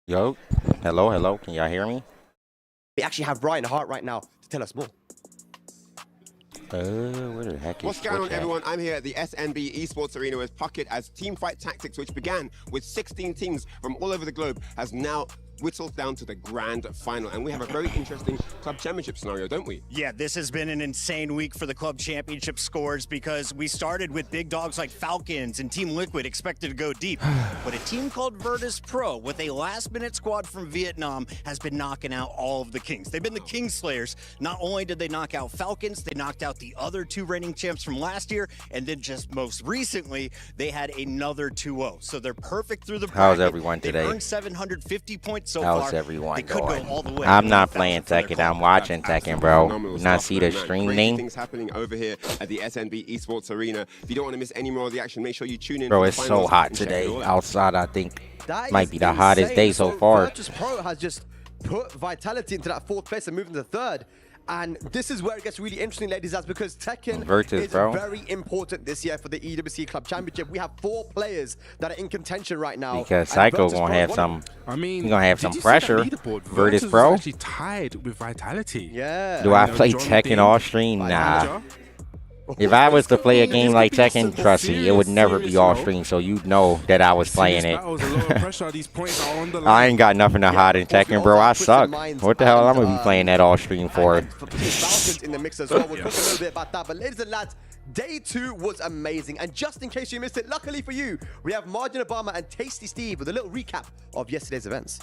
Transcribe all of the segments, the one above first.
Yo, hello. Can y'all hear me? We actually have Ryan Hart right now to tell us more. Where the heck is What's going on, everyone? I'm here at the SNB Esports Arena with Pocket as Teamfight Tactics, which began with 16 teams from all over the globe, has now whittled down to the grand final. And we have a very interesting club championship scenario, don't we? Yeah, this has been an insane week for the club championship scores because we started with big dogs like Falcons and Team Liquid expected to go deep. But a team called Virtus Pro with a last-minute squad from Vietnam has been knocking out all of the Kings. They've been the King Slayers. Not only did they knock out Falcons, they knocked out the other two reigning champs from last year, and then just most recently, they had another 2-0. So they're perfect through the bracket. How's everyone today? They've earned 750 points so How's far. everyone They could going? go all the way. I'm not playing Tekken. I'm watching Tekken, bro. Phenomenal Not stuff, see the man. stream Crazy name? things happening over here at the SNB Esports Arena. If you don't want to miss any more of the action, make sure you tune in. Bro, for the it's so finals hot and check it today. all out. Outside, I think That might is be the hottest insane. day so far. Virtus Pro has just put Vitality into that fourth place and moved into third. And this is where it gets really interesting, ladies, that's because Tekken Virtus, is bro. very important this year for the EWC Club Championship. We have 4 players that are in contention right now. Because And Psycho Virtus gonna Pro have is some. I mean, He's gonna have did some you see that pressure. leaderboard? Virtus was Pro. actually tied with Vitality. Yeah. Do I You know, play John Tekken Dean, all stream? Nah. manager. If I was to play a game like It's gonna be Tekken, some trust me, it would never be serious, all you know. stream. So you'd know that I was playing Serious it. battles, a lot of pressure. These points are on the line. I ain't got nothing to hide in of course, we Tekken, also bro. I have Twisted suck. Minds What the hell I'm and, gonna be playing that all stream for? And Falcons in the mix as well. We'll talk a little bit about that. But ladies and lads, day 2 was amazing. And just in case you missed it, luckily for you, we have Margin Obama and Tasty Steve with a little recap of yesterday's events.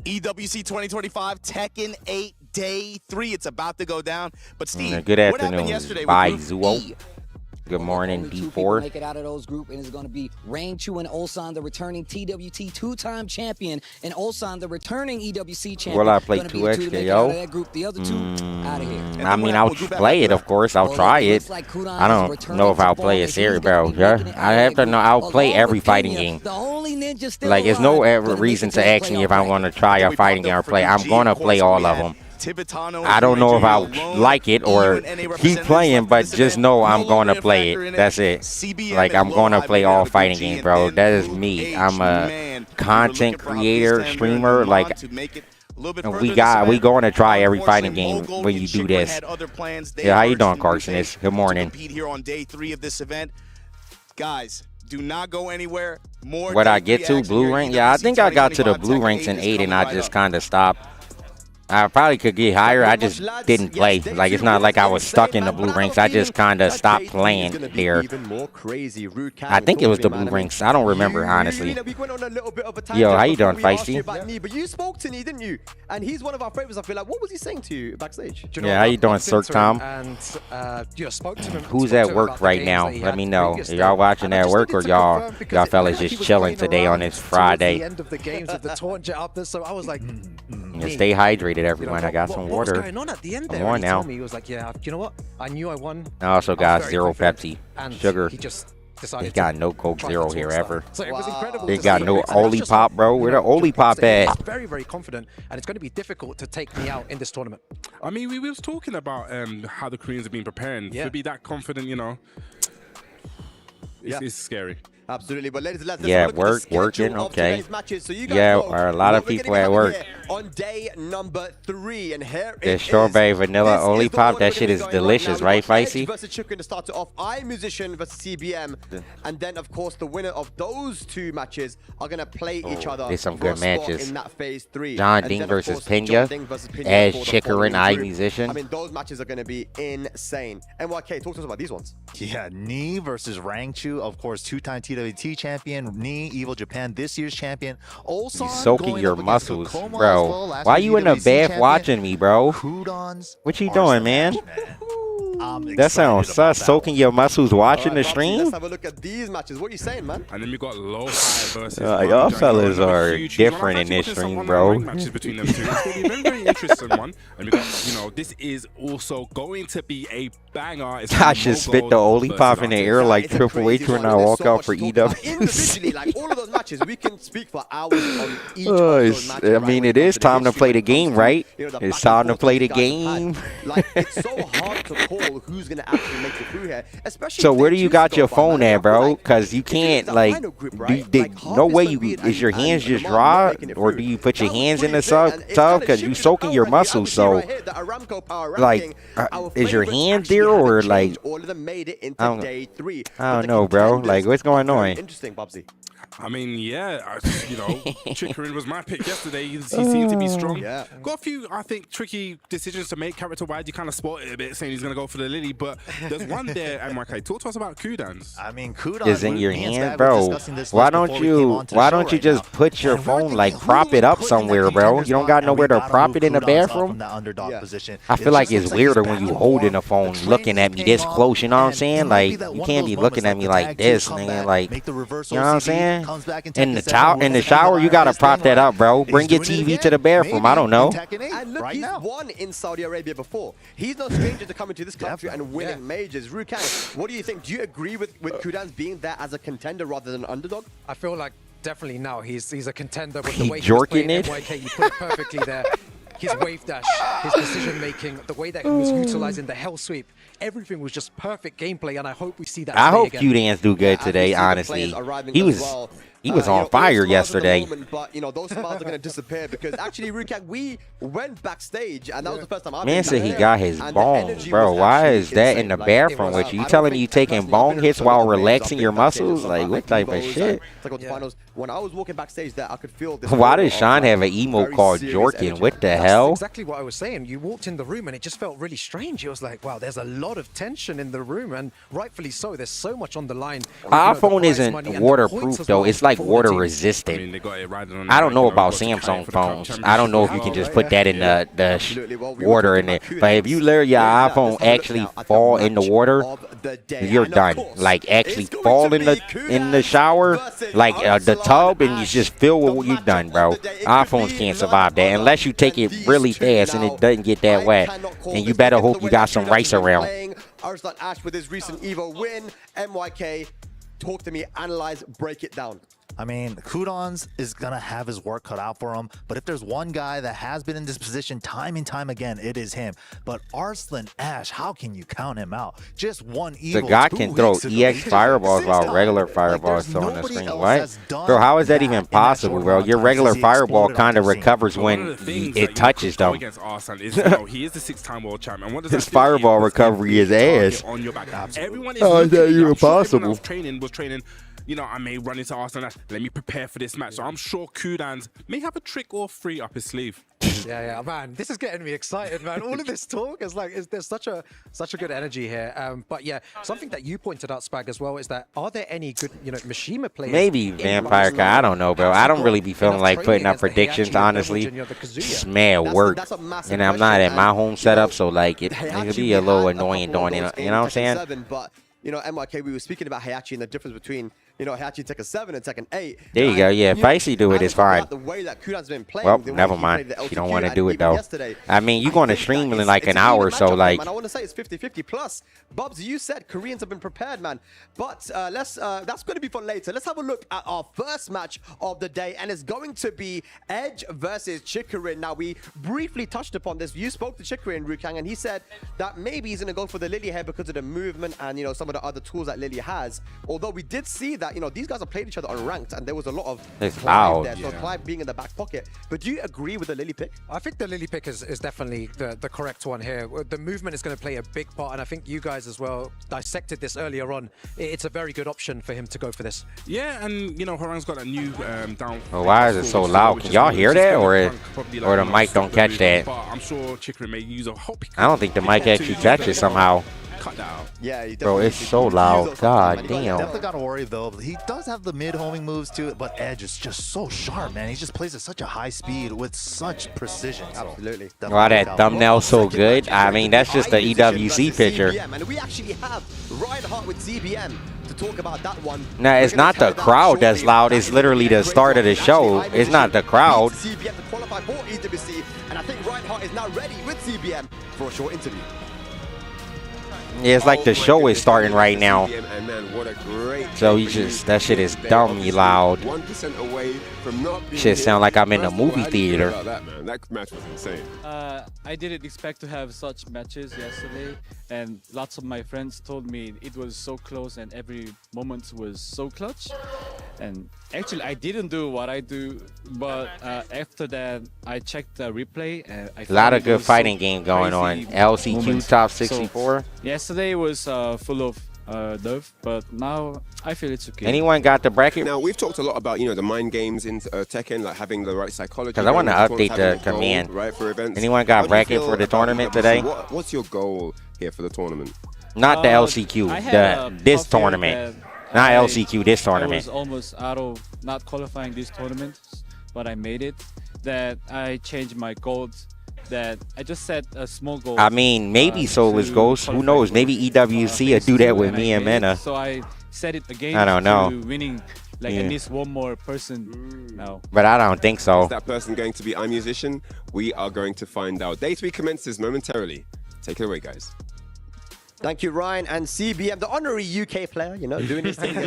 EWC 2025 Tekken 8 Day 3. It's about to go down. But Steve, Good what happened afternoon. yesterday with Bye, Group Zuo. E? Good morning, Only 2 people D4. make it out of those group, and it's going to be Rangchu and Ulsan, the returning TWT 2-time champion, and Ulsan, the returning EWC champion. Will I play Gonna be the 2 to 2X, make it yo? out of that group. The other 2 out of here. And I then mean, what I'll happened with Group play it, F? of course. I'll Well, try it it. looks like Kudan I is don't returning know if to I'll form play it as he's serious, gonna bro. be Yeah, making it I out of have that to know. group, I'll play along every with fighting Pena, game. the only ninja still Like, there's no alive, gonna reason make to it ask me if I playoff want to try Then a we fighting popped game or up for play. Group I'm G, gonna of play course, all we of had them. Tibetano, I don't know if Nigeria I'll alone, like it or EU and NA keep representatives playing, left but this just event. know No I'm longer gonna a play factor it. in That's it. CBM Like, and I'm gonna Low play High all Group fighting G, games, and bro. then That is Group me. H, I'm a man, content we were looking for creator, Pakistan, streamer. Oman Like, to make it a little bit and further we in this event. gonna try every fighting Unfortunately, game Mogul when you and do Chikurin this. had other plans. They Yeah, how you emerged doing, from Group Carson? H Good morning. to compete here on day 3 of this event. Guys, do not go anywhere. More What day I get 3 to action blue here. rank? Yeah, I EWC think I got to the 2025 blue Tekken ranks in 8 is 8 and coming I right just up. kind of stopped. I probably could get higher. I just didn't play. Like, it's not like I was stuck in the blue ranks. I just kind of stopped playing there. I think it was the blue ranks. I don't remember, honestly. Yo, how you doing, Feisty? But you spoke to me, didn't you? And he's one of our favorites, I feel like. What was he saying to you backstage? Yeah, how you doing, Cirque Tom? And spoke to him. Who's at work right now? Let me know. Y'all watching at work or y'all fellas just chilling today on this Friday? The end of the games of the tournament up there, so I was like, Yeah, stay hydrated, everyone. I got some what was water. going on at the end I'm there? on And he now. told me, he was like, yeah, you know what? I knew I won. I also I was got very 0 confident, Pepsi, and sugar. He just They decided got to no Coke try Zero the here talk ever. style. So it was incredible. They to got see. no And that's Oli just Pop, like, bro. you Where know, the Oli just Pop saying at? he's very, very confident, and it's going to be difficult to take me out in this tournament. I mean, we was talking about how the Koreans have been preparing. Yeah. To be that confident, you know, it's scary. Absolutely, but ladies and lads, Yeah, let's have a look at the working, schedule of okay. today's matches. So you guys Yeah, know or a lot of what we're people gonna at be work. having here on day number 3, and here The it strawberry is. vanilla This Oli is the Pop, one that we're shit gonna be is going delicious, now. right, We've got Edge Feisty? versus Chikurin to start it off, Eyemusician versus CBM, and then of course the winner of those 2 matches are gonna play each other. there's some for a good spot matches. In that phase 3. John And Ding then, of versus course, Pena, John Ding versus Pena Edge, for the Chikurin, following group. Eyemusician. I mean, those matches are gonna be insane. NYK, talk to us about these ones. Yeah, Knee versus Rangchu, of course, 2-time TWT champion. Knee, Evil Japan, this year's champion. Ulsan You soaking going your up against muscles, Kkokkoma as bro. well, last Why year's you in the EWC bath champion. watching me, bro? Kudan's What you Arslan doing, man? I'm That sounds excited sus. about that Soaking your muscles watching the Alright, Babsy, stream? let's have a look at these matches. What are you saying, man? And then we got Low High versus. y'all Rangchu. fellas Another are huge different one. in this I'm actually stream, watching some bro. one-on-one matches between them two. It's going to be a very, very interesting one. And we got, you know, this is also going to be a banger. It's I should spit the Oli Pop in the air like It's a Triple H crazy when one. I There's walk so out much for to talk about. EWC. Individually, like all of those matches, we can speak for hours on each Oh, of those it's- matches. I right, mean, when it comes is the time to history, play when the it comes game, to, right? you know, the It's back time and to forth play these the guys have game. had. Like, it's so hard to call call who's going to actually make it through here. Especially So where do you got your phone at, bro? Because you can't, like, no way is your hands just dry, or do you put your hands in the tub because you soaking your muscles? So, like, is your hand there, or like, I don't know, bro. Like, what's going on? Interesting, Bubsy. I mean, yeah, you know, Chikurin was my pick yesterday. He seemed to be strong. Yeah. Got a few, I think, tricky decisions to make character-wise. You kind of spot it a bit, saying he's going to go for the Lily. But there's one there, MYK. Talk to us about Kudan's. I mean, Kudan Is in your hand, bro. Why don't you just put your phone, like, prop it up somewhere, bro? You don't got nowhere to prop it in the bathroom? I feel like it's weirder when you holding a phone looking at me this close, you know what I'm saying? Like, you can't be looking at me like this, man. Like, you know what I'm saying? In the shower, you gotta prop that up, bro. Bring your TV to the bathroom. I don't know. And look, he's won in Saudi Arabia before. He's no stranger to coming to this country and winning majors. Rukan, what do you think? Do you agree with Kudan's being there as a contender rather than an underdog? I feel like definitely now he's a contender with the way He's jorking it. MYK, you put it perfectly there. His wave dash, his decision making, the way that he was utilizing the hell sweep, everything was just perfect gameplay, and I hope we see that. I hope again. Kudan's do good today. Honestly, he was on fire yesterday. But you know, those smiles are going to disappear because actually, Rukan, we went backstage, and that was the first time I've Man said he got his bone, bro. Why is that in the bathroom with you? You telling me you taking bone hits while relaxing your muscles? Like, what type of shit? When I was walking backstage there, I could feel this. Why does Sean have an emo called Jorkin? What the hell? That's exactly what I was saying. You walked in the room and it just felt really strange. It was like, wow, there's a lot of tension in the room, and rightfully so. There's so much on the line. Our phone isn't waterproof though. It's like water resistant. I don't know about Samsung phones. I don't know if you can just put that in the water in it. But if you let your iPhone actually fall in the water, you're done. Like actually fall in the shower, like the tub, and you just feel what you've done, bro. iPhones can't survive that unless you take it really fast and it doesn't get that wet. And you better hope you got some rice around. Arslan Ash with his recent Evo win. MYK, talk to me, analyze, break it down. I mean, Kudan's is going to have his work cut out for him. But if there's one guy that has been in this position time and time again, it is him. But Arslan Ash, how can you count him out? Just one Evo. The guy can throw EX fireballs while regular fireballs still on the screen. What? Bro, how is that even possible, bro? Your regular fireball kind of recovers when it touches them. Against Arslan is, you know, he is the 6-time world champion. What does His fireball recovery is ass. On your back. Everyone is How is that even possible? Was training. You know, I may run into Arslan Ash. Let me prepare for this match. So I'm sure Kudan's may have a trick or three up his sleeve. Yeah, man, this is getting me excited, man. All of this talk is like, there's such a good energy here. But yeah, something that you pointed out, Spag, as well, is that are there any good, you know, Mishima players? Maybe Vampire Guy. I don't know, bro. I don't really be feeling like putting up predictions, honestly. Just mad work, and I'm not at my home setup, so like it could be a little annoying doing it. You know what I'm saying? But you know, MYK, we were speaking about Heihachi and the difference between, you know, Heihachi Tekken 7 and Tekken 8. There you go. Yeah, Feisty do it, it's fine. The way that Kudan's been playing, Well, never mind. You don't want to do it, though. I mean, you're going to stream in like an hour, so like... I want to say it's 50-50 plus. Bubs, you said Koreans have been prepared, man. But that's going to be for later. Let's have a look at our first match of the day, and it's going to be Edge versus Chikurin. Now, we briefly touched upon this. You spoke to Chikurin, Rukang, and he said that maybe he's going to go for the Lily here because of the movement and, you know, some of the other tools that Lily has. Although we did see that, you know, these guys have played each other on ranked, and there was a lot of Clive there. So Clive being in the back pocket. But do you agree with the Lily pick? I think the Lily pick is definitely the correct one here. The movement is going to play a big part, and I think you guys as well dissected this earlier on. It's a very good option for him to go for this. Yeah, and you know, Harang's got a new down. Oh, why is it so loud? Can y'all hear that, or the mic don't catch that? I'm sure Chikurin may use a hope. I don't think the mic actually catches somehow. Yeah, bro, it's so loud. God damn. Definitely gotta worry though. He does have the mid-homing moves too, but Edge is just so sharp, man. He just plays at such a high speed with such precision. Absolutely. Why that thumbnail so good? I mean, that's just the EWC picture. And we actually have Reinhardt with ZBM to talk about that one. Nah, it's not the crowd that's loud. It's literally the start of the show. It's not the crowd. ZBM to qualify for EWC, and I think Reinhardt is now ready with ZBM for a short interview. Yeah, it's like the show is starting right now. And man, what a great So you just, that shit is dumb, you loud. 1% away from not being Shit sound like I'm in a First of all, movie how do you feel theater. about that, man? That match was insane. I didn't expect to have such matches yesterday, and lots of my friends told me it was so close and every moment was so clutch. And actually, I didn't do what I do, but after that, I checked the replay and I A lot found of it good was fighting so game going on. crazy LCQ moments. top So, 64. yesterday was full of nerve, but now I feel it's okay. Anyone got the bracket? Now, we've talked a lot about, the mind games in Tekken, like having the right psychology. 'Cause I wanna going into update tournaments, the having a goal, command. Right, for events. Anyone got How do you bracket feel for the about tournament EWC? today? What's your goal here for the tournament? Not the LCQ, I had this tough year tournament. that Not I- LCQ, this I tournament. was almost out of not qualifying this tournament, but I made it. That I changed my goals. That I just set a small goal. I mean, maybe Soulless to Ghost. Who qualify knows? for, Maybe EWC will phase do two, that with and me I and made it. Pena. So I set it again. I don't know. To winning, like Yeah. at least one more person now. But I don't think so. Is that person going to be Eyemusician? We are going to find out. Day 3 commences momentarily. Take it away, guys. Thank you, Ryan and CBM, the honorary UK player, doing his thing. What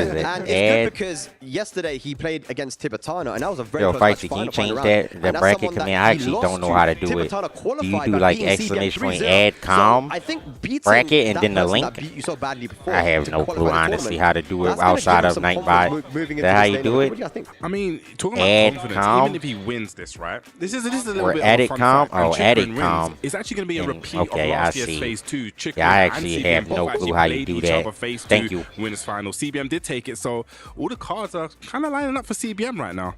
is it? And it's Ed? good because yesterday he played against Tibetano, and that was a very Yo, close Feisty, match, can you final change round. that? The And that's bracket someone that command? I he actually lost don't know how to do it. Tibetano Do qualified you do by like beating exclamation point, 3-0. add, So com, I think beating bracket, and that then the person link? that beat you so badly before I have to no qualify clue, the honestly, tournament, how to do it that's gonna outside give him of some Nightbot. confidence moving Is into that how this you day. do What it? do you think? I mean, talking about Add confidence, com. even if he wins this, right? This is a little Or bit edit of a fun com. fact. And Oh, edit Chikurin wins. com. It's actually going to be a And- repeat okay, of I last year's see. Phase 2. Chikurin Yeah, I and actually CBM have no both clue actually how you played do each that. other Phase Thank 2 you. winners final. CBM did take it, so all the cards are kind of lining up for CBM right now.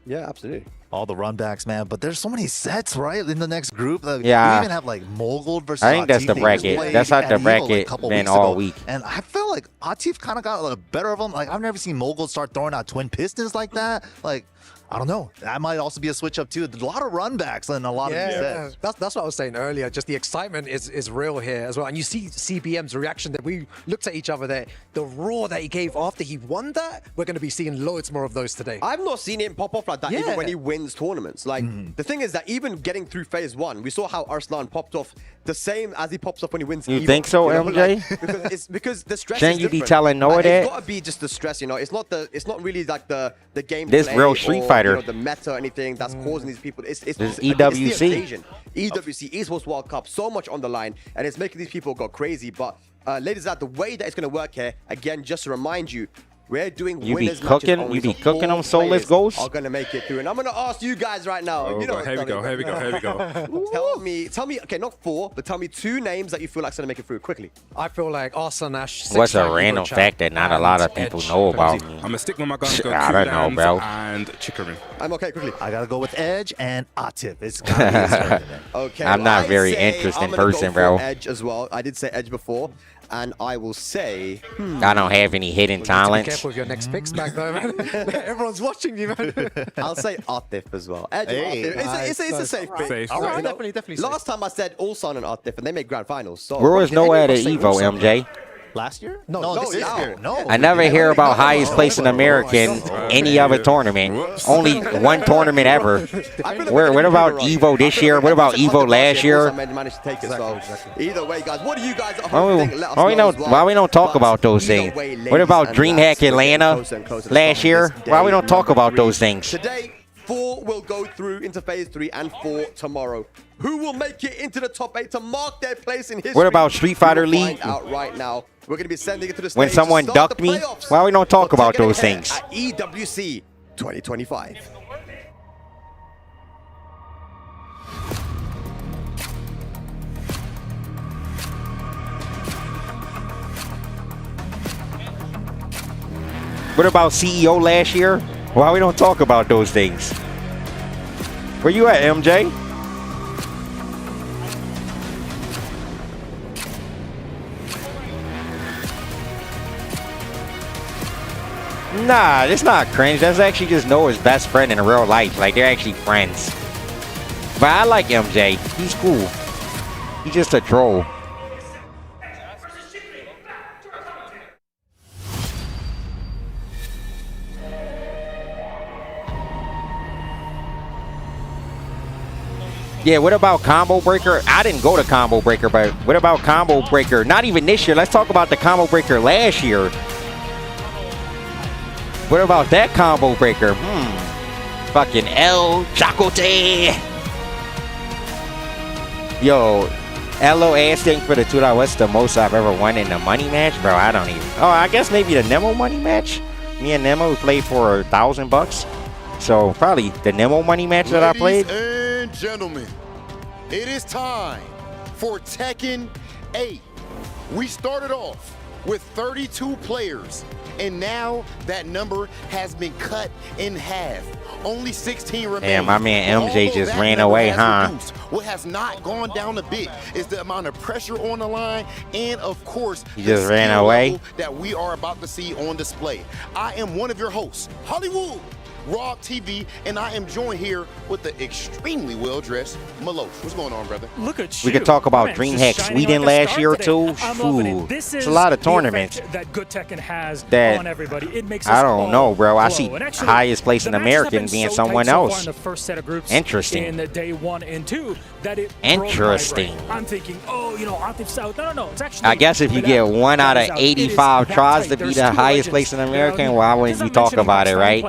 Yeah, absolutely. All the runbacks, man. But there's so many sets, right, in the next group. Like, Yeah. We even have like Mogul versus I think that's Atif. the They bracket. just played That's how the at Evo, bracket like, a couple been weeks all ago. week. And I feel like Atif kind of got a better of him. Like I've never seen Mogul start throwing out twin pistons like that. Like I don't know. That might also be a switch up too. There's a lot of runbacks and a lot of these sets. That's what I was saying earlier. Just the excitement is real here as well. And you see CBM's reaction that we looked at each other there. The roar that he gave after he won that, we're going to be seeing loads more of those today. I've not seen him pop off like that even Yeah. when he wins tournaments. Like, the thing is that even getting through phase 1, we saw how Arslan popped off the same as he pops off when he wins You Evo, think so, MJ? because the stress Shouldn't is you be different. telling Noah Like, that? It's got to be just the stress, It's not really like the game This real Street Fighter. the meta or anything that's causing these people. It's This is it's the EWC. occasion. EWC Esports World Cup, so much on the line, and it's making these people go crazy. But ladies and gentlemen, the way that it's going to work here, again, just to remind you, we're doing You be winners cooking- matches only, you be so cooking 4 them Soulless players Ghosts? are going to make it through. And I'm going to ask you guys right now. Oh, you know God, here we go, here we go, here we go. Tell me, okay, not 4, but tell me 2 names that you feel like going to make it through quickly. I feel like Arslan Ash. What's a 6-time Euro random champ, fact that not a lot of and people Edge. know about me? I'm going to stick with my guns. Go I don't know, Kudans bro. and Chikurin. I'm okay, quickly. I gotta go with Edge and Atif. It's gotta be this tournament. Okay. I'm not I'd very say interesting I'm gonna go person, for bro. Edge as well. I did say Edge before, and I will say. I don't have any hidden Be talents. careful with your next picks back though, man. Everyone's watching you, man. I'll say Atif as well. Edge and Hey, Atif. It's a safe pick. Safe. All right, You know, definitely safe. Last time I said Ulsan and Atif, and they made grand finals. So Where was Did Noah at anyone say Evo, Ulsan? MJ? Last year? No, this now. year. No. I never hear about highest place in American any other tournament. Only one tournament ever. What about Evo this year? What about Evo last year? Managed to take it. So either way, guys, what do you guys at Why home we, think? Let us why we know don't as well. why we don't talk But about those either things? way, What ladies about and DreamHack lads, we're getting Atlanta closer and closer to last the year? start of Why this we don't day talk about number those 3. things? Today, 4 will go through into phase 3 and 4 tomorrow. Who will make it into the top 8 to mark their place in history? What about Street Fighter We will League? Find out right now. We're going to be sending it to the stage When to someone start ducked the me? playoffs Why we don't talk for about Tekken those here things? At EWC 2025. What about CEO last year? Why we don't talk about those things? Where you at, MJ? Nah, it's not cringe. That's actually just Noah's best friend in real life. Like, they're actually friends. But I like MJ. He's cool. He's just a troll. Yeah, what about Combo Breaker? I didn't go to Combo Breaker, but what about Combo Breaker? Not even this year. Let's talk about the Combo Breaker last year. What about that Combo Breaker? Fucking El Chocote. Yo, LO ass thing for the $2. What's the most I've ever won in a money match? Bro, I don't even. Oh, I guess maybe the Nemo money match. Me and Nemo played for $1,000. So probably the Nemo money match that I played. Ladies and gentlemen, it is time for Tekken 8. We started off with 32 players, and now that number has been cut in half. Only 16 remain. Damn, my man MJ just ran away, huh? Reduced. What has not gone down a bit is the amount of pressure on the line, and of course, he just ran away. That we are about to see on display. I am one of your hosts, Hollywood Rob TV, and I am joined here with the extremely well-dressed Malosh. What's going on, brother? Look at you. We could talk about DreamHack Sweden last year too. Ooh, it's a lot of tournaments that good Tekken has that on everybody. It makes I don't know, bro. I see actually, highest place in American being someone else. In the first set of groups interesting. In the day 1 and 2, that it interesting. I'm thinking, oh, you know, Octave South. No. It's actually. I guess if you get 1 out of 85 tries to be the highest place in American, why wouldn't you talk about it, right?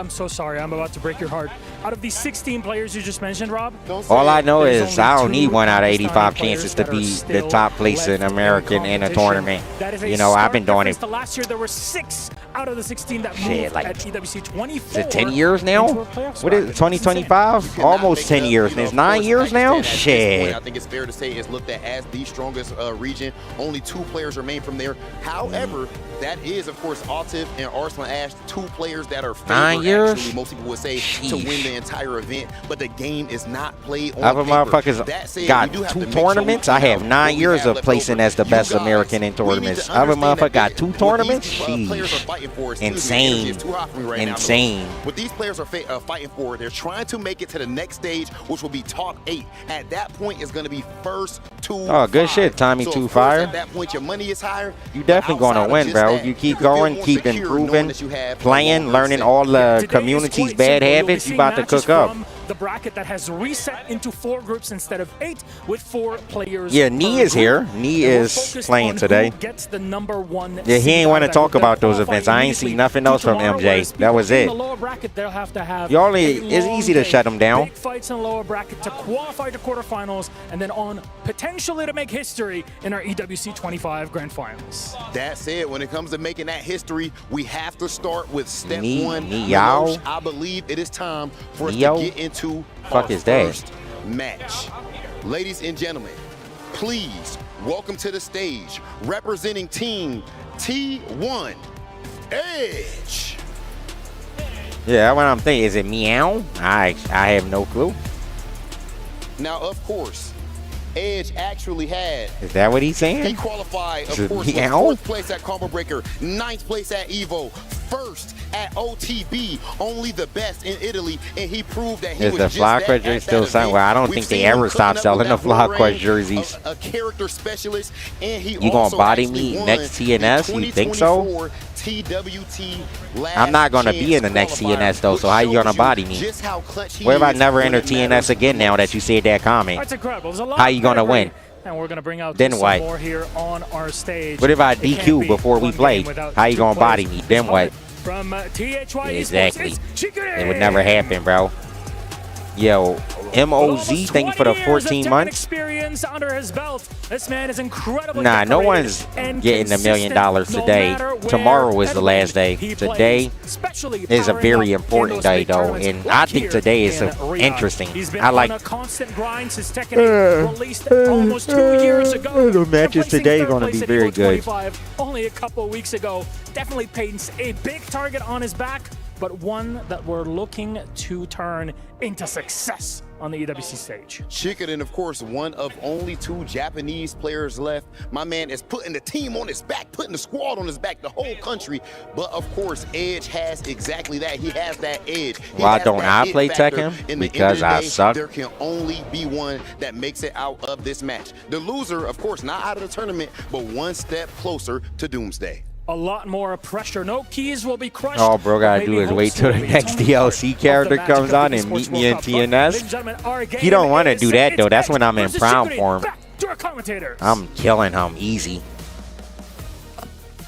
I'm so sorry. I'm about to break your heart. Out of these 16 players you just mentioned, Rob, all I know is I don't need 1 out of 85 chances to be the top place in American in a tournament. You know, I've been doing it. Last year there were 6 out of the 16 that moved like, at EWC 24. Is it 10 years now? What is it, 2025? Almost 10 years. It's 9 years now? Shit. I think it's fair to say it's looked at as the strongest region. Only 2 players remain from there. However, that is, of course, Altiv and Arslan Ash, 2 players that are favored, 9 years? actually, most people would say, to win the entire event, but the game is not played on Other paper. motherfuckers got 2 tournaments. I have 9 years of placing as the best American in tournaments. Other motherfucker got 2 tournaments? Sheesh. Insane. Insane. What these players are fighting for, they're trying to make it to the next stage, which will be top 8. At that point, it's going to be first to Oh, good shit, Tommy so 2 Fire. At that point, your money is higher. You definitely going to win, bro. You keep going, keep improving, playing, learning all the community's bad habits, you about to cook up. The bracket that has reset into 4 groups instead of 8 with 4 players. Yeah, Nee is here. Nee is playing today. Gets the #1 yeah, he ain't want to talk about those events. I ain't see nothing else from MJ. That was it. In the lower bracket, they'll have to have it's easy to shut them down. Big fights in the lower bracket to qualify to quarterfinals, and then on potentially to make history in our EWC 25 grand finals. That's it. When it comes to making that history, we have to start with step 1. Meow. I believe it is time for us to get into our first match. Ladies and gentlemen, please welcome to the stage, representing Team T1, Edge. Yeah, what I'm thinking. Is it meow? I have no clue. Now, of course, Edge actually had. Is that what he's saying? He qualified, of course, with 4th place at Combo Breaker, 9th place at Evo, 1st at OTB, only the best in Italy, and he proved that he was the FlyQuest jersey still selling? Well, I don't think they ever stopped selling the FlyQuest jerseys. A character specialist, and he you gonna body me next TNS? You think so? I'm not gonna be in the next TNS though, so how you gonna body me? What if I never enter TNS again now that you said that comment? That's incredible. How you gonna win? And we're gonna bring out then what? more here on our stage. What if I DQ before we play? How you gonna body me? Then what? From THY exactly. It would never happen, bro. Yo, MOZ, thank you for the 14 months. Experience under his belt. This man is incredibly nah, no one's getting $1 million today. Tomorrow is the last day. Today is a very important day, though, and I think today is interesting. I like. A constant grind since Tekken released almost 2 years ago. The matches today are going to be very good. Only a couple weeks ago, definitely paints a big target on his back, but one that we're looking to turn into success on the EWC stage. Chikurin, of course, one of only 2 Japanese players left. My man is putting the team on his back, putting the squad on his back, the whole country. But of course, Edge has exactly that. He has that edge. Why don't I play Tekken? Because I suck. There can only be one that makes it out of this match. The loser, of course, not out of the tournament, but one step closer to doomsday. a lot more pressure. No keys will be crushed. All bro gotta do is wait till the next DLC character comes on and meet me in TNS. He don't want to do that though. That's when I'm in prime form. I'm killing him easy.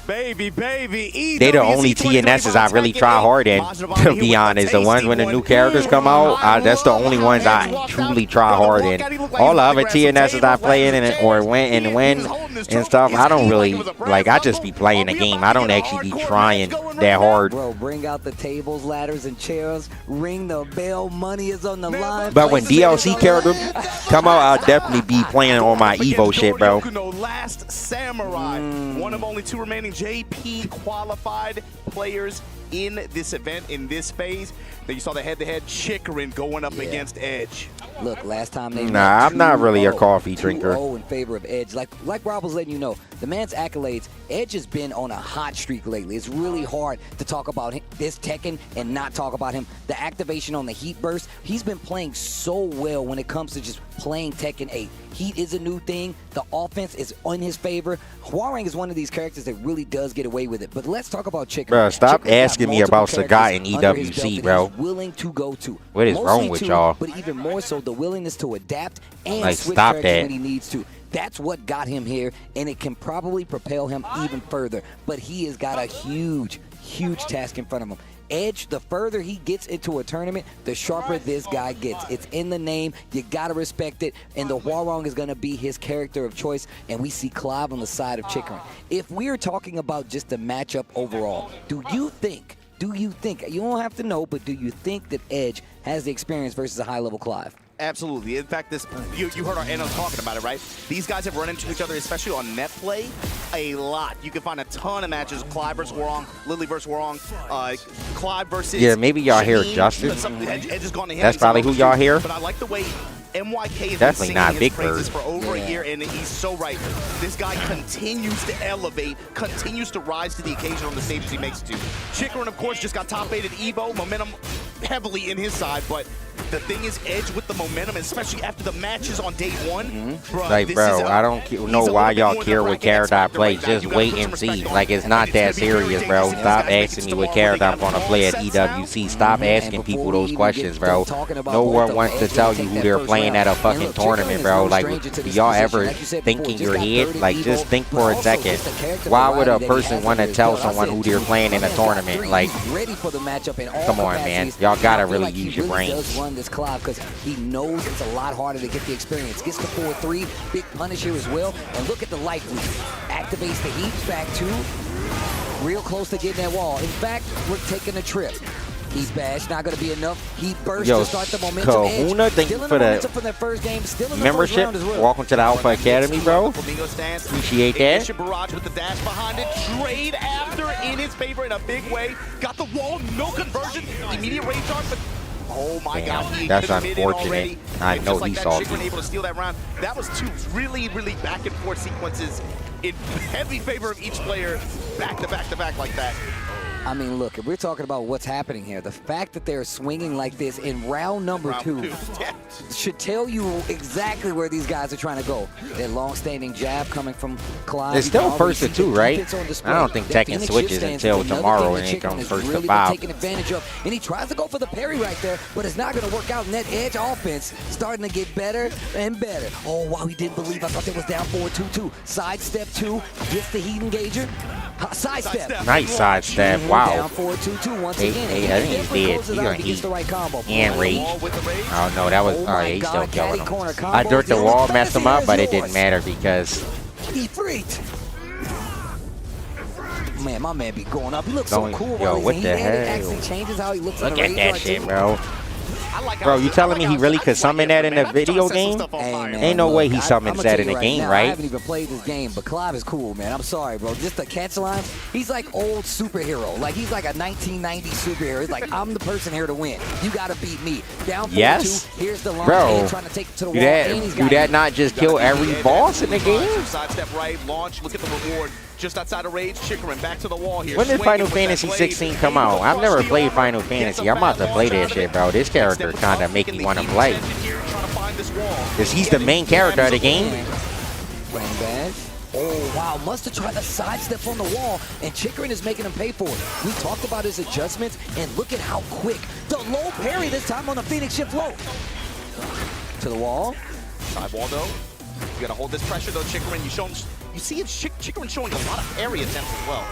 Baby, baby. They the only TNSs I really try hard in, to be honest. The ones when the new characters come out, that's the only ones I truly try hard in. All the other TNSs I play in or win and stuff, I don't really, like, I just be playing the game. I don't actually be trying that hard. Bro, bring out the tables, ladders, and chairs. Ring the bell. Money is on the line. But when DLC characters come out, I'll definitely be playing on my Evo shit, bro. Last Samurai, one of only 2 remaining JP qualified players in this event, in this phase. Then you saw the head-to-head Chikurin going up against Edge. Look, last time they Nah, I'm not really a coffee drinker. 2-0 in favor of Edge. Like Rob was letting you know, the man's accolades, Edge has been on a hot streak lately. It's really hard to talk about this Tekken and not talk about him. The activation on the Heat Burst, he's been playing so well when it comes to just playing Tekken 8. Heat is a new thing. The offense is in his favor. Hwoarang is one of these characters that really does get away with it. But let's talk about Chikurin. Bro, stop asking me about Sagat and EWC, bro. Willing to go to. What is wrong with y'all? But even more so, the willingness to adapt and like, switch stop characters that. when he needs to. That's what got him here, and it can probably propel him even further. But he has got a huge, huge task in front of him. Edge, the further he gets into a tournament, the sharper this guy gets. It's in the name. You got to respect it. And the Hwoarang is going to be his character of choice. And we see Clive on the side of Chikurin. If we're talking about just the matchup overall, do you think, you don't have to know, but do you think that Edge has the experience versus a high-level Clive? Absolutely. In fact, this you heard our analyst talking about it, right? These guys have run into each other, especially on net play, a lot. You can find a ton of matches: Clive versus Hwoarang, Lily versus Hwoarang, Clive versus. Yeah, maybe y'all hear Justin. That's probably who y'all hear. But I like the way MYK is definitely not Big Bird for over a year, and he's so right. This guy continues to elevate, continues to rise to the occasion on the stages he makes it to. Chikurin, of course, just got top 8 at Evo. Momentum heavily in his side, but the thing is, Edge with the momentum, especially after the matches on day 1. Like, bro, I don't know why y'all care what character I play. Just wait and see. Like, it's not that serious, bro. Stop asking me what character I'm going to play at EWC. Stop asking people those questions, bro. No one wants to tell you who they're playing at a fucking tournament, bro. Like, do y'all ever think in your head? Like, just think for a second. Why would a person want to tell someone who they're playing in a tournament? Like, come on, man. Y'all got to really use your brains. This Clive because he knows it's a lot harder to get the experience. Gets the 4-3, big punish here as well. And look at the life lead. Activates the heat, back 2. Real close to getting that wall. In fact, we're taking a trip. Heat bash, not going to be enough. Heat burst to start the momentum. Kahuna, thank you for the first game, membership. Well. Welcome to the Alpha Academy, bro. Appreciate that. Barrage with the dash behind it. Trade after in his favor in a big way. Got the wall, no conversion. Immediate rage arc, but oh my God, that's unfortunate. I know he saw it. Able to steal that round. That was 2 really, really back and forth sequences in heavy favor of each player, back to back to back like that. I mean, look, if we're talking about what's happening here, the fact that they're swinging like this in round number 2 should tell you exactly where these guys are trying to go. That long-standing jab coming from Clive. It's still first to 2, right? I don't think Tekken switches until tomorrow and it comes first to 5. Taking advantage of, and he tries to go for the parry right there, but it's not going to work out. And that Edge offense starting to get better and better. Oh, wow, he didn't believe. I thought they was down 4-2-2. Sidestep 2, gets the heat engager. Sidestep. Nice sidestep. Wow. Down 4-2-2 once again. I think he's dead. He's going to heat and rage. Oh, no, that was... Oh, yeah, he's still killing him. I dirt the wall, messed him up, but it didn't matter because... He freaked. Man, my man be going up. He looks so cool. Yo, what the hell? Actually changes how he looks. Look at that shit, bro. Bro, you telling me he really could summon that in a video game? Hey, man, ain't no way he summons that in a game, now, right? I haven't even played this game, but Clive is cool, man. I'm sorry, bro. Just the catch line, he's like old superhero. Like, he's like a 1990s superhero. He's like, I'm the person here to win. You got to beat me. Down 4-2. Here's the line. Bro, trying to take it to the do wall. that not just kill every boss in the game? Sidestep right, launch, look at the reward. Just outside of rage, Chikurin back to the wall here. When did Final Fantasy 16 come out? I've never played Final Fantasy. I'm about to play that shit, bro. This character kind of make me want to play. Because he's the main character of the game. Oh, wow. Must have tried to sidestep on the wall, and Chikurin is making him pay for it. We talked about his adjustments, and look at how quick. The low parry this time on the Phoenix shift low. To the wall. Side wall, though. You got to hold this pressure, though, Chikurin. You see Chikurin showing a lot of parry attempts as well.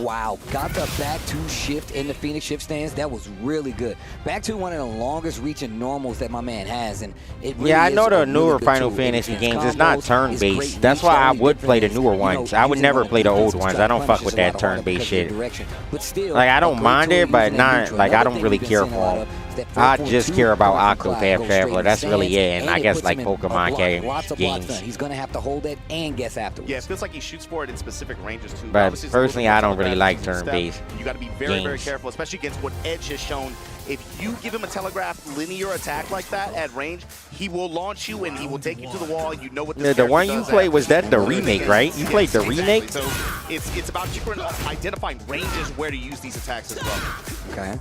Wow, got the back two shift in the Phoenix shift stance. That was really good. Back two, one of the longest reaching normals that my man has, and it really yeah, I know is the a newer really Final good tool. Fantasy It's games. It's not combos, turn-based. it's great That's reach why that I only would play the difference, newer you know, ones. I would using never one play the old defensive ones. strike I don't fuck punches with is a lot that harder turn-based because of shit. the direction. But still, Like, I a don't great mind tool it, but using in not neutral. like I Another don't thing really we've been care seeing a for lot them. of is that I 442 just care about going for Octopath Clyde, goes straight Traveler. That's really stance, it, and I it guess puts like him in a Pokemon block. Lots of blocks games. done. He's going to have to hold it and guess afterwards. Yeah, it feels like he shoots for it in specific ranges, too. But Obviously, it's a little personally, bit more I don't really telegraphed like step. turn-based You got to be very, very games. careful, especially against what Edge has shown. If you give him a telegraphed linear attack like that at range, he will launch you and he will take you to the wall. You know what this Yeah, the one character you does played at. was that the remake, right? You played the Exactly. remake? So it's about Chikurin identifying ranges where to use these attacks as well. Okay.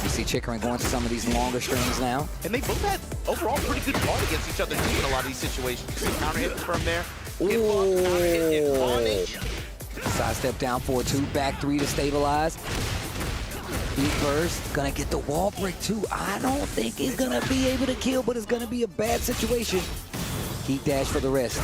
You see Chikurin going to some of these longer strings now. And they both had overall pretty good fun against each other too in a lot of these situations. You see counter hits from there. Hit block, counter hit, and punish. Side step down 4-2, back three to stabilize. Deep burst, gonna get the wall break too. I don't think he's gonna be able to kill, but it's gonna be a bad situation. Heat dash for the rest.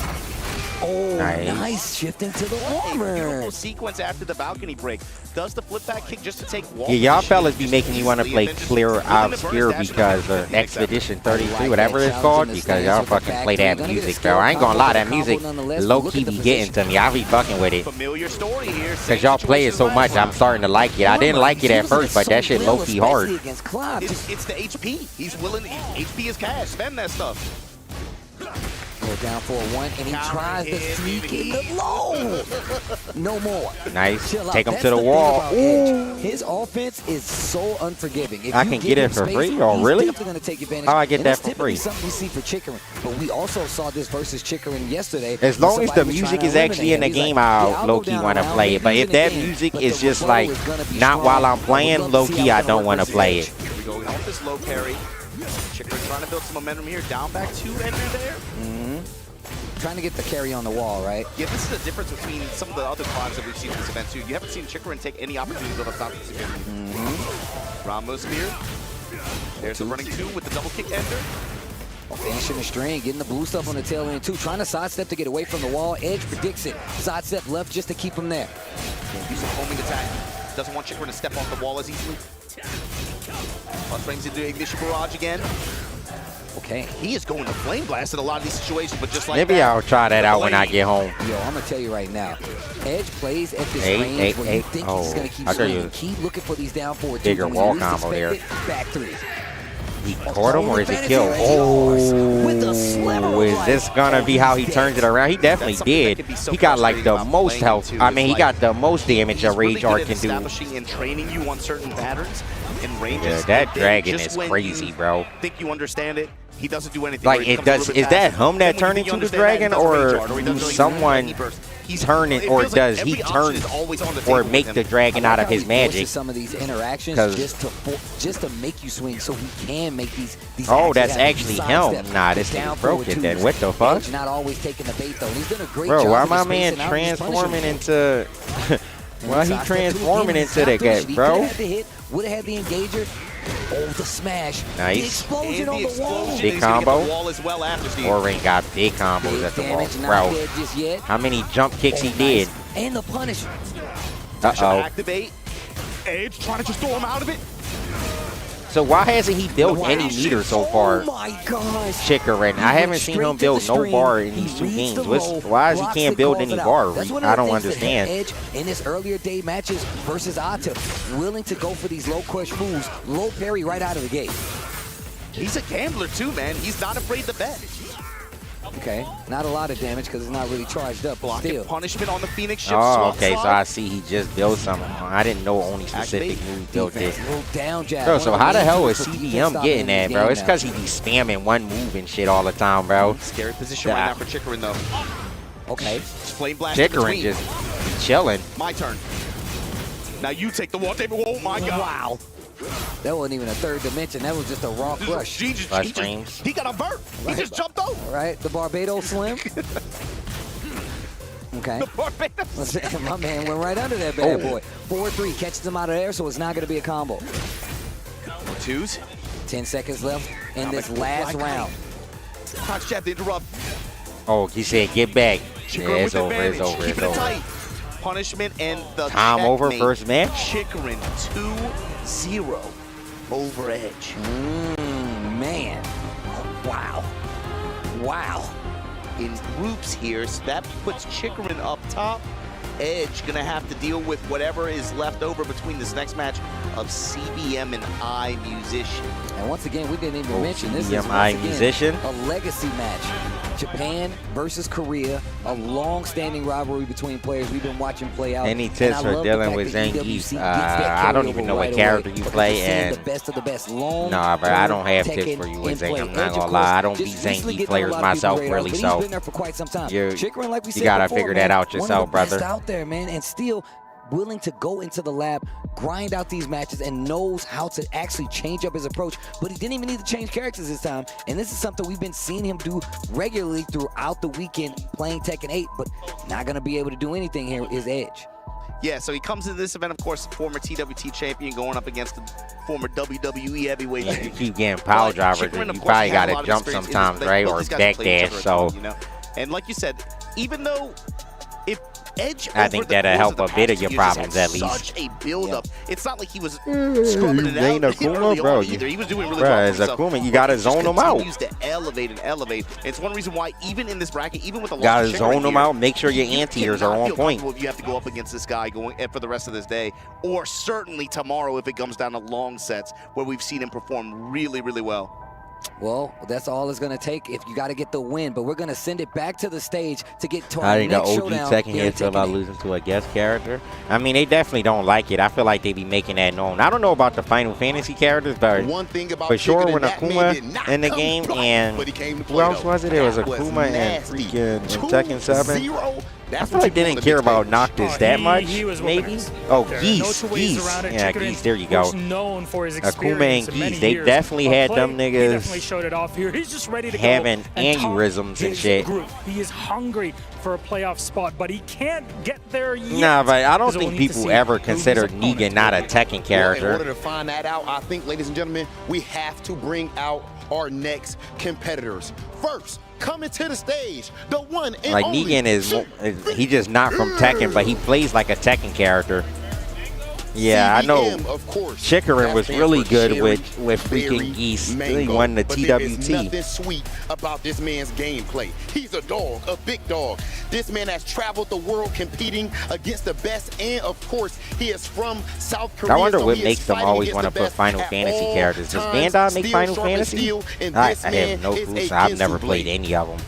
Oh, nice shift into the armor. Beautiful sequence after the balcony break. Does the flip back kick just to take wall. Yeah, y'all position, fellas be just making me want to easily, play and then just Clear within the Obscure burst dash because attack. of Expedition 33, like whatever that it's called, challenge in the because stance y'all with the fucking back play three. that Gonna get a music, skill bro. I ain't gonna lie, that combo music nonetheless. low Look key at the be getting to me. I be fucking with it. Familiar story here. Because y'all play it so much, I'm starting to like it. I didn't like it at first, but that shit low key hard. Against Clive. It's the HP. He's willing. HP is cash. Spend that stuff. Go down 4-1, and he tries to sneak in the low. No more. Nice. Chill out. Take him That's to the thing wall. about Edge. His offense is so unforgiving. If I you can give get it him for space, free? Oh, he's really? definitely going to take advantage. How I get And that that's for typically free? something we see for Chikurin, but we also saw this versus Chikurin yesterday. As long as Somebody the was music trying to is actually in the eliminate him. game, He's like, I'll yeah, low-key go down want to around, play maybe it. But he's if in the that game, music but is the just roll like is gonna be not strong. while I'm I would playing, love to see low-key, how I that don't work want to versus play Edge. it. Here we go off this low parry. Chikurin trying to build some momentum here. Down back 2 and there. Trying to get the carry on the wall, right? Yeah, this is the difference between some of the other quads that we've seen in this event too. You haven't seen Chikurin take any opportunity to build up top of this event. Rambo spear. There's the running 2 with the double kick ender. Finishing the string, getting the blue stuff on the tail end too. Trying to sidestep to get away from the wall. Edge predicts it. Sidestep left just to keep him there. Use a homing attack. Doesn't want Chikurin to step off the wall as easily. Plus brings into Ignition Barrage again. Okay. He is going to Flame Blast in a lot of these situations, but just like Maybe that, I'll try that out when I get home. Yo, I'm gonna tell you right now. Edge plays at this Eight, range eight, where you eight. think Oh, he's gonna keep I thought you swinging. was Keep looking for these down forward bigger twos. When wall you least combo there. expect it, back three. He caught him or is it killed? Oh, is this gonna be how he turns it around? He definitely did. He got like the most health. I mean, he got the most damage a Rage Art can do. Establishing and training you on certain patterns and ranges. Yeah, that and then dragon just is when crazy, you bro. Think you understand it? He doesn't do anything. Like where he it comes a does. little bit Is that faster. him that Then turn when you into the understand that, he dragon, does or Rage Art, he do does really someone he bursts. He's- turn it, it or feels like does he every option turn is always on the or table make with the him. dragon out of his magic? Some of these interactions 'Cause- just to make you swing, so he can make these. Oh, axes that's happen. actually Side him. step, Nah, this down nigga broke forward it then. twos. What the fuck? Edge not always taking the bait though. And he's done a great Bro, job. why of my just man spacing out and just transforming punishing. into? Why he Side step two transforming again, into that he's not guy, finishing. He bro? could've had the hit, would have had the engager. Oh, the smash. Nice. The explosion And on the wall. explosion, Big he's gonna get combo. the wall as well after Steve. Orin got big combos Big at the wall, damage, not bro. dead just yet. How many jump kicks he Oh, did? nice. And the punish. Uh-oh. Activate. Edge trying to just throw him out of it. So why hasn't he built any meter so far? Oh my gosh. Chikurin. I haven't seen him build no bar in these 2 games. Why is he can't build any bar? I don't understand. Edge in his earlier day matches versus Ata, willing to go for these low crush moves, low parry right out of the gate. He's a gambler too, man. He's not afraid to bet. Okay, not a lot of damage because it's not really charged up, but Blocking still. punishment on the Phoenix ship. Oh, swap okay. So slide. I see he just built something. I didn't know only specific moves built Defense, it. little down jab. Bro, One so of the how the main hell tools is for defense CBM stopping getting in that, this bro? game It's now. because he be spamming one move and shit all the time, bro. Scary position right now for Chikurin though. Okay. Flame blast in Chikurin between. just chilling. My turn. Now you take the wall table. Oh my god. Wow. That wasn't even a third dimension. That was just a raw crush. Flash frames. He got a vert. He just jumped over. All right, the Barbados Slim. Okay. The Barbados. My man went right under that bad boy. 4-3 catches him out of there, so it's not going to be a combo. Twos. 10 seconds left in this last round. Fox Chat to interrupt. Oh, he said get back. Chikurin Yeah, it's with over. It's advantage. over. Keeping It's it over. tight. Punishment and the Time over, checkmate. first match. Chikurin 2-0 over Edge. Man. Wow. Wow. In groups here, so that puts Chikurin up top. Edge gonna have to deal with whatever is left over between this next match of CBM and Eyemusician. And once again, we didn't even Oh, mention this is CBM once Eyemusician. again a legacy match. Japan versus Korea, a long-standing rivalry between players we've been watching play out. Any And tips I for love the dealing fact with that Zangief? EWC gets that I don't carryover even know right what character away you because play, we're seeing and the best of the best. Long nah, but I don't have Tekken tips for you with in play. Zangief. I'm not Edge, of gonna course, lie. I don't beat just recently Zangief getting players a lot of myself, people's radars, really. but So he's been there for quite some time. you Chikurin, like we said gotta before, figure that man, out yourself, one of the brother. best out there, man, and still willing to go into the lab, grind out these matches, and knows how to actually change up his approach. But he didn't even need to change characters this time. And this is something we've been seeing him do regularly throughout the weekend playing Tekken 8, but not going to be able to do anything here is Edge. Yeah, so he comes into this event, of course, former TWT champion going up against the former WWE heavyweight you champion. keep getting power But drivers, Chikurin, and of you course, probably had a got lot to of jump experience in this, sometimes, but right, both or these guys have played each backdash. other a So ton, you know? And like you said, even though if Edge I think over the that'll course help of the a bit of past your few years has problems had at least. Such a build-up. It's not like he was scrubbing it ain't out Kkokkoma, early bro. on either. He was doing really Bruh, well as for himself. Kkokkoma, you But gotta he just zone him out. continues to elevate and elevate. It's one reason why even in this bracket, even with the Gotta loss of zone Chikurin them here, out. Make sure your you anti-airs cannot are on feel point. comfortable if you have to go up against this guy going for the rest of this day, or certainly tomorrow if it comes down to long sets where we've seen him perform really, really well. Well, that's all it's going to take if you got to get the win. But we're going to send it back to the stage to get to I our think the next OG showdown Tekken here here at feel about Tekken 8. losing to a guest character. I mean, they definitely don't like it. I feel like they be making that known. I don't know about the Final Fantasy characters, but One thing about for sure Chikurin, when that man did Akuma not in the come game, play, and but he came to who play, else though. was it? It was That Akuma and nasty. freaking Tekken 7. 2-0. I That's feel what like they you didn't want care on the big about stage. Noctis that much, he was maybe? organized. Oh, There are Geese. no two ways around it. Yeah, Chikurin Geese, there you go. was known for his Akuma experience and in many Geese, they years definitely of had play. them He niggas definitely showed it off here. He's just ready to having go and top aneurysms and his shit. Group. He is hungry for a playoff spot, but he can't get there yet. Nah, but I don't 'cause we'll think need to people see ever who his considered opponent Negan not a will be. Tekken Well, in character. order to find that out, I think, ladies and gentlemen, we have to bring out our next competitors. First, coming to the stage, the one and Like only Negan is he just not from Tekken, but he plays like a Tekken character. Yeah, I know. CBM, of course. Chikurin That was stands really for good cherry, with berry, freaking Geese. He mango. won the But there is TWT. nothing sweet about this man's gameplay. He's a dog, a big dog. This man has traveled the world competing against the best, and of course, he is from South Korea. I wonder so what he makes is them fighting always against want to the put best Final at Fantasy all characters. Does times. Bandai make Steel Final sharp as Fantasy? steel, and I this have man no is clue. a So I've Ginsu never played blade. any of them.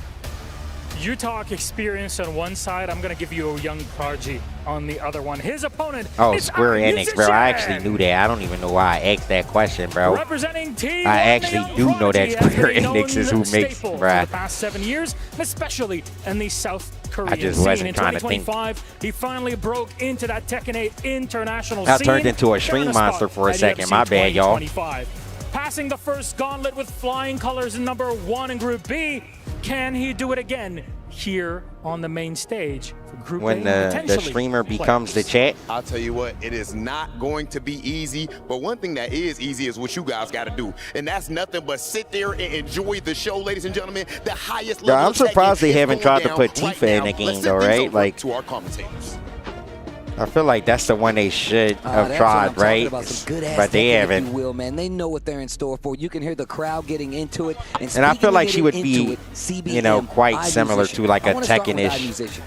You talk experience on one side, I'm going to give you a young prodigy on the other one. His opponent Oh, is Square Enix, bro. I actually Eyemusician. knew that. I don't even know why I asked that question, bro. Representing Team I One, the actually young do know that prodigy has Square been Enix is known who makes, staple bruh. for the past 7 years, especially in the South Korean just scene. wasn't In trying to think. 2025, he finally broke into that Tekken 8 international I scene. turned into a Earned stream spot monster for a at second. EWC My bad, y'all. 2025. Passing the first gauntlet with flying colors in number 1 in Group B, can he do it again here on the main stage for Group When A? the Potentially streamer becomes the playoffs. chat. I'll tell you what, it is not going to be easy, but one thing that is easy is what you guys got to do, and that's nothing but sit there and enjoy the show, ladies and gentlemen. The highest level. I'm of Tekken surprised they is haven't going tried to down put right Tifa in now. the game, Let's though, send things right? over Like, to our commentators. I feel like that's the one they should have That's what I'm tried, talking right? about, some good-ass But they Tekken, if haven't. you will, man. They know what they're in store for. You can hear the crowd getting into it. And I feel like she would be, you know, quite similar to like a Tekken-ish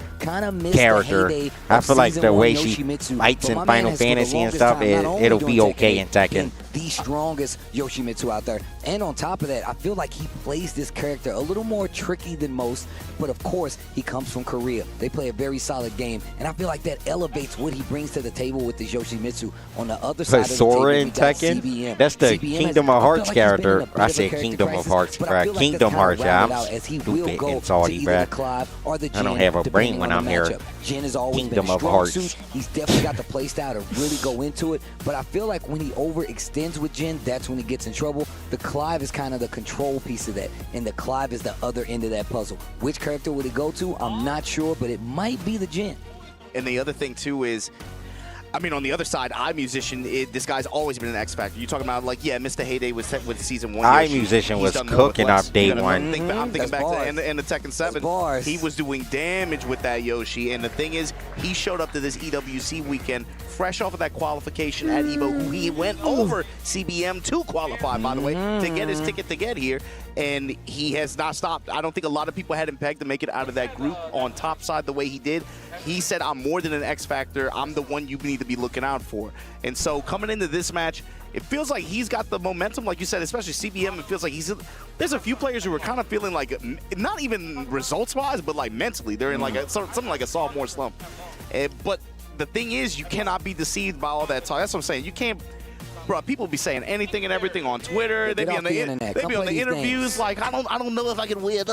character. I feel like the way she fights in Final Fantasy and stuff, it'll be okay in Tekken. The strongest Yoshimitsu out there. And on top of that, I feel like he plays this character a little more tricky than most, but of course, he comes from Korea. They play a very solid game, and I feel like that elevates what he brings to the table with this Yoshimitsu. On the other side of the table, Sora we in got Tekken? CBM. That's the CBM Kingdom has- of I feel Hearts like he's been in a character. bit I of a said character Kingdom of crisis, Hearts, but I bruh. feel like Kingdom that's Hearts, kinda yeah. rounded I'm out as he will stupid go and to salty, either bruh. the Clive or the I don't Jin, have a brain depending when on I'm the here. matchup. Jin has always Kingdom been a of strong Hearts. suit. He's definitely got the play style to really go into it, but I feel like when he overextends extends with Jin, that's when he gets in trouble. The Clive is kind of the control piece of that, and the Clive is the other end of that puzzle. Which character would he go to? I'm not sure, but it might be the Jin. And the other thing, too, is, I mean, on the other side, Eyemusician, this guy's always been an X Factor. You're talking about, like, yeah, Mr. Heyday was set with season 1. Eyemusician was cooking up day one. I'm thinking back to the Tekken 7. He was doing damage with that Yoshi. And the thing is, he showed up to this EWC weekend fresh off of that qualification at EVO, who he went over CBM to qualify, by the way, to get his ticket to get here. And he has not stopped. I don't think a lot of people had him pegged to make it out of that group on top side the way he did. He said, I'm more than an X Factor. I'm the one you need to be looking out for. And so coming into this match, it feels like he's got the momentum, like you said, especially CBM. It feels like there's a few players who are kind of feeling like, not even results-wise, but like mentally. They're in like something like a sophomore slump. But the thing is, you cannot be deceived by all that talk. That's what I'm saying. You can't. Bro, people be saying anything and everything on Twitter. They be on the interviews like, I don't know if I can win.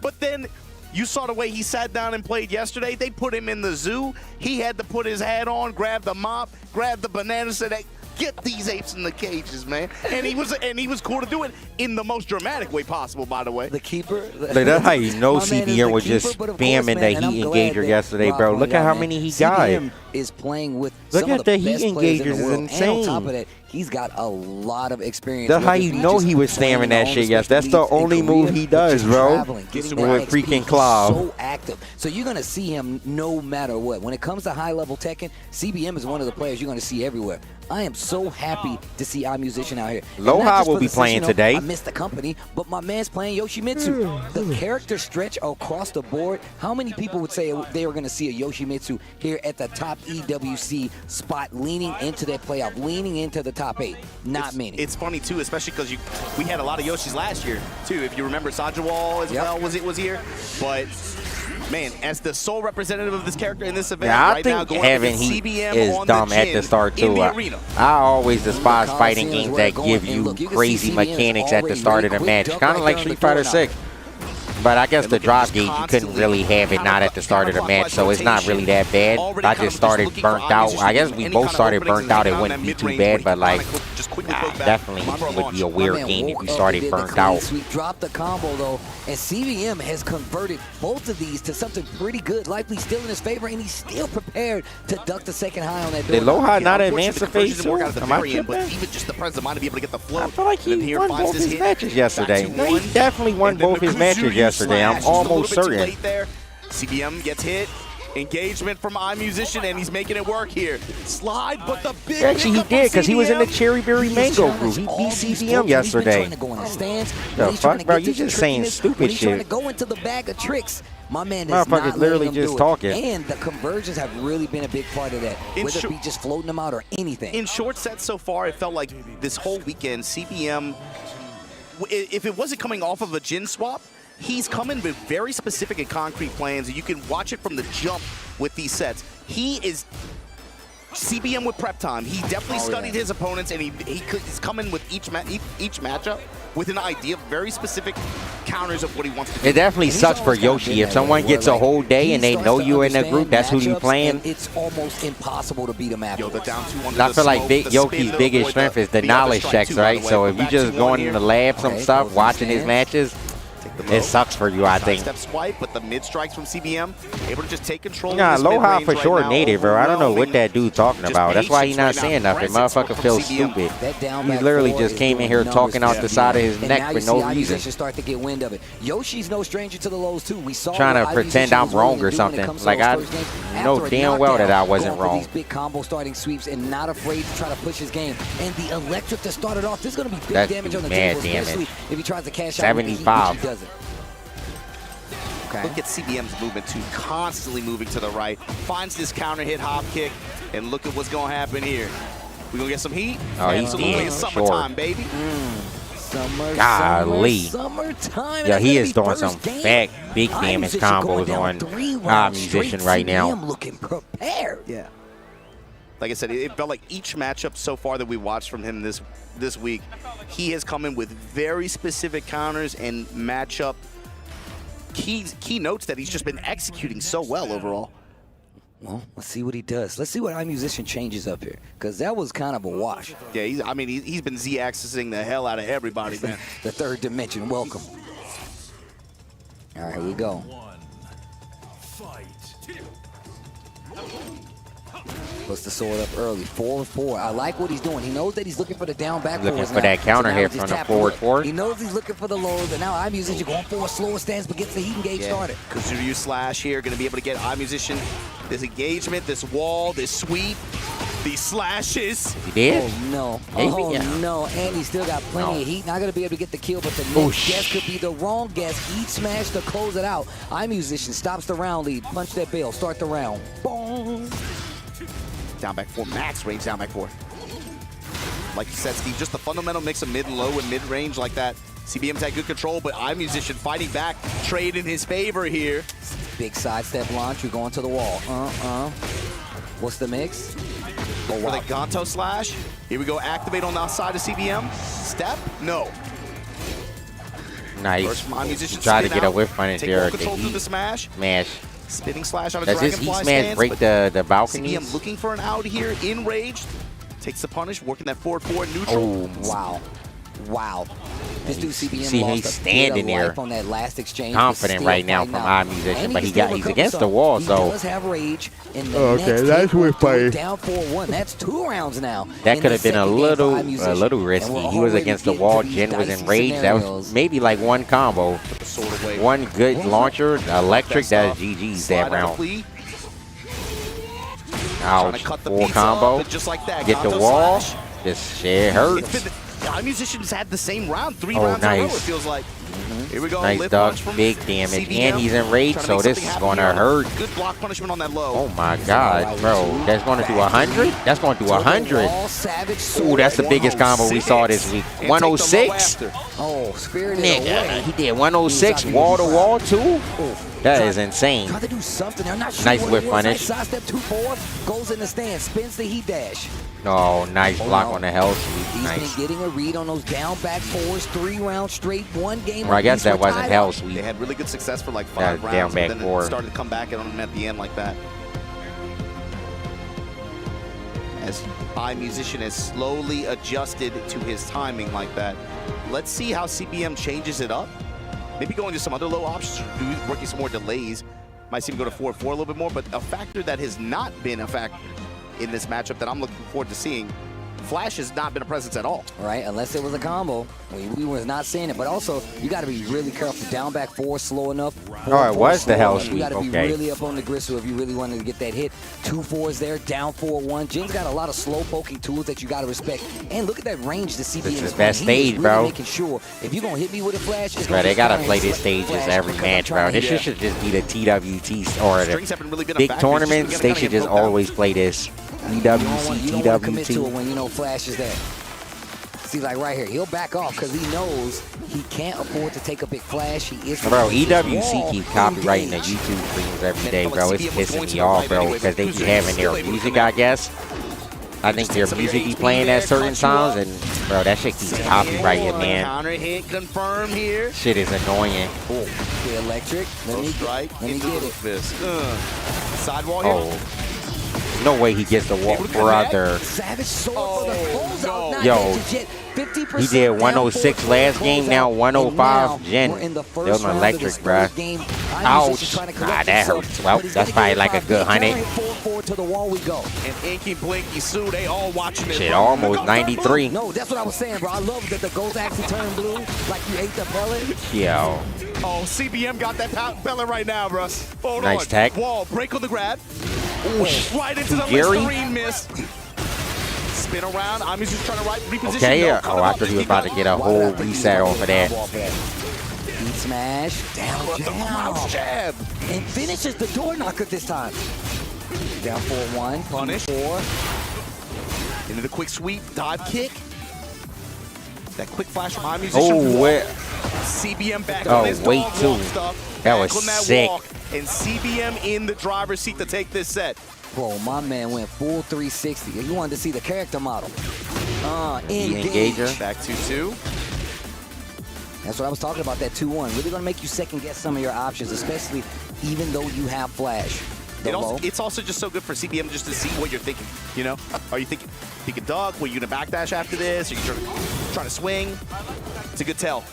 but then you saw the way he sat down and played yesterday. They put him in the zoo. He had to put his hat on, grab the mop, grab the banana, said, hey, get these apes in the cages, man. And he was cool to do it in the most dramatic way possible, by the way. The keeper. Like, that's how you know CBM was just spamming that heat engager yesterday, bro. Look at how many he got. CBM is playing with Look some at of the the heat best players in engagers the is world. insane. And on top of that, he's got a lot of experience. That's how you know he was spamming that shit. Yes, that's the only move he does, bro. With freaking Claw. So active. So you're gonna see him no matter what. When it comes to high-level Tekken, CBM is one of the players you're gonna see everywhere. I am so happy to see Eyemusician out here. Loha will be playing today. I missed the company, but my man's playing Yoshimitsu. The character stretch across the board. How many people would say they were going to see a Yoshimitsu here at the top EWC spot, leaning into that playoff, leaning into the top 8? Not many. It's funny, too, especially because we had a lot of Yoshis last year, too. If you remember, Sajawal as well was here. But man, as the sole representative of this character in this event, I right think now going having against heat CBM is on dumb the at the start too. I always despise fighting games that give you crazy mechanics at the start of the match, kind of like Street Fighter 6. But I guess the drop gauge, you couldn't really have it not at the start of the match, so it's not really that bad. I just started burnt out. I guess we both started burnt out. It wouldn't be too bad, but like, definitely would be a weird game if we started burnt out. We dropped the combo though, and CBM has converted both of these to something pretty good. Likely still in his favor, and he's still prepared to duck the second high on that door. Did Loha not advance the phase two? Am I tripping? But even just the presence of mind to be able to get the flow. I feel like he won both his matches yesterday. No, he definitely won both his matches yesterday. I'm almost certain. CBM gets hit. Engagement from Eyemusician, and he's making it work here. Slide, but the big actually he did, because he was in the Cherry Berry Mango group. He beat CBM yesterday. The fuck, bro? You just saying stupid shit. He's trying to go into the bag of tricks. My man is not literally just talking. And the conversions have really been a big part of that, whether it be just floating them out or anything. In short sets so far, it felt like this whole weekend, CBM, if it wasn't coming off of a Jin swap, he's coming with very specific and concrete plans, and you can watch it from the jump with these sets. He is CBM with prep time. He definitely studied his opponents, and he's coming with each matchup with an idea of very specific counters of what he wants to do. It definitely sucks for Yoshi. If someone gets a whole day and they know you're in a group, that's who you playing. It's almost impossible to beat him after. I feel like Yoki's biggest strength is the knowledge checks, right? So if you just going in the lab some stuff, watching his matches, it sucks for you, I think. Step swipe, but the mid strikes from CBM able to just take control. Nah, Loha for sure native, bro. I don't know what that dude talking about. That's why he's not saying nothing. Motherfucker feels stupid. He literally just came in here talking out the side of his neck for no reason. Start to get wind of it. Yoshi's no stranger to the lows too. We saw trying to pretend I'm wrong or something. Like I know damn well that I wasn't wrong. These big combo starting sweeps and not afraid to try to push his game. And the electric to start it off. There's going to be big damage on the table, especially if he tries to cash out. 75. Look at CBM's movement too, constantly moving to the right. Finds this counter hit hop kick, and look at what's going to happen here. We're going to get some heat. Oh, absolutely. It's summertime, baby. Summertime. Yeah, he is doing some fat, big damage combos on Eyemusician right now. Looking prepared. Yeah. Like I said, it felt like each matchup so far that we watched from him this week, he has come in with very specific counters and matchup key notes that he's just been executing so well overall. Well, let's see what he does. Let's see what Eyemusician changes up here, because that was kind of a wash. Yeah, he's been Z-axising the hell out of everybody, man. The third dimension, welcome. All right, here we go. Puts the sword up early, 4-4. I like what he's doing. He knows that he's looking for the down back Looking forwards for now. that counter now hit he's from the just forward tapping it. four. He knows he's looking for the lows, and now Eyemusician going for a slower stance, but gets the heat engage started. Kazuryu Slash here, going to be able to get Eyemusician this engagement, this wall, this sweep, these slashes. He did? Oh, no. Maybe, Oh, yeah. no. And he's still got plenty of heat. Not going to be able to get the kill, but the next guess could be the wrong guess. Heat smash to close it out. Eyemusician stops the round lead. Punch that bell. Start the round. Boom. Down back four, max range down back four. Like you said, Steve, just the fundamental mix of mid, low, and mid-range like that. CBM's had good control, but Eyemusician fighting back, trade in his favor here. Big sidestep launch. You're going to the wall. What's the mix? For the Ganto slash. Here we go, activate on the side of CBM. Step? No. Nice. First from Eyemusician, Try to spin get a out, whiff on it take there. more control through the smash. Smash. Spinning slash on a Does his Dragonfly heat smash stance, break but the balconies? CBM looking for an out here, enraged. Takes the punish, working that forward neutral. Oh, wow. Wow. This dude CBM see, lost he's a standing bit of there life on that last exchange. confident but right now still from fighting out. Eyemusician, And but he he's can still against recover the some. wall, He so does have rage in the okay, next that's game. with play. Down 4-1. That's 2 rounds now. that in could the have been a second game for Eyemusician. little And risky. we're He was already against the getting wall. to these Jin was dicey enraged. That was scenarios. maybe like one combo. One good launcher, electric. That's GG's that round. Ouch. Cut the 4 pizza combo. up, and just like that, Get the Ganto wall. slash. This shit hurts. Eyemusician's had the same round, 3 Oh, rounds in a row, nice. it feels like. Here we go. Nice lift duck, punch from big damage, CBM. and he's enraged, Trying to so make this something is happen gonna here. hurt. Good block punishment on that low. Oh my God, bro, that's gonna do 100. That's gonna do 100. Ooh, that's the biggest combo we saw this week. 106. Oh, spirited Nigga, away. he did 106 wall to wall too. That is insane. Try to do something. I'm not sure Nice what whip it was. punish. Nice sidestep 2-4. Goes in the stand. Spins the heat dash. Oh, nice block on the hell sweep. He's Nice. been getting a read on those down back fours, 3 rounds straight, 1 game. Well, I guess that wasn't hell They sweep. had really good success for like Yeah, 5 down rounds, back and then four. it started to come back on him at the end like that. As Eyemusician has slowly adjusted to his timing like that. Let's see how CBM changes it up. Maybe going to some other low options, working some more delays. Might see him go to 4-4 a little bit more, but a factor that has not been a factor in this matchup that I'm looking forward to seeing. Flash has not been a presence at all. Right, unless it was a combo. We was not seeing it, but also you got to be really careful. Down back 4 slow enough. Oh, it was the hell You sweep. got to be Okay. really up on the gristle if you really wanted to get that hit. 2 4s there, down 4-1. Jin's got a lot of slow poking tools that you got to respect. And look at that range the CBM This is is best playing. He stage, is bro. really making sure if you're gonna hit me with a flash, it's Bro, gonna they be gotta fire play and this select stages flash every because I'm match, bro. trying to This hit shit should just be the TWT or Strings haven't really been a big factor. tournaments. Just They gotta should get just broke down. always play this. You don't want to commit to it TWT. when you know Flash is there. See, like right here, he'll back off because he knows he can't afford to take a big flash. He is. Bro, EWC Wall keep copyrighting the engaged. YouTube streams every day, bro. It's pissing me off, bro, because they be having their music, I guess. I think their music be playing at certain times, and bro, that shit keeps copyrighting, man. Counter hit confirmed here. Shit is annoying. The electric. Let me Strike let me into get the it. fist. Sidewall here. Oh, no way he gets the wall, brother. Savage sword for the closeout. Not Yo, edges yet. 50% he did 106 down last for game, closeout. now 105. And now Jen, we're in the that first was round of electric, this bruh. first game. Eyemusician Ouch. trying to Nah, correct that himself, hurts. Well, but he's that's gonna probably get like a it good back. 100. 4-4 to the wall we go. And Inky, Blinky, Sue, they all watching it. Shit, bro. almost Go, 93. No, that's what I was saying, bro. I love that the ghost actually turned blue, like you ate the pellet. Yo, Oh, CBM got that pellet right now, bro. Hold Nice on. tech. Wall, break on the grab. Right into the Gary. Listerine miss. Spin around. I'm just trying to reposition. okay. No, Yeah. cut Oh, him I up. thought he was about to get a whole reset off of that. Heat smash, down, Mouse jab. and finishes the door knocker this time. Down 4-1, Punish. 4. Into the quick sweep, dive kick. That quick flash from Eyemusician. Oh, wait. CBM back Oh, on his wait, dog too. walk stuff. That Back was on that sick. Walk, and CBM in the driver's seat to take this set. Bro, my man went full 360. You wanted to see the character model. Engage. Engager. Back 2-2. That's what I was talking about, that 2-1. Really gonna make you second guess some of your options, especially even though you have flash. It's also just so good for CBM just to see what you're thinking, you know? Are you thinking dog? Were you going to backdash after this? Are you trying to swing? It's a good tell.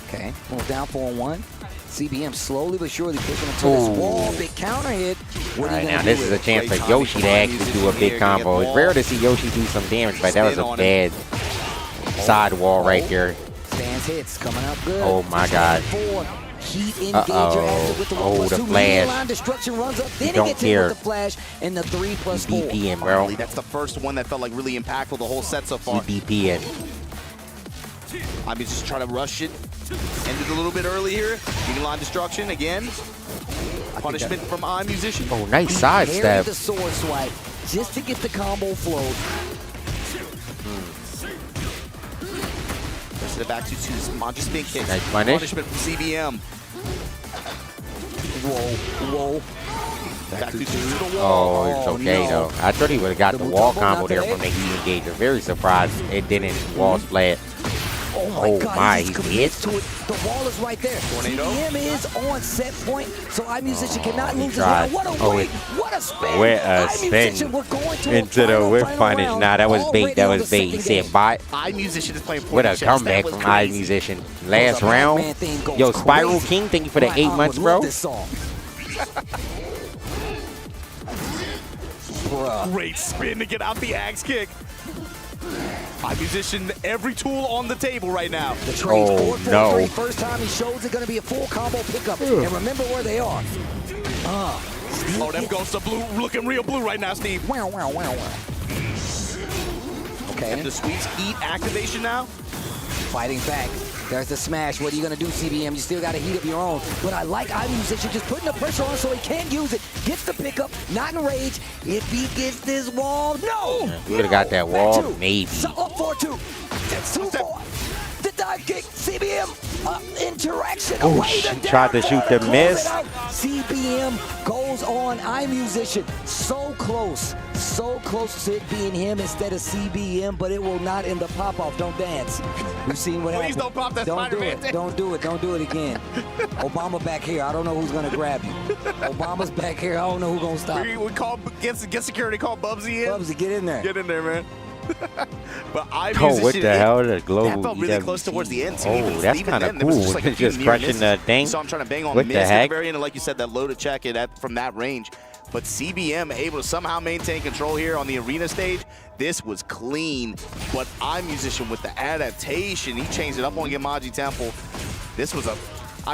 Okay, well, down 4-1. CBM slowly but surely pushing him to this wall. Big counter hit. All right, now this is a chance for Yoshi to actually do a big combo. It's rare to see Yoshi do some damage, but that was a bad side wall right there. Stands hits coming up good. Oh my God. Heat engager adds it with the the flash. Line destruction runs up, then Don't he gets care. hit with the flash and the 3+4. DPing, bro. That's the first one that felt like really impactful the whole set so far. DPing. I mean, just trying to rush it. Ended a little bit early here. Getting line destruction again. Punishment from Eyemusician. Oh, nice sidestep. The sword swipe just to get the combo flowed. Press it back to Manji spin kick. Nice punish. Punishment from CBM. Whoa. Back to the wall. Oh, it's okay though. I thought he would have got the wall combo there from the heat engager. Very surprised it didn't wall splat. Oh my, he's hit. to it. The wall is right there. CBM is on set point, so Eyemusician cannot lose his round. What a win! What a spin! What a spin into the whip punish. Nah, that was bait. That was bait. He said bot. Eyemusician is playing What a comeback from Eyemusician. Last round. Yo, Spiral King, thank you for the 8 months, bro. Great spin to get out the axe kick. Eyemusician, every tool on the table right now. The trade's 4-4-3. No. First time he shows it, going to be a full combo pickup. And remember where they are. Oh, them ghosts are blue, looking real blue right now, Steve. Wow. Okay. And the Sweets Heat activation now. Fighting back. There's the smash. What are you going to do, CBM? You still got to heat up your own. But I like Eyemusician just putting the pressure on so he can't use it. Gets the pickup, not in rage. If he gets this wall, no! You would have got that wall, maybe. So up 4-2. That's 2-4. The dive kick, CBM, interaction. Oh, she tried to shoot the miss. CBM goes on Eyemusician. So close to it being him instead of CBM, but it will not end the pop-off. Don't dance. We've seen what happened. Please don't pop that Spider-Man thing. Don't do it again. Obama back here. I don't know who's going to grab you. Obama's back here. I don't know who's going to stop you. We call, get security, call Bubsy in. Bubsy, get in there. Get in there, man. But Oh, what the hell? The global that felt really EWC. close towards the end. Oh, that's kind of cool. Just crushing the thing. So I'm trying to bang on What the the miss heck? at the very end, and like you said, that loaded check from that range. But CBM able to somehow maintain control here on the arena stage. This was clean, but Eyemusician with the adaptation, he changed it up on Yamaji Temple. This was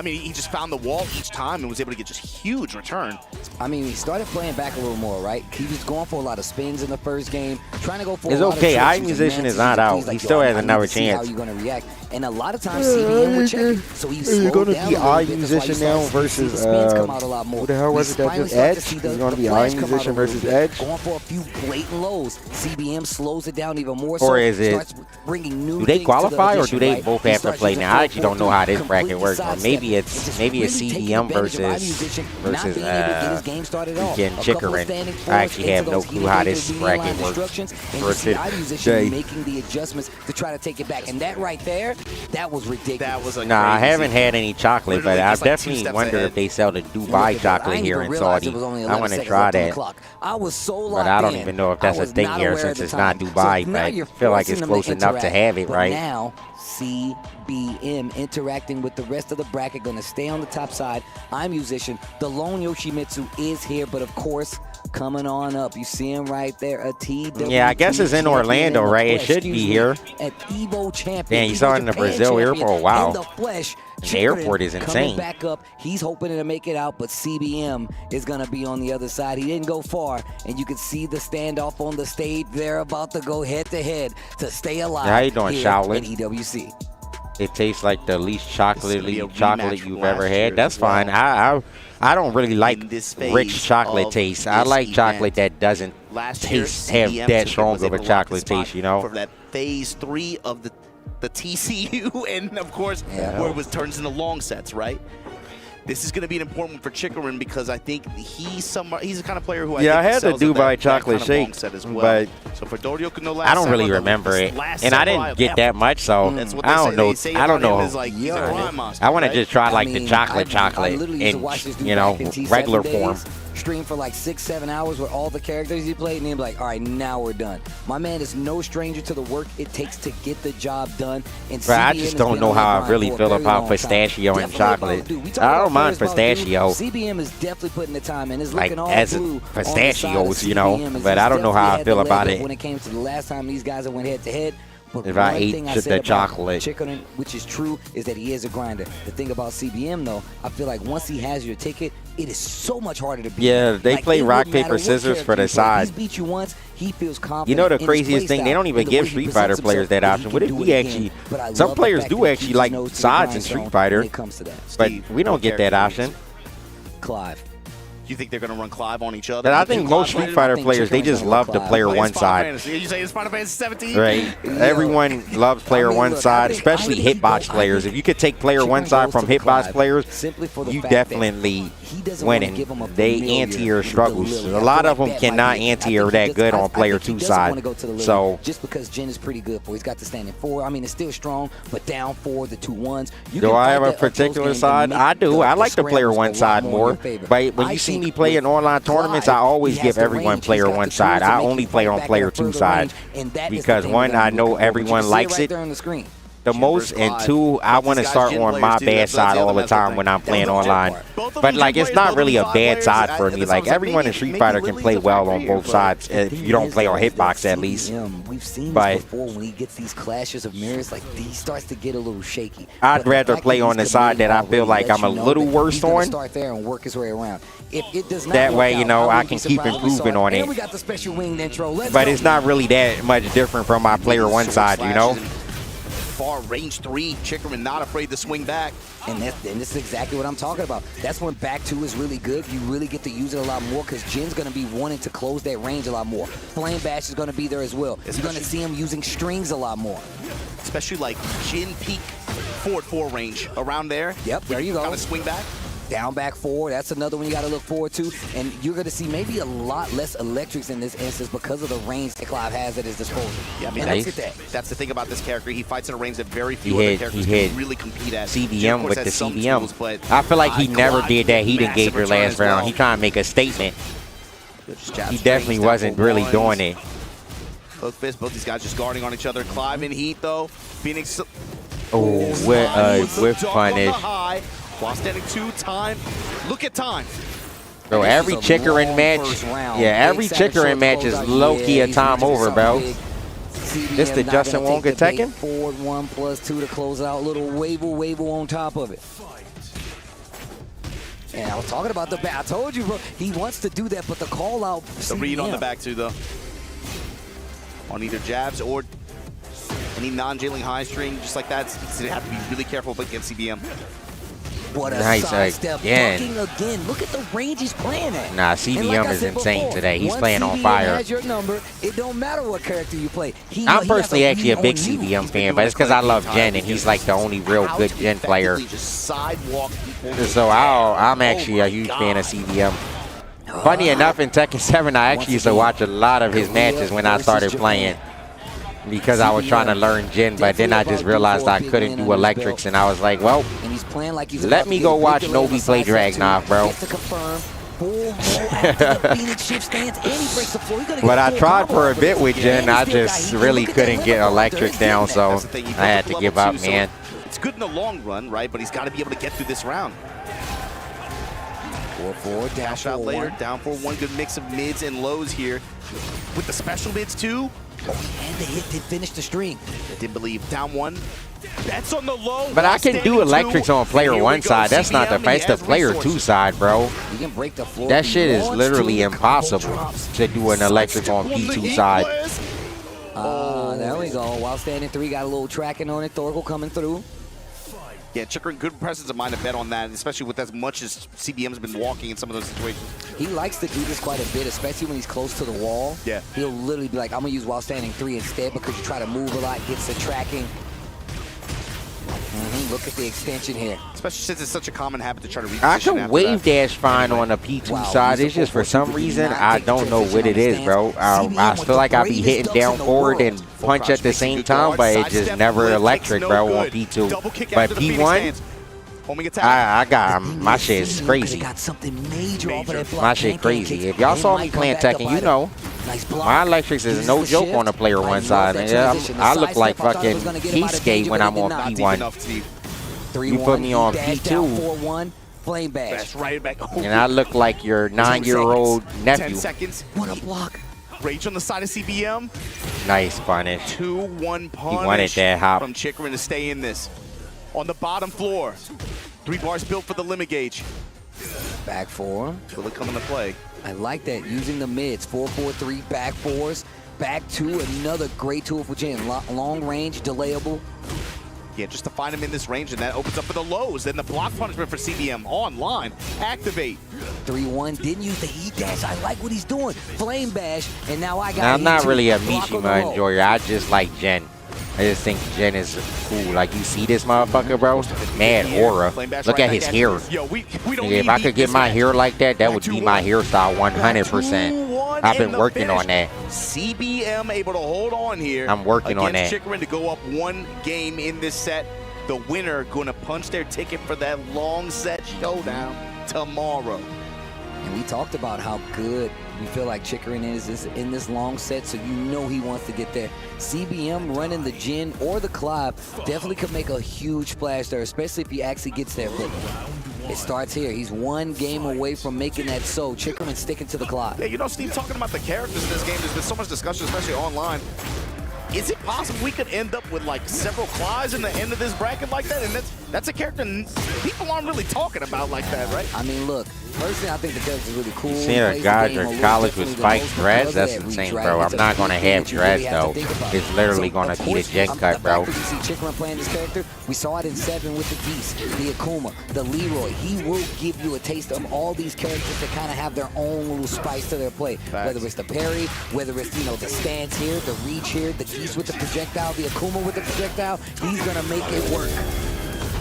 he just found the wall each time and was able to get just huge return. I mean, he started playing back a little more, right? He was going for a lot of spins in the first game, trying to go for It's a lot okay. of tricks, Eyemusician is not out. He still has another chance. How you going to react? And a lot of times CBM would check it, so he slowed gonna down be a little bit. That's why you Eyemusician now start to see the versus, spins come out a lot more. who the hell was We it that finally just start to Edge? see It's the gonna be flash come out a Eyemusician little versus bit. Edge? Going for a few blatant lows. CBM slows it down even more. Or is it? Starts bringing new Do they things to the qualify or addition, do they right? both He have to starts play using now? I actually don't know how this bracket completely works. Or sidestep. maybe It's it's just maybe really it's taking CBM advantage of versus Eyemusician not being able to get his game started off. again, A couple Chikurin. standing I forwards actually have into no those clue how this heat bracket line works. destructions, and you see Versus Eyemusician Jay. making the adjustments to try to take it back. And that right there, that was ridiculous. That was Nah, I crazy. haven't had any chocolate, but Literally I just like 2 definitely steps wonder ahead. if they sell the Dubai chocolate here in Saudi. I want to try that. I was so But I don't locked even in. know if that's I a was thing not here aware at since the it's not time. Dubai, So now but you're I feel like forcing it's them close to enough to interact. have it, But right? now CBM interacting with the rest of the bracket, going to stay on the top side. Eyemusician, the lone Yoshimitsu is here, but of course, coming on up. You see him right there, a TWT. Yeah, I guess it's in champion Orlando, in the right? It flesh, should excuse be me, here. At Evo champion. Man, you saw it in the Japan Brazil champion airport. Wow. in the flesh. The airport is Chikurin insane. Coming back up, he's hoping to make it out, but CBM is going to be on the other side. He didn't go far, and you can see the standoff on the stage. They're about to go head-to-head to stay alive. How you doing, here Shaolin? at EWC. It tastes like the least chocolatey rematch chocolate from you've last ever year had. That's as well. fine. I don't really like this phase rich chocolate of taste. I this like chocolate event. that doesn't Last year, have CBM that was strong able of a to lock the chocolate spot taste, you know? For that phase 3 of the TCU, and of course, Yeah. where it was turns into long sets, right? This is going to be an important one for Chikurin because I think he's the kind of player who I had the excels at Dubai that chocolate kind of shake, long set as well. but so for Dorio no I don't really remember it, and I didn't get that much, so I don't know. I don't know. I want to just try like the chocolate in, you know, regular form. Stream for like 6-7 hours with all the characters he played, and he'd be like, all right, now we're done. My man is no stranger to the work it takes to get the job done. And But I just don't know how I really feel about pistachio and chocolate. I don't mind pistachio. CBM is definitely putting the time in. It's like looking all as blue pistachios, you know, but I don't know how I feel about it. When it came to the last time these guys went head to head. But if I one ate thing I the said chocolate. about Chikurin, which is true, is that he is a grinder. The thing about CBM, though, I feel like once he has your ticket, it is so much harder to beat. Yeah, they like, play it rock, wouldn't matter paper, what scissors for character the you play. side. He's beat you once, he feels confident. You know the in his craziest thing? They don't even playstyle, give in the way he Street Fighter presents players that himself, option. he What can if do we it actually, again. But I some love the players fact do that he actually keeps like nose to the sides in grindstone Street Fighter, when it comes to that. but Steve, we don't get that option. Clive. You think they're going to run Clive on each other? But I think most Street Fighter players, they just love the player one side. You say it's Final Fantasy 17? Right. Everyone loves player one side, especially hitbox players. If you could take player one side from hitbox players, you definitely winning. They anti-air struggles. A lot of them cannot anti-air that good on player two side. So just because Jin is pretty good for, he's got the standing 4. I mean, it's still strong, but down 4, the 2 1s. do I have a particular side? I do. I like the player one side more. But when you see me play in online tournaments, I always give everyone player one side. I only play on player two side because one, I know everyone likes it the most, and 2, I want to start on my bad side all the time when I'm playing online. But like, it's not really a bad side for me. Like, everyone in Street Fighter can play well on both sides if you don't play on hitbox at least. We've seen this before when he gets these clashes of mirrors, like he starts to get a little shaky. I'd rather play on the side that I feel like I'm a little worse on. Start there and work his way around. If it does not that way, out, you know, I can keep improving on it. And we got the special winged intro. But it's not really that much different from my player one side, you know? Far range 3, Chikurin not afraid to swing back. And this is exactly what I'm talking about. That's when back 2 is really good. You really get to use it a lot more because Jin's going to be wanting to close that range a lot more. Flame Bash is going to be there as well. You're going to see him using strings a lot more. Especially like Jin peak forward 4 range around there. Yep, there you go. Kind of swing back. Down back 4, that's another one you got to look forward to. And you're going to see maybe a lot less electrics in this instance because of the range that Clive has at his disposal. Yeah, I mean, that's the thing about this character. He fights at a range that very few other characters can really compete at. CBM with the CBM. Tools, I feel like he never did that heat engager last round. He trying to make a statement. He definitely wasn't really doing it. Both fists, both these guys just guarding on each other. Clive in heat, though. Phoenix. Oh, with punish. While standing 2 time. Look at time. Bro, every Chikurin match, every Chikurin match is low-key a time over, bro. This the Justin Wonga Tekken? Forward 1+2 to close out. Little wave on top of it. And I was talking about the back. I told you, bro. He wants to do that, but the call out. The read on the back, too, though. On either jabs or any non-jailing high string, just like that. So they have to be really careful against CBM. What a nice sidestep. again. Look at the range he's playing at. Nah, CBM is insane today. He's playing on fire. Has your number, it don't matter what character you play. I'm personally actually a big CBM fan, but it's because I love Jin, and he's like the only real good Jin player. So I'm actually a huge fan of CBM. Funny enough, in Tekken 7, I actually used to watch a lot of his matches when I started playing, because I was trying to learn Jin, but then I just realized I couldn't do electrics, and I was like, well, let me go watch Novi play Dragunov, bro. But I tried for a bit with Jin, I just really couldn't get electrics down, so I had to give up, man. It's good in the long run, right? But he's got to be able to get through this round. 4-4, down shot later, down 4-1. Good mix of mids and lows here. With the special mids, too. Oh, and the hit did finish the stream. I did believe. Down 1. That's on the low. But I can do electrics on player 1 side. That's not the fight. It's the player 2 side, bro. You can break the floor. That shit is literally impossible to do an electric on P2 side. There we go. While standing 3, got a little tracking on it. Thorgal coming through. Yeah, Chikurin, good presence of mind to bet on that, especially with as much as CBM's been walking in some of those situations. He likes to do this quite a bit, especially when he's close to the wall. Yeah. He'll literally be like, I'm going to use while standing 3 instead because you try to move a lot, gets the tracking. look at the extension here. Especially since it's such a common habit to try to reposition I can after wave that. dash fine on the P2 side. It's just for some reason I don't know what it is, bro. I feel like I be hitting down forward and punch at the same time, but it's just never electric, bro, on P2. But P1, I got my shit is crazy. My shit crazy. If y'all saw me playing Tekken, you know. My electrics is no joke on the player one side. I look like fucking Keisuke when I'm on P1. You put me on P2, flame bash. Right back. and I look like your 9-year-old 10 nephew. seconds. What a block. Rage on the side of CBM. Nice punish. 2-1 punish He wanted that hop. from Chikurin to stay in this. On the bottom floor. 3 bars built for the limit gauge. Back 4. Will it come into play? I like that, using the mids. 4-4-3, back 4s. Back 2, another great tool for Jin. Long range, delayable. Yeah, just to find him in this range, and that opens up for the lows. Then the block punishment for CBM online. Activate. 3-1, didn't use the heat dash. I like what he's doing. Flame bash, and now I got Now, I'm not heat really a block on the Mishima roll. enjoyer. I just like Jen. I just think Jen is cool. Like, you see this motherfucker, bro? Mad aura. Look at his hair. Yo, we don't Nigga, if I could get my hair like that, that would be my hairstyle 100%. I've been working on that. CBM able to hold on here. I'm working on against that. Chikurin to go up 1 game in this set. The winner going to punch their ticket for that long set showdown tomorrow. And we talked about how good we feel like Chikurin is in this long set, so you know he wants to get there. CBM running the Jin or the Clive definitely could make a huge splash there, especially if he actually gets there. But it starts here. He's 1 game away from making that so. Chikurin sticking to the Clive. Yeah, you know, Steve, talking about the characters in this game, there's been so much discussion, especially online. Is it possible we could end up with like several Clives in the end of this bracket like that? And that's a character people aren't really talking about like that, right? I mean, look, personally, I think the character's really cool. Seeing a guy in college with spiked dreads, that's insane, bro. I'm not going to have dreads, though. It's literally going to be the jet cut, bro. We see Chikurin playing this character. We saw it in 7 with the Geese, the Kkokkoma, the Leroy. He will give you a taste of all these characters that kind of have their own little spice to their play. Whether it's the parry, whether it's, you know, the stance here, the reach here, the Geese with the projectile, the Kkokkoma with the projectile. He's going to make it work.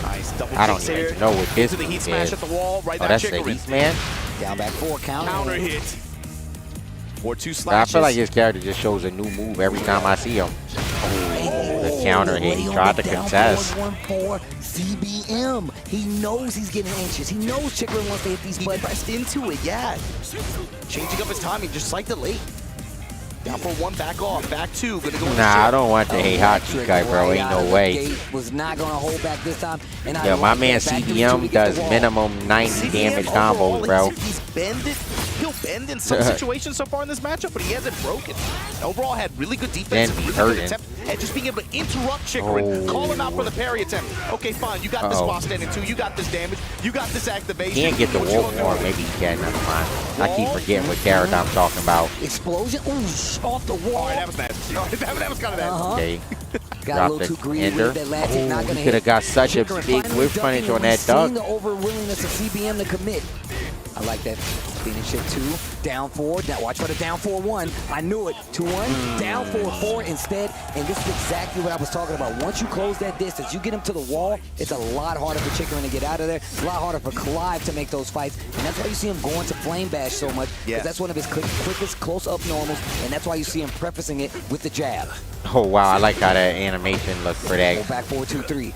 Nice double I don't kicks even here. know what this Into the heat is. smash at the wall. Right Oh, now, that's the Chikurin. Heat Man? Down back 4, Counter hit. 4-2 I slashes. feel like his character just shows a new move every time I see him. The counter hit. He tried to contest. 1-4 CBM. He knows he's getting anxious. He knows Chikurin wants to hit these buttons. He pressed into it, yeah. Changing up his timing, just like the late. Down for 1, back off, back 2. Gonna go with Nah, I don't want the Heihachi cut, bro. Ain't no way. Was not gonna hold back this time. And Yo, my man CBM does minimum 90 damage combos, bro. He's bended. He'll bend in some situations so far in this matchup, but he hasn't broken. Overall, had really good defense, Then really good attempt, and just being able to interrupt Chikurin, call him out for the parry attempt. Okay, fine, you got this while standing 2, you got this damage, you got this activation. He can't get the wolf form. Maybe he can. Never mind. I keep forgetting what character I'm talking about. Explosion. Ooh, off the wall. All right, that was nasty. That was kind of nasty. Okay. Got a little Drop too the greedy ender. with that last hit, not gonna He could have got such a Chikurin big finally whiff punish ducking on it. that We've duck. seen the over-willingness of CBM to commit. I like that. Finish it 2, down 4. Now watch for the down 4-1. I knew it. 2-1, down 4-4 instead. And this is exactly what I was talking about. Once you close that distance, you get him to the wall, it's a lot harder for Chikurin to get out of there. It's a lot harder for Clive to make those fights. And that's why you see him going to Flame Bash so much. Because that's one of his quickest close-up normals. And that's why you see him prefacing it with the jab. Oh, wow. I like how that animation looked for that. Go back 4-2-3.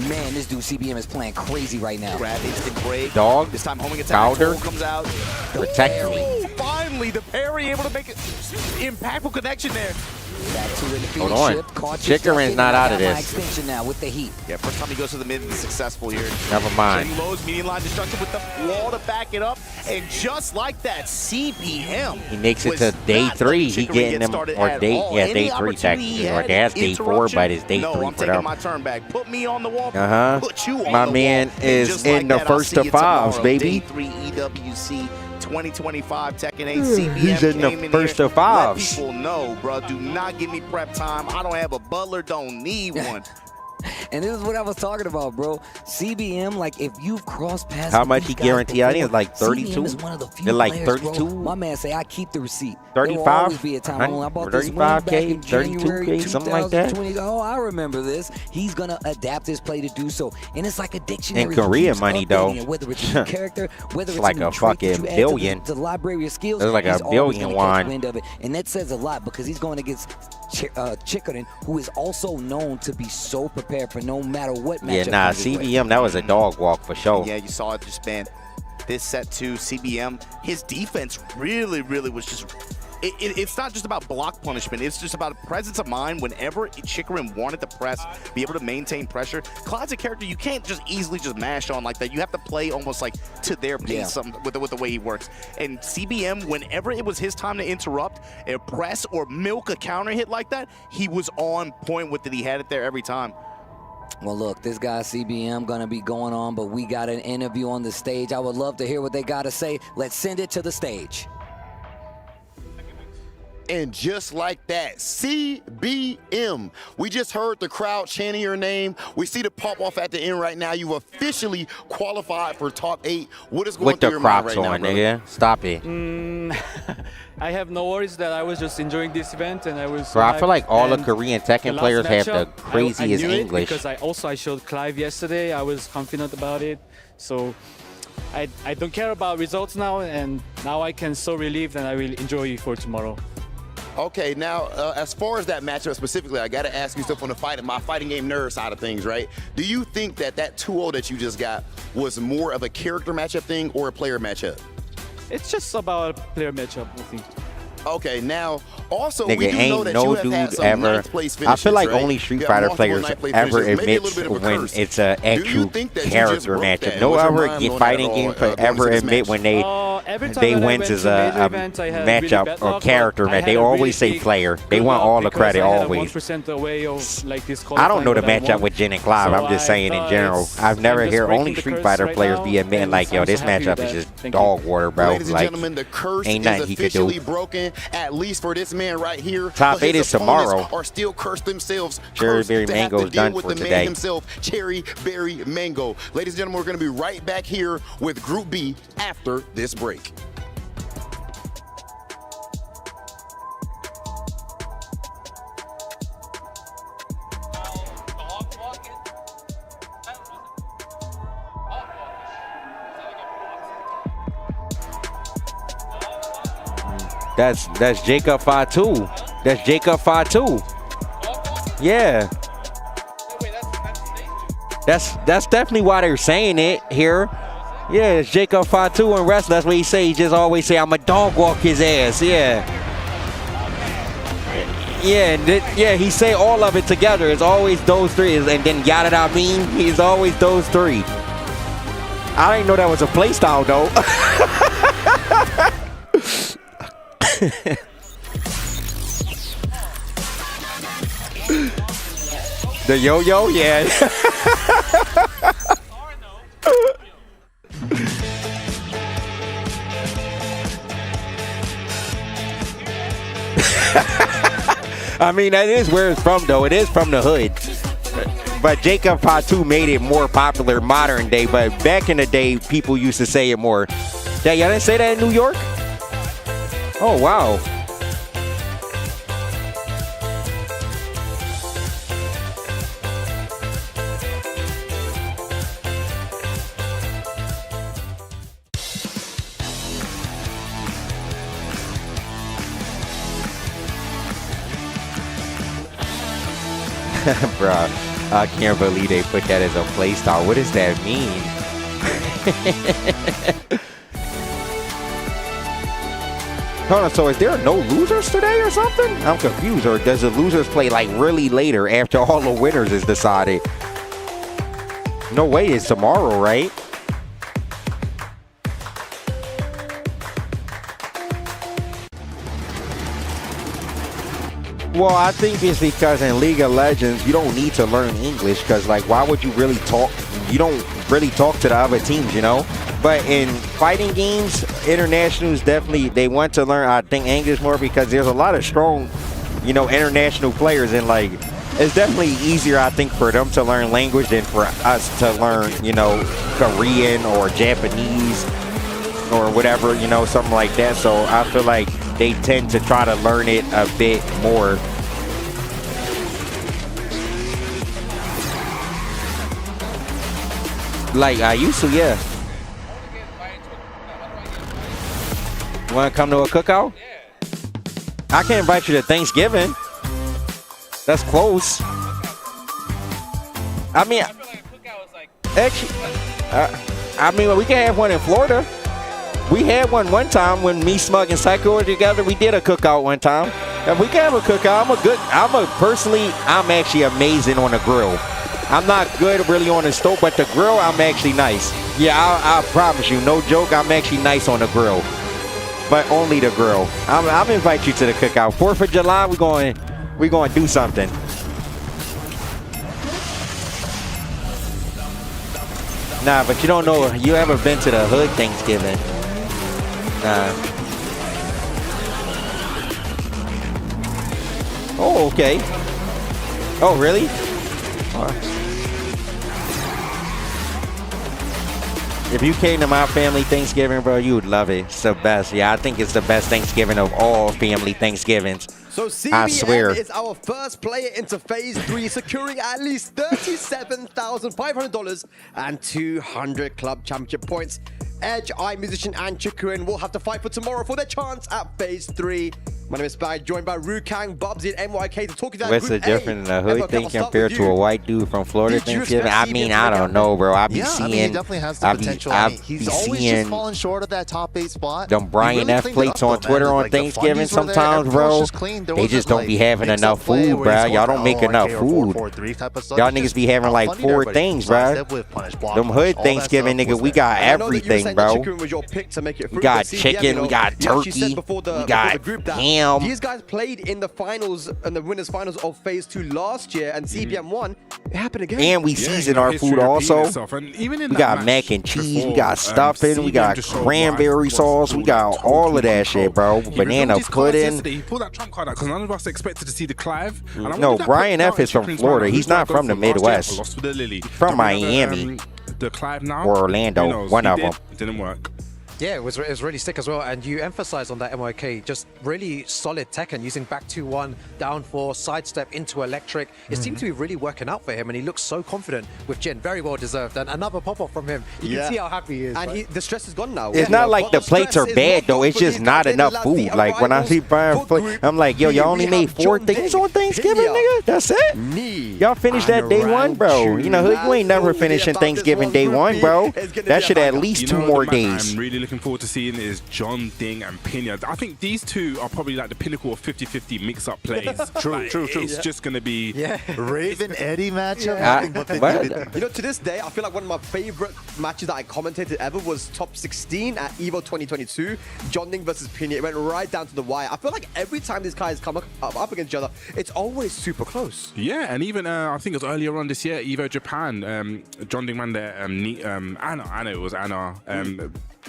Man, this dude CBM is playing crazy right now. Grab instant break. Dog. This time homing attack. Powder. Comes out. Protect me. Ooh, finally, the parry able to make an impactful connection there. Back to in the Hold on. Chikurin's not out of this. Extension now with the heat. Yeah, first time he goes to the mid and is successful here. Never mind. Trading lows, median line destruction with the wall to back it up. And just like that, CBM. He makes it to day 3. He getting them, or day 3 technically. Or that's day 4, but it's day 3 I'm for taking them. my turn back. Put me on the wall. Put you on My the man wall. is Just in like the that, I'll first see of you 5s, tomorrow. baby. Day 3 EWC 2025 Tekken 8 CBM. He's in the came in first here. of 5s. Let people know, bro. Do not give me prep time. I don't have a butler. Don't need one. And this is what I was talking about, bro. CBM, like, if you've crossed paths. How much he guaranteed? I think it's like 32. CBM is one of the few They're like players, 32. bro. My man say I keep the receipt. 35? There will always be a time. I bought this wing back 35K, in January 32K, something like that. 2020. Oh, I remember this. He's gonna adapt his play to do so, and it's like a dictionary. And Korean keeps money, updating though. it, whether it's a new character, whether it's like a, new a trait that fucking you add billion. to the library of skills. There's like a he's always billion gonna won. catch wind of it, and that says a lot because he's going against Chikurin, who is also known to be so prepared for no matter what matchup. Yeah, nah, comes his way. CBM, that was a dog walk for sure. Yeah, you saw it just, man. This set 2, CBM, his defense really was just... It's not just about block punishment. It's just about presence of mind. Whenever Chikurin wanted to press, be able to maintain pressure. Cloud's a character you can't just easily just mash on like that. You have to play almost like to their pace with the way he works. And CBM, whenever it was his time to interrupt, press, or milk a counter hit like that, he was on point with it. He had it there every time. Well, look, this guy CBM gonna be going on, but we got an interview on the stage. I would love to hear what they gotta say. Let's send it to the stage. And just like that, CBM. We just heard the crowd chanting your name. We see the pop off at the end right now. You've officially qualified for top 8. What is going With through the your mind Crocs right now, on, brother? nigga. Stop it. I have no worries that I was just enjoying this event and I was. Bro, I feel like all the and Korean the Tekken last players have the matchup, craziest I knew English. It because I showed Clive yesterday. I was confident about it. So I don't care about results now, and now I can so relieved and I will enjoy it for tomorrow. Okay, now, as far as that matchup specifically, I got to ask you stuff on my fighting game nerd side of things, right? Do you think that 2-0 that you just got was more of a character matchup thing or a player matchup? It's just about a player matchup, I think. Okay, now, also, Nigga, we do know ain't that no you have had dude some ever. ninth place I finishes, feel like right? only Street You have Fighter multiple players ninth place ever finishes, maybe a admits little bit of a when curse. it's an Do you actual think that you just character broke matchup. that? No Was your other mind blown fighting at game all, play going ever into this admit match? when they Every time they when I wins went as to major a events, I had really matchup bad or luck, character but I match. had They a always really say big player. They good want luck all the because credit I had a always. 1% away of like this I don't know the qualifying that I matchup won. with Jin and Clive. So I'm just I saying in thought general. it's- I've never I'm just heard breaking only the Street curse Fighter right players now, be admitting and like, yo, I'm so this happy matchup with is that. just Thank you. dog water, bro. Ladies and Like, gentlemen, the curse ain't is nothing he could do. officially broken, at least for this man right here. Top But 8 his is tomorrow. opponents are still cursed themselves. Cherry Cursed Berry to have to Mango's deal done with for the man today. himself, Cherry Berry Mango. Ladies and gentlemen, we're going to be right back here with Group B after this break. That's Jacob Fatu. That's Jacob Fatu. Yeah. That's definitely why they're saying it here. Yeah, it's Jacob Fatu and wrestling. That's what he say. He just always say, "I'ma dog walk his ass." Yeah. Yeah, yeah. He say all of it together. It's always those three, and then yada I mean. He's always those three. I didn't know that was a play style though. The yo-yo, yeah. I mean, that is where it's from, though. It is from the hood. But Jacob Fatu made it more popular modern day. But back in the day, people used to say it more. Yeah, y'all didn't say that in New York? Oh, wow. Bruh, I can't believe they put that as a play style. What does that mean? Hold on, so is there no losers today or something? I'm confused. Or does the losers play like really later after all the winners is decided? No way, it's tomorrow, right? Well, I think it's because in League of Legends, you don't need to learn English because, like, why would you really talk? You don't really talk to the other teams, you know? But in fighting games, internationals definitely, they want to learn, I think, English more because there's a lot of strong, you know, international players. And, like, it's definitely easier, I think, for them to learn language than for us to learn, you know, Korean or Japanese or whatever, you know, something like that. So I feel like they tend to try to learn it a bit more. Like I used to, yeah. Want to come to a cookout? I can invite you to Thanksgiving. That's close. I mean, actually, I mean, we can have one in Florida. We had one time when me, Smug, and Psycho were together. We did a cookout one time. And we can have a cookout. I'm actually amazing on the grill. I'm not good really on the stove, but the grill, I'm actually nice. Yeah, I promise you, no joke, I'm actually nice on the grill. But only the grill. I'll invite you to the cookout. 4th of July, we're going to do something. Nah, but you don't know. You ever been to the hood Thanksgiving? Nah. Oh, okay. Oh, really? If you came to my family Thanksgiving, bro, you would love it. It's the best. Yeah, I think it's the best Thanksgiving of all family Thanksgivings. So I swear. CBN is our first player into Phase 3, securing at least $37,500 and 200 club championship points. Edge, Eyemusician, and Chikurin will have to fight for tomorrow for their chance at Phase 3. My name is Spy, joined by Rukang, Bubsy, and MYK to talk about What's the difference in a hood thing compared to a white dude from Florida Thanksgiving? I mean, I don't know, bro. I be seeing. I mean, he definitely has the potential. He's always just falling short of that top 8 spot. Them Brian F. plates on Twitter on Thanksgiving sometimes, bro. They just don't be having enough food, bro. Y'all don't make enough food. Y'all niggas be having like 4 things, bro. Them hood Thanksgiving, nigga, we got everything, bro. We got chicken, we got turkey, we got ham. These guys played in the finals, in the winners finals of Phase 2 last year, and CBM won. It happened again. And we season our food also. We got mac and cheese, we got stuffing, we got cranberry sauce, we got all of that shit, bro. Banana pudding. He pulled that trump card out because none of us expected to see the Clive. No, Brian F. is from Florida. He's not from the Midwest. From Miami. The Clive now. Or Orlando. One of them. It didn't work. Yeah, it was really sick as well. And you emphasize on that MYK, just really solid Tekken, using back 2-1, down 4, sidestep into electric. It seemed to be really working out for him, and he looks so confident with Jin. Very well deserved. And another pop-off from him. You can see how happy he is. And the stress is gone now. It's not like the plates are bad, though. It's just not enough food. Like, when I see Brian plate, I'm like, yo, y'all only made 4 things on Thanksgiving, nigga? That's it? Y'all finished that day 1, bro. You know, you ain't never finishing Thanksgiving day 1, bro. That should at least 2 more days. I'm really looking forward to seeing is John Ding and Pena. I think these two are probably like the pinnacle of 50-50 mix-up plays. True. It's just going to be... Raven Eddie matchup. You know, to this day, I feel like one of my favorite matches that I commentated ever was top 16 at EVO 2022. John Ding versus Pena. It went right down to the wire. I feel like every time these guys come up against each other, it's always super close. Yeah, and even I think it was earlier on this year, EVO Japan, John Ding ran there, Anna, it was Anna,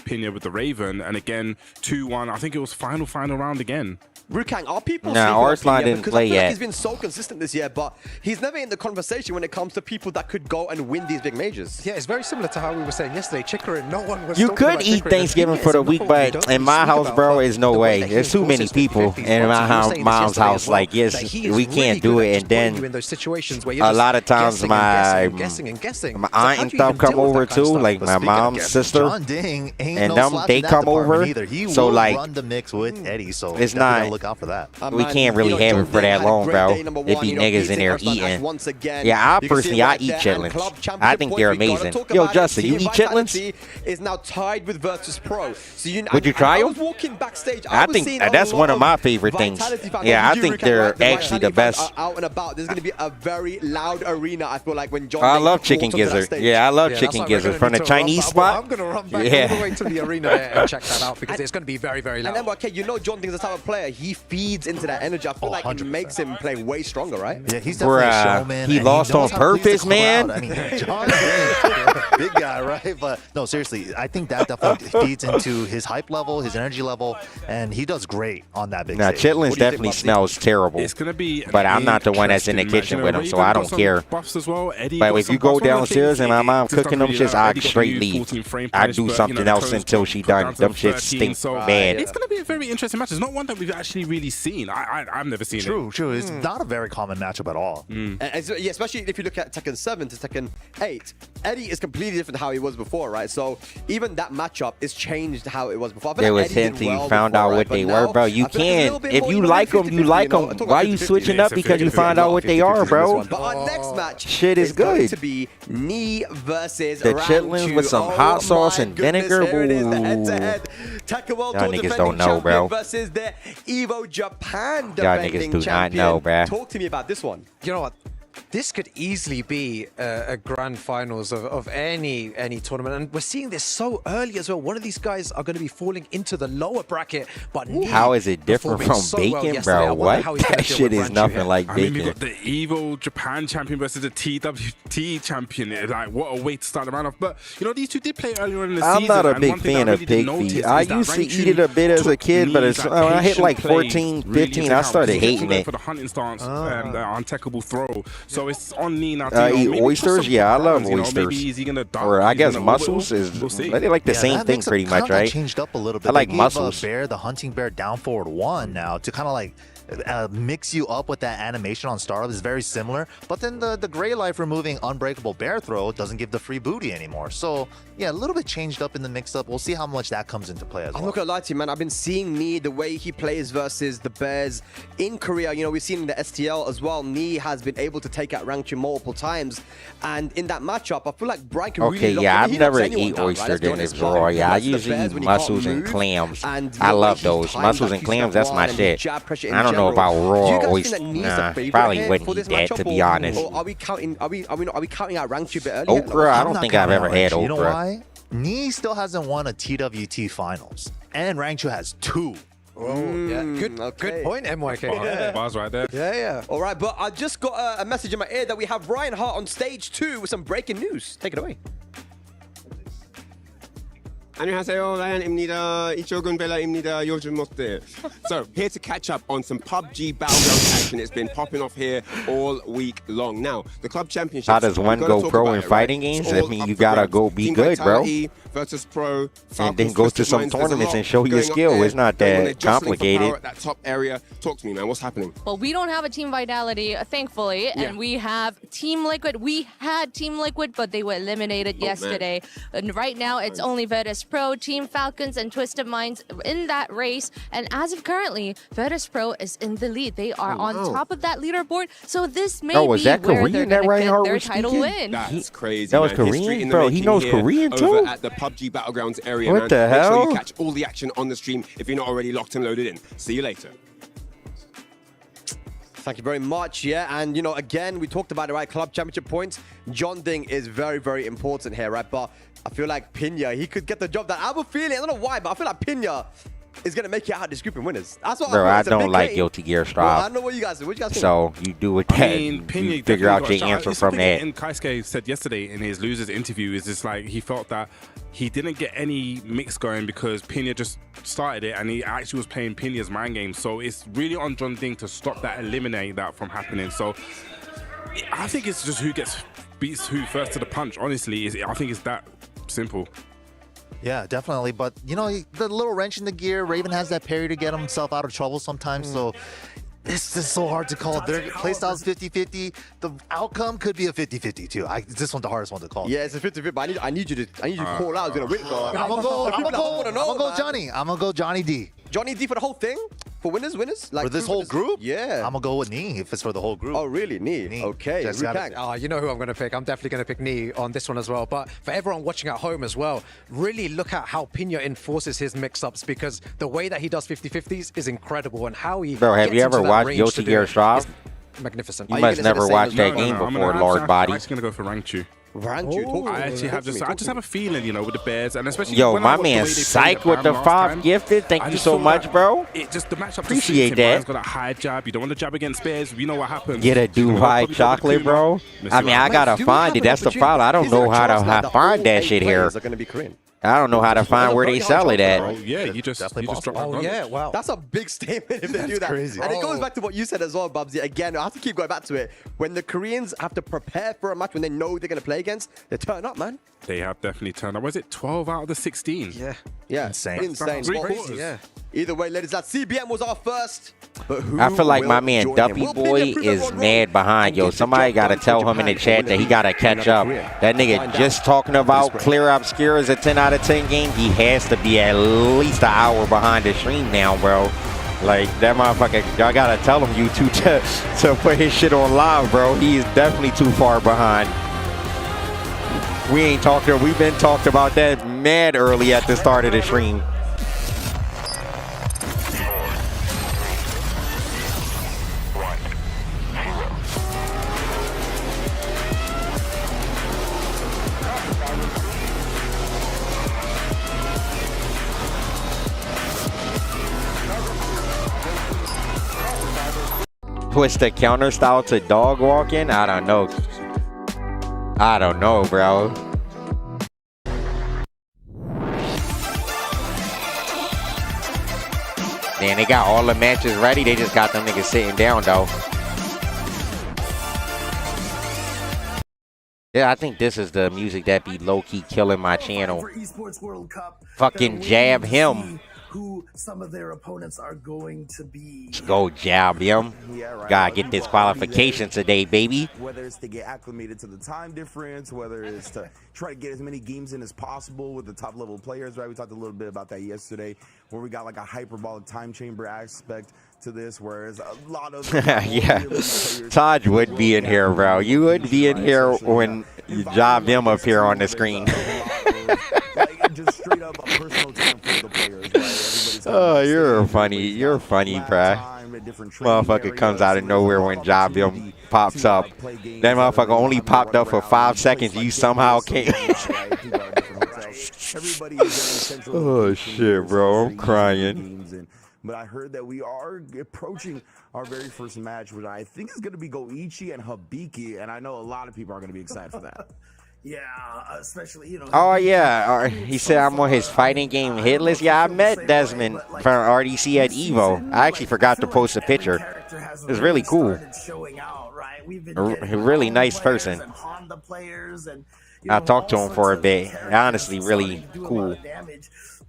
Pena with the Raven, and again 2-1. I think it was final round again. Rukang, are people Arslan didn't play yet. He's been so consistent this year, but he's never in the conversation when it comes to people that could go and win these big majors. Yeah, it's very similar to how we were saying yesterday. Chikurin, no one was. You could eat Thanksgiving for the week, but in my house, bro, is no way. There's too many people in my mom's house. Like, yes, we can't do it. And then a lot of times my aunt and stuff come over too, like my mom's sister, and they come over. So like, it's not. Out for that. We can't really have it for that long, bro. It be niggas in there eating. Yeah, I eat chitlins. I think they're amazing. Yo, Justin, you eat chitlins? Is now tied with Virtus Pro. So would you try them? I think that's one of my favorite things. Yeah, I think they're actually the best. Out and about. There's going to be a very loud arena, I feel like, when John. I love chicken gizzard. Yeah, I love chicken gizzard from the Chinese spot. I'm going to run back all the way to the arena there and check that out because it's going to be very, very loud. And then, okay, you know John Ding's the type of player. he feeds into that energy. I feel like it 100%. makes him play way stronger, right? Yeah, he's definitely a showman. He and lost knows on how to please purpose, the man. crowd. I mean, John Ding, big guy, right? But no, seriously, I think that definitely feeds into his hype level, his energy level, and he does great on that big Now, stage. Chitlins definitely smells terrible. It's gonna be, but I'm not the one that's in the kitchen with him, so I don't care. Buffs as well. Eddie But got if some you go buffs. One of the downstairs and things, my mom it just cooking them doesn't shits, really, I Eddie got straight the leave. 14 frame I punish, do but, something you know, else the until toes she got done. down to Them shits 13, stink so bad. It's gonna be a very interesting match. It's not one that we've actually really seen. I've never seen it. True. It's not a very common matchup at all. Yeah, especially if you look at Tekken 7 to Tekken 8, Eddie is completely different how he was before, right? So even that matchup is changed how it was before. There was hints you found out what they were, bro. You can't. If you like them, you like them. Why are you switching up because you find out what they are, bro? But our next match Shit is going good. to be Knee versus The Rangchu. chitlins with some hot sauce my and goodness, vinegar. Here it is, the Ooh. head-to-head Tekken World Y'all Tour niggas defending don't know, champion bro. versus the Evo Japan Y'all defending niggas do not champion. know, bruh. Talk to me about this one. You know what? This could easily be a grand finals of any tournament, and we're seeing this so early as well. One of these guys are going to be falling into the lower bracket, but How is it different performing from so well bacon, yesterday. I bro? wonder What? how he's gonna That deal shit with is Rangchu nothing here. like I mean, we bacon. got the Evo Japan champion versus the TWT champion. Like, what a way to start the round off. But, you know, these two did play earlier in the season. I'm not a and big one thing fan I of really pig did notice feet. is I that used to Rangchu eat it a bit as a took kid, but knees, it's, that when I hit like patient play 14, really 15, into I account. started He's hating going it. for the hunting stance, the untackable throw. So it's on Knee now. Eat oysters? Yeah, I love Maybe oysters. is he gonna duck? Or I He's guess gonna mussels wobble? is We'll see. they like the same that thing mix-up pretty much, kinda right? changed up a little bit. I like They gave, mussels. Bear, the hunting bear, down forward 1 now to kind of like mix you up with that animation on startup is very similar. But then the Gray Life removing unbreakable bear throw doesn't give the free booty anymore. So yeah, a little bit changed up in the mix-up. We'll see how much that comes into play as well. I'm not gonna lie to you, man. I've been seeing Knee, the way he plays versus the Bears in Korea. You know, we've seen in the STL as well. Knee has been able to take out Rangchu multiple times, and in that matchup, I feel like Brian can Okay, really. yeah, he I've never knocks anyone eat down, right? oyster Let's be in this honest. drawer. Yeah, I Versus the usually Bears eat when he can't mussels and move, clams. and I the way love he's those. timed, Mussels like and he's clams, got that's my one and shit. jab pressure in I don't know general. about Do you raw guys think oyster. that Knee's the Nah, favorite probably here wouldn't for this eat that, matchup, to be or- honest. Or are we counting? Are we counting out Rangchu a bit early? Okra, I I'm don't not think I've counting ever out had Rangchu. You know okra. why? Knee still hasn't won a TWT finals, and Rangchu has 2. Yeah, good point, MYK. Bars right there. Yeah. All right, but I just got a message in my ear that we have Ryan Hart on stage 2 with some breaking news. Take it away. 안녕하세요, 라이언입니다. 이쪽은 벨라입니다. 요즘 어때? So, here to catch up on some PUBG Battleground action. It's been popping off here all week long. Now, the club championships. How does one we've gotta go talk pro about in it, fighting right? games? It's I all mean, up you for gotta grabs. go be Team good, bro. Vitality versus pro. And then Falcons go to versus some Mines. There's a tournaments lot and show your going on skill. there. It's not Going on, that they're jostling for complicated. power at that top area. Talk to me, man. What's happening? Well, we don't have a Team Vitality, thankfully, and we have Team Liquid. We had Team Liquid, but they were eliminated yesterday. And right now, it's only Virtus Pro, Team Falcons, and Twisted Minds in that race. And as of currently, Virtus Pro is in the lead. They are on top of that leaderboard. So this may was be that where Korean they're that going to Reinhardt get their was title speaking? win. That's crazy. That was man. History Korean? in the Bro, he making knows here Korean over too? at the PUBG Battlegrounds area, What man. the Make sure hell? you catch all the action on the stream if you're not already locked and loaded in. See you later. Thank you very much. Yeah, and you know, again, we talked about it, right? Club championship points. John Ding is very, very important here, right? But I feel like Pena, he could get the job done. I have a feeling, I don't know why, but I feel like Pena is gonna make it out of this group in winners. That's what Bro, I feel. I It's a don't big like game. Guilty Gear Well, I Strive. don't know what you guys do. What you guys think? So you do with I that. mean, Pena You figure out definitely your got- answer it's from something that. And Kaisuke said yesterday in his losers interview is just like he felt that he didn't get any mix going because Pena just started it and he actually was playing Pena's mind game. So it's really on John Ding to stop that, eliminate that from happening. So I think it's just who beats who first to the punch. Honestly, I think it's that simple. Yeah, definitely. But, you know, the little wrench in the gear, Raven has that parry to get himself out of trouble sometimes. So it's just so hard to call. Their playstyle's 50-50. The outcome could be a 50-50 too. This one's the hardest one to call. Yeah, it's a 50-50, but I need you to call out who's gonna win. I'm gonna go Johnny. I'm gonna go Johnny D. Johnny D for the whole thing? For winners? Like for this two whole winners? group? Yeah. I'm gonna go with Knee if it's for the whole group. Oh, really? Knee? Okay. Just gotta- Rukang. You know who I'm going to pick. I'm definitely going to pick Knee on this one as well. But for everyone watching at home as well, really look at how Pena enforces his mix-ups because the way that he does 50-50s is incredible and how he Bro, have gets you ever into that watched range Guilty to do Gear it Strive? is magnificent. You must never watch that game before, Lord Body. I'm actually going to go for Rangchu. Rangchu, I actually have just have a feeling, you know, with the Bears, and especially Yo, when my I watched the man way they played Psych at with BAM the last 5 time, gifted. Thank I you just so saw much, that bro. It just the matchup. Appreciate just suits him. that. Brian's got a high jab. You don't want to jab against Bears. You know what happens. Get a You know, Dubai probably go to chocolate, Kkokkoma. bro. Let's I see mean, what I happens. gotta do find have it. an That's the opportunity. problem. I don't Is there know a how chance to that the find all that 8 shit here. players are going to be Korean? I don't know how to find where they very sell it high at. chocolate, Oh, yeah, you just Definitely drop possible. back on it. Yeah, wow. That's a big statement if they do that. crazy. And it goes back to what you said as well, Bubsy. Again, I have to keep going back to it. When the Koreans have to prepare for a match, when they know they're going to play against, they turn up, man. They have definitely turned up. Was it 12 out of the 16? Yeah. Yeah, Insane. insane. Three Well, quarters. Yeah. Either way, ladies, that CBM was our first. But who I feel like my will man join Duppy him? Will Boy Pena prove is everyone mad wrong behind. and Yo, get the somebody job got to done for tell him in the Japan chat that he got to catch up. That nigga just talking about Clear Obscure is a 10 out of 10 game. He has to be at least an hour behind the stream now, bro. Like, that motherfucker, y'all got to tell him you two to put his shit on live, bro. He is definitely too far behind. We've been talking about that mad early at the start of the stream. Twist the counter style to dog walking? I don't know. I don't know, bro. Man, they got all the matches ready. They just got them niggas sitting down, though. Yeah, I think this is the music that be low-key killing my channel. Fucking jab him. Who some of their opponents are going to be. Let's go jab him. Gotta get this qualification today, baby. Whether it's to get acclimated to the time difference, whether it's to try to get as many games in as possible with the top level players, right? We talked a little bit about that yesterday, where we got like a hyperbolic time chamber aspect to this, whereas a lot of yeah, Taj would be in here, bro. You would be in here when you job him up here on the screen. Just straight up a personal time for the players, right? Oh, you're funny, bruh. Motherfucker comes out of nowhere when job him pops up. That motherfucker only popped up for 5 seconds. You somehow came. Oh shit, bro, I'm crying. But I heard that we are approaching our very first match, which I think is going to be Goichi and Hibiki, and I know a lot of people are going to be excited for that. Yeah, especially, you know. Oh yeah, he said I'm on his fighting game hit list. Yeah, I met Desmond from RDC at Evo. I actually forgot to post a picture. It was really cool. A really nice person. I talked to him for a bit. Honestly, really cool.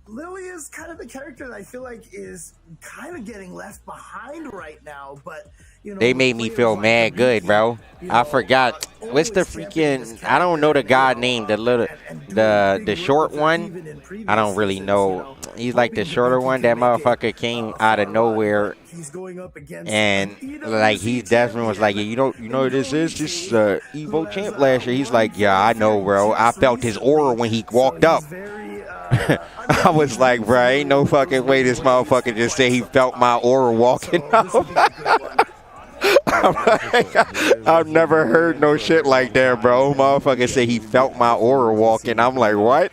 Lily is kind of the character that I feel like is kind of getting left behind right now, but you know, they made me feel mad good, bro. I forgot what's the freaking, I don't know the guy name, the short one. I don't really know. He's like the shorter one. That motherfucker came out of nowhere, and like he definitely was like, you know what this is? This Evo champ last year. He's like, yeah, I know, bro. I felt his aura when he walked up. I was like, bro, ain't no fucking way this motherfucker just said he felt my aura walking up. I've never heard no shit like that, bro. Motherfucker said he felt my aura walking. I'm like, what?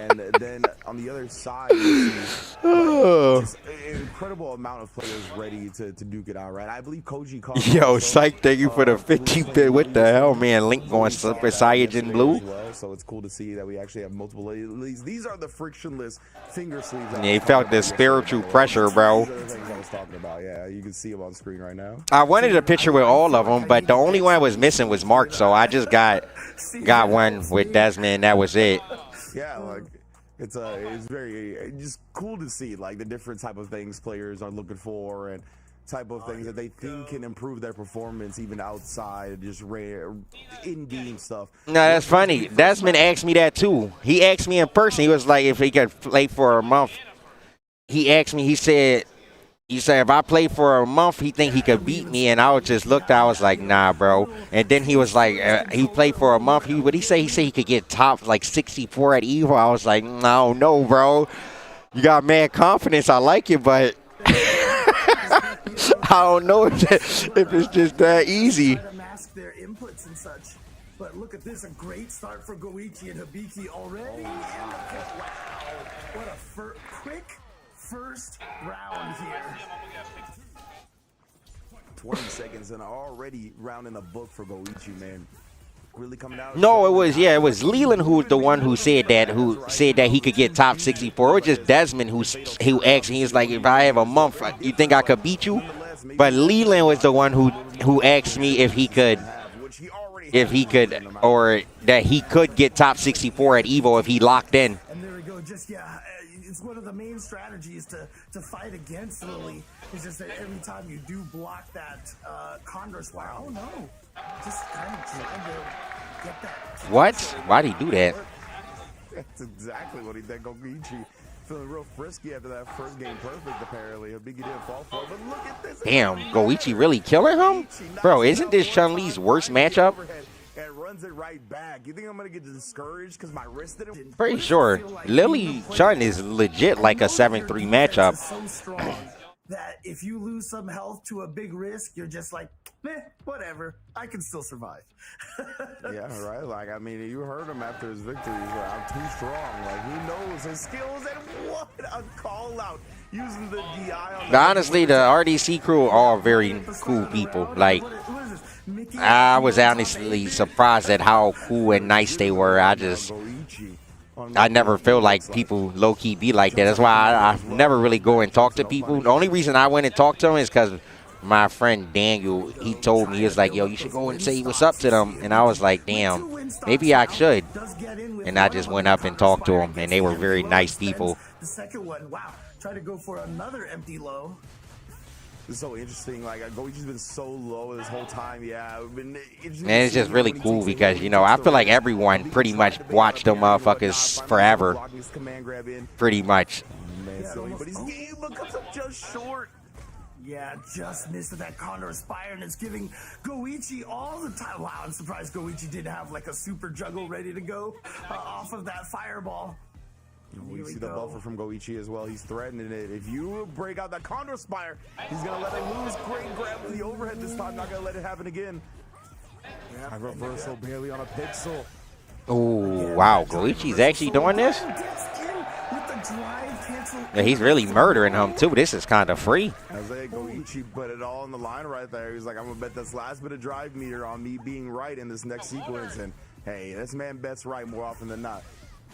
And then on the other side, you see just an incredible amount of players ready to duke it out, right? I believe Koji Yo, Psych, thank you for the 50-bit. What the hell, man? Link going Super Saiyan Blue. So it's cool to see that we actually have multiple. These are the frictionless finger sleeves. Yeah, he felt the spiritual pressure, bro. I was talking about. Yeah, you can see them on screen right now. I wanted a picture with all of them, but the only one I was missing was Mark, so I just got one with Desmond. That was it. Yeah, like it's very just cool to see like the different type of things players are looking for and type of things that they think can improve their performance even outside just rare in-game stuff. No, that's funny. Desmond asked me that too. He asked me in person. He was like, if he could play for a month. He asked me. He said if I play for a month, he think he could beat me. And I just looked. I was like, nah, bro. And then he was like, he played for a month. What he say? He said he could get top like 64 at Evo. I was like, no, bro. You got mad confidence. I like it, but I don't know if it's just that easy. Mask their inputs and such. But look at This is a great start for Goichi and Hibiki already. Wow, what a quick first round here. 20 seconds and already round in the book for Goichi, man. Really coming out. No, it was Leland who was the one who said that he could get top 64. It was just Desmond who asked me, he's like, if I have a month, you think I could beat you? But Leland was the one who asked me if he could, or that he could get top 64 at Evo if he locked in. And there we go. Just it's one of the main strategies to fight against Lily. It's just that every time you do block that Condor Swire, oh no, just kind of trying to get that. What? Why'd he do that? That's exactly what he did. Goichi feeling real frisky after that first game perfect, apparently. A biggie didn't fall for it, but look at this. Damn, Goichi really killing him? Bro, isn't this Chun-Li's worst matchup? And runs it right back. You think I'm going to get discouraged because my wrist didn't? Pretty sure. Lily Chun is legit like a 7-3 matchup. So strong that if you lose some health to a big risk, you're just like, whatever, I can still survive. Yeah, right. Like, I mean, you heard him after his victory. He's like, I'm too strong. Like, he knows his skills, and what a call out using the DI on Honestly, the RDC crew are all very cool people. Like, I was honestly surprised at how cool and nice they were. I never feel like people low-key be like that. That's why I never really go and talk to people. The only reason I went and talked to them is because my friend Daniel, he told me, he was like, yo, you should go and say what's up to them. And I was like, damn, maybe I should. And I just went up and talked to them, and they were very nice people. The second one, wow, try to go for another empty low. It's so interesting. Like, Goichi's been so low this whole time. Yeah, and it's just really cool because, you know, I feel like everyone pretty much watched them motherfuckers forever. Pretty much. But his game comes up just short. Yeah, just missed that Condor Spire, and it's giving Goichi all the time. Wow, I'm surprised Goichi didn't have like a super juggle ready to go off of that fireball. We see the buffer from Goichi as well. He's threatening it. If you break out that Condor Spire, he's going to let it lose. Great grab with the overhead this time. Not going to let it happen again. Yeah, reversal barely on a pixel. Oh, wow. Goichi's actually doing this? Yeah, he's really murdering him, too. This is kind of free. Isaiah Goichi put it all on the line right there. He's like, I'm going to bet this last bit of drive meter on me being right in this next sequence. And, hey, this man bets right more often than not.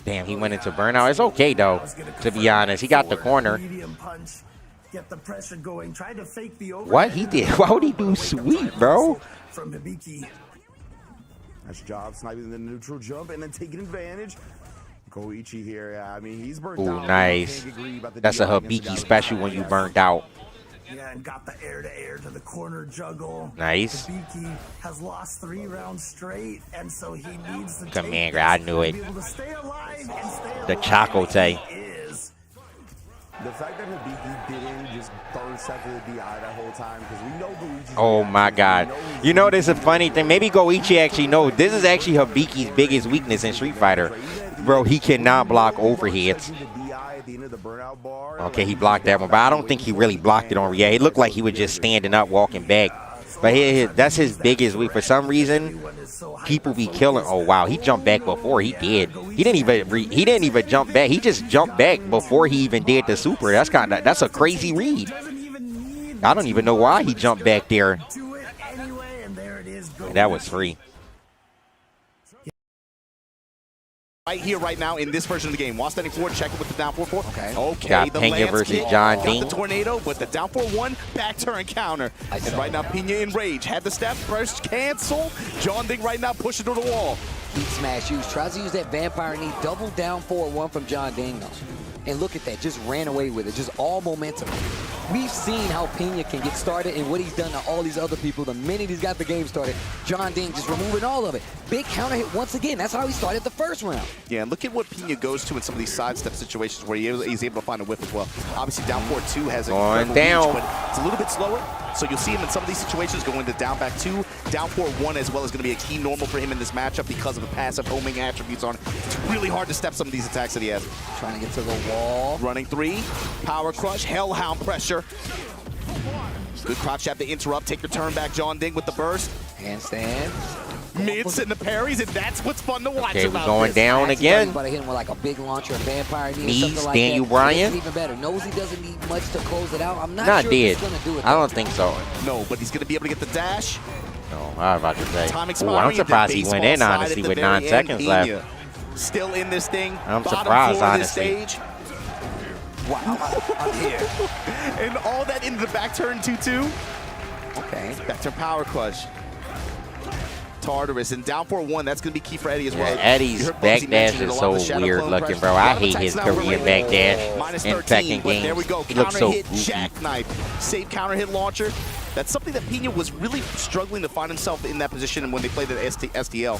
Damn, he went into burnout. It's okay, though, to be honest. He got the corner. Get the pressure going. Try to fake the overhead. What? He did? Why would he do sweet, bro? From Hibiki. Nice job sniping the neutral jump and then taking advantage. Goichi here. Yeah, I mean, he's burnt out. Ooh, nice. That's a Hibiki special when you burnt out. Yeah, and got the air to the corner juggle. Nice. Hibiki has lost 3 rounds straight, and so he needs to Commander, I knew it. be able to stay alive and stay The Chocote. The fact that Hibiki didn't just burst after the DI that whole time, because we know Goichi's... Oh, my God. You know, there's a funny thing. Maybe Goichi actually knows. This is actually Hibiki's biggest weakness in Street Fighter. Bro, he cannot block overheads. Okay, he blocked that one, but I don't think he really blocked it on. Yeah, it looked like he was just standing up, walking back. But that's his biggest weak. For some reason, people be killing. Oh wow, he jumped back before he did. He didn't even jump back. He just jumped back before he even did the super. That's a crazy read. I don't even know why he jumped back there. And that was free. Right here, right now, in this version of the game. While standing forward, check it with the down 4-4. Okay. Got Pena versus John Dean. Got the tornado, but the down 4-1, back turn counter. And right now, Pena in rage. Had the step first, cancel. John Ding right now pushing to the wall. Heat smash use, tries to use that vampire knee, double down 4-1 from John Ding though. And look at that, just ran away with it, just all momentum. We've seen how Pena can get started and what he's done to all these other people the minute he's got the game started. John Ding just removing all of it. Big counter hit once again. That's how he started the first round. Yeah, and look at what Pena goes to in some of these sidestep situations where he's able to find a whip as well. Obviously, down 4-2 has a going down, reach, but it's a little bit slower. So you'll see him in some of these situations going to down back 2, down 4-1 as well is going to be a key normal for him in this matchup because of the passive homing attributes on it. It's really hard to step some of these attacks that he has. Trying to get to the wall. Running 3, power crush, hellhound pressure. Good crotch jab to interrupt. Take your turn back, John Ding with the burst. Handstand. mids and the parries, and that's what's fun to watch. Okay, we're about going this. down again. About to hit him with like a big launcher, a vampire knee, or Knees, something like Daniel that. Bryan. Even better. Knows he doesn't need much to close it out. I'm not, Not sure dead. if he's gonna do it. I don't think so. No, but he's going to be able to get the dash. No, I was about to say. Time Ooh, expiring, I'm the surprised he went baseball in, side honestly, at the with very 9 end. seconds left. Pena still in this thing. I'm Bottom surprised, floor of this honestly. stage. Wow, I'm here. And all that into the back turn 2-2. Okay. Back turn power clutch. Tartarus and down 4-1. That's going to be key for Eddie as Yeah, well. Eddie's You heard Bugsy backdash mention it, is a lot so of the shadow weird clone looking, pressure. bro. A lot I of hate attacks his now Korean related. backdash Minus in 13, Tekken but there we games. go. He looks Counter so hit, goofy. jackknife, save counter hit launcher. That's something that Pena was really struggling to find himself in that position when they played at STL.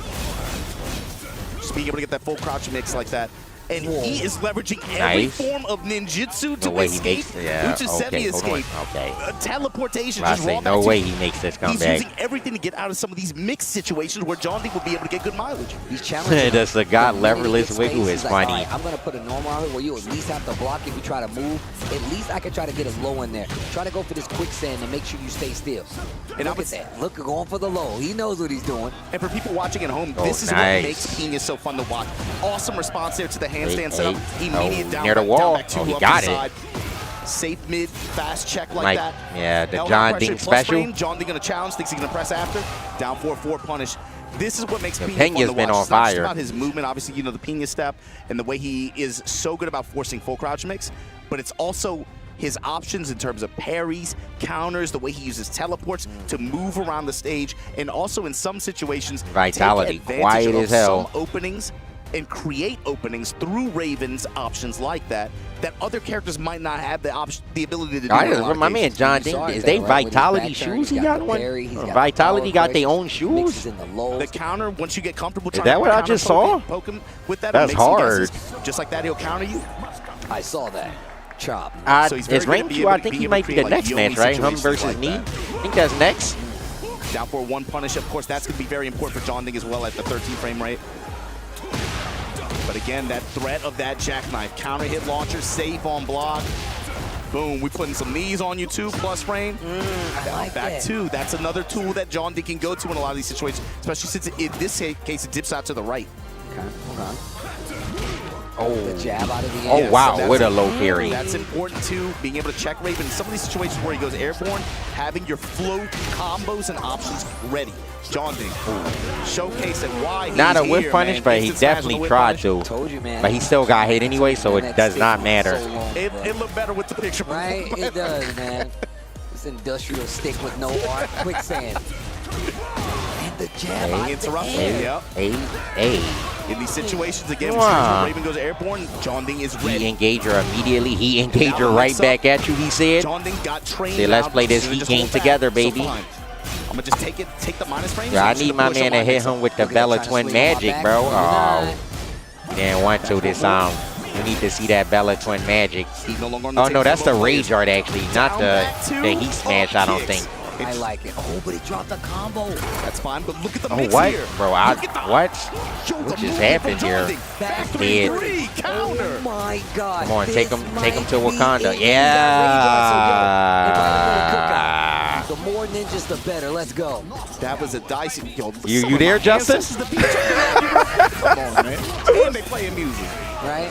Just being able to get that full crouch mix like that. And he is leveraging every Nice. form of ninjutsu to No way he escape. makes. Yeah. Lucha Okay. semi Hold on. escape. Okay. Teleportation, I just say raw no back way to- he makes this He's comeback. using everything to get out of some of these mixed situations where John Dick would be able to get good mileage. He's challenging. That's the God leverless Space, wiggle he's is like, funny. all right, I'm gonna put a normal on it where you at least have to block if you try to move. At least I can try to get a low in there. Try to go for this quicksand and make sure you stay still. And look at that. Look, going for the low. He knows what he's doing. And for people watching at home, Oh, this is nice. what makes Pena so fun to watch. Awesome response there to the handstand Hey, setup. hey. Immediate Oh, down near the back, wall. down back two Oh, he up got the it. side. Safe mid, fast check like Like, that. yeah, the Held John high Ding pressure plus special. frame. John Ding gonna challenge, thinks he's gonna press after. Down 4-4 punish. This is what makes Pena fun Pena's to been watch. on It's not just fire. about his movement, obviously, you know, the Pena step and the way he is so good about forcing full crouch mix, but it's also his options in terms of parries, counters, the way he uses teleports to move around the stage, and also in some situations, Vitality, take advantage quiet of as hell. some openings and create openings through Raven's options like that other characters might not have the option, the ability to do. I in a just, lot of my man cases. John Ding, is they Vitality shoes he got one? Vitality got their own shoes? The counter, once you get comfortable Is trying that to what I counter just saw? poke him with that, That's make some hard. guesses. Just like that, he'll counter you. I saw that. Chop. So he's Is very good at being Rangchu, I able to think he create, might be the like, next Yomi match, right? Hum situations versus like me. that. I think that's next. Down for one punish, of course, that's going to be very important for John Ding as well at the 13 frame rate. But again, that threat of that jackknife. Counter hit launcher, safe on block. Boom, we putting some knees on you too, plus frame. I like Back that. two, that's another tool that John Ding can go to in a lot of these situations, especially since in this case it dips out to the right. Okay, hold on. Oh, The jab out of the oh air. wow, so with a low parry. That's important too, being able to check Raven. In some of these situations where he goes airborne, having your float combos and options ready. John Ding showcasing why he's Not a whip here, punish, man. but he Instant smash on the definitely whip tried punish. to. Told you, man. But he still got hit anyway, so it does not matter. It looked better with the picture. Right? It does, man. This industrial stick with no art. Quicksand. And the jab out the Interruption. air. Yep. Hey. In these situations, again, Wow. when Raven goes airborne, John Ding is He ready. engaged her immediately. He engaged her right back at you, he said. John Ding got trained. Say, let's out, play this so they Heat just game hold back. together, So baby. fine. I'm gonna just take the minus frames. Yeah, I and just need my push man on to my hit next him with the Bella Twin Magic, bro. Oh, he didn't want to this time. We need to see that Bella Twin Magic. He's no longer on the Oh no, table that's for the both Rage Art actually, not the Heat Smash. I don't kicks. think. I like it. Oh, but he dropped the combo. That's fine, but look at the Oh mix what, here. bro? Look at the- What? Show What the just movement happened from here? John Ding. Back Dead. 3 counter. Oh my God. Come on, take him to might be Wakanda. it. Yeah. The more ninjas, the better. Let's go. That was a dicey. Yo, You there, Justin? Come on, man. And they playing music. Right?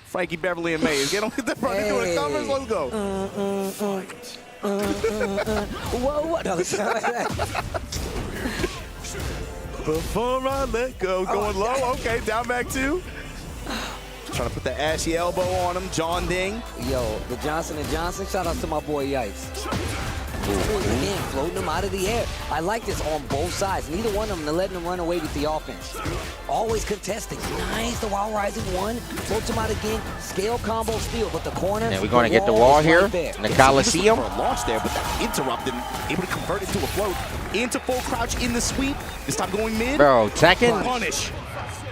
Frankie Beverly and Mays. Get on the front of the covers. Let's go. Whoa, what? No, Before I let go, going low. Okay, down back two. Trying to put the ashy elbow on him. John Ding. Yo, the Johnson & Johnson. Shout out to my boy Yikes. Again, floating them out of the air. I like this on both sides. Neither one of them, they're letting them run away with the offense. Always contesting. Nice, the Wild Rising one. Floats him out again. Scale combo steal, but the corner. And we're going to get the wall is here right there. in the Coliseum. For a launch there, but that interrupted, able to convert it to a float. Into full crouch in the sweep. This time going mid. Bro, Tekken Punish.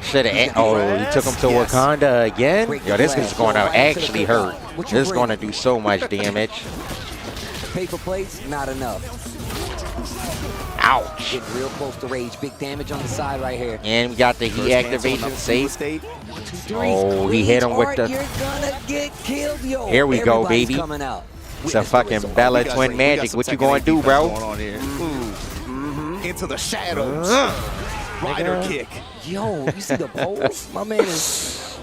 should have. Oh, he took him to Yes. Wakanda again. Break Yo, the this glass. is going to Go right to the actually Kudan. hurt. What you This is bring? going to do so much damage. Paper plates, not enough. Ouch. Getting real close to Rage. Big damage on the side right here. And we got the heat activation safe. Oh, he hit him with the. You're gonna get killed, yo. Here we go, Everybody's baby. coming out. It's a fucking Bella Twin Magic. What you going to do, bro? into the shadows. Rider kick. Yo, you see the pose? My man is...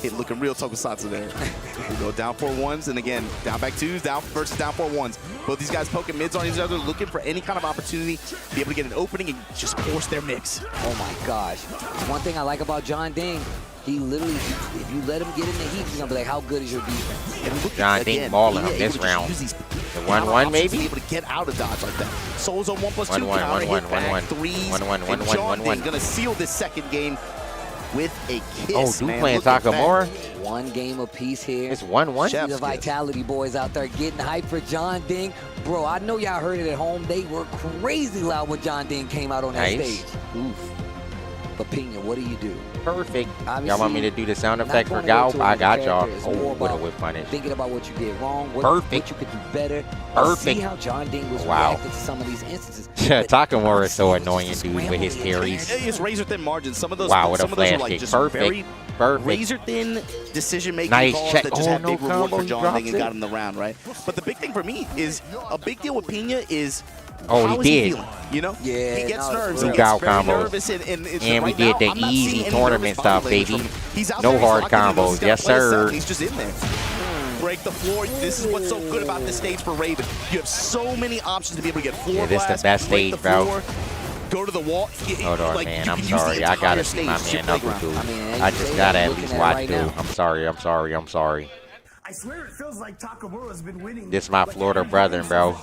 It looking real tokusatsu there. We go down 4-1s, and again, down back 2s, down versus down 4-1s. Both these guys poking mids on each other, looking for any kind of opportunity to be able to get an opening and just force their mix. Oh my gosh. One thing I like about John Ding, he literally, if you let him get in the heat, he's going to be like, how good is your defense? John Ding balling on this round. The 1-1 maybe? Able to get out of dodge like that. Souls on 1+2. 1-1. Threes. And John Ding going to seal this second game with a kiss. Oh, dude playing Takamura? One game apiece here. It's 1-1. See the Vitality boys out there getting hyped for John Ding. Bro, I know y'all heard it at home. They were crazy loud when John Ding came out on that stage. Oof. But Pena, what do you do? Perfect. Y'all want me to do the sound effect for Gal? I got y'all. Oh, what a whip punish. Thinking about what you did wrong, what you could do better. Perfect. See how John Ding was reacting to some of these instances. Takamura is so annoying, dude, with his carries. It's razor thin margins. Some of those, wow, what a flash like kick. Just Perfect. Razor thin decision-making calls check. that just had big reward for John Ding and got him the round, right? But the big thing for me is a big deal with Pena is he did. Feeling, you know? Yeah, he gets nerves. He gets very nervous. And we did the easy tournament stuff, baby. No hard combos. Yes, sir. He's just in there. Break the floor. This is what's so good about this stage for Raven. You have so many options to be able to get floor this is the best stage, bro. Go to the wall. Hold on, man. I'm sorry. I gotta see my man Knuckle, dude. I just gotta at least watch, dude. I'm sorry. I swear it feels like Takamura's been winning. This is my Florida brother, bro.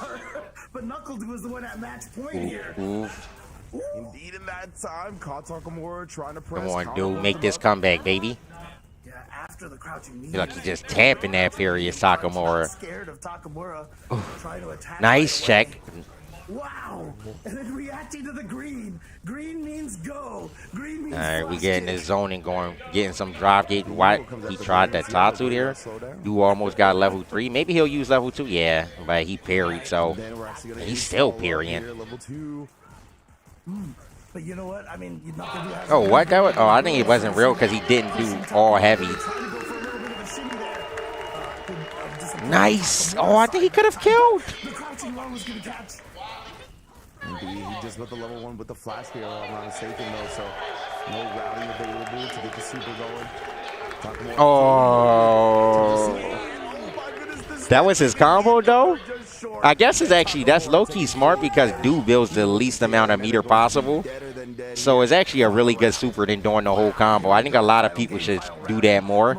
But Knuckles was the one at match point here. Indeed, in that time, caught Takamura trying to press. Come on, dude. Make this comeback, baby. Yeah, after the crouching knee. Feel like he's just tapping that furious Takamura. Scared of Takamura trying to attack. Nice check. Wow. And then reacting to the green. Green means go. Green means all right, we getting this zone and going, getting some drive gate. Why he tried that Tatsu there? You almost got level 3. Maybe he'll use level 2. Yeah, but he parried, so he's still parrying. But you know what? I mean, you're not gonna do oh, what? That was, oh, I think it wasn't real because he didn't do all heavy. Nice. Oh, I think he could have killed. The crouching one was gonna catch. Indeed, he just lit the level 1 with the flash here, I'm not mistaken, though, so no routing available to get the super going. Oh. That was his combo, though? I guess it's actually, that's low-key smart because dude builds the least amount of meter possible. So it's actually a really good super than doing the whole combo. I think a lot of people should do that more.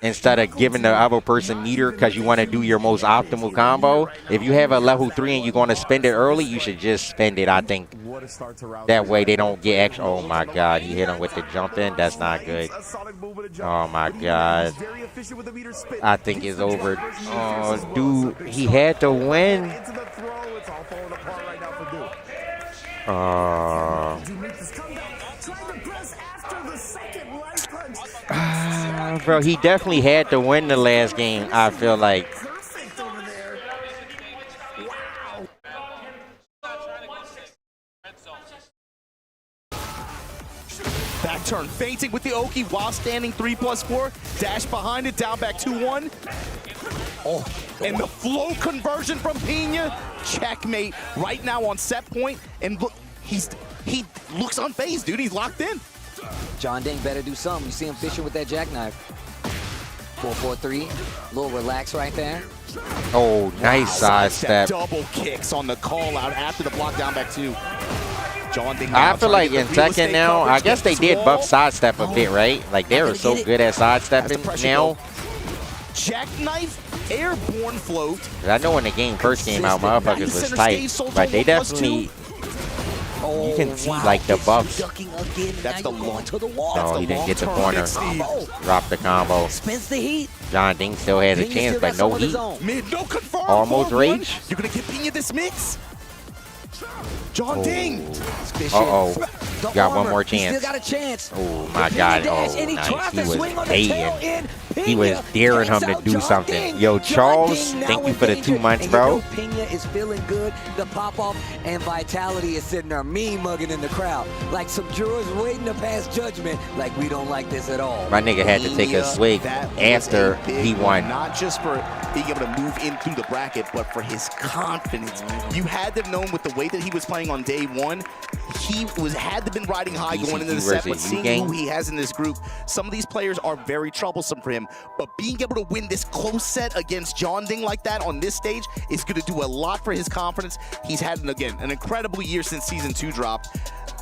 Instead of giving the other person meter because you want to do your most optimal combo. If you have a level 3 and you're going to spend it early, you should just spend it, I think. That way they don't get extra. Oh my god, he hit him with the jump in. That's not good. Oh my god. I think it's over. Oh, dude, he had to win. Bro, he definitely had to win the last game, I feel like. Back turn, feinting with the Oki while standing 3+4. Dash behind it, down back 2-1. Oh, and the flow conversion from Pena. Checkmate right now on set point. And look, he looks unfazed, dude. He's locked in. John Ding better do something. You see him fishing with that jackknife. 4-4-3. A little relax right there. Oh, nice sidestep. Double kicks on the call out after the block down back 2. John Ding. I feel like in Tekken now, I guess they did buff sidestep a bit, right? Like they are so good at sidestepping now. Jackknife, airborne float. I know when the game first came out, motherfuckers was tight, but they definitely. You can see like the buffs. That's the long to the wall. No, he didn't get the corner. Drop the combo. Spins the heat. John Ding still has a chance, but no heat. Mid, no confirm. Almost rage. You're gonna get Pena this mix. John Ding. Uh-oh. The got one armor. more He chance. still got a chance. Oh my The God! Pena dash, Oh, and he nice. tries He to was swing on the tail end. He was Pena daring him takes to out do John something. Ding. Yo, John Charles, Ding now thank you in for the danger, 2 months, and bro. You know Pena is feeling good. The pop off and Vitality is sitting there mean mugging in the crowd, like some jurors waiting to pass judgment. Like we don't like this at all. My nigga had to take a swig after he won. Not just for being able to move in through the bracket, but for his confidence. You had to have known with the way that he was playing on day one, he had to been riding high going into the set, but seeing who he has in this group, some of these players are very troublesome for him. But being able to win this close set against John Ding like that on this stage is going to do a lot for his confidence. He's had, again, an incredible year since Season 2 dropped.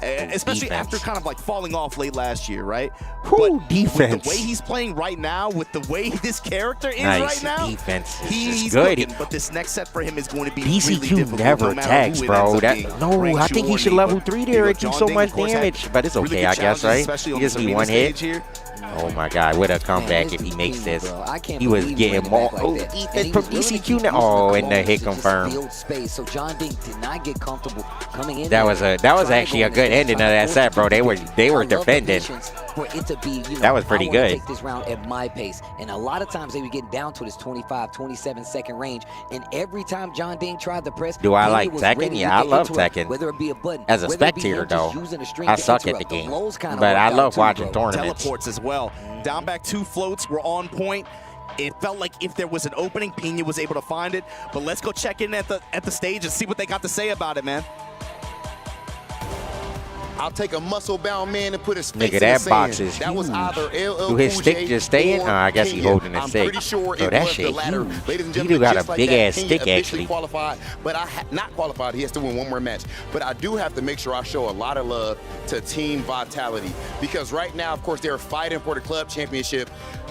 Especially after kind of like falling off late last year, right? Who defense? With the way he's playing right now, with the way this character is right now, defense is he's good. cooking, but this next set for him is going to be BCQ really difficult. never no tags, who it bro. ends up That being. no, I Rangchu think he or should me, level but, 3 you there. know, It do John so Ding, much of course, had damage, but it's really okay, good I guess, challenges, right? especially on He just this be arena one hit. stage here. Oh my God, what a comeback if he makes this. He was getting more defense from BCQ now. Oh, and the hit confirmed. Space, so John Ding did not get comfortable coming in. That was actually a good ending of that set, bro. They were defending. For it to be, you know, That was pretty I wanna good. Take this round at my pace, and a lot of times they would get down to this 25, 27 second range, and every time John Ding tried to press, Do I Pena like was Tekken? ready to Yeah, I get love into it, Tekken. whether it be a button, As a whether it be spectator, him though, just using a string I to suck at interrupt. the game. lows kinda But I worked out love too, watching bro. tournaments. Teleports as well. Down back 2 floats were on point. It felt like if there was an opening, Pena was able to find it. But let's go check in at the stage and see what they got to say about it, man. I'll take a muscle-bound man and put his face Nigga, in that the sand. box is That was huge. either LL Do his Cool stick J just stay in? or I guess he Pena. holding the I'm stick. pretty sure So it that was shit the latter. huge. Ladies and He gentlemen, do got just a like big that, ass Pena stick, officially actually. qualified, but not qualified. He has to win one more match. But I do have to make sure I show a lot of love to Team Vitality because right now, of course, they're fighting for the club championship.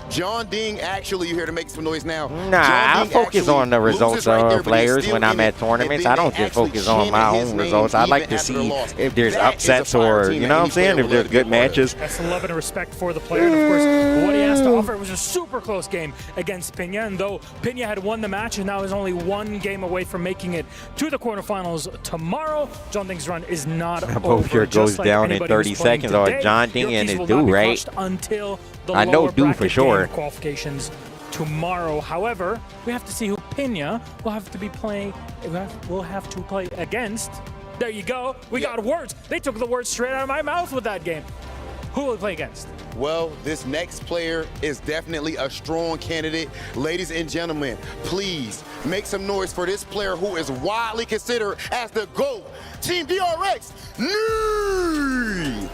John Ding actually, you here to make some noise now. Nah, I focus on the results of players when I'm at And tournaments. then I don't they just focus actually on my chanted his own name results. I like even to after the see loss. if there's That is a upsets fire or, team you that know what I'm any player saying, if would there's love to be a good part of. matches. That's the love and respect for the player. And of course, what he has to offer was a super close game against Pena. And though Pena had won the match and now is only 1 game away from making it to the quarterfinals tomorrow, John Ding's run is not Both over. here goes Just like down in anybody who's 30 playing seconds. Or today, John Ding your and keys his will do, not be right? crushed until the I know lower do for bracket sure. game qualifications tomorrow. However, we have to see who Pena will have to be playing. We'll have to play against. There you go. We got words. They took the words straight out of my mouth with that game. Who will we play against? Well, this next player is definitely a strong candidate. Ladies and gentlemen, please make some noise for this player who is widely considered as the GOAT. Team DRX, Knee!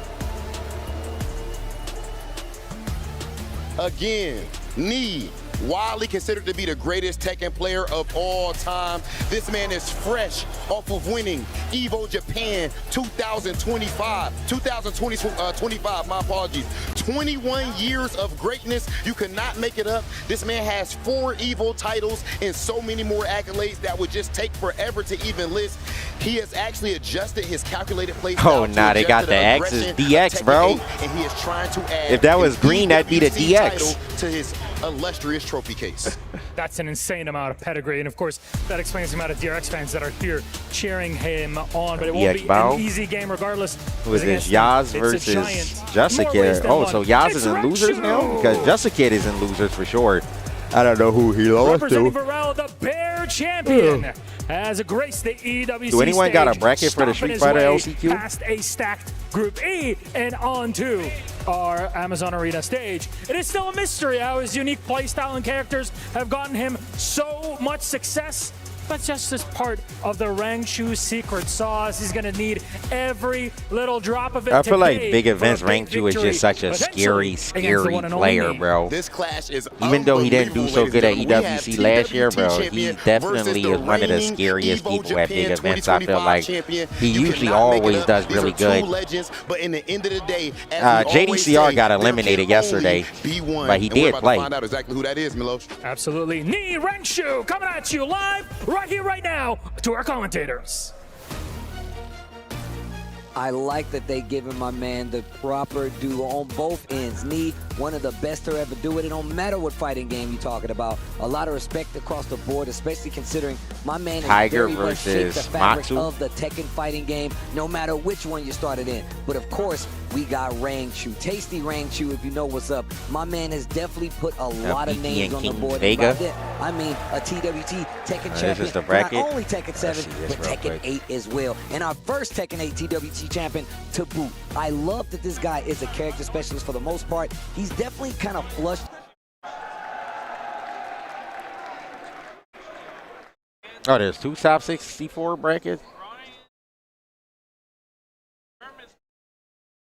Again, Knee, widely considered to be the greatest Tekken player of all time. This man is fresh off of winning Evo Japan 2025, my apologies. 21 years of greatness. You cannot make it up. This man has 4 Evo titles and so many more accolades that would just take forever to even list. He has actually adjusted his calculated play style. Oh, nah, they got the X as DX, bro. And he is trying to add If that was green, that'd be the EWC DX. title to his illustrious trophy case. That's an insane amount of pedigree, and of course, that explains the amount of DRX fans that are here cheering him on. But it won't be an easy game regardless. Who is this? Yaz versus Jessica. Oh, so Yaz is in losers now? Because Jessica is in losers for sure. I don't know who he lost Representing to. Varel, the Bear champion, has graced the EWC Do anyone got a stage, bracket for the stomping Street his Fighter way LCQ? Past a stacked Group E and on to our Amazon Arena stage. It is still a mystery how his unique playstyle and characters have gotten him so much success. But just as part of the Rangchu secret sauce, he's going to need every little drop of it. I feel like today big events for a big Rangchu is victory, just such a potentially scary against the one and player, only. bro. This clash is Even though he didn't do so unbelievable, good at ladies and gentlemen. EWC last year, bro, he champion definitely versus is one of the reigning scariest Evo people at big Japan events. I feel 2025 like champion. he You usually cannot make it always up. does These really are two good. legends, but in the end of the day, as we always JDCR say, got there eliminated can yesterday, only be one. but he And we're did about play. to find out exactly who that is, Milos. Absolutely. Knee Rangchu coming at you live right here, right now to our commentators. I like that they giving my man the proper due on both ends. Knee one of the best to ever do it. It don't matter what fighting game you're talking about. A lot of respect across the board, especially considering my man is Tiger very much shaped the versus fabric Matsu. of the Tekken fighting game, no matter which one you started in. But of course, we got Rangchu. Tasty Rangchu, if you know what's up. My man has definitely put a lot of names on the board. Vega. I mean, a TWT Tekken This champion, is the not bracket. only Tekken 7, Let's see this but real Tekken quick. 8 as well. And our first Tekken 8 TWT champion to boot. I love that this guy is a character specialist for the most part. He's definitely kind of flushed. Oh, there's 2 top 64 brackets.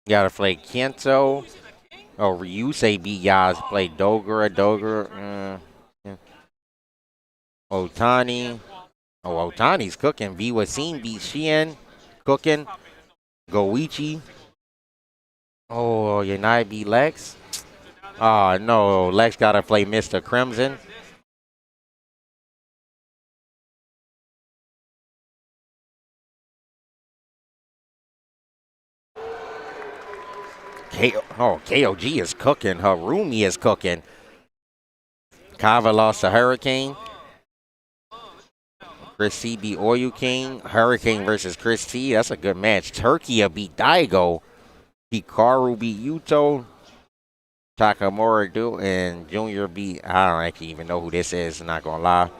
You gotta play Kento. Oh, Ryusei beat Yaz. Play Dogura. Yeah. Otani. Oh, Otani's cooking. V Wasim beat Shien. Cooking. Goichi. Oh, Yanai beat Lex. Oh, no. Lex gotta play Mr. Crimson. KOG is cooking. Harumi is cooking. Kava lost to Hurricane. Chris C beat Oyu King. Hurricane versus Chris T. That's a good match. Turkey beat Daigo. Hikaru beat Yuto. Takamura and Junior beat, I don't actually even know who this is, I'm not gonna lie.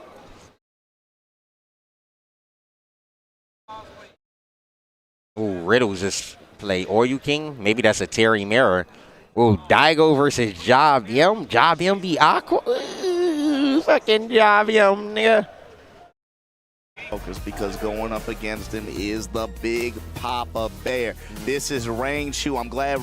Ooh, Riddles just play Oyu King. Maybe that's a Terry Mirror. Ooh, Daigo versus Job Yum. Job Yum beat Aqua. Ooh, fucking Job Yum, nigga. Focus because going up against him is the big Papa Bear. This is Rangchu. I'm glad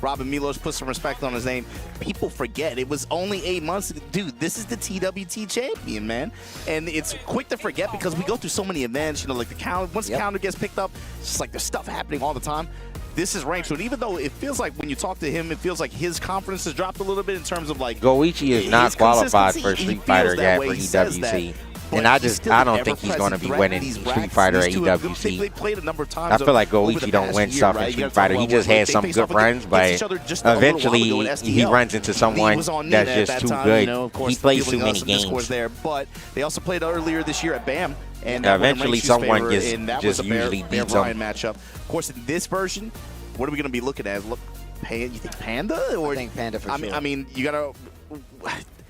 Robin Milos put some respect on his name. People forget it was only 8 months ago. Dude, this is the TWT champion, man. And it's quick to forget because we go through so many events, you know, like the calendar. Once the calendar gets picked up, it's just like there's stuff happening all the time. This is Rangchu. And even though it feels like when you talk to him, it feels like his confidence has dropped a little bit in terms of like Goichi is not qualified for consistency. Street Fighter He yet feels for that way. He says EWC. that. And I don't think he's going to be winning Street Fighter at EWC. They played a number of times I feel like over the Goichi don't past win year, stuff right? in You Street gotta Fighter. talk He about just when has they some faced good off runs, against each but other just a little while eventually ago in he STL. runs into Lee someone was on that's Nina at just that too time, good. you know, of course, He plays too giving many us some discourse games. there, but they also played earlier this year at BAM. And Eventually Rangchu's someone favor, gets and that just was a Bear usually beats Ryan them. matchup. Of course, in this version, what are we going to be looking at? Look, you think Panda? Or I think Panda for sure. I mean, you got to...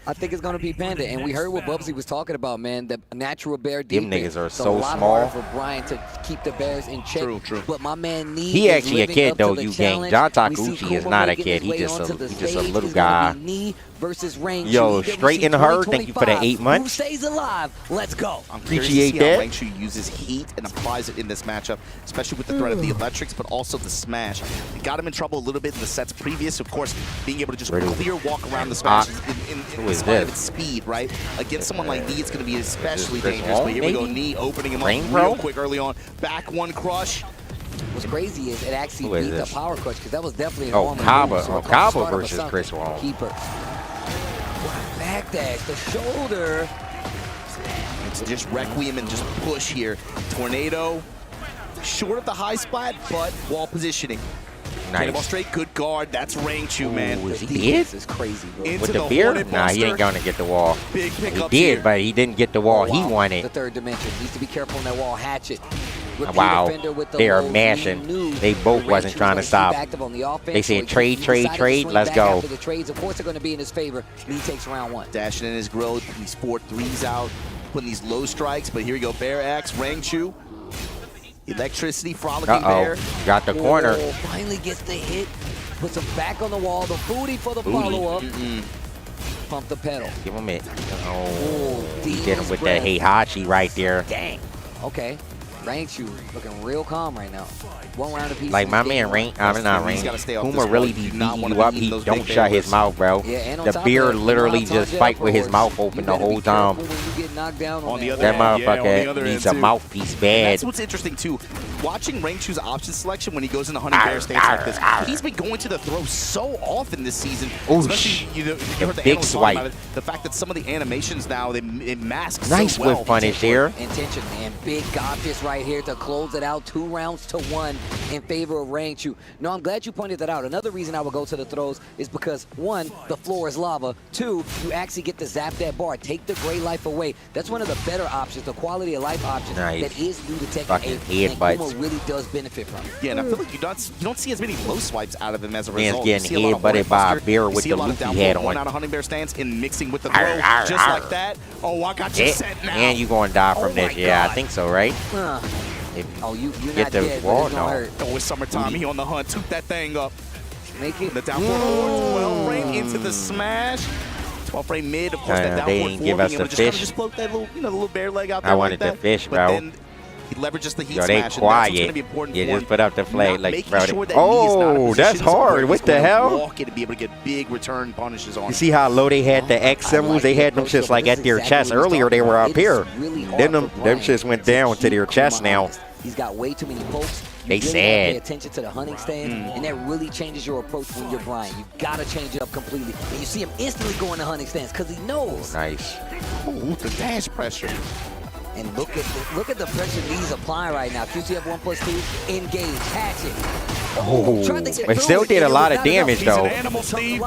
I think it's going to be Panda, and we heard what Bubsy was talking about, man. The natural bear Them defense. niggas are It's so a lot small. harder for Brian to keep the Bears in check. True. But my man Nee He is actually a living kid up to though, the you gang. challenge. John We see Takuchi is Kuma not a making kid. his way He onto the just a stage. little It's gonna guy. be Nee versus Rangchu. Yo, EWC straight in her. Thank you for the 8 2025. Who months. stays alive? Let's go. I'm curious Appreciate to see how that. Rangchu uses heat and applies it in this matchup, especially with the threat of the electrics, but also the smash. It got him in trouble a little bit in the sets previous. Of course, being able to just clear walk around the smash in spite of its speed, right? Against someone like Nee, it's going to be especially Chris dangerous. Wong, But here we go, maybe? Nee opening him Rain up Pro? real quick early on. Back one crush. What's crazy is it actually Who is beat the this? power clutch because that was definitely an Oh, armor Kaba. move, so Oh, it caused Kaba startup or versus something. Chris Wong. Keeper. Backdash, the shoulder. It's just Requiem and just push here. Tornado, short of the high splat, but wall positioning. Cannonball straight, good guard. That's Rangchu, man. Ooh, is he Defense dead? is crazy, bro. Into With the the beer? Hornet Nah, he ain't Buster. going to get the wall. Big He pickups did, here. but he didn't get the wall. Oh, He wow. wanted. The third dimension. Needs to be careful on that wall. Hatchet. Repeat Wow, offender with the they are low. mashing. He knew They both that wasn't Rangchu trying to was stop. gonna keep active on the offense, They so said he trade, decided to trade, swing let's back go. after the trades, of course, they're going to be in his favor. Lee takes round one. Dashing in his grill, these 4-3s out, putting these low strikes, but here you go, Bear Axe, Rangchu. Electricity, Frolicking Bear. Got the corner. Oh, finally gets the hit. Puts him back on the wall. The booty for the follow-up. Pump the pedal. Give him it. Oh, he Demon's did him with breath. that Heihachi right there. Dang. Okay. Rangchu looking real calm right now. One round apiece. Like my He's man getting Rain, I mean not He's Rain. gotta stay off Kuma this really road. be You do not beating wanna you up. be He eating those don't big shut his bears. mouth, bro. Yeah, and on The top of beer that, literally you know how just tall fight Jet with his Upper mouth was. open You the better whole be time. careful when you get knocked down On the that other That end, yeah, on the motherfucker other needs end, a too. mouthpiece And bad. that's what's interesting, too. watching Rangchu's option selection when he goes into Honey Bear stance like this, he's been going to the throw so often this season. Especially, you heard the big analysts swipe. talking about it, the fact that some of the animations now, it masks Nice so well. whip punish here. Intention, man. Big got this right here to close it out 2 rounds to 1 in favor of Rangchu. No, I'm glad you pointed that out. Another reason I would go to the throws is because 1, the floor is lava. 2, you actually get to zap that bar, take the gray life away. That's one of the better options, the quality of life option that is new to Tekken 8, and Kkokkoma really does benefit from it. Yeah, and I feel like you don't see as many low swipes out of him as a result. Man's getting headbutted by a bear with the loop he had on. Out of Honey Bear stance and mixing with the throw, just like that. Oh, I got you set now. And you going to die from this. Yeah, I think so, right? Oh, you're get not the dead, wall, but it's gonna hurt. Oh, it's summertime. He on the hunt. Took that thing up. Make it. The down forward 12 frame into the smash. 12 frame mid. Of course, that down they forward didn't give us the fish. Just float that little, the little bear leg out there. I wanted like the fish, but bro. Then he leverages the heat Yo, they smash. quiet. And that's what's gonna be important You for just him. put up the flag, Not like, making bro. sure that he is not in Oh, position that's so where hard. he's What the gonna hell? Walk it to be able to get big return punishes on You him. see how low they had the X symbols? They had them just like at their chest. Earlier they were up here. Then them shits went down to their chest now. He's got way too many pokes. They You really gotta sad. pay attention to the hunting stand, and that really changes your approach when you're Brian. You gotta change it up completely. And you see him instantly going to hunting stands because he knows. Nice. Ooh, the dash pressure. And look at the pressure he's applying right now. QCF 1+2, engage, hatchet. Oh, tried to get it through still it, did a and it lot was of not enough. damage He's an though. Animal, Steve.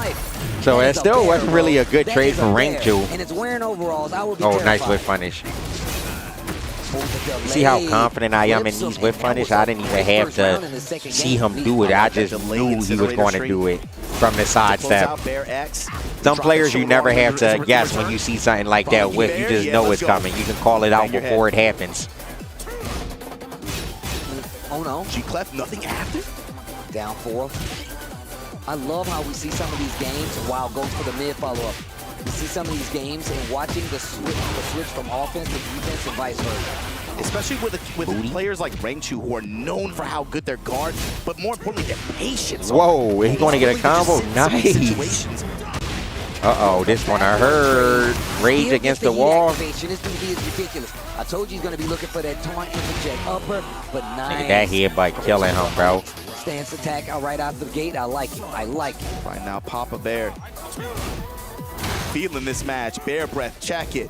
So That it is a still bear, wasn't really a good That trade is for a bear. Rangchu. And it's wearing overalls. I would be Oh, terrified. nice whip punish. See how confident I am in these whip punish? I didn't even have to see him do it. I just knew he was going to do it from the side step. Some players you never have to guess when you see something like that whip. You just know it's coming. You can call it out before it happens. Oh no. G-Clef, nothing after? Down 4. I love how we see some of these games while goes for the mid follow-up. You see some of these games and watching the switch from offense to defense and vice versa. Especially with players like Rangchu who are known for how good their guard, but more importantly, their patience. Whoa, he's going to get a combo? Nice. Uh-oh, this one I heard. Rage against the wall. This dude is ridiculous. I told you he's going to be looking for that taunt interject upper, but nice. Look at that headbutt killing him, bro. Stance attack right out the gate. I like it. I like it. Right now, Papa Bear feeling this match. Bear breath, check it.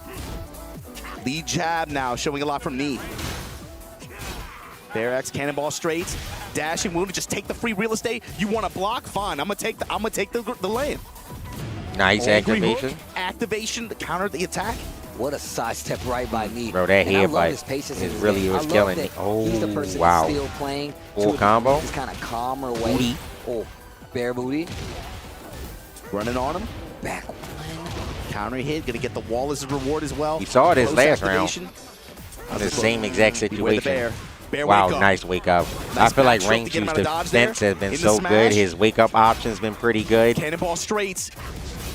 Lead jab now, showing a lot from knee. Bear X cannonball straight, dashing, willing to just take the free real estate. You want to block? Fine. I'm gonna take the lane. Nice Angry activation. hook, activation to counter the attack. What a sidestep right by me. Bro, that And I love his headbutt patience in is his really game. was I love killing that me. Oh, he's the person wow. that's still playing Full combo. This kind of calmer way. Booty. Oh, bear booty. Running on him. Back one. Counter hit, gonna get the wall as a reward as well. You saw this Close last activation. round. The same exact Beware the situation. Bear Wow, wake up. nice wake up. Nice I feel like backstroke to get him out of dodge Rangchu's there. defense has been In the so smash. good. His wake up options been pretty good. Cannonball straights.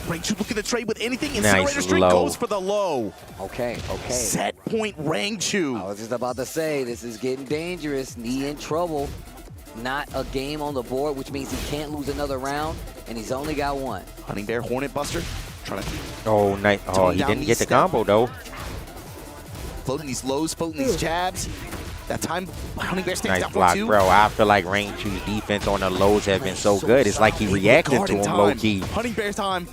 Rangchu looking to trade with anything. Nice Incinerator Street low. goes for the low. Okay. Set point Rangchu. I was just about to say, this is getting dangerous. Knee in trouble. Not a game on the board, which means he can't lose another round, and he's only got one. Hunting Bear, Hornet Buster. Trying to Oh, nice. Oh, he didn't get the combo, though. floating these lows, floating these jabs. That time, Hunting Bear stays Nice down for block, 2. bro. I feel like Rangchu's defense on the lows have been so good. It's like he reacted to him low-key. Hunting Bear's time.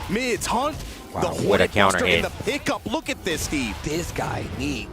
Mids, Hunt. Wow, The what a Hornet counter Buster hit. and the pickup. Look at this, Steve. This guy, he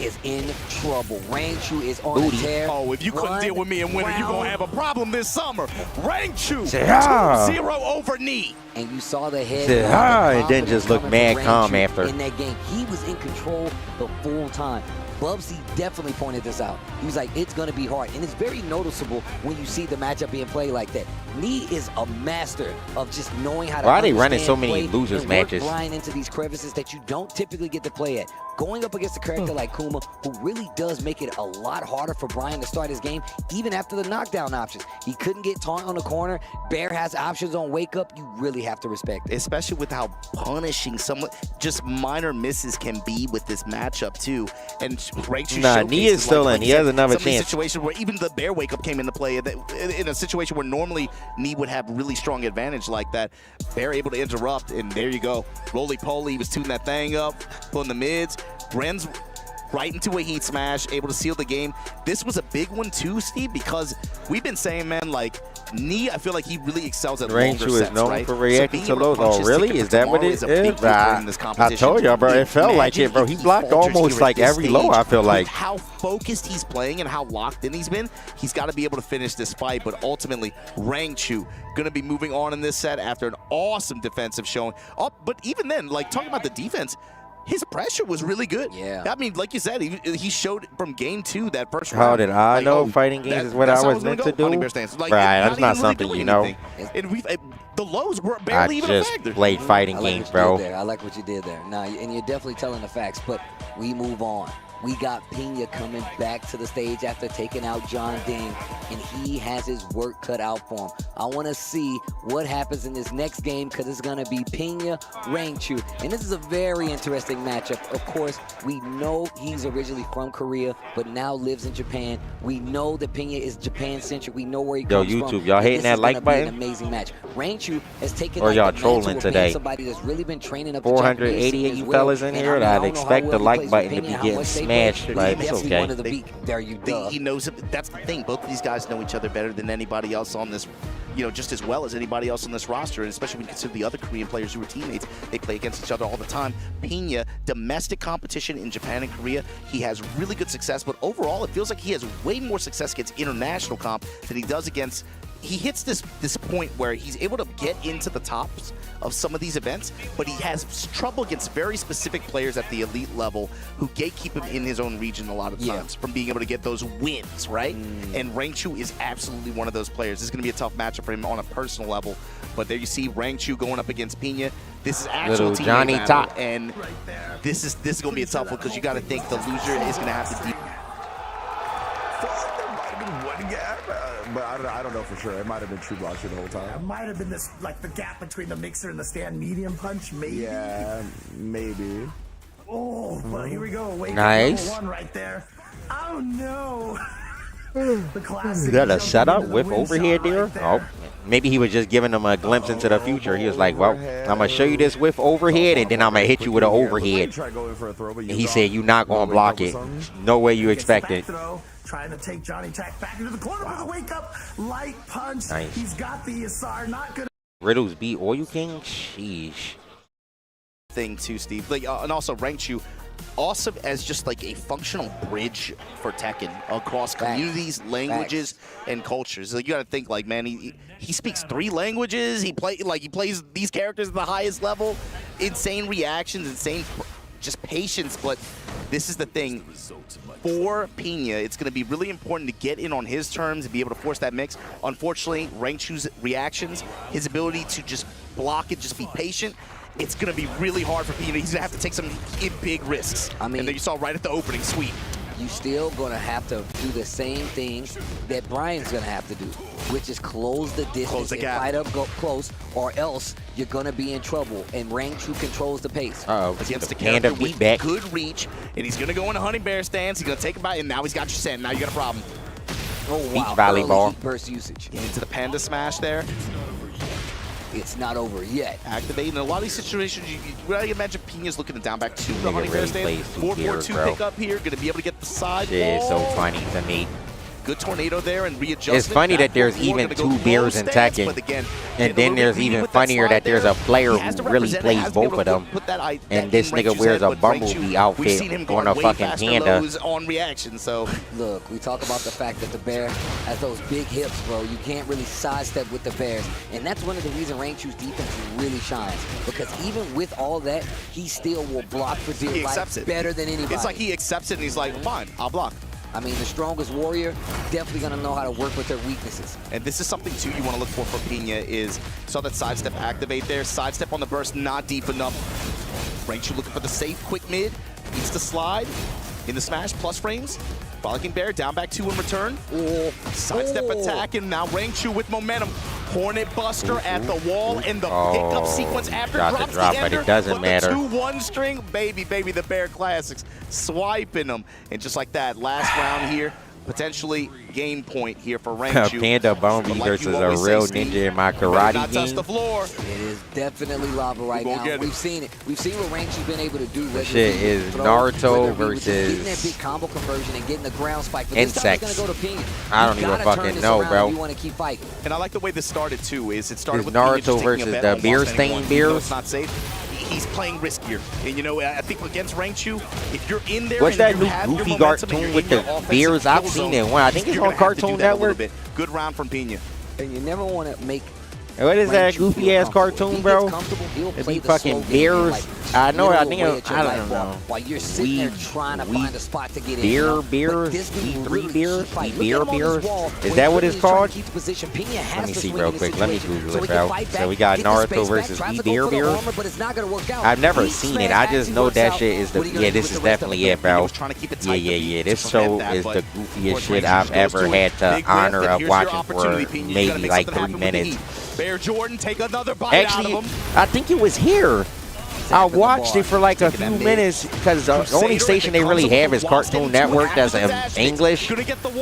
is in trouble. Rangchu is on a tear. Oh, if you couldn't deal with me in winter, you're going to have a problem this summer. Rangchu, Yeah. 2-0 over knee. And you saw the head. And then just look mad calm after. In that game, he was in control the full time. Bubsy definitely pointed this out. He was like, it's going to be hard. And it's very noticeable when you see the matchup being played like that. Knee is a master of just knowing how to Why are they running so understand many play losers and work matches? Brian into these crevices that you don't typically get to play at. Going up against a character like Kuma, who really does make it a lot harder for Brian to start his game, even after the knockdown options. He couldn't get taunt on the corner. Bear has options on wake up. You really have to respect it. Especially with how punishing someone, just minor misses can be with this matchup too. And Rangchu Nah, knee is still in. He has another chance. Situation where even the Bear wake up came into play in a situation where normally knee would have really strong advantage like that. Bear able to interrupt, and there you go. Roly poly, he was tuning that thing up, pulling the mids. Ren's right into a heat smash, able to seal the game. This was a big one too, Steve, because we've been saying, man, like, Knee, I feel like he really excels at longer Rangchu sets, is known right? for reacting to lows. Oh, really? Is that what it is? This I told y'all, bro. It felt like it, bro. He blocked almost like every low, I feel like. How focused he's playing and how locked in he's been, he's got to be able to finish this fight. But ultimately, Rangchu going to be moving on in this set after an awesome defensive showing. Oh, but even then, like, talking about the defense, his pressure was really good. Yeah. I mean, like you said, he showed from game 2 that first How round. did I like, know fighting games is what I was meant to do? Like, Right, that's not something you know. And the lows were barely even a just factor. played fighting games, bro. I like what you did there. Nah, and you're definitely telling the facts, but we move on. We got Pena coming back to the stage after taking out John Ding, and he has his work cut out for him. I want to see what happens in this next game because it's going to be Pena, Rangchu, and this is a very interesting matchup. Of course, we know he's originally from Korea, but now lives in Japan. We know that Pena is Japan-centric. We know where he comes from. Yo, YouTube, y'all hating that like button? An amazing match. Rangchu has taken Or y'all the trolling mantle of being today? somebody that's really been training up 480 of you fellas in here, I'd expect the like button to be getting smashed, but it's okay. He knows it. That's the thing. Both of these guys know each other better than anybody else on this, you know, just as well as anybody else on this roster, and especially when you consider the other Korean players who were teammates. They play against each other all the time. Pena, domestic competition in Japan and Korea, he has really good success, but overall it feels like he has way more success against international comp than he does against. He hits this point where he's able to get into the tops of some of these events, but he has trouble against very specific players at the elite level who gatekeep him in his own region a lot of times from being able to get those wins, right? And Rangchu is absolutely one of those players. This is going to be a tough matchup for him on a personal level, but there you see Rangchu going up against Pena. This is actual team Johnny battle, Top, and this is going to be a tough one because you got to think the loser is going to have to deal. But I don't know for sure. It might have been True Blockchain the whole time. It might have been this, like the gap between the mixer and the stand medium punch, maybe. Yeah, maybe. Oh, well, here we go. Wake Nice. Up #1 right there. Oh no. The classic. Is that a setup into the with wind overhead shot there? right Oh, maybe he was just giving him a glimpse into the future. He was like, well, I'm going to show you this with overhead, and then I'm going to hit you with an overhead. And he said, you're not going to block it. No way you expect it. Trying to take Johnny Tack back into the corner with a wake-up light punch. Nice. He's got the Asar, not good. Riddles beat Oil King? Sheesh. Thing too, Steve. Like, and also Rangchu, awesome as just like a functional bridge for Tekken across communities, languages, and cultures. Like, you got to think, like, man, he speaks 3 languages. He plays these characters at the highest level. Insane reactions, insane just patience. But this is the thing. For Pena, it's going to be really important to get in on his terms and be able to force that mix. Unfortunately, Rangchu's reactions, his ability to just block it, just be patient, it's going to be really hard for Pena. He's going to have to take some big risks. I mean, and then you saw right at the opening, sweep. You still going to have to do the same things that Brian's going to have to do, which is close the distance, close the gap, fight up close, or else you're going to be in trouble. And Rangchu controls the pace. Against the character with good reach, and he's going to go in a hunting bear stance. He's going to take it by, and now he's got your sand. Now you got a problem. Oh wow! Beach volleyball. Heat burst usage. Into the panda smash there. It's not over yet. Activating in a lot of these situations, you really imagine Pena's looking to down back to the hunting bear stand. 4-4-2 pick up here, going to be able to get the side wall. It's so funny to me. Good tornado there and readjustment. It's funny that there's even 2 bears in Tekken, and then there's even funnier that there's a player who really plays both of them, and this nigga wears a Bumblebee outfit on a fucking panda. On reaction, so look, we talk about the fact that the bear has those big hips, bro. You can't really sidestep with the bears, and that's one of the reasons Rangchu's defense really shines, because even with all that, he still will block for dear life better than anybody. It's like he accepts it and he's like, fine, I'll block. I mean, the strongest warrior definitely going to know how to work with their weaknesses. And this is something, too, you want to look for Pena is, saw that sidestep activate there. Sidestep on the burst, not deep enough. Rangchu looking for the safe, quick mid. Needs to slide in the smash, plus frames. Frolicking Bear, down back 2 in return. Sidestep attack, and now Rangchu with momentum. Hornet Buster at the wall, and the pickup sequence after drops the ender, but it doesn't matter. The 2-1 string, baby, the Bear Classics, swiping them. And just like that, last round here, potentially game point here for Rangchu. Panda Bombi versus a real ninja in my karate not touch game. the floor. It is definitely lava right now. We've seen it. We've seen what Rangchu's been able to do. This shit is Naruto versus getting that big combo conversion and getting the ground spike. But insects. this time it's gonna go to Pena. I don't even fucking know, bro. You want to keep fighting. And I like the way this started too. Is it started Is with Naruto Pena just taking a versus bet the on beer lost stain anyone. beers? You know it's not safe. He's playing riskier. And you know, I think against Rangchu, if you're in there, What's and that you new have your goofy momentum and cartoon you're with in the your offensive beers? I've kill seen zone, it one. I think it's you're on gonna have to do Cartoon that a little Network. bit. Good round from Pena. And you never want to make. What is that goofy ass cartoon, bro? It be fucking beers. I know. I think I don't know. While you're sitting there trying to find a spot to get in. Beers. Beers. Beers. Is that what it's called? Let me see real quick. Let me Google it, bro. So we got Naruto versus Beers. I've never seen it. I just know that shit is the. Yeah, this is definitely it, bro. Yeah. This show is the goofiest shit I've ever had the honor of watching for maybe like 3 minutes. Bear Jordan, take another bite Actually, out of him. I think it was here. I watched it for like a few minutes because the only station they really have is Cartoon Network that's in English.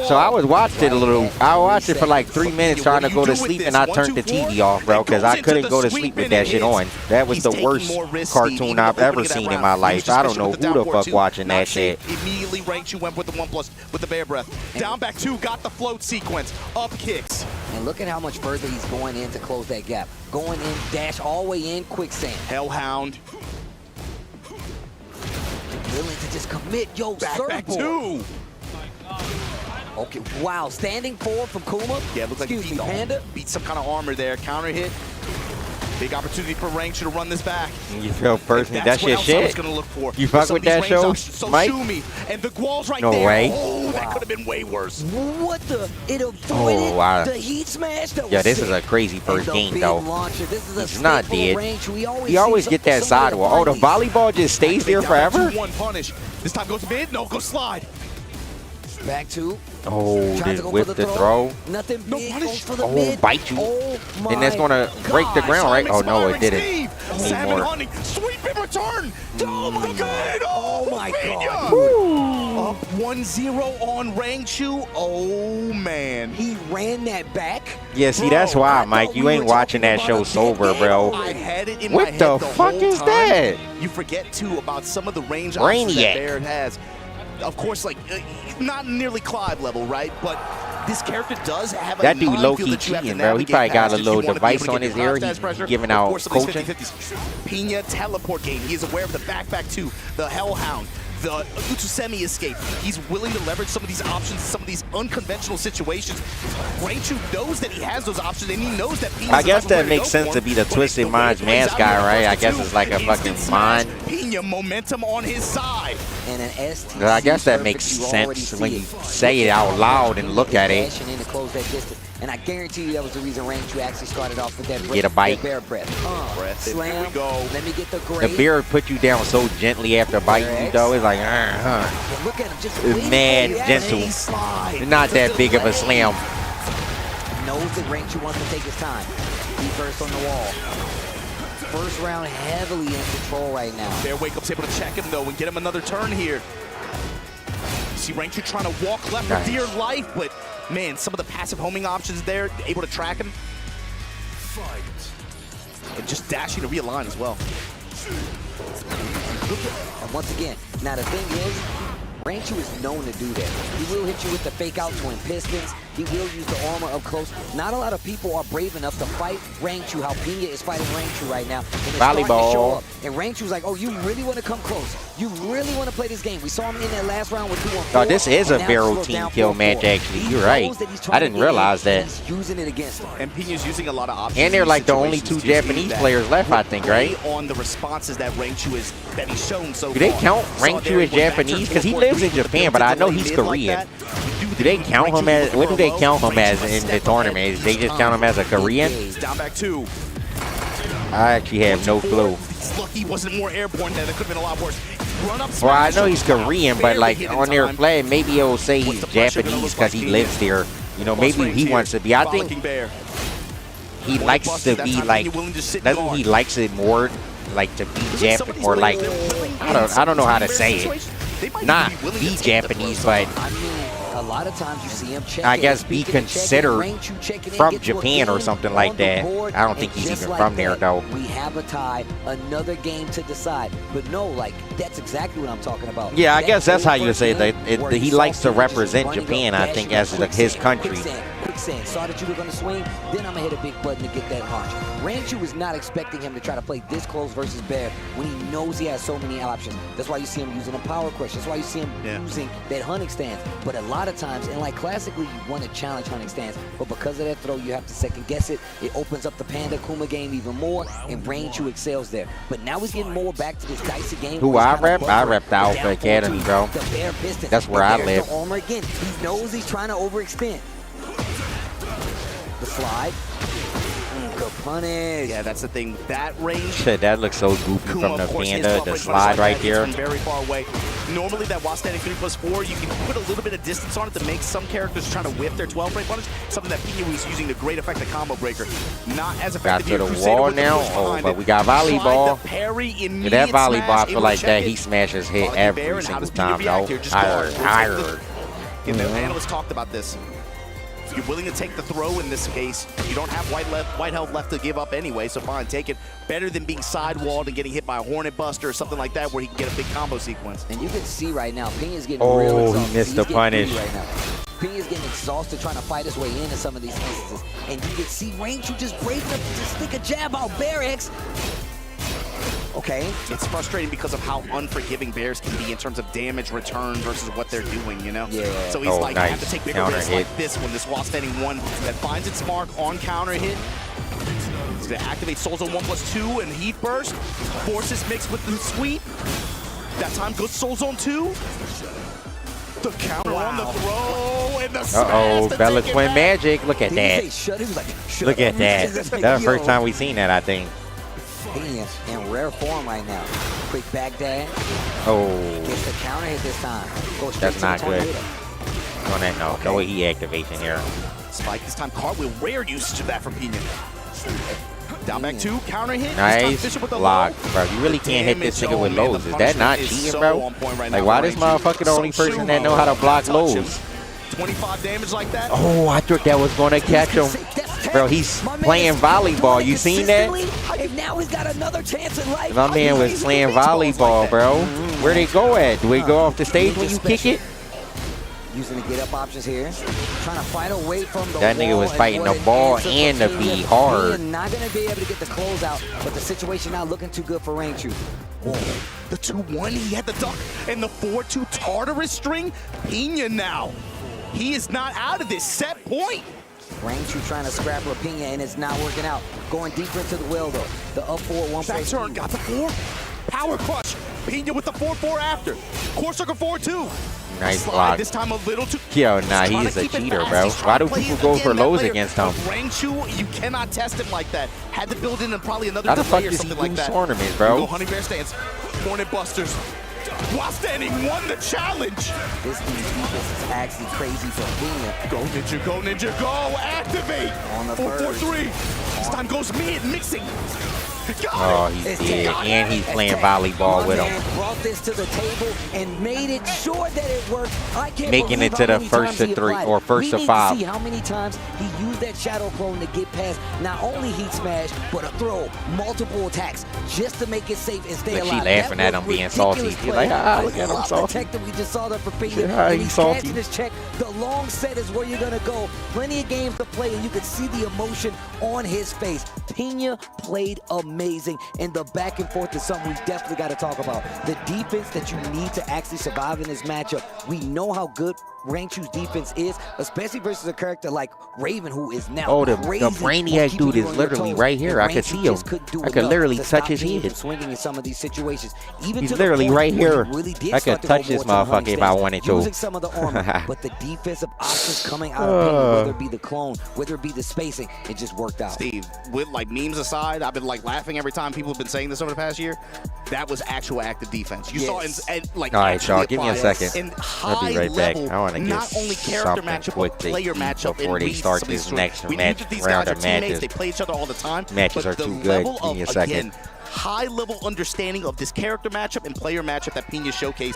So I was watching it a little. I watched it for like 3 minutes trying to go to sleep, and I turned the TV off, bro, because I couldn't go to sleep with that shit on. That was the worst cartoon I've ever seen in my life. I don't know who the fuck watching that shit. Immediately, Rangchu went with the 1+ with the bear breath. Down back 2, got the float sequence. Up kicks. And look at how much further he's going in to close that gap. Going in, dash all the way in, quicksand. Hellhound. Willing to just commit, yo, Back 2. Okay, wow, standing forward from Kuma. Yeah, it looks like he beat, Panda. Beat some kind of armor there. Counter hit. Big opportunity for Rangchu to run this back. You feel personally that shit shit? Gonna look for. You fuck with that show, Mike? And the Gual's right no there. way. Oh, that could have been way worse. What the? It avoided the heat smash. Yeah, this is a crazy first game, though. It's not dead. We always get that sidewall. Oh, the volleyball just stays there forever? 2-1 punish. This time goes mid. No, go slide. Back 2. Oh, with the throw. Nothing big goes for the mid. Bite you. And that's going to break the ground, right? Oh, no, it didn't. Salmon hunting. Sweep in return. Oh, my God. Oh, my God. Up 1-0 on Rangchu. Oh, man. He ran that back. Yeah, see, that's why, Mike. You ain't watching that show sober, bro. I had it in my head What the fuck is that? You forget, too, about some of the range options that Baird has. Of course, like, not nearly Clive level, right? But this character does have that a dude low-key that you have to cheating, bro. He probably got a little device on his ear. He's giving out coaching. Pena teleport game. He is aware of the back 2, the Hellhound, the Utsusemi escape. He's willing to leverage some of these options, some of these unconventional situations. Rangchu knows that he has those options, and he knows that Pena's I guess that makes sense to be the Twisted Minds mascot, right? I guess it's like a fucking mind. Pena momentum on his side. And an STC. I guess that makes sense when you say it out loud and look at it. And I guarantee you that was the reason Rangchu actually started off with that Get a bite. bear breath. Slam. Here we go. Let me get the grade. The beard put you down so gently after biting you, though. It's like, Look at him just it's mad gentle. Not that big of a slam. Knows that Rangchu wants to take his time. He first on the wall. First round heavily in control right now. Bear Wake Up's able to check him, though, and get him another turn here. You see Rangchu trying to walk left for dear life, but, man, some of the passive homing options there, able to track him. And just dashing to realign as well. And once again, now the thing is, Rangchu is known to do that. He will hit you with the fake out twin pistons. He will use the armor up close. Not a lot of people are brave enough to fight Rangchu, how Pena is fighting Rangchu right now. Volleyball. And Rangchu's like, oh, you really want to come close? You really want to play this game? We saw him in that last round with 2-on-4. Oh, this is a very routine kill match, actually. You're right. I didn't realize that. He's using it against him. And Pena's using a lot of options. And they're like the only 2 Japanese players left, I think, right? On the responses that Rangchu is that he's shown so far. Do they count Rangchu as Japanese? Because he lives in Japan, but I know he's Korean. Do they count him as? What do they count him as in the tournament? They just count him as a Korean? Down back 2. I actually have no clue. He's lucky he wasn't more airborne there. That could have been a lot worse. Run up. Well, I know he's Korean, but like on their flag, maybe it'll say he's Japanese because he lives there. You know, maybe he wants to be. I think he likes to be like. Doesn't he likes it more like to be Japanese or like? I don't know how to say it. Not be Japanese, but lot of times you see him check I guess be considered from Japan or something like that. I don't think he's even from there though. We have a tie, another game to decide. But no, like that's exactly what I'm talking about. Yeah, I guess that's how you say that. He likes to represent Japan, I think, as his country. Quicksand. Saw that you were going to swing, then I'm going to hit a big button to get that launch. Rangchu was not expecting him to try to play this close versus Bear when he knows he has so many options. That's why you see him using a power crush. That's why you see him using that hunting stance. But a lot of times, and like classically, you want to challenge hunting stance, but because of that throw, you have to second guess it. It opens up the Panda Kuma game even more, and Rangchu excels there. But now he's getting more back to this dicey game. Who I rep? I rep the Alpha Academy, bro. That's where I live. Armor again. He knows he's trying to overextend. The slide. Good punish. Yeah, that's the thing. That range. Shit, that looks so goofy from the Panda. The slide right there. From very far away. Normally, that while standing 3+4, you can put a little bit of distance on it to make some characters trying to whip their 12-break punish. Something that Pena was using to great effect the combo breaker. Not as effective. Got to the wall now. Oh, but we got volleyball. Yeah, that volleyball, I feel like that he smashes hit every single time, though. I heard. The analysts talked about this. You're willing to take the throw in this case. You don't have white health left to give up anyway, so fine, take it. Better than being sidewalled and getting hit by a Hornet Buster or something like that where he can get a big combo sequence. And you can see right now, Pena's getting real exhausted. He missed the punish. Right now. Pena's getting exhausted trying to fight his way into some of these instances. And you can see Rangchu just brave enough to stick a jab out Bear X. Okay. It's frustrating because of how unforgiving Bears can be in terms of damage return versus what they're doing, you know? Yeah. So he's like, I have to take bigger risks like this one, this while standing one that finds its mark on counter hit. He's going to activate Soul Zone 1+2 and Heat Burst. Forces mixed with the sweep. That time goes Soul Zone 2. The counter on the throw and the smash. Bella Twin Magic. Look at that. Look at that. That's the first time we've seen that, I think. Pena in rare form right now. Quick back dash. Oh. Gets the counter hit this time. Goes That's not good. No E activation here. Spike this time. Cartwheel. Rare usage of that from Pena. Down back two. Counter hit. Nice block, bro. You really can't hit this nigga with lows. Is that not cheating, bro? Like, why this motherfucker the only person that know how to block lows? 25 damage like that. Oh, I thought that was going to catch him. Bro, he's playing volleyball. You seen that? And now he's got another chance in life. My man was playing volleyball, bro. Where'd they go at? Do we go off the stage when you kick it? Using the get-up options here. Trying to fight away from the That nigga was fighting the ball and the B hard. Not going to be able to get the closeout, but the situation not looking too good for Rangchu. The 2-1, he had the duck, and the 4-2 Tartarus string. Pena now. He is not out of this set point. Rangchu trying to scrap Pena, and it's not working out. Going deeper into the well, though. The up 4-1. Back turn, got the 4. Power crush. Pena with the 4-4 after. Core Circle 4-2. Nice block. This time a little too. Yo, nah, he's a cheater, bro. Why do people go for lows against him? Rangchu, you cannot test him like that. Had to build in probably another How the fuck delay or does he something like lose that. tournaments, bro? Go Honey Bear stance. Hornet Busters. While standing won the challenge. This defense is actually crazy for Pena. Go Ninja, go Ninja, go! Activate! On the 4-4-3. This time goes mid, mixing. Oh, he's dead, and he's playing volleyball with him. Brought this to the table and made it sure that it worked. I can't Making it to the first to 3 or first to 5. We need to see how many times he used that shadow clone to get past not only heat smash, but a throw, multiple attacks, just to make it safe and stay alive. She laughing at him being salty. He's like, look at him salty. We just saw that for Pena. Yeah, and he's salty. catching his check. The long set is where you're gonna go. Plenty of games to play, and you can see the emotion on his face. Pena played amazing, and the back and forth is something we definitely got to talk about. The defense that you need to actually survive in this matchup. We know how good Rangchu's defense is, especially versus a character like Raven, who is now the crazy. Brainiac dude is literally right here. I could see him. I could literally touch his head. Swinging in some of these situations. Even He's to literally right here. Really I could touch this motherfucker if I wanted to. Using some of the armor, but the defensive options coming out of Pena, whether it be the clone, whether it be the spacing, it just worked out. Steve, with like memes aside, I've been like laughing every time people have been saying this over the past year. That was actual active defense. You saw in like. All right, y'all, give me a second. In I'll be right back. level, I want to get not only character something matchup, quick but to player eat matchup before they start this next match round of matches. They play each other all the time. Matches are too good. Give me a second. Again, high level understanding of this character matchup and player matchup that Pena showcased.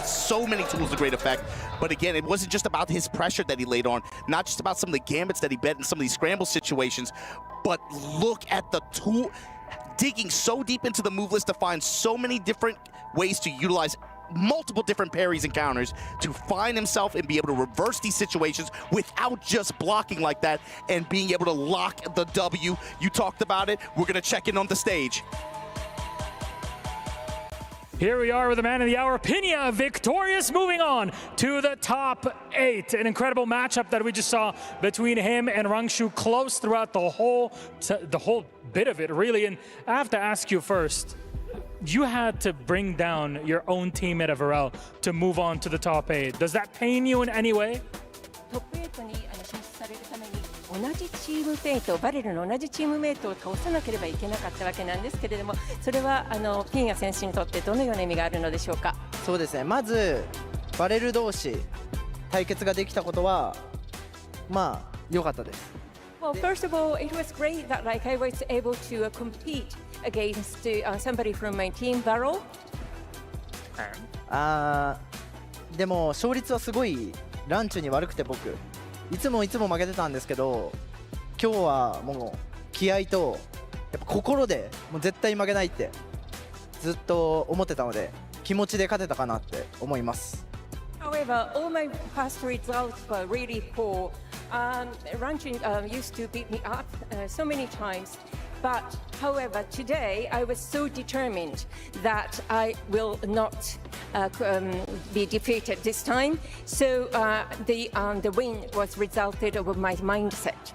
so many tools to great effect. But again, it wasn't just about his pressure that he laid on, not just about some of the gambits that he bet in some of these scramble situations, but look at the tool, digging so deep into the move list to find so many different ways to utilize multiple different parries and counters to find himself and be able to reverse these situations without just blocking like that and being able to lock the W. You talked about it. We're going to check in on the stage. Here we are with the man of the hour, Pena, victorious, moving on to the top 8. An incredible matchup that we just saw between him and Rangchu, close throughout the whole bit of it, really. And I have to ask you first, you had to bring down your own teammate of Varel to move on to the top 8. Does that pain you in any way? トップ8に進出されるために同じチームメイト、バレルの同じチームメイトを倒さなければいけなかったわけなんですけれども、それはピンヤ選手にとってどのような意味があるのでしょうか。そうですね。まずバレル同士対決ができたことはまあ良かったです。Well, first of all, it was great that I was able to compete against somebody from my team, Varel. でも勝率はすごいランチュに悪くて僕いつも負けてたんですけど、今日はもう気合とやっぱ心でもう絶対負けないってずっと思ってたので気持ちで勝てたかなって思います。However, all my past results were really poor. Rangchu used to beat me up so many times. But, however, today I was so determined that I will not be defeated this time. So the win was resulted of my mindset.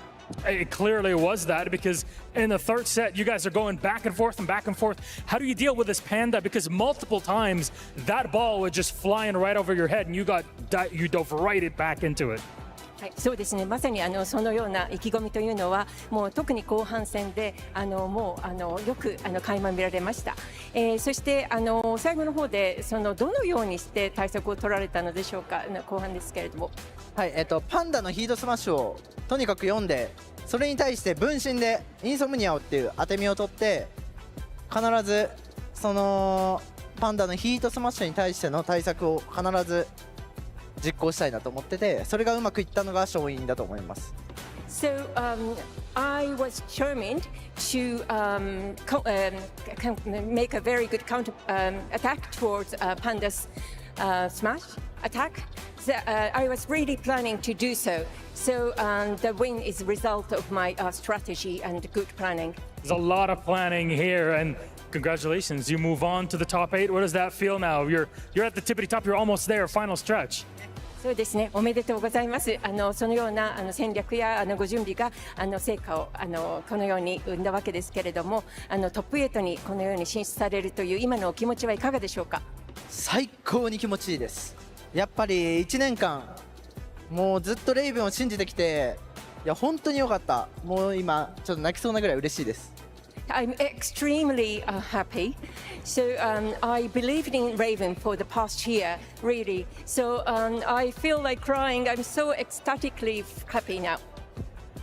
It clearly was that, because in the third set, you guys are going back and forth and back and forth. How do you deal with this Panda? Because multiple times that ball was just flying right over your head and you dove right back into it. はい、そうですね。まさにそのような意気込みというのはもう特に後半戦でもうよく垣間見られました。そして最後の方でどのようにして対策を取られたのでしょうか。後半ですけれども。はい、パンダのヒートスマッシュをとにかく読んで、それに対して分身でインソムニアをっていう当て身を取って、必ずパンダのヒートスマッシュに対しての対策を必ず実行したいなと思ってて、それがうまくいったのが勝因だと思います。So I was determined to make a very good counter attack towards Panda's smash attack. I was really planning to do so. So the win is a result of my strategy and good planning. There's a lot of planning here, and congratulations, you move on to the top 8. What does that feel now? You're at the tippity top. You're almost there. Final stretch. そうですね。おめでとうございます。そのような戦略やご準備が成果をこのように生んだわけですけれども、トップ8にこのように進出されるという今のお気持ちはいかがでしょうか。最高に気持ちいいです。やっぱり1年間もうずっとレイブンを信じてきて、いや本当に良かった。もう今ちょっと泣きそうなぐらい嬉しいです。I'm extremely happy. So I believed in Raven for the past year, really. So I feel like crying. I'm so ecstatically happy now.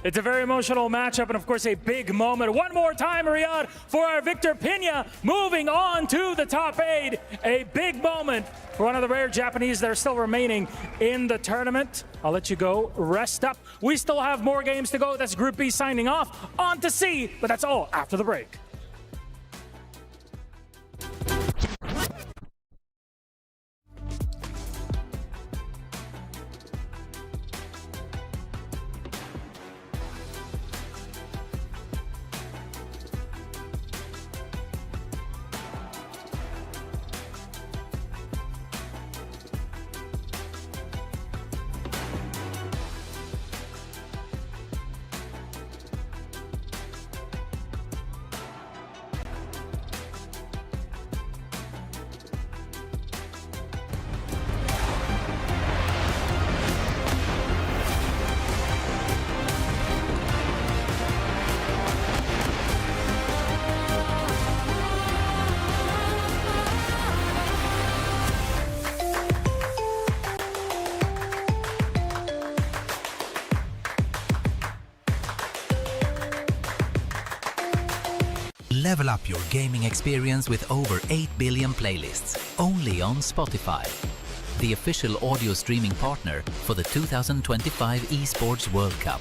It's a very emotional matchup and, of course, a big moment. One more time, Riyadh, for our Victor Pena, moving on to the top 8. A big moment for one of the rare Japanese that are still remaining in the tournament. I'll let you go. Rest up. We still have more games to go. That's Group B signing off. On to C, but that's all after the break. Level up your gaming experience with over 8 billion playlists, only on Spotify, the official audio streaming partner for the 2025 Esports World Cup.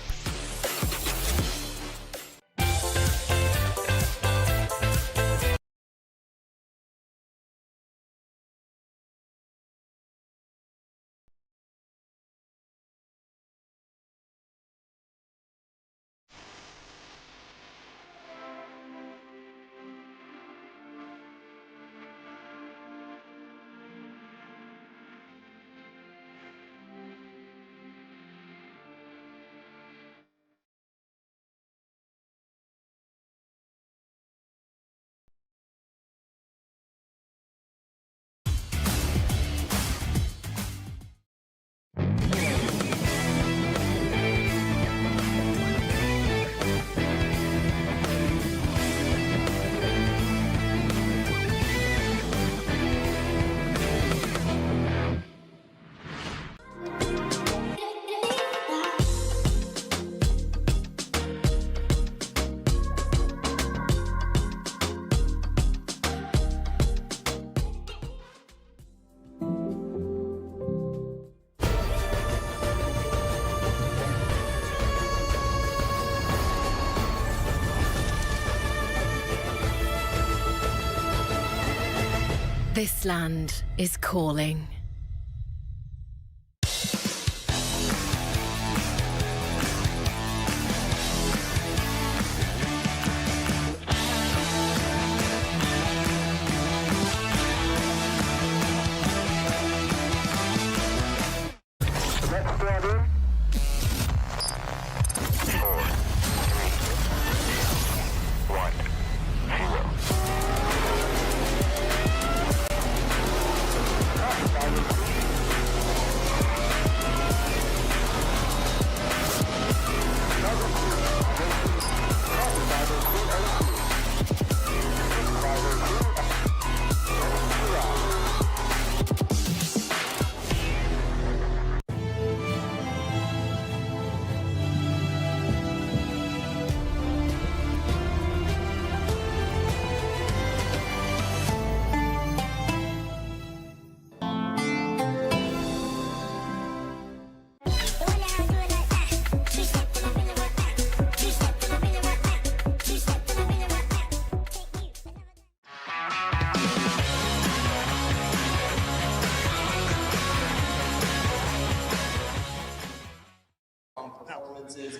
This land is calling.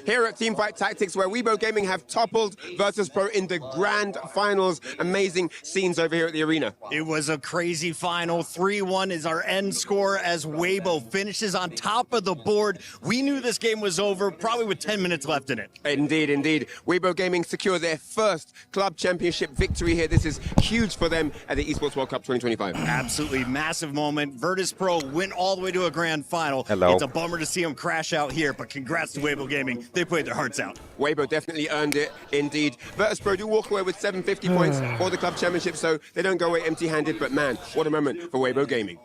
Here at Teamfight Tactics, where Weibo Gaming have toppled Virtus Pro in the grand finals. Amazing scenes over here at the arena. It was a crazy final. 3-1 is our end score as Weibo finishes on top of the board. We knew this game was over, probably with 10 minutes left in it. Indeed, indeed. Weibo Gaming secure their first club championship victory here. This is huge for them at the Esports World Cup 2025. Absolutely massive moment. Virtus Pro went all the way to a grand final. Hello. It's a bummer to see them crash out here, but congrats to Weibo Gaming. They played their hearts out. Weibo definitely earned it, indeed. Virtus Pro do walk away with 750 points for the club championship, so they don't go away empty-handed, but man, what a moment for Weibo Gaming.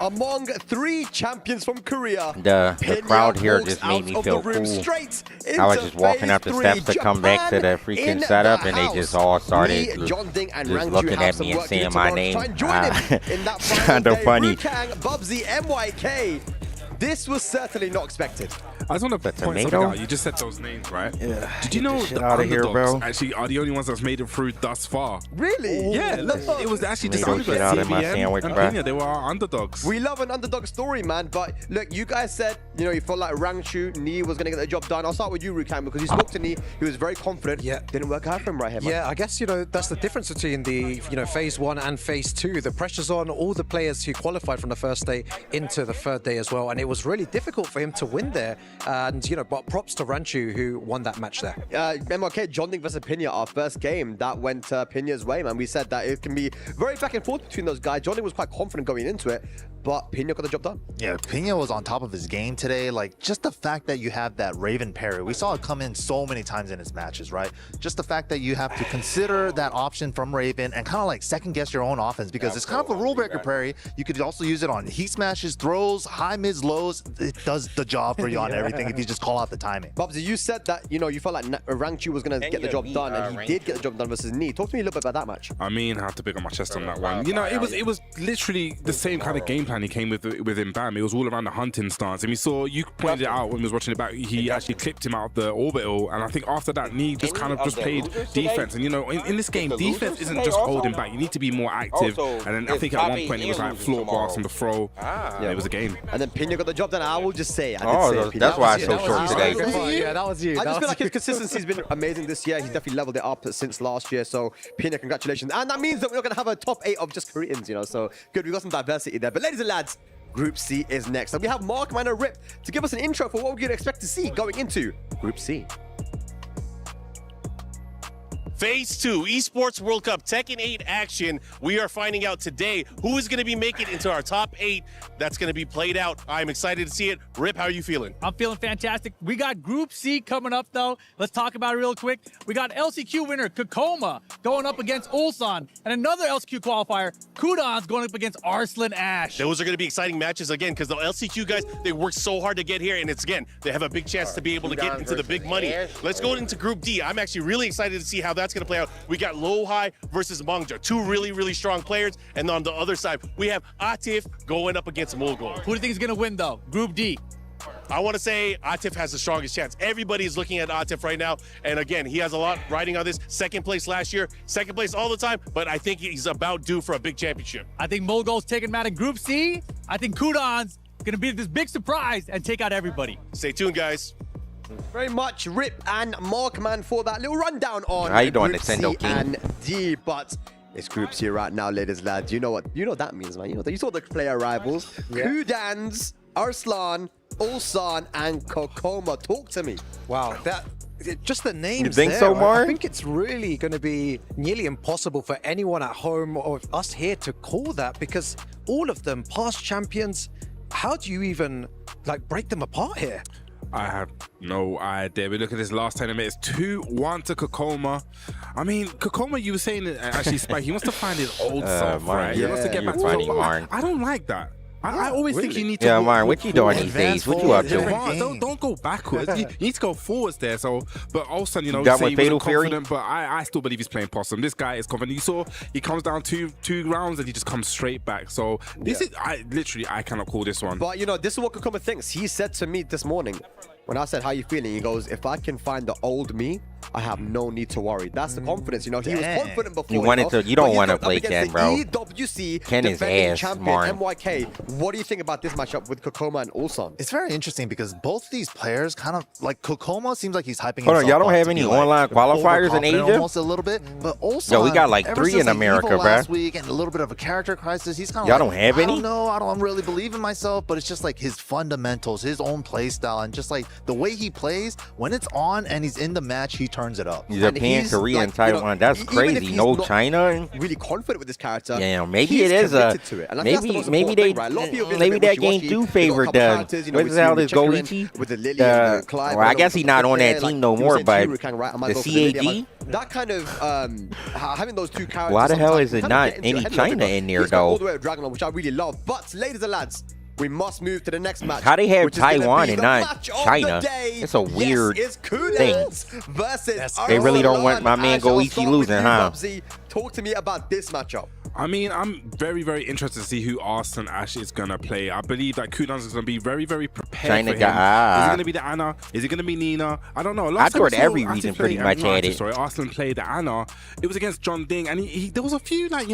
Among 3 champions from Korea, The crowd here just made me feel cool. I was just walking up the steps to come back to the freaking setup, and they just all started just looking at me and saying my name. It's kind of funny. Bubsy, MYK. This was certainly not expected. I just want to point something out. You just said those names, right? Yeah. Did you know the underdogs actually are the only ones that's made it through thus far? Really? Yeah. It was actually just CBM and Pena. They were our underdogs. We love an underdog story, man. But look, you guys said, you know, you felt like Rangchu, Ni was going to get the job done. I'll start with you, Rukan, because you spoke to Ni. He was very confident. Yeah. Didn't work out for him right here, man. Yeah, I guess, you know, that's the difference between the, you know, phase 1 and phase 2. The pressure's on all the players who qualified from the first day into the third day as well. And it was really difficult for him to win there. And, you know, but props to Rangchu who won that match there. MRK, Jonding versus Pena, our first game, that went Pena's way, man. We said that it can be very back and forth between those guys. Jonding was quite confident going into it. but Pena got the job done. Yeah, Pena was on top of his game today. Like, just the fact that you have that Raven parry. We saw it come in so many times in his matches, right? Just the fact that you have to consider that option from Raven and kind of like second guess your own offense, because it's kind of a rule breaker parry. You could also use it on heat smashes, throws, high mids, lows. It does the job for you on everything if you just call out the timing. Bubsy, you said that, you know, you felt like Rangchu was going to get the job done, and he did get the job done versus Knee. Talk to me a little bit about that match. I mean, I have to pick up my chest on that one. You know, it was literally the same kind of game plan he came with him. Bam, it was all around the hunting stance, and we saw, you pointed it out when we was watching it back, he actually clipped him out of the orbital, and I think after that, Knee just kind of just played defense. And you know, in this game, defense isn't just holding back. You need to be more active. And then I think at one point it was like floor bars on the throw. Yeah, it was a game. And then Pena got the job done. I will just say, that's why I'm so short today. Yeah, that was you. I just feel like his consistency has been amazing this year. He's definitely leveled it up since last year. So Pena, congratulations. And that means that we're not going to have a top 8 of just Koreans, you know. So good, we got some diversity there. But ladies and lads, Group C is next. And we have Mark, and Rip to give us an intro for what we're going to expect to see going into Group C. Phase 2, Esports World Cup Tekken 8 action. We are finding out today who is going to be making it into our top 8. That's going to be played out. I'm excited to see it. Rip, how are you feeling? I'm feeling fantastic. We got Group C coming up, though. Let's talk about it real quick. We got LCQ winner Kkokkoma going up against Ulsan, and another LCQ qualifier, Kudan's going up against Arslan Ash. Those are going to be exciting matches again, because the LCQ guys, they worked so hard to get here, and it's, again, they have a big chance to be able to get into the big money. Let's go into Group D. I'm actually really excited to see how that's going to play out. We got Lowhigh versus Mangja, two really, really strong players. And on the other side, we have Atif going up against Mulgol. Who do you think is going to win, though? Group D. I want to say Atif has the strongest chance. Everybody is looking at Atif right now. And again, he has a lot riding on this. Second place last year, second place all the time. But I think he's about due for a big championship. I think Mulgol's taking him out in Group C. I think Kudan's going to be this big surprise and take out everybody. Stay tuned, guys. Very much Rip and Markman for that little rundown on How you doing, Group Nintendo C King? and D. But it's Group C right now, ladies and lads. You know what that means, man. You know that. You saw the player rivals. Kudan's, Arslan, Ulsan, and Kkokkoma. Talk to me. Wow, just the names. You think there, so, Mar? I think it's really going to be nearly impossible for anyone at home or us here to call that, because all of them past champions. How do you even break them apart here? I have no idea. We look at this last tournament. It's 2-1 to Kkokkoma. I mean, Kkokkoma, you were saying that actually, Spike, he wants to find his old self, right? He wants to get back to Marn. I don't like that. I always think you need to. Yeah, Marn, what you doing these days? What you up to? Don't go backwards. You need to go forwards there. So, but also, you know, You got say one he Fatal wasn't Fury? confident, but I still believe he's playing possum. This guy is confident. You saw he comes down two rounds and he just comes straight back. So this is I cannot call this one. But you know, this is what Kkokkoma thinks. He said to me this morning, when I said, how you feeling? He goes, if I can find the old me, I have no need to worry. That's the confidence. You know, he was confident before. You don't want to play Ken, bro. EWC Ken is defending ass, champion Marn. MYK. What do you think about this matchup with Kkokkoma and Ulsan? It's very interesting because both these players kind of like Kkokkoma seems like he's hyping Hold on, himself y'all don't up have to any be, online qualifiers in overconfident Asia? almost a little bit, but also Yo, we got like ever 3 since, in like, America, Evo bruh. last week and a little bit of a character crisis. He's kind of Y'all don't have I any? don't know. I don't really believe in myself, but it's just like his fundamentals, his own play style, and just like the way he plays. When it's on and he's in the match, he turns it up. Japan, Korea, and Taiwan. That's crazy. No China. And really confident with this character. yeah, maybe he's it is a. committed to it. And I think that's the most Maybe important they. thing, right? A lot of people have been a Maybe bit that game wishy-washy. do They got a favor couple the. characters, you know, What we've the hell seen is Chikurin Goichi? with the Lily and Clive. Well, I guess he's not on that Like, team no he was more, saying but Chikurin, right, I might the go for Lily. CAG. That kind of having those two characters. Why the hell sometimes is it kind of not get into your any head a little China bit, in but there, he's got all though? the way of Dragon, which I really love. But ladies and lads, we must move to the next match. How they have which is gonna Taiwan be and the not match of China? the day. It's a weird yes, it's thing. Kudan's versus They really don't want my man Ash. I'll Goichi start with losing, you, huh? Bubsy. Talk to me about this matchup. I mean, I'm very, very interested to see who Arslan Ash is going to play. I believe that Kudan's is going to be very, very prepared China for him. guy. Is it going to be the Anna? Is it going to be Nina? I don't know. I thought every region Atif pretty much had it. Sorry, Arslan played the Anna. It was against John Ding, and there was a few, missed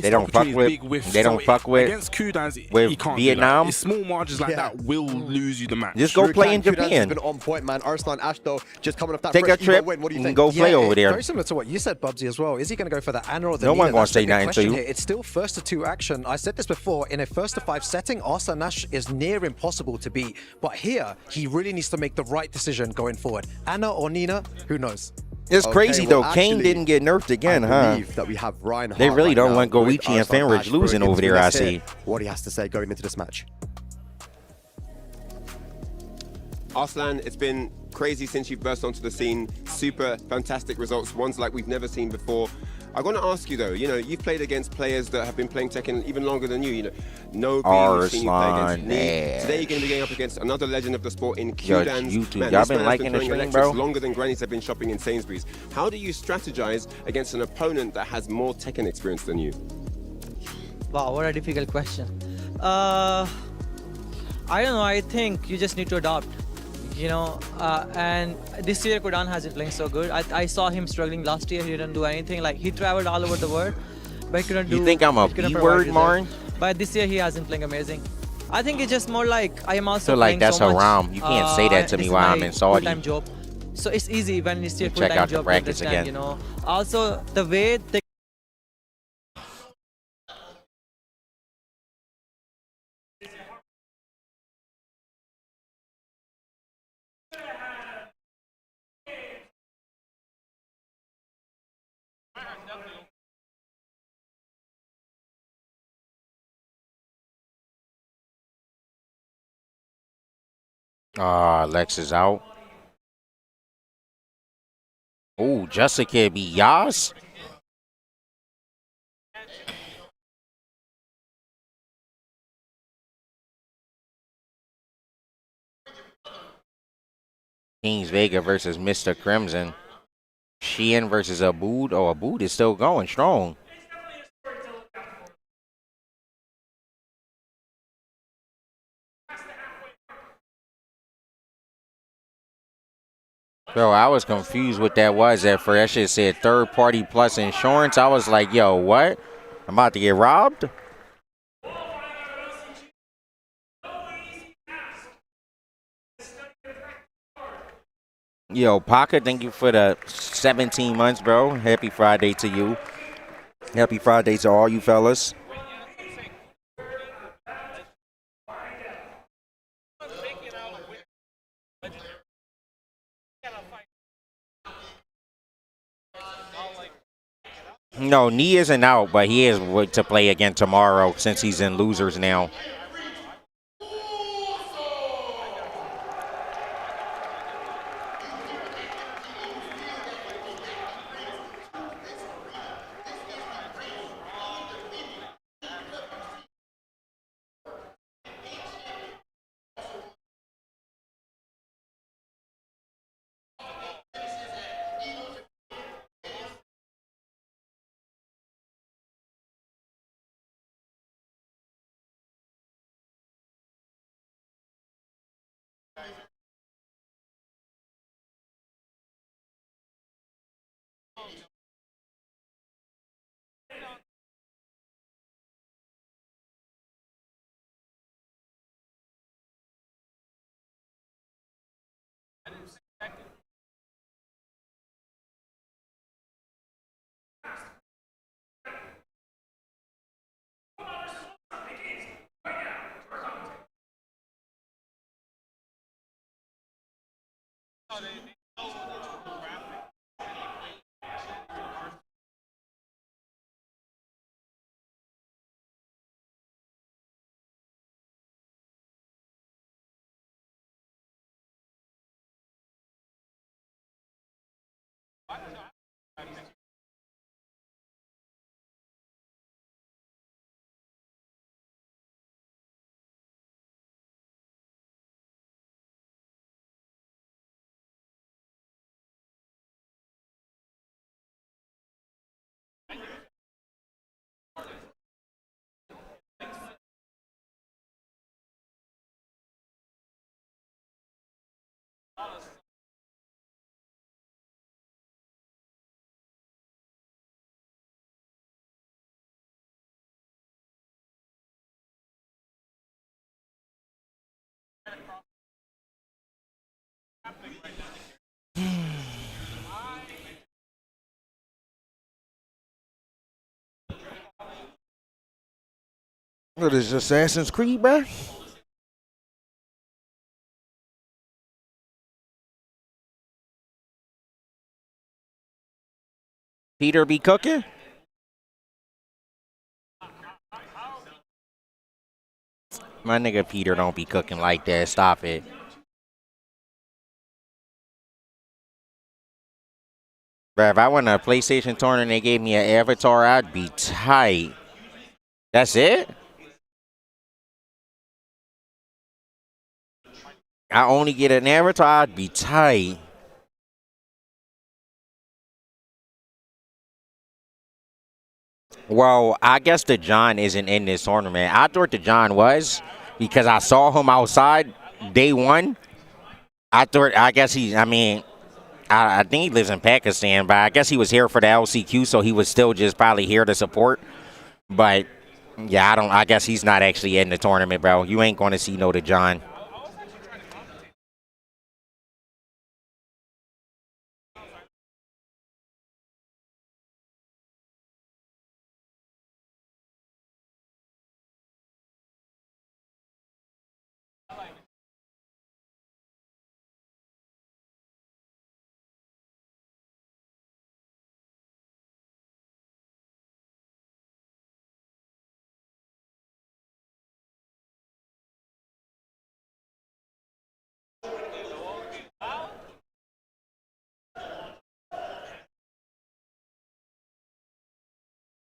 They don't fuck opportunities, with- big whiffs. they don't fuck with- Against Kudan's, with he can't Vietnam? do that. It's small margins like that will lose you the match. Just go play in Kudan's has Japan. been on point, man. Arslan Ash, though, just coming off that Take a fresh trip win. What do you and think? go play over there. Very similar to what you said, Bubsy, as well. Is he going to go for the Anna or the No Nina? one gonna That's the say big nothing to question you. here. It's still first to 2 action. I said this before. In a first to 5 setting, Arslan Ash is near impossible to beat. But here, he really needs to make the right decision going forward. Anna or Nina, who knows? It's crazy though. well, Kane actually, didn't get nerfed again, huh? believe that we have Reinhardt They really right don't now want with Goichi and Arslan Fenridge Ash losing thrown over into there, I this here. see. What he has to say going into this match. Arslan, it's been crazy since you've burst onto the scene. Super fantastic results, ones like we've never seen before. I want to ask you though, you've played against players that have been playing Tekken even longer than you. Nobi, we've seen you play against Arslan Knee. Ash. Today you're going to be going up against another legend of the sport in Yo, Kudan's. YouTube, Man, y'all this been man has liking the throwing stream, electrics bro? longer than grannies have been shopping in Sainsbury's. How do you strategize against an opponent that has more Tekken experience than you? Wow, what a difficult question. I don't know, I think you just need to adopt. And this year Kudan hasn't playing so good. I saw him struggling last year. He didn't do anything. Like, he traveled all over the world, but he couldn't do. You think I'm a he couldn't B-word, provide result. Marn? But this year he hasn't playing amazing. I think it's just more like I am also feel like playing that's so much. haram. You can't say that to This me is while my I'm in Saudi. full-time job. So it's easy when it's your Check full-time out the job to brackets understand, again. Also, the way they Lex is out. Oh, Jessica be Yas. Kings Vega versus Mr. Crimson. Sheehan versus Abood. Oh, Abood is still going strong. Bro, I was confused what that was at first. That shit said third party plus insurance. I was like, yo, what? I'm about to get robbed? Yo, Paka, thank you for the 17 months, bro. Happy Friday to you. Happy Friday to all you fellas. No, Knee isn't out, but he is to play again tomorrow since he's in losers now. What is this, Assassin's Creed, bro? Peter be cooking? My nigga Peter don't be cooking like that. Stop it. Bruh, if I won a PlayStation tournament and they gave me an avatar, I'd be tight. That's it? I only get an avatar, I'd be tight. Well, I guess the John isn't in this tournament. I thought the John was because I saw him outside day one. I guess I think he lives in Pakistan, but I guess he was here for the LCQ, so he was still just probably here to support. But yeah, I guess he's not actually in the tournament, bro. You ain't going to see no the John.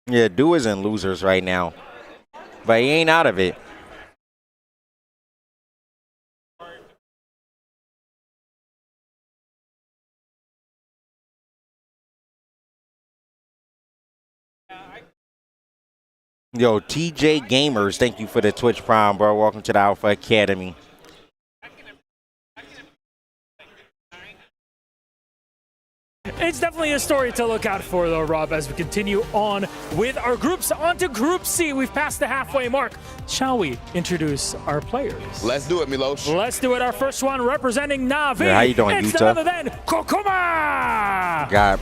Yeah, Do is in losers right now, but he ain't out of it. Yo, TJ Gamers, thank you for the Twitch Prime, bro. Welcome to the Alpha Academy. It's definitely a story to look out for, though, Rob, as we continue on with our groups. On to Group C. We've passed the halfway mark. Shall we introduce our players? Let's do it, Milos. Let's do it. Our first one representing Na'Vi. Yeah, how you doing, it's Utah? none other than Kkokkoma! Got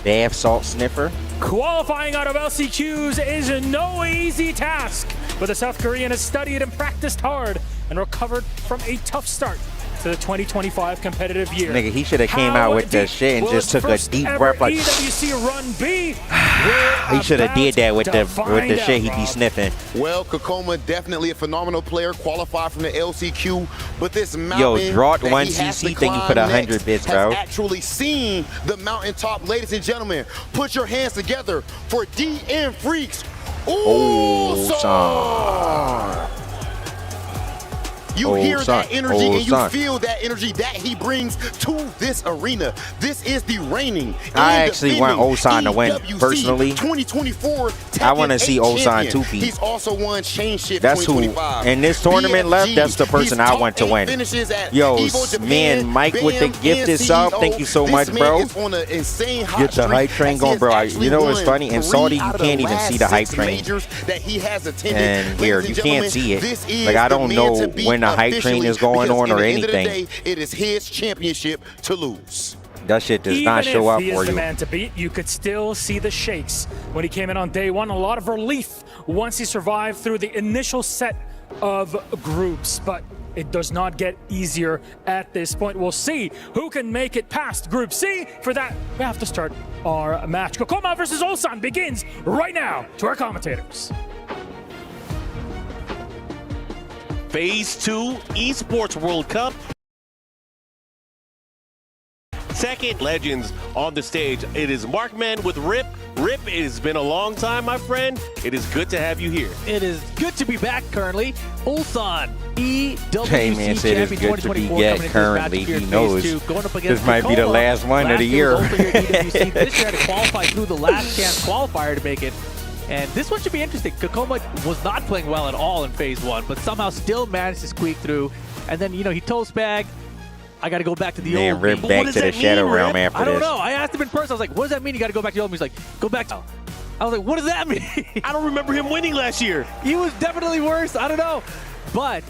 Bath Salt Sniffer. Qualifying out of LCQs is no easy task, but the South Korean has studied and practiced hard and recovered from a tough start to the 2025 competitive year. Nigga, he should have came out with the shit and just took a deep breath like. EWC Run B. He should have did that with the shit he be sniffing. Well, Kkokkoma definitely a phenomenal player, qualified from the LCQ, but this mountain. Yo, Drought that 1 he has CC, to thank you for the climb 100 next bits, has bro. actually seen the mountaintop, ladies and gentlemen. Put your hands together for DN Freaks. Ulsan. You hear that energy and you Ulsan. feel that energy that he brings to this arena. This is the reigning. I actually want Ulsan to win, EWC personally. 2024 I want to see Tekken 8 Ulsan champion. 2P. He's also won Chain Shift That's who, 2025. in this tournament left, that's the person I want to win. Yo, man, Mike with the gifted sub, thank you so much, bro. Get the hype train going, bro. You know what's funny? In Saudi, you can't even see the hype train. And here, you can't see it. Like, I don't know when the hype train is going on or anything. It is his championship to lose. That shit does not show up Even if he for is the you. man to beat, you could still see the shakes when he came in on day one. A lot of relief once he survived through the initial set of groups, but it does not get easier at this point. We'll see who can make it past Group C. For that, we have to start our match. Kkokkoma versus Ulsan begins right now. To our commentators. Phase 2 Esports World Cup. Second legends on the stage. It is Markman with Rip. Rip, it has been a long time, my friend. It is good to have you here. It is good to be back currently. Ulsan, EWC Hey man said it's champion good to be 2024 yet coming into this currently. matchup here He in knows phase 2, going up this against might be the Kkokkoma. last one of the Last year. was also here at EWC. This year had to qualify through the last chance qualifier to make it. And this one should be interesting. Kkokkoma was not playing well at all in phase 1, but somehow still managed to squeak through. And then, you know, he toast bag. I got to go back to the Man, old Rip me. back to the Shadow Realm after I don't this. know. I asked him in person. I was like, what does that mean? You got to go back to the old me. He's like, go back to... I was like, what does that mean? I don't remember him winning last year. He was definitely worse. I don't know. But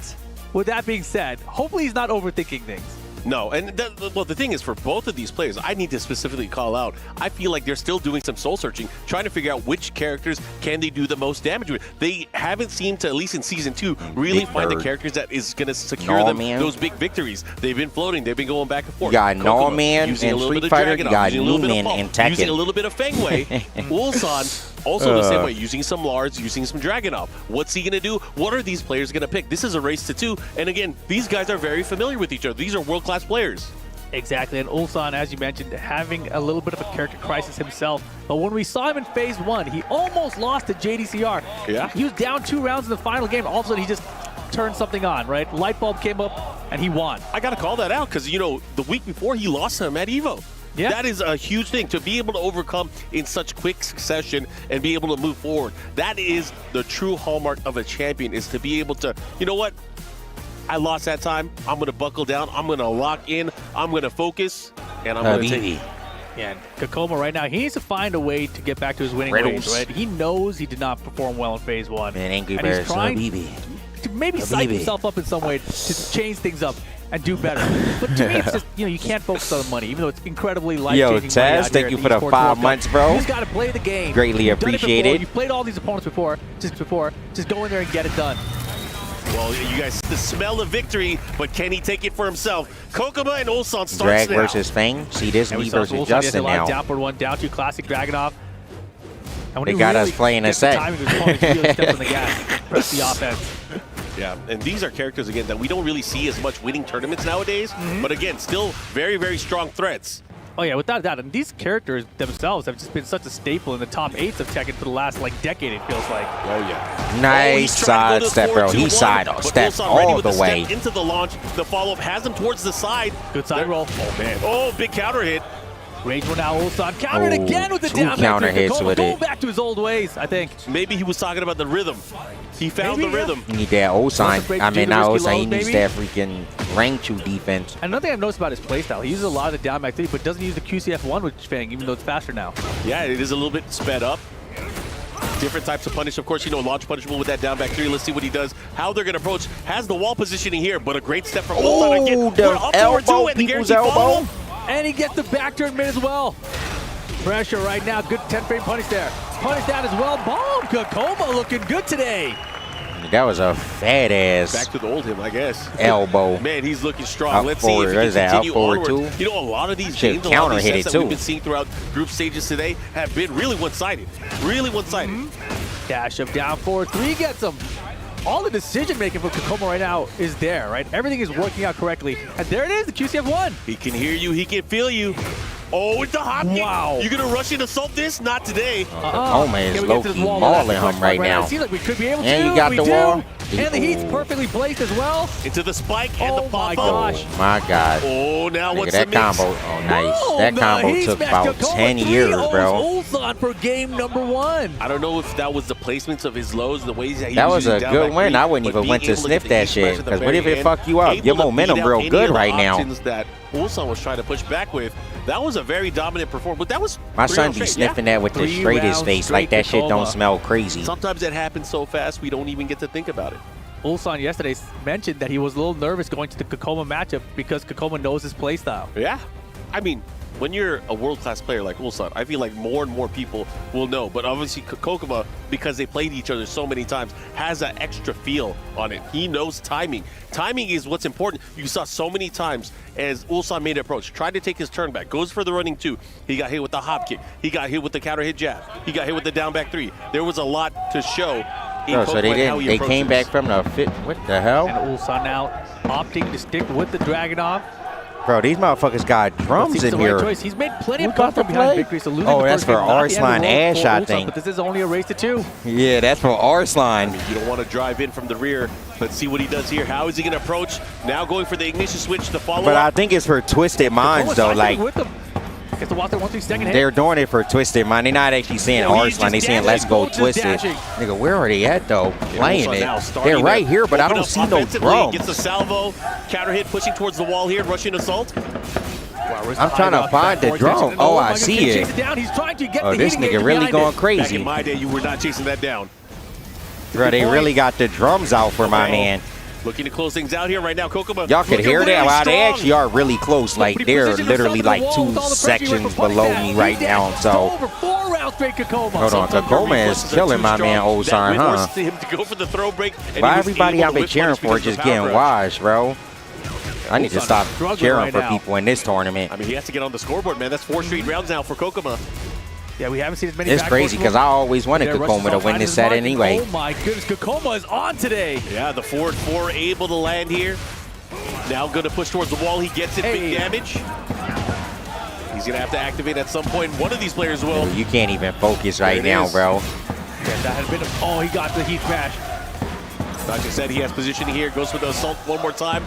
with that being said, hopefully he's not overthinking things. No, and well, the thing is, for both of these players, I need to specifically call out, I feel like they're still doing some soul searching, trying to figure out which characters can they do the most damage with. They haven't seemed to, at least in Season 2, really find the characters that is going to secure them those big victories. They've been floating, they've been going back and forth. You got Norman in Street Fighter, you got Newman in Tekken. Using a little bit of Feng Wei. Ulsan, also the same way, using some Lars, using some Dragunov. What's he going to do? What are these players going to pick? This is a race to 2, and again, these guys are very familiar with each other. These are world-class players. Exactly, and Ulsan, as you mentioned, having a little bit of a character crisis himself. But when we saw him in Phase 1, he almost lost to JDCR. Yeah. He was down 2 rounds in the final game. All of a sudden, he just turned something on, right? Light bulb came up, and he won. I got to call that out because, you know, the week before, he lost to him at EVO. Yeah. That is a huge thing, to be able to overcome in such quick succession and be able to move forward. That is the true hallmark of a champion, is to be able to, you know what? I lost that time. I'm going to buckle down. I'm going to lock in. I'm going to focus, and I'm going to take it. Yeah, and Kkokkoma right now, he needs to find a way to get back to his winning ways, right? He knows he did not perform well in Phase 1. Man, Angry and he's Bears, trying to maybe psych himself up in some way to change things up and do better. But to me, it's just, you know, you can't focus on the money, even though it's incredibly life-changing. Yo, Taz, thank you for the 5 months, bro. You just got to play the game. Greatly appreciated. You've played all these opponents before. Just go in there and get it done. Well, you guys smell of victory, but can he take it for himself? Kkokkoma and Ulsan starts Drag now. versus Feng. See this, me versus Justin now. Down for 1, down 2, classic Dragunov. They got us playing a set. Really steps on the gas, press the offense. Yeah, and these are characters, again, that we don't really see as much winning tournaments nowadays, but again, still very, very strong threats. Oh yeah, without that, and these characters themselves have just been such a staple in the top 8s of Tekken for the last decade. It feels like. Oh yeah. Nice side step, bro. He side step all the way into the launch. The follow up has him towards the side. Good side roll. Oh man. Oh, big counter hit. Rangchu now, Ulsan countered again with the down counter hits with going it. back to his old ways, I think. Maybe he was talking about the rhythm. He found the rhythm. You need that Ulsan. I mean, not Ulsan. He needs that freaking Rangchu defense. And another thing I've noticed about his playstyle, he uses a lot of the down back 3, but doesn't use the QCF1 with Feng, even though it's faster now. Yeah, it is a little bit sped up. Different types of punish. Of course, you know, launch punishable with that down back 3. Let's see what he does. How they're going to approach. Has the wall positioning here, but a great step from Ulsan again. The elbow, people's elbow. And he gets the back turn mid as well. Pressure right now. Good 10-frame punish there. Punish down as well. Bomb. Kkokkoma looking good today. That was a fat ass. Back to the old him, I guess. Elbow. Man, he's looking strong. Up Let's forward. see if he can continue forward onward. too. You know, a lot of these Shit, games, a lot of these sets that too. we've been seeing throughout group stages today have been really one-sided. Really one-sided. Dash of down forward 3 gets him. All the decision-making for Kkokkoma right now is there, right? Everything is working out correctly. And there it is, the QCF1. He can hear you. He can feel you. Oh, it's a hop kick. Wow. You going to rush and assault this? Not today. Kkokkoma is low-key mauling him right now. It seems like we could be able to. And you got the wall. And the heat's perfectly placed as well. Into the spike and the pop-up. Oh, my God. Oh, now what's that the mix? combo? Oh, nice. That combo took about 10 years, bro. Ulsan for game number 1. I don't know if that was the placements of his lows, the ways that he That was a down good back win. three, I wouldn't but even went being to able sniff get the that heat shit. smash at the Because what if very it end, fuck you up? able Your to momentum beat out real any good of the right now. options that Ulsan was trying to push back with. That was a very dominant performance. But that was My 3 son rounds be straight. sniffing that with the 3 straightest rounds face. straight Like that shit don't Kkokkoma. smell crazy. Sometimes it happens so fast we don't even get to think about it. Ulsan yesterday mentioned that he was a little nervous going to the Kkokkoma matchup because Kkokkoma knows his playstyle. Yeah. I mean, when you're a world-class player like Ulsan, I feel like more and more people will know. But obviously, Kkokkoma, because they played each other so many times, has that extra feel on it. He knows timing. Timing is what's important. You saw so many times as Ulsan made an approach, tried to take his turn back, goes for the running 2. He got hit with the hop kick. He got hit with the counter hit jab. He got hit with the down back 3. There was a lot to show. Oh, so they didn't. They came back from the fit. What the hell? And Ulsan now opting to stick with the Dragunov. Bro, these motherfuckers got drums in here. Choice. He's made plenty of Who got comes from the behind play? victory, so losing Oh, the that's first for game, not the end of Arslan the world Ash, for I Ulsan, think. But this is only a race to 2. Yeah, that's for Arslan. You don't want to drive in from the rear. Let's see what he does here. How is he going to approach? Now going for the ignition switch to follow But I up. think it's for Twisted Minds, though. Like, Gets the watch that 1-2 second hit. they're doing it for Twisted Mind. They're not actually saying Arslan. They're saying, let's go Twisted. Nigga, where are they at, though? Playing it. They're right here, but I don't see no drums. Gets a salvo. Counter hit, pushing towards the wall here. Rushing assault. I'm trying to find the drum. Oh, I see it. He's trying to get Oh, the this heating nigga gauge really behind going it. crazy. Back in my day, you were not chasing that down. Bro, they really got the drums out for my man. Looking to close things out here right now. Kkokkoma. Y'all could hear that? Wow, they strong. actually are really close. Like, they're literally like 2 sections below me right now. So, Over 4 rounds straight, Kkokkoma. hold on. Kkokkoma is killing my man Ulsan, huh? Him to go for the throw break, and Why he was everybody able out to there whip cheering punish for because just of the power getting rush. washed, bro? I need to stop cheering for now. people in this tournament. I mean, he has to get on the scoreboard, man. That's 4 straight rounds now for Kkokkoma. Yeah, we haven't seen as many. It's crazy because I always wanted Kkokkoma to win this set anyway. Oh my goodness, Kkokkoma is on today. Yeah, the forward 4 able to land here. Now going to push towards the wall. He gets it, big damage. He's going to have to activate at some point. One of these players will. You can't even focus right now, bro. Yeah, that had been oh, he got the heat smash. Like I said, he has positioning here. Goes for the assault one more time.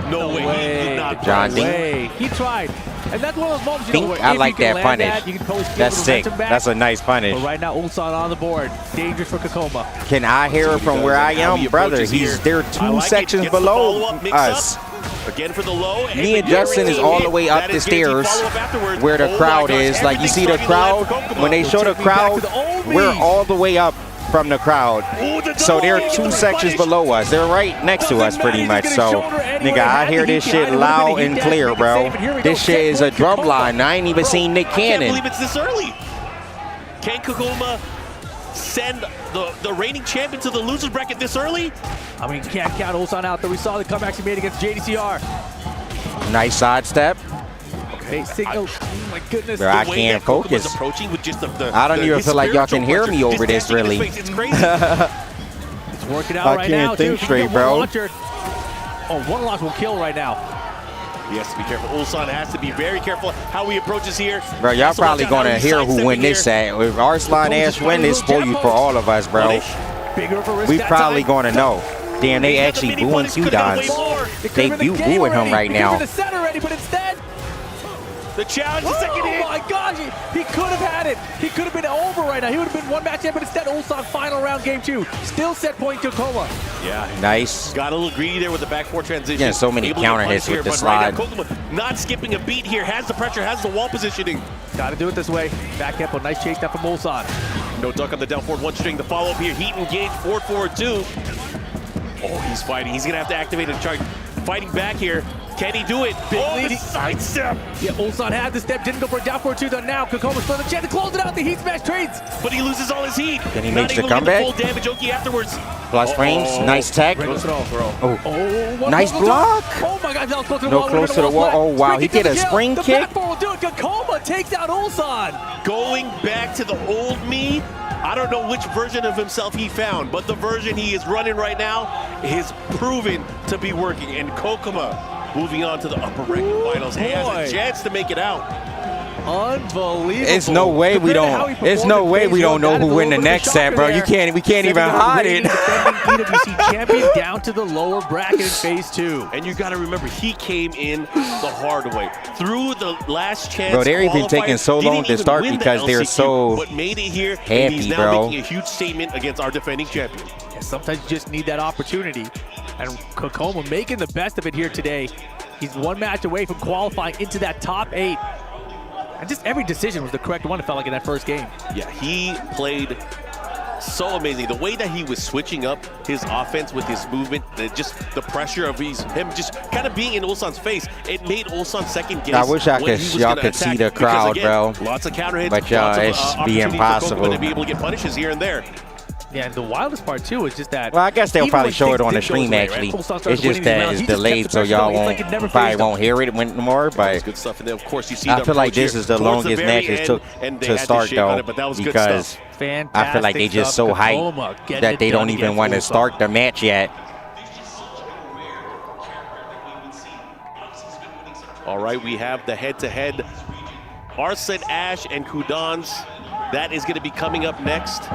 No way. He did not. John D. He tried. And that's one of those moments, you know, where I if like you can that land punish. that, you can always feel That's the sick. momentum back. That's a nice punish. But right now, Ulsan on the board. Dangerous for Kkokkoma. Can I hear it from where I am? Brother, they're 2 sections below us. Again for the low. Me and Justin is all the way up the stairs where the crowd is. Like, you see the crowd? When they show the crowd, we're all the way up from the crowd. So they're 2 sections below us. They're right next to us pretty much. So, nigga, I hear this shit loud and clear, bro. This shit is a drum line. I ain't even seen Nick I can't Cannon. believe it's this early. Can Kkokkoma send the reigning champion to the loser's bracket this early? I mean, can't count Ulsan out, though. We saw the comebacks he made against JDCR. Nice sidestep. Okay, signal. Oh my goodness. Bro, I can't focus. With just I don't even feel like y'all can hear me over this, really. It's crazy. It's working out I right can't now, think too. straight, bro. One launch will kill right now. He has to be careful. Ulsan has to be very careful how he approaches here. Bro, y'all probably going to hear who win this set. If Arslan Ash win, it's for you for all of us, bro. We probably going to know. Damn, they actually booing Kudan. They booing him right now. The challenge, the second hit. Oh my gosh, he could have had it. He could have been over right now. He would have been 1 match in, but instead Ulsan final round game 2. Still set point Kkokkoma. Yeah. Nice. Got a little greedy there with the back 4 transition. Yeah, so many Able counter to hits punish with the here, slide. but right now, Kkokkoma not skipping a beat here. Has the pressure, has the wall positioning. Got to do it this way. Back tempo, nice chase down from Ulsan. No duck on the down forward 1 string. The follow up here, heat engage, forward 2. Oh, he's fighting. He's going to have to activate a charge. Fighting back here. Can he do it? The side step. Yeah, Ulsan had the step, didn't go for a down forward 2, though now Kkokkoma still the chance to close it out. The heat smash trades. But he loses all his heat. Can he Not make the able to get comeback? full damage Oki afterwards. Plus frames, nice tech. Oh, Nice block. Oh my God, that was close to the No, wall. close to the wall. Oh, wow, he did a spring The kick. back four will do it. Kkokkoma takes out Ulsan. Going back to the old me, I don't know which version of himself he found, but the version he is running right now is proven to be working. And Kkokkoma moving on to the upper bracket finals. He has a chance to make it out. Unbelievable. It's no way we don't. It's no way we don't know who win the next set, bro. We can't even hide it. EWC champion down to the lower bracket in phase 2. And you got to remember, he came in the hard way through the last chance. Bro, they're even taking so long to start because they're so but made it here, and he's happy, now bro. making a huge statement against our defending champion. Yeah, sometimes you just need that opportunity. And Kkokkoma making the best of it here today. He's 1 match away from qualifying into that top 8. And just every decision was the correct one, it felt like, in that first game. Yeah, he played so amazing. The way that he was switching up his offense with his movement, just the pressure of him just kind of being in Ulsan's face, it made Ulsan second guess. I wish y'all could see the crowd, again, bro. Lots of counter hits, But it's be impossible to be able to get punishes here and there. Yeah, and the wildest part, too, is just that... Well, I guess they'll even probably when show it things on the did go stream, his way, actually. right? Ulsan started It's just winning these that rounds. it's He just kept delayed, the so pressure y'all going. It's like it never probably phased won't hear it more. That But was good stuff. And then, of course, you see I feel like this here is the towards longest very match it end, took and they to had start, shake on though, it, but that was good because stuff. I feel like they just so hyped that they don't even want to start the match yet. All right, we have the head-to-head. Arslan Ash and Kudan's. That is going to be coming up next.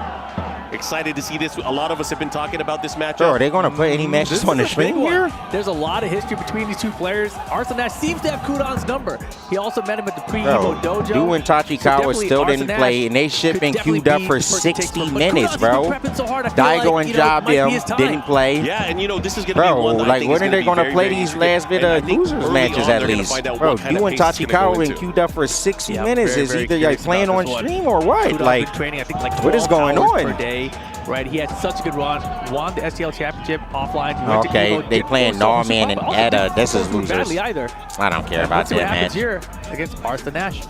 Excited to see this. A lot of us have been talking about this matchup. Bro, are they going to put any matches on the stream here? There's a lot of history between these two players. Arslan Ash seems to have Kudan's number. He also met him at the pre-Evo Bro, dojo. Du and Tachikawa still didn't play, and they should been queued up for 60 minutes, bro. Daigo and Job didn't play. Yeah, and you know, this is going to be Bro, one that I like, think when is are they going going to play these last bit of losers matches at least? Bro, Du and Tachikawa been queued up for 60 minutes. Is either like playing on stream or what? Like, what is going on? right? He had such a good run, won the STL championship offline. He went to Okay, Evo, they did playing post-up, Norman and also Etta. didn't This is post too losers. badly either. I don't care about Let's see that what happens match. here against Arslan Ash.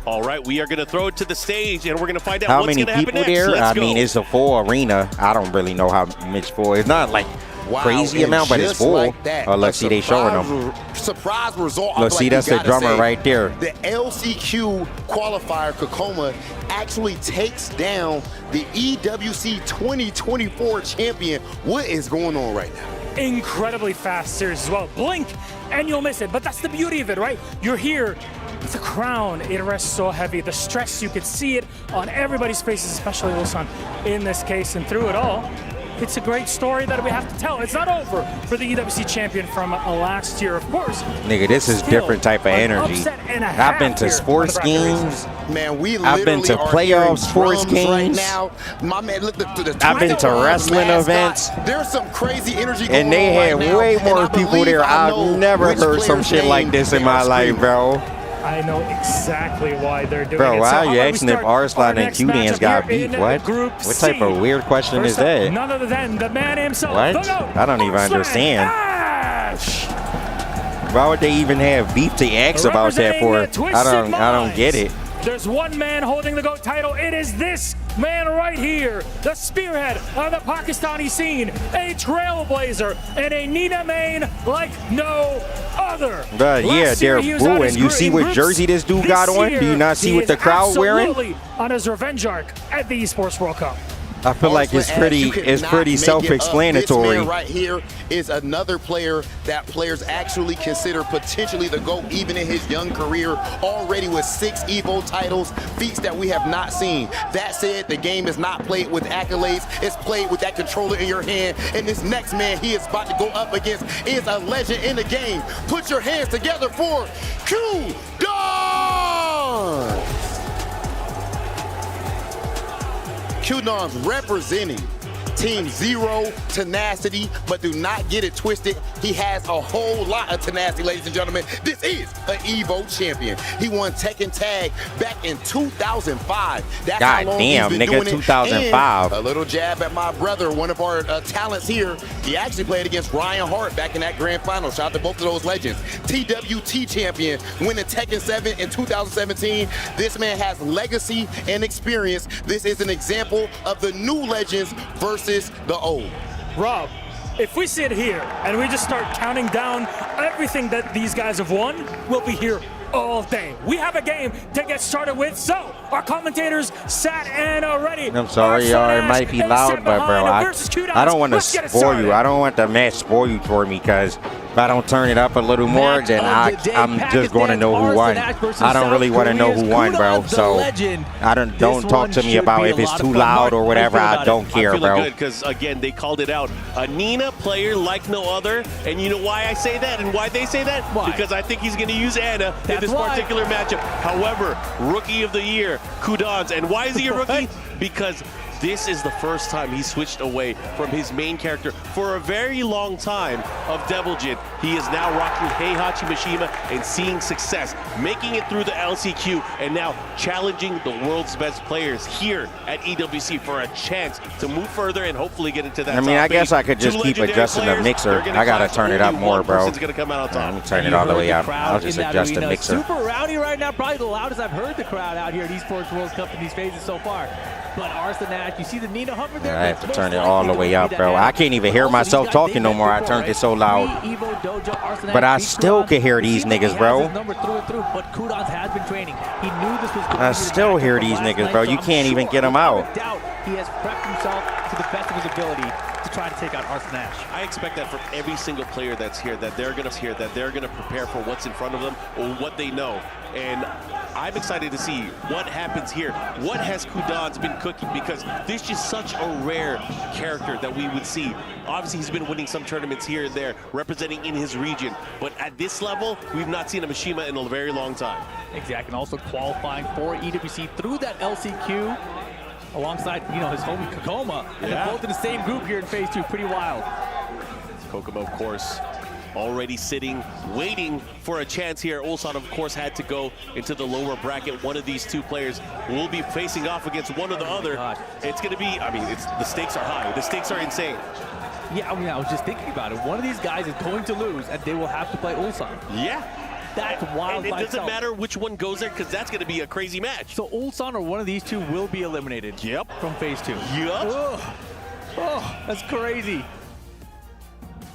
All right, we are going to throw it to the stage, and we're going to find out How what's many going to happen people next. there? Let's I go. mean, it's a full arena. I don't really know how much full. It's not like Wow, crazy and amount, but it's just full. like that, Oh, look, see, they showing them. Surprise result. Look, see, that's the drummer right there. The LCQ qualifier, Kkokkoma, actually takes down the EWC 2024 champion. What is going on right now? Incredibly fast series as well. Blink and you'll miss it, but that's the beauty of it, right? You're here. It's a crown. It rests so heavy. The stress, you could see it on everybody's faces, especially Ulsan in this case. And through it all, it's a great story that we have to tell. It's not over for the EWC champion from last year, of course. Nigga, this is different type of energy. I've been to sports games. Man, we I've been to playoff sports games. right now. My man, look, the I've been to wrestling mascot, events. There's some crazy energy going And they on had right now, way and more I people believe there. I I've know never which heard some player's shit like name this in they my are life, screaming. bro. I know exactly why they're doing Bro, it. why So are you how about we asking if start our Arslan and next Kudan's matchup got here beef? in What? Group What type of C? weird question is First up, that? none other than the man himself. What? The GOAT, I don't even Arslan understand. Ash. Why would they even have beef to ask about that for? Representing the I don't Twisted get it. There's one man holding the GOAT title. It is this man right here, the spearhead of the Pakistani scene, a trailblazer and a Nina main like no other. But yeah, Last year, they're he was on his booing. You group- see in what groups. jersey this dude This got on? Do you year, not see he what is the crowd wearing? absolutely on his revenge arc at the Esports World Cup. I feel like it's pretty self-explanatory. This man right here is another player that players actually consider potentially the GOAT even in his young career, already with 6 EVO titles, feats that we have not seen. That said, the game is not played with accolades, it's played with that controller in your hand, and this next man he is about to go up against is a legend in the game. Put your hands together for Kudan! Kudan's representing Team Zero tenacity, but do not get it twisted. He has a whole lot of tenacity, ladies and gentlemen. This is an EVO champion. He won Tekken Tag back in 2005. That's how long he's been nigga, doing it. 2005. And a little jab at my brother, one of our talents here. He actually played against Ryan Hart back in that grand final. Shout out to both of those legends. TWT champion, winning Tekken 7 in 2017. This man has legacy and experience. This is an example of the new legends versus the old. Rob, if we sit here and we just start counting down everything that these guys have won, we'll be here all day. We have a game to get started with, so our commentators sat and are ready. I'm sorry, y'all. It might be loud, but bro, I don't want to spoil you. I don't want the match spoil you for me, because if I don't turn it up a little more, then I'm just going to know who won. I don't really want to know who won, bro. So I don't talk to me about if it's too loud or whatever. I don't care, I'm feeling bro. good because, again, they called it out. A Nina player like no other. And you know why I say that and why they say that? Why? Because I think he's going to use Anna in this why. particular matchup. However, Rookie of the Year, Kudan's. And why is he a rookie? Because this is the first time he switched away from his main character for a very long time of Devil Jin. He is now rocking Heihachi Mishima and seeing success, making it through the LCQ, and now challenging the world's best players here at EWC for a chance to move further and hopefully get into that I mean, top I guess eight. I could just Two keep legendary adjusting the players, mixer. they're gonna I got to clash, turn it only up more, one bro. person's gonna come out on top. Let me turn it all the way up. I'll just adjust the mixer. Super rowdy right now, probably the loudest I've heard the crowd out here at Esports World Cup in these phases so far. But Arslan Ash, you see the Nina hover there? I have to turn it all the way up, bro. I can't even hear myself talking no more. I turned it so loud. But I still can hear these niggas, bro. But Kudan's has been training. He knew this was I still hear these niggas, bro. You can't even get them out. He has prepped himself to the best of his ability to try to take out Arslan Ash. I expect that from every single player that's here, that they're gonna prepare for what's in front of them or what they know. And I'm excited to see what happens here. What has Kudan's been cooking? Because this is such a rare character that we would see. Obviously, he's been winning some tournaments here and there, representing in his region. But at this level, we've not seen a Mishima in a very long time. Exactly, and also qualifying for EWC through that LCQ alongside, you know, his homie Kkokkoma. And they're both in the same group here in phase 2. Pretty wild. Kkokkoma, of course, already sitting, waiting for a chance here. Ulsan, of course, had to go into the lower bracket. One of these two players will be facing off against one or the other. It's going to be, I mean, the stakes are high. The stakes are insane. Yeah, I mean, I was just thinking about it. One of these guys is going to lose, and they will have to play Ulsan. Yeah. That's wild. And it doesn't matter which one goes there, because that's going to be a crazy match. So Ulsan or one of these two will be eliminated. Yep. From phase 2. Yep. Oh, that's crazy.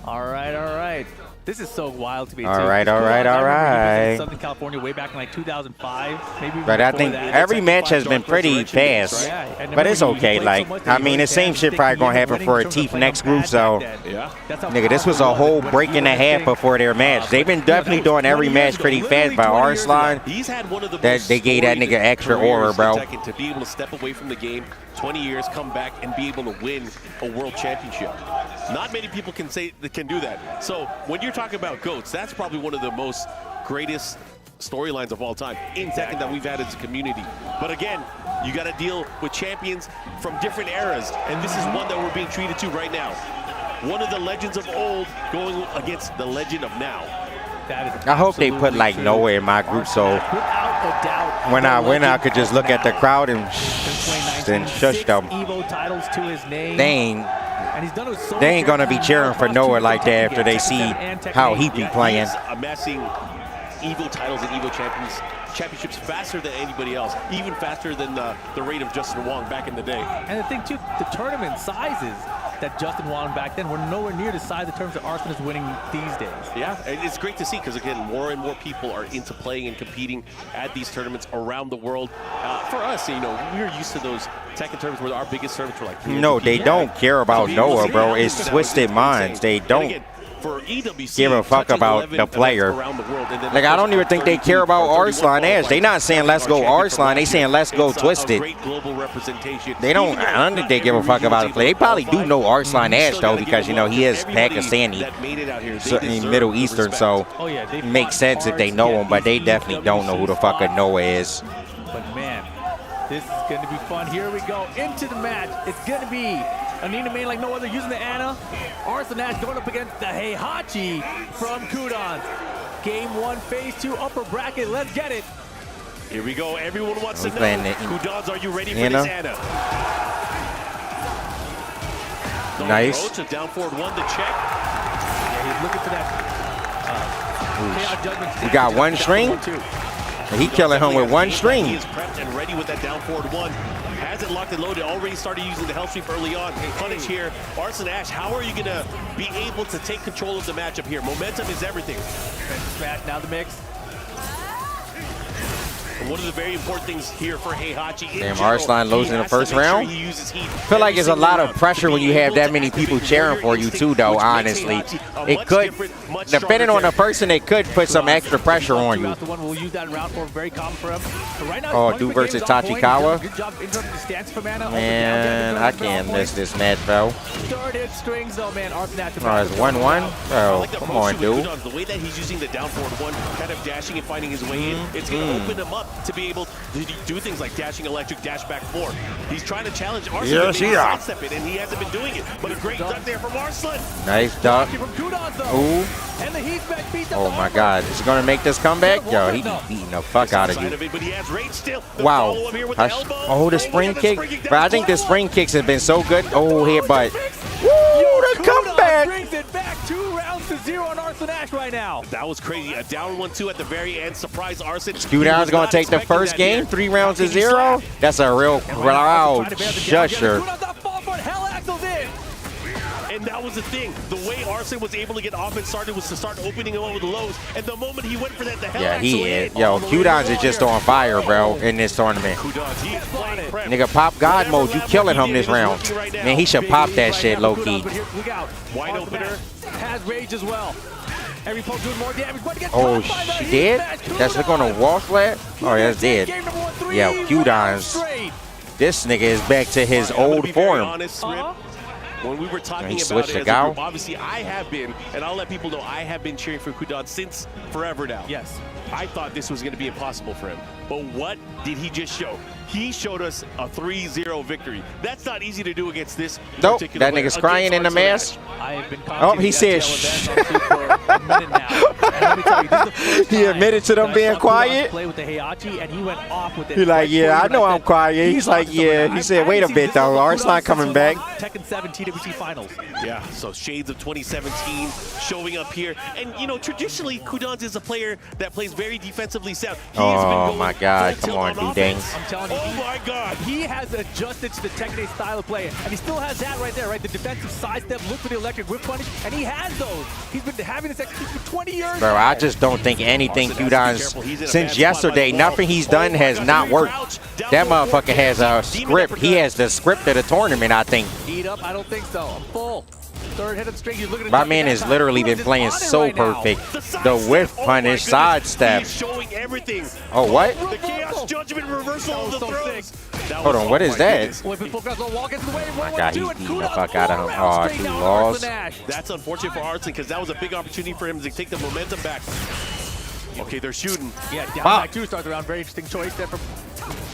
All right, all right. This is so wild to me. All right, all right. Southern California way back in like 2005, maybe. But I think every match has been pretty fast. But it's okay. Like, I mean, the same shit probably gonna happen for a Teeth next group. So, nigga, this was a whole break and a half before their match. They've been definitely doing every match pretty fast. By Arslan, that they gave that nigga extra aura, bro. To be able to step away from the game, 20 years, come back and be able to win a world championship. Not many people can do that. So when you're talking about GOATs, that's probably one of the most greatest storylines of all time in Tekken that we've had as a community. But again, you got to deal with champions from different eras, and this is one that we're being treated to right now. One of the legends of old going against the legend of now. I hope they put like Noah in my group, so when I win, I could just look at the crowd and shush them. Evo titles to his name. They ain't gonna be cheering for Noah like that after they see how he be playing. He's amassing Evo titles and Evo championships faster than anybody else, even faster than the rate of Justin Wong back in the day. And the thing too, the tournament sizes that Justin Wong back then were nowhere near the size of terms that Arslan is winning these days. Yeah, and it's great to see because again, more and more people are into playing and competing at these tournaments around the world. For us, you know, we're used to those Tekken tournaments where our biggest tournaments were like. No, they don't care about Noah, bro. It's twisted minds. They don't give a fuck about the player. Like, I don't even think they care about Arslan Ash. They not saying let's go Arslan. They saying let's go Twisted. They don't. I don't think they give a fuck about the player. They probably do know Arslan Ash though, because you know he is Pakistani, so, Middle Eastern. So it makes sense if they know him, but they definitely don't know who the fuck a Noah is. But man, this is going to be fun. Here we go into the match. It's going to be a Nina main like no other, using the Ana. Arslan Ash going up against the Heihachi from Kudan. Game 1, phase 2, upper bracket. Let's get it. Here we go. Everyone wants to know. Kudans, are you ready for Ana. this Ana? Nice. Down forward 1 to check. Yeah, he's looking for that. We got one string. He killing him with one string. He is prepped and ready with that down forward 1. Has it locked and loaded. Already started using the hell sweep early on. Punish here. Arslan Ash, how are you going to be able to take control of the matchup here? Momentum is everything. Now the mix. And one of the very important things here for Heihachi. Damn, Arslan losing the first round. I feel like it's a lot of pressure when you have that many people cheering for you too, though, honestly. It could, depending on the person, it could put some extra pressure on you. We'll use that in round 4, very common for him. Right now, oh, Du versus Tachikawa. Good job interrupting the stance from Ana. Man, I can't miss this match, bro. Started strings though, man. Arslan Ash. Oh, it's 1-1? Bro, come on, dude. The way that he's using the down forward 1, kind of dashing and finding his way in, it's going to open him up to be able to do things like dashing electric, dash back 4. He's trying to challenge Arslan to sidestep it, and he hasn't been doing it. But a great duck there from Arslan. Nice duck. Ooh. Oh my God, is he gonna make this comeback? Yo, he beating the fuck out of you. Wow. Oh, the spring kick. But I think the spring kicks have been so good. Oh, headbutt. Woo, the comeback. Brings it back 2 rounds to 0 on Arslan Ash right now. That was crazy. A down 1-2 at the very end. Surprise Arslan. Kudan's gonna take the first game, 3 rounds to 0. That's a real crowd shusher. And that was the thing. The way Arslan was able to get offense started was to start opening him up with the lows. And the moment he went for that, the hell yeah, he is. Yo, Kudan's is just on fire, bro, in this tournament. Nigga, pop God mode. You killing him this round. Man, he should pop that shit, low-key. Wide opener. Has rage as well. Every poke doing more damage. Oh, she did? That's gonna wall flat? Oh, that's dead. Yeah, Kudan's. This nigga is back to his old form. When we were talking about it as a group, obviously I have been, and I'll let people know I have been cheering for Kudan since forever now. Yes. I thought this was going to be impossible for him. But what did he just show? He showed us a 3-0 victory. That's not easy to do against this. Nope, that nigga's crying in the mask. I have been Oh, he said shh. He admitted to them being quiet. Play with the Heihachi, and he went off with it. He's like, yeah, I know I'm quiet. He's like, yeah. He said, wait a bit, though. Arslan coming back. Tekken 7 TWC Finals. Yeah, so shades of 2017 showing up here. And, you know, traditionally, Kudan is a player that plays very defensively sound. Oh, my God. Come on, Kudan. I'm telling you. Oh, my God. He has adjusted to the Tekken 8 style of play. And he still has that right there, right? The defensive sidestep, look for the electric whip punish. And he has those. He's been having this execution for 20 years. Bro, I just don't think anything Kudan's since yesterday, nothing he's done has not worked. That motherfucker has a script. He has the script of the tournament, I think. Heat up? I don't think so. I'm full. Third hit of the string. He's looking at My man has literally been playing so perfect. The whiff punish, sidestep. He's showing everything. Oh, what? The Chaos Judgment reversal of the throws. Hold on, what is that? My God, he's beating the fuck out of him. Oh, he lost. That's unfortunate for Arslan because that was a big opportunity for him to take the momentum back. Okay, they're shooting. Yeah, down back two starts around. Very interesting choice there from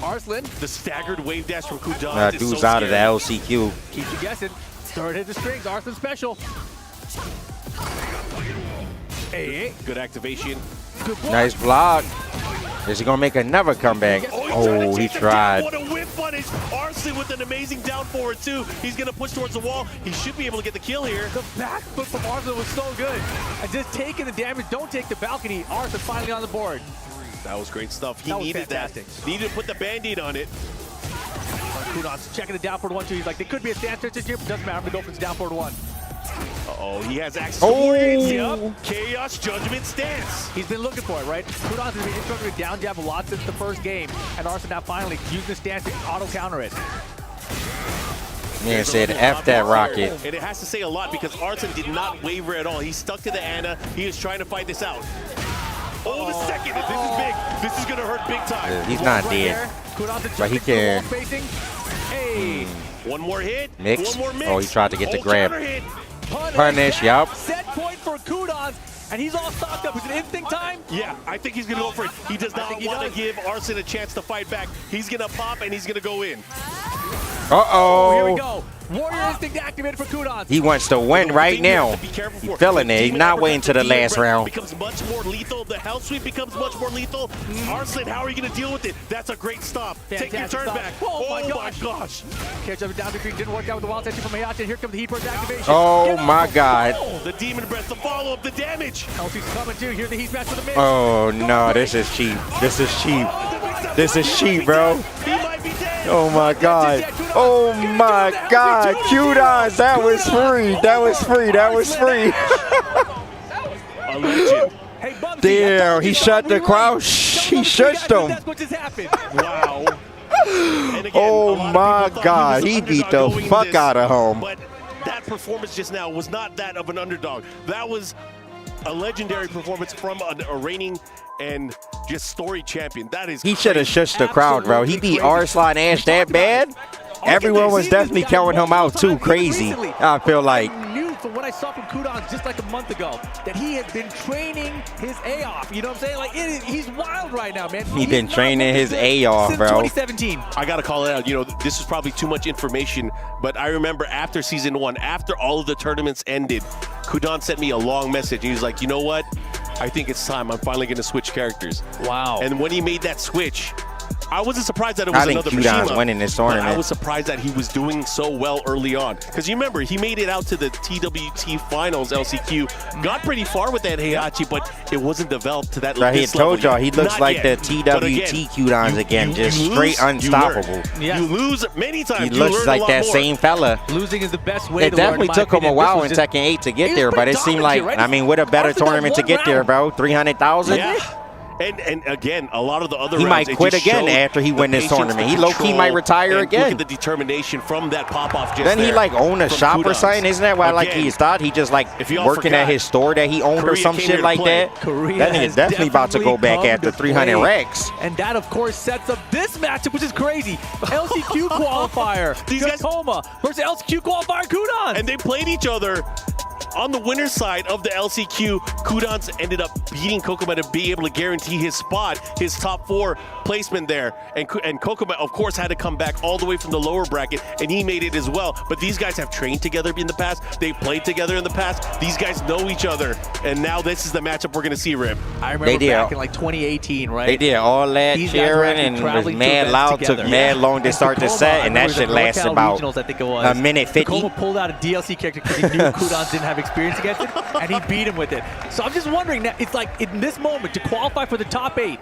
Arslan. The staggered wave dash from Kudan. That dude's out of the LCQ. Keeps you guessing. Third hit the strings. Arslan special. Hey, good activation. Good block. Nice block. Is he gonna make another comeback? Oh, he tried. What a whip punish! Arslan with an amazing down forward too. He's gonna push towards the wall. He should be able to get the kill here. The back foot from Arslan was so good. And just taking the damage, don't take the balcony. Arslan finally on the board. That was great stuff. He That was needed fantastic. that. Needed to put the band-aid on it. Kudan's checking the down forward 1-2. He's like, they could be a stance switch here, but doesn't matter. I'm gonna go for the down forward 1. Uh-oh, he has access to warriors. Yep. Chaos Judgment stance. He's been looking for it, right? Kudan's been instructing a down jab a lot since the first game, and Arslan now finally using the stance to auto-counter it. Man said, F that rocket. And it has to say a lot because Arslan did not waver at all. He stuck to the Ana. He is trying to fight this out. Oh, the second. This is big. This is going to hurt big time. Yeah, he's not dead. But he can. Hey. One more hit. Mix. One more mix. Oh, he tried to get the grab. Hit. Punish, yup. Set point for Kudan, and he's all stocked up. Is it instinct time? Yeah, I think he's going to go for it. He does not want to give Arslan a chance to fight back. He's going to pop, and he's going to go in. Uh-oh. Here we go. Warrior instinct activated for Kudan. He wants to win right now. He's feeling it. He's not waiting to the last round. Becomes much more lethal. The hell sweep becomes much more lethal. Arslan, how are you going to deal with it? That's a great stop. Fantastic Take your turn stop. back. Oh my gosh. Catch up down between. Didn't work out with the wild tension from Heihachi. Here comes the heat burst activation. Oh my God. The demon breath, the follow-up, the damage. LC's coming too. Here's the heat match for the mid. Oh no, this is cheap. This is cheap. This is cheap, bro. He might be dead. Oh my God. Oh my God. Kudan, that was free. That was free. That was free. A legend. Damn, he shut the crowd. He shushed him. That's what just happened. Wow. Oh my God. He beat the fuck out of him. But that performance just now was not that of an underdog. That was a legendary performance from a reigning and just story champion. That is He should have shushed the crowd, bro. He beat Arslan Ash that bad. Everyone was definitely counting him out too crazy. I feel like. I knew from what I saw from Kudan just like a month ago that he had been training his A off. You know what I'm saying? Like he's wild right now, man. He been training his A off, since bro. 2017. I got to call it out. You know, this is probably too much information, but I remember after season 1, after all of the tournaments ended, Kudan sent me a long message. He was like, you know what? I think it's time. I'm finally going to switch characters. Wow. And when he made that switch, I wasn't surprised that it was another Kudan's Mishima, winning this but tournament. I was surprised that he was doing so well early on. Because you remember, he made it out to the TWT Finals LCQ, got pretty far with that Heihachi, but it wasn't developed to that level. Right, he told y'all he looks Not like yet. the But TWT Kudans again, just you straight lose, you unstoppable. learn. Yeah. You lose many times. He you looks learn like a lot that more. same fella. Losing is the best way It to definitely learn, took him a in my while opinion. in Tekken 8 to get He there, was but it pretty seemed like, dominant here, right? I mean, what a better Arslan got tournament to one get there, round. bro. 300,000? Yeah. And again, a lot of the other He rounds, might it quit just again showed after he the win this patience, tournament. the He low-key control, might retire and again. Look at the determination from that pop-off just Then he there like own a from shop or Kudan. something? Isn't that why like Again, he thought he just like if y'all working at forgot, his store that he owned or Korea some came shit here to like play. that? Korea That nigga has definitely about to go back come after to 300 play. racks. And that, of course, sets up this matchup, which is crazy. LCQ qualifier, These guys- Kkokkoma versus LCQ qualifier, Kudan. And they played each other On the winner's side of the LCQ, Kudan's ended up beating Kkokkoma to be able to guarantee his spot, his top 4 placement there. And Kkokkoma, of course, had to come back all the way from the lower bracket, and he made it as well. But these guys have trained together in the past. They've played together in the past. These guys know each other, and now this is the matchup we're going to see, Rip. I remember back in like 2018, right? They did all that cheering and was mad loud. Took mad long to start the set, and that shit lasted about a minute 50. Kkokkoma pulled out a DLC character because he knew Kudan didn't have experience against it, and he beat him with it. So I'm just wondering, now, it's like in this moment, to qualify for the top 8,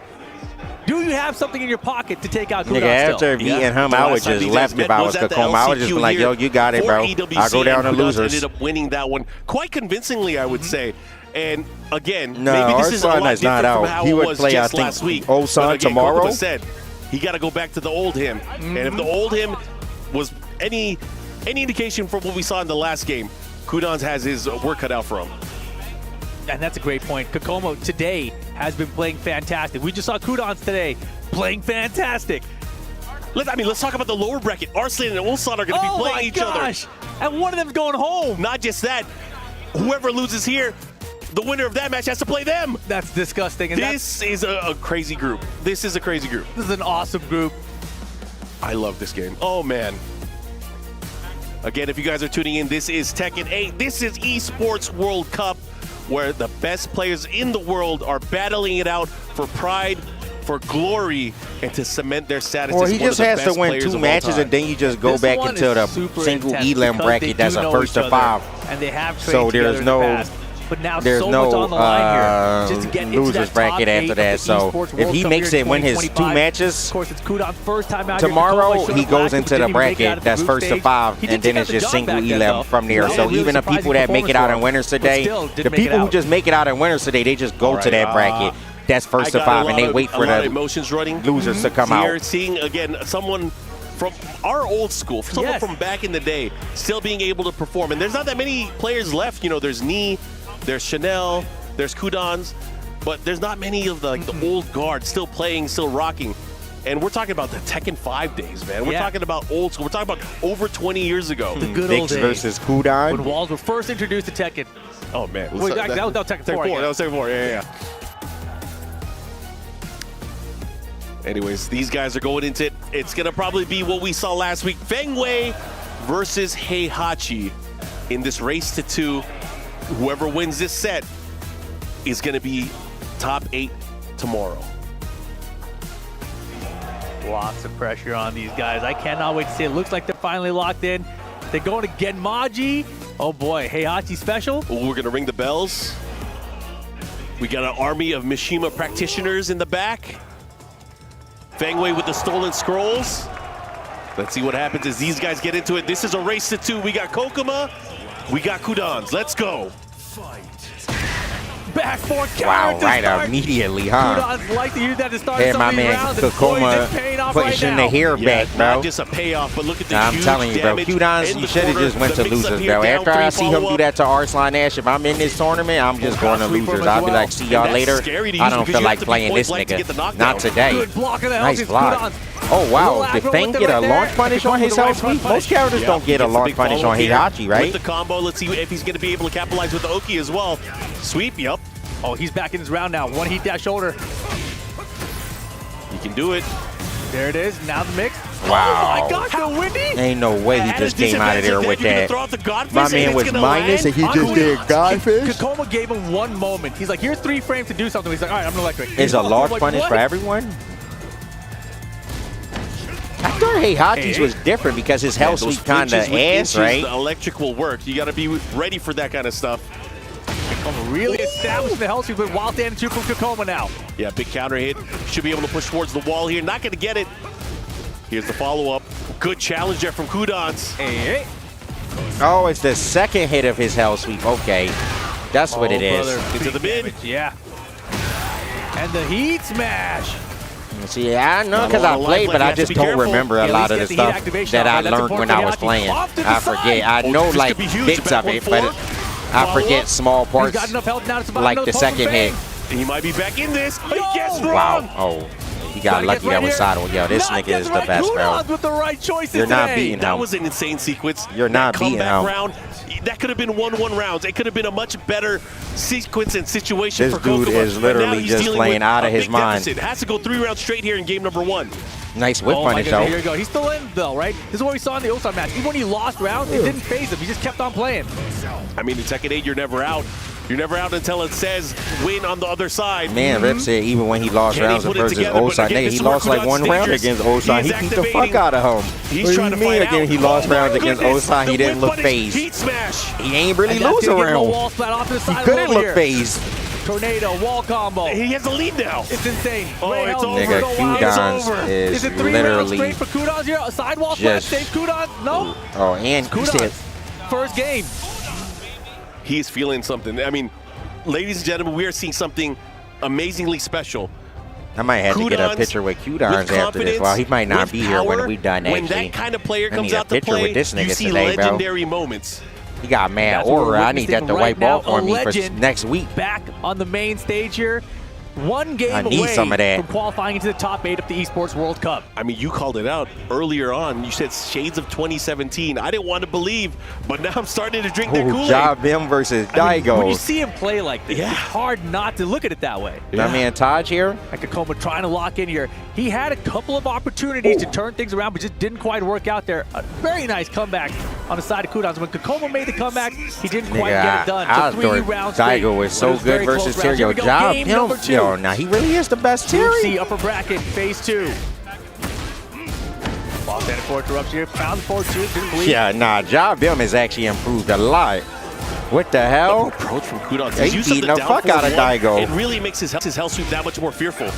do you have something in your pocket to take out Kudan Nigga, after beating him, I would just left if I was Kkokkoma. I would just be like, yo, you got it, bro. I'll go down to losers. Ended up winning that one quite convincingly, I would say. And again, no, maybe this is a lot different from how he it would was play, just I think, last week. Ulsan tomorrow. Kkokkoma said he got to go back to the old him. And if the old him was any indication from what we saw in the last game, Kudan has his work cut out for him. And that's a great point. Kkokkoma today has been playing fantastic. We just saw Kudan's today playing fantastic. Let's talk about the lower bracket. Arslan and Ulsan are going to be playing each other. And one of them's going home. Not just that, whoever loses here, the winner of that match has to play them. That's disgusting. And this is a crazy group. This is a crazy group. This is an awesome group. I love this game. Oh, man. Again, if you guys are tuning in, this is Tekken 8. This is Esports World Cup, where the best players in the world are battling it out for pride, for glory, and to cement their status as one of the best players of all time. Well, he just has to win 2 matches, and then you just go back into the single elim bracket. That's a first to 5. And they have so there's no But now so much on the line here. Just to get into losers that bracket top after that. So if he makes it win his 2 matches, of course, it's Kudan's first time out tomorrow he goes into the bracket that's first to 5, and then it's just single elim from there. So even the people that make it out in winners today, the people who just make it out in winners today, they just go to that bracket. That's first to 5, and they wait for the emotions running. Losers to come out. Here, seeing again someone from our old school, someone from back in the day, still being able to perform. And there's not that many players left. You know, there's Nee, there's Chanel, there's Kudan's, but there's not many of the old guard still playing, still rocking. And we're talking about the Tekken 5 days, man. We're talking about old school. We're talking about over 20 years ago. The good old days. versus Kudan. When walls were first introduced to Tekken. Oh, man. Wait, that was Tekken 4. That was Tekken 4, yeah. Anyways, these guys are going into it. It's going to probably be what we saw last week. Feng Wei versus Heihachi in this race to 2. Whoever wins this set is going to be top 8 tomorrow. Lots of pressure on these guys. I cannot wait to see it. Looks like they're finally locked in. They're going to Genmaji. Oh boy, Heihachi special. We're going to ring the bells. We got an army of Mishima practitioners in the back. Feng Wei with the stolen scrolls. Let's see what happens as these guys get into it. This is a race to 2. We got Kkokkoma. We got Kudan's. Let's go. Back four counter. Wow, right immediately, huh? Kudan's like to use that to start Hey, some my of these man rounds. Kkokkoma pushing the hair back, bro. Not just a payoff, but look at the I'm huge telling you, bro. damage Kudan's, in you the should have corner. just went The to mix-up losers, here, bro. down After I 3 see him do follow-up. that to Arslan Ash, if I'm in this tournament, I'm just going to losers. I'll be like, see y'all And that's later. scary to I use don't because feel you like have to be playing this point blank to get the nigga. knockdown. Not today. Good block of the Nice Hell's block. Kudan's. Oh, wow. Little Did aggro Feng with it get a right there. launch punish on his Kkokkoma health with the sweep? right Most characters Yeah, don't get a gets the launch big punish follow on here Heihachi, right? With the combo, let's see if he's going to be able to capitalize with the Oki as well. Sweep, yup. Oh, he's back in his round now. One heat dash shoulder. You can do it. There it is. Now the mix. Wow. Oh my God, the windy. Ain't no way he At just a came out of there with disadvantage, that. you're gonna throw out the Godfist My and man it's was gonna minus land and he just did Godfish. Kkokkoma gave him one moment. He's like, here's 3 frames to do something. He's like, all right, I'm gonna electric. Is a launch like, punish what? for everyone? I thought Heihachi's was different because his health those sweep kind of flinches with ass, inches, right? The electric will work. You got to be ready for that kind of stuff. Kkokkoma really established the health sweep with wild damage from Kkokkoma now. Yeah, big counter hit. Should be able to push towards the wall here. Not going to get it. Here's the follow-up. Good challenge there from Kudan's. Hey. Oh, it's the second hit of his health sweep. Okay, that's what it is. Into the mid. Yeah. And the heat smash. See, I know because I played, but I just don't remember a lot of the stuff that I learned when I was playing. I forget. I know like bits of it, but I forget small parts, like the second hit. He might be back in this. He gets Wow. wrong. Oh, he got lucky that was Saddle. Yo, this nigga is the best, bro. With the right choices You're not today. beating That him. was an insane sequence. You're not That beating comeback him. round, that could have been 1-1 rounds. It could have been a much better sequence and situation This for dude Kkokkoma. is But now literally he's just dealing playing with out of a his big mind. deficit. Has to go 3 rounds straight here in game number 1. Nice whip Oh my punish, goodness, though. here we go. He's still in, though, right? This is what we saw in the Ulsan match. Even when he lost rounds, it didn't phase him. He just kept on playing. I mean, in Tekken 8, you're never out. You're never out until it says win on the other side. Man, Rip said even when he lost rounds versus Ulsan, nigga, he lost like 1 round against Ulsan. He beat the fuck out of him. He's What do trying you to mean fight again? out. He lost Oh my rounds against goodness. Ulsan. He The didn't whip look punish, phased. Heat smash. He ain't really And that's losing gonna get no round. wall splat off to the He side couldn't over look here. phased. Tornado, wall combo. He has the lead now. It's insane. Oh, Ray it's Helms over. Nigga, so wild. Kudan is it 3 rounds literally straight for Kudan here? A sidewall splat just- saves Kudan? No. Oh, and you said Kudan's first game. He's feeling something. I mean, ladies and gentlemen, we are seeing something amazingly special. I might have to get a Kudan's picture with with Kudan's after this. confidence, Well, he might not with be here when power. we done When actually. that kind of player I comes need a out to picture play, with this you nigga see today, bro. legendary moments. He got mad That's what aura. we're I need that to witnessing wipe right off now. for A me for legend next week. Back on the main stage here. 1 game I need away some of that. from qualifying into the top 8 of the Esports World Cup. I mean, you called it out earlier on. You said shades of 2017. I didn't want to believe, but now I'm starting to drink that Kool-Aid. Job him versus I mean, Daigo. when you see him play like this, it's hard not to look at it that way. My man Taj here. And Kkokkoma trying to lock in here. He had a couple of opportunities to turn things around, but just didn't quite work out there. A very nice comeback on the side of Kudan. When Kkokkoma made the comeback, he didn't quite get it done. I So 3 thought rounds straight, Daigo was but so it was good very close versus rounds. Here Terry. we go, Job game him. number 2. Yo, now he really is the best Group Terry. C upper bracket, phase 2. Ball standing for interruption here. Found the forward 2. Didn't believe. Yeah, nah, Job him has actually improved a lot. What the hell? Approach from Kudan. He beating the fuck out of Daigo. It really makes his hell sweep that much more fearful.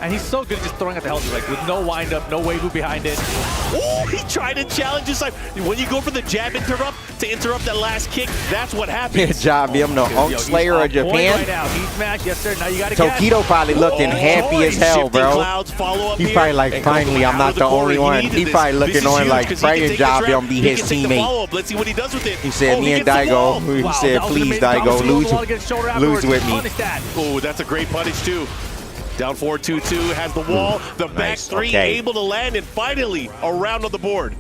And he's so good at just throwing at the health like with no wind up, no wave move behind it. Oh, he tried to challenge his life. When you go for the jab interrupt to interrupt that last kick, that's what happens. Job him, the Unk Slayer of Point Japan. right now. Heat smash, yes sir. Now you got to guess. Tokido probably looking happy as hell, Shifting bro. Clouds, follow up He here, probably like, and finally, Kkokkoma I'm out not of the corner. only He one. needed He this. probably This looking is on huge, like 'cause he can praying take Job this him be round. his He can take the teammate. follow-up. Let's see what he does with it. He said, Oh, me he and gets the Daigo, wall. he Wow, said, that was an please, amazing Daigo, bounce. lose, Wall against shoulder lose afterwards. with me. Punish that. Oh, that's a great punish too. Down 4-2-2, has the wall, the back Nice, 3 okay. able to land, and finally a round on the board.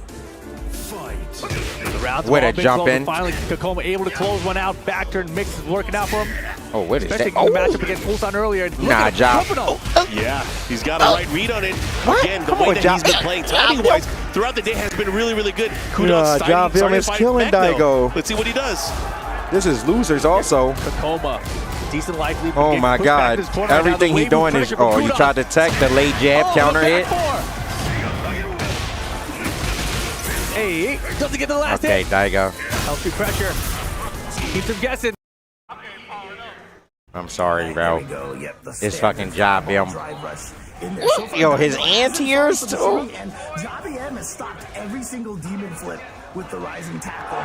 The rounds What have a all been jump close, in. but finally, Kkokkoma able to close one out. Back turn mix is working out for him. Oh, what is Especially that? in the matchup against Ulsan earlier. Look Nah, at Job. Kkokkoma. Yeah, he's got a right read on it. What? Again, the Come way on, that Job. he's been playing timing-wise throughout the day has been really, really good. Kudos Nah, Job him is killing Daigo. Let's see what he does. This is losers also. Kkokkoma, decent life lead. Oh my God. Everything he's doing is, oh, he tried to tech the late jab counter hit. Hey, doesn't get the last Okay, hit. Daigo. Healthy pressure. Keeps him guessing. I'm sorry, bro. This fucking Job him. So Yo, his anti-airs too. And Javi M has stopped every single demon flip with the rising tackle.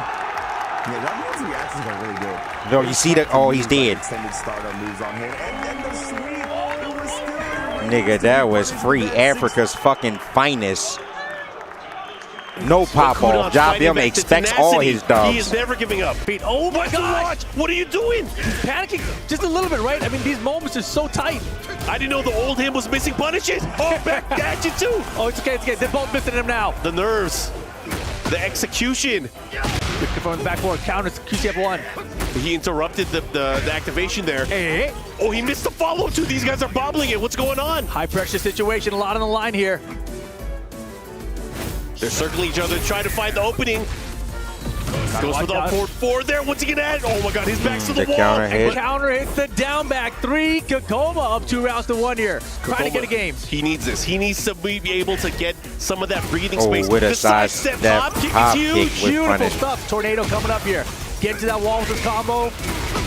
Yeah, that means reactions are really good. No, you see that? Oh, he's dead. Extended startup moves on him, and then the sweep. It was still Nigga, that was free Africa's fucking finest. No pop off. Job him expects all his He dubs. is never giving up. Oh my God! What are you doing? Panicking just a little bit, right? I mean, these moments are so tight. I didn't know the old him was missing punishes. Oh, back at you too. Oh, it's okay, it's okay. They're both missing him now. The nerves, the execution. Good from the back forward, counters QCF1. He interrupted the activation there. Hey. Oh, he missed the follow too. These guys are bobbling it. What's going on? High pressure situation, a lot on the line here. They're circling each other, trying to find the opening. Goes for the out. forward 4 there. What's he gonna add? Oh my God, his back's to the The wall. counter hit. Counter hits the down back 3. Kkokkoma up 2 rounds to 1 here. Trying to get a game. He needs this. He needs to be able to get some of that breathing Oh, space. with a The side sidestep step hop kick hop is kick huge. with Beautiful punish. stuff. Tornado coming up here. Get to that wall with his combo.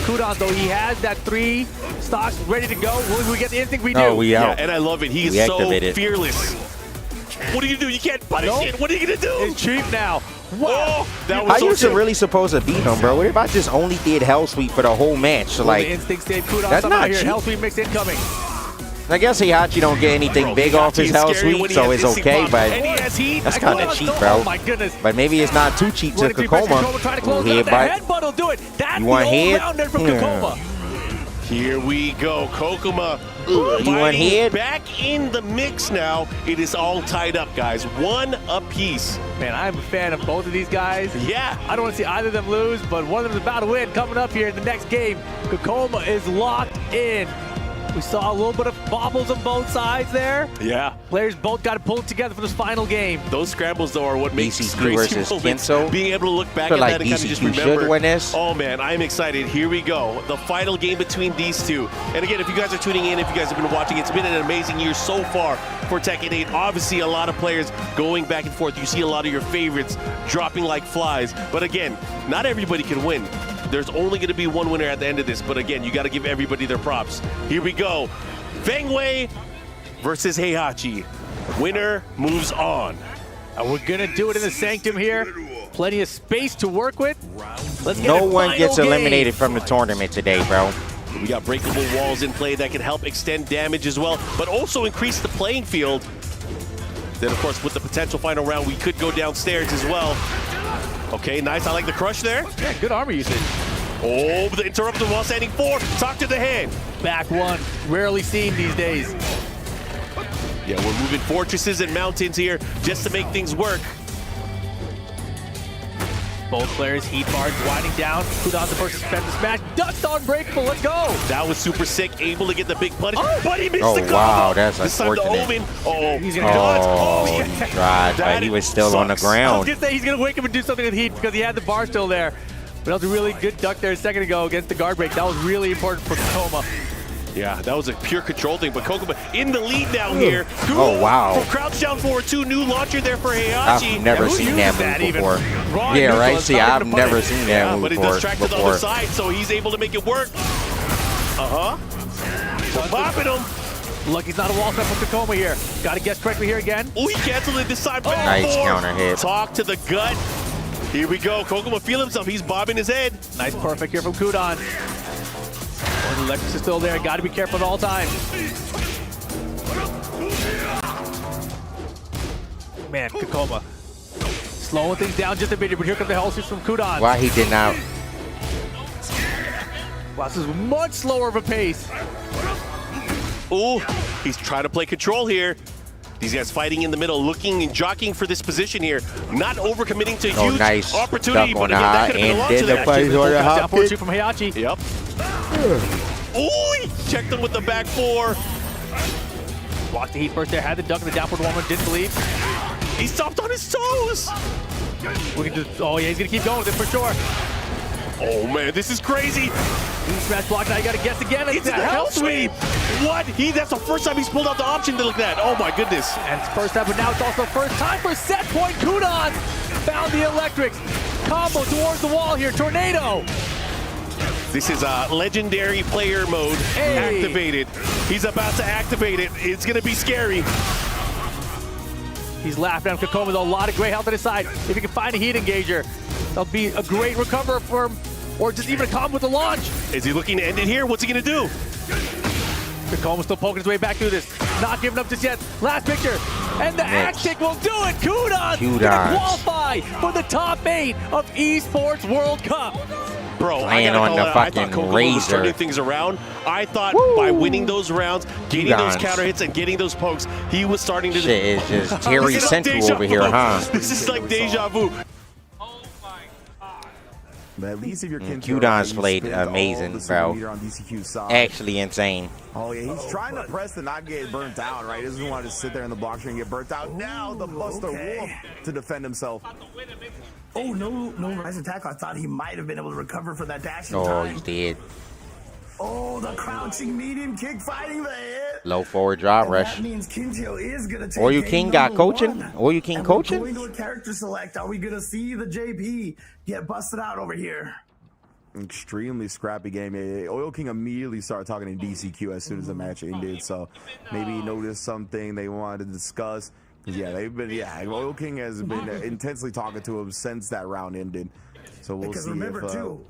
Kudan, though, he has that 3 stocks ready to go. Will we get the instinct? We do. Oh, we out. Yeah, and I love it. He is We so activated. fearless. What are you gonna do? You can't punish Nope. it. What are you gonna do? It's cheap now. Wow. Oh, that was How so you cheap. really supposed to beat him, bro? What if I just only did hell sweep for the whole match? Will Like, the instinct save Kudan that's somehow not here. cheap. Health sweep mix incoming. I guess Heihachi don't get anything Bro, big off Heihachi his is hell scary when sweep, he so has it's instinct okay, pop. but And he has heat. that's kind of cheap, bro. Oh my goodness. But maybe it's not too cheap to Running three pressure, Kkokkoma. trying to close Ooh, out. The headbutt. headbutt will do it. That's You the want old head? rounder from Yeah. Kkokkoma. Here we go, Kkokkoma. You want head? Back in the mix now. It is all tied up, guys. One apiece. Man, I'm a fan of both of these guys. Yeah. I don't want to see either of them lose, but one of them is about to win. Coming up here in the next game, Kkokkoma is locked in. We saw a little bit of bobbles on both sides there. Yeah. Players both got to pull it together for this final game. Those scrambles, though, are what makes DCQ crazy versus moments. Kinso. Being able to look back Feel at like that and kind of just DCQ should remember. win this. Oh, man, I'm excited. Here we go. The final game between these two. And again, if you guys are tuning in, if you guys have been watching, it's been an amazing year so far for Tekken 8. Obviously, a lot of players going back and forth. You see a lot of your favorites dropping like flies. But again, not everybody can win. There's only going to be one winner at the end of this. But again, you got to give everybody their props. Here we go. Feng Wei versus Heihachi. Winner moves on. And we're going to do it in the Sanctum here. Plenty of space to work with. Let's get No a one final gets game. eliminated from the tournament today, bro. We got breakable walls in play that can help extend damage as well, but also increase the playing field. Then, of course, with the potential final round, we could go downstairs as well. Okay, nice. I like the crush there. Yeah, good armor usage. Oh, the interrupted while standing 4. Talk to the hand. Back one. Rarely seen these days. Yeah, we're moving fortresses and mountains here just to make things work. Both players, heat bars winding down. Kudan's the first to spend the smash. Ducked unbreakable. Let's go. That was super sick. Able to get the big punish. Oh. But he missed Oh, the combo. wow, that's this time the unfortunate. Omen. Oh, He's gonna dodge. Oh, yeah. he tried, but he was still on the Sucks. I was ground. going to say he's going to wake up and do something with heat because he had the bar still there. But that was a really good duck there a second ago against the guard break. That was really important for Kkokkoma. Yeah, that was a pure control thing, but Kkokkoma in the lead now here. Oh, wow. From crouch down forward 2, new launcher there for Heihachi. I've never who seen uses that that move even? before. Raw Yeah, neutral, right? it's See, not I've even a never punish. seen Yeah, that move but it does track to the other before. side, so he's able to make it work. Popping him. Look, he's not a wall step from Kkokkoma here. Got to guess correctly here again. Oh, he canceled it this time. Nice counter hit. Talk to the gut. Here we go. Kkokkoma feel himself. He's bobbing his head. Nice perfect here from Kudan. Oh, the electrics is still there. Got to be careful at all times. Man, Kkokkoma slowing things down just a bit, but here comes the hell switch from Kudan. Why he did not? Wow, this is much slower of a pace. Ooh, he's trying to play control here. These guys fighting in the middle, looking and jockeying for this position here. Not overcommitting to a huge nice opportunity, duck but on again, the that high could have been a and lot then to the that. play for the hop Down forward kick. two from Heihachi. Yep. Ooh, he checked him with the back 4. Blocked the heat burst there, had the duck in the downward one, didn't believe. He stopped on his toes. We can just, oh yeah, he's gonna keep going with it for sure. Oh man, this is crazy. Smash block, now you gotta guess again. It's a hell sweep. What? That's the first time he's pulled out the option like that. Oh my goodness. And it's first time, but now it's also first time for set point. Kudan found the electrics. Combo towards the wall here, tornado. This is a legendary player mode activated. He's about to activate it. It's gonna be scary. He's laughing at Kkokkoma, though. A lot of great health on his side. If he can find a heat engager, that'll be a great recover for him, or just even a combo with the launch. Is he looking to end it here? What's he gonna do? Kkokkoma still poking his way back through this. Not giving up just yet. Last picture. And the axe kick will do it. Kudan gonna qualify for the top 8 of Esports World Cup. Bro, Laying on the fucking Kkokkoma was turning razor. things around. I thought by winning those rounds, getting those counter hits and getting those pokes, he was starting to. Shit is just Terry This is Central deja over here, vu. huh? This is like deja vu. But at least if you're Kudan's played amazing, bro. on DCQ's side. Actually insane. Oh yeah, he's trying to press to not get burnt out, right? He doesn't want to sit there in the block string and get burnt out. Now the Buster Wolf to defend himself. Oh, no rising tackle. I thought he might have been able to recover for that dash in Oh, time. he's dead. Oh, the crouching medium kick fighting the hit. Low forward drop And rush. that means Kintio is going to take Or you game King got number coaching? 1. Or you King And coaching? we're going to a character select. Are we going to see the JP get busted out over here? Extremely scrappy game. Oil King immediately started talking to DCQ as soon as the match ended. So maybe he noticed something they wanted to discuss. Yeah, Oil King has been intensely talking to him since that round ended. So we'll Because see remember if, too.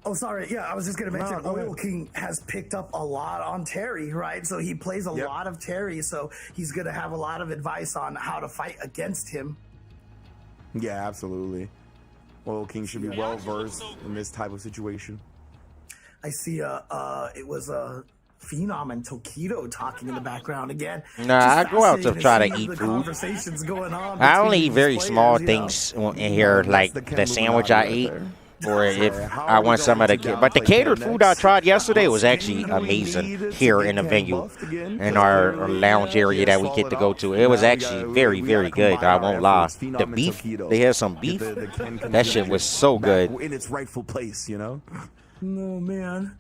Oh, sorry. Yeah, I was just going to mention Oil King has picked up a lot on Terry, right? So he plays a lot of Terry. So he's going to have a lot of advice on how to fight against him. Yeah, absolutely. Oil King should be well versed in this type of situation. I see it was a Phenom and Tokido talking in the background again. Nah, I go out to try to eat food. Conversations going on I only eat between very these small players, you know. things in here, like the sandwich I ate, or if I want some of the. But the catered food I tried yesterday was actually amazing here in the venue, in our lounge area that we get to go to. It was actually very, very good. I won't lie. The beef, they had some beef. That shit was so good. In its rightful place, you know. No, man.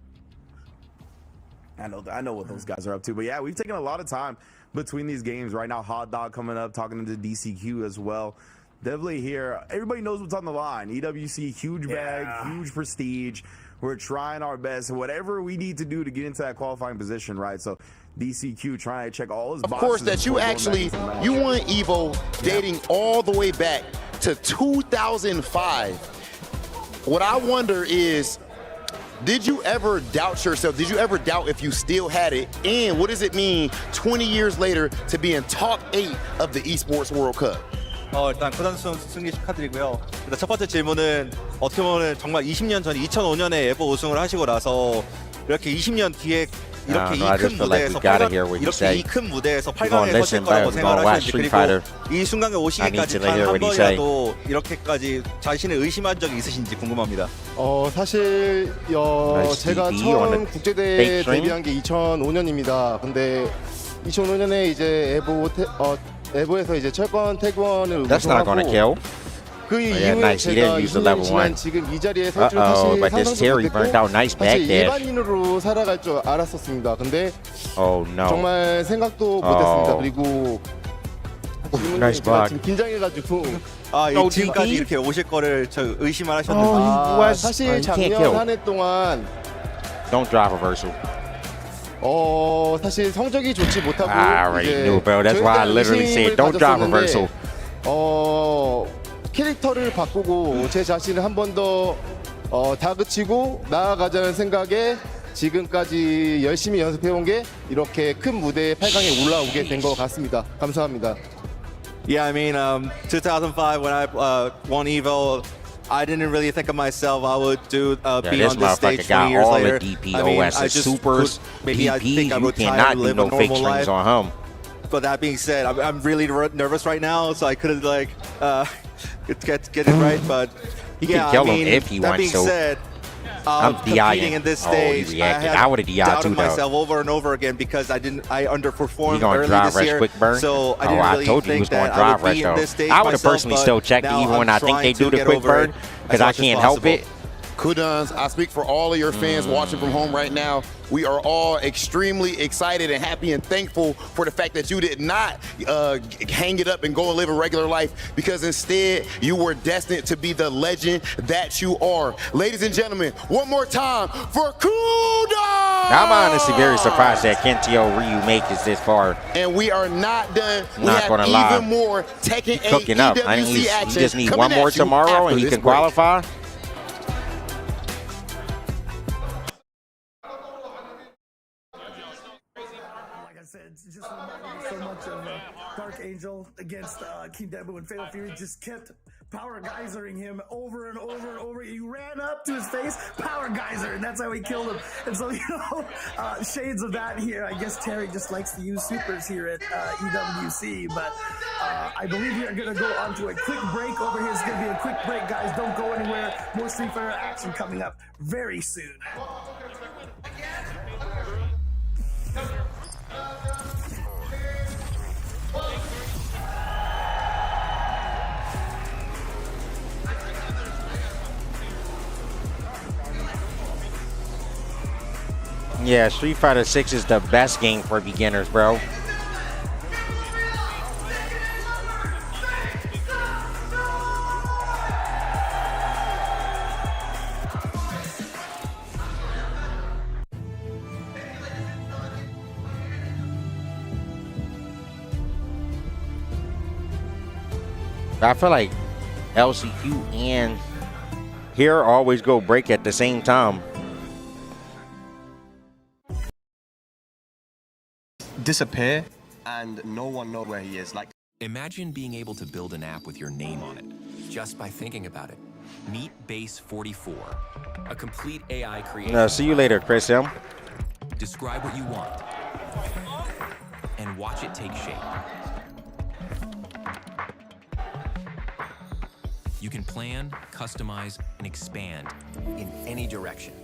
I know what those guys are up to, but yeah, we've taken a lot of time between these games right now. Hot Dog coming up, talking to DCQ as well. Definitely here. Everybody knows what's on the line. EWC, huge bag, huge prestige. We're trying our best, whatever we need to do to get into that qualifying position, right? So DCQ trying to check all his boxes. Of course, that you won Evo dating all the way back to 2005. What I wonder is, did you ever doubt yourself? Did you ever doubt if you still had it? And what does it mean 20 years later to be in top 8 of the Esports World Cup? 일단 쿠단 선수 승리 축하드리고요. 일단 첫 번째 질문은 어떻게 보면 정말 20년 전 2005년에 에보 우승을 하시고 나서 이렇게 20년 뒤에 이렇게 이 큰 무대에서 이렇게 이 큰 무대에서 8강에 서실 거라고 생각하시는지, 그리고 이 순간에 오시기까지 단 한 번이라도 이렇게까지 자신을 의심한 적이 있으신지 궁금합니다. 사실 제가 처음 국제대회 데뷔한 게 2005년입니다. 근데 2005년에 이제 에보에서 이제 철권 태권을 우승하고 그 이후에 제가 20년 지난 지금 이 자리에 설 줄 사실 상상도 못했고 사실 일반인으로 살아갈 줄 알았었습니다. 근데 정말 생각도 못했습니다. 그리고 질문이 제가 지금 긴장해가지고 지금까지 이렇게 오실 거를 저 의심을 하셨는데 사실 작년 한 해 동안 Don't drop reversal. 사실 성적이 좋지 못하고 I already knew, bro. That's why I literally said don't drop reversal. 캐릭터를 바꾸고 제 자신을 한 번 더 다그치고 나아가자는 생각에 지금까지 열심히 연습해온 게 이렇게 큰 무대에 8강에 올라오게 된 것 같습니다. 감사합니다. Yeah, I mean, 2005 when I won Evo, I didn't really think of myself I would be on this stage 20 years later. I mean, I just supers, maybe I think I would try to live a normal life. But that being said, I'm really nervous right now, so I couldn't like get it right. But yeah, I mean, that being said, competing in this stage, I had doubted myself over and over again because I underperformed early this year. So I didn't really think that I would be in this stage. I would have personally still checked even when I think they do the quick burn because I can't help it. Kudans, I speak for all of your fans watching from home right now. We are all extremely excited and happy and thankful for the fact that you did not hang it up and go and live a regular life, because instead you were destined to be the legend that you are. Ladies and gentlemen, one more time for Kudan! I'm honestly very surprised that Kentio Ryu makes it this far. And we are not done. We Not have gonna even lie. more Tekken 8 Cooking up. I think EWC action he just need coming one more at you tomorrow and he after can this break. qualify. Just reminded me so much of Dark Angel against King Debu and Fatal Fury. Just kept power geysering him over and over and over. He ran up to his face, power geyser, and that's how he killed him. And so, you know, shades of that here. I guess Terry just likes to use supers here at EWC, but I believe we are going to go on to a quick break over here. It's going to be a quick break, guys. Don't go anywhere. More Street Fighter action coming up very soon. Yeah, Street Fighter 6 is the best game for beginners, bro. I feel like LCQ and here always go break at the same time. Disappear and no one knows where he is. Like, imagine being able to build an app with your name on it just by thinking about it. Meet Base 44, a complete AI creation. See you later, Chris M. Describe what you want and watch it take shape. You can plan, customize, and expand in any direction.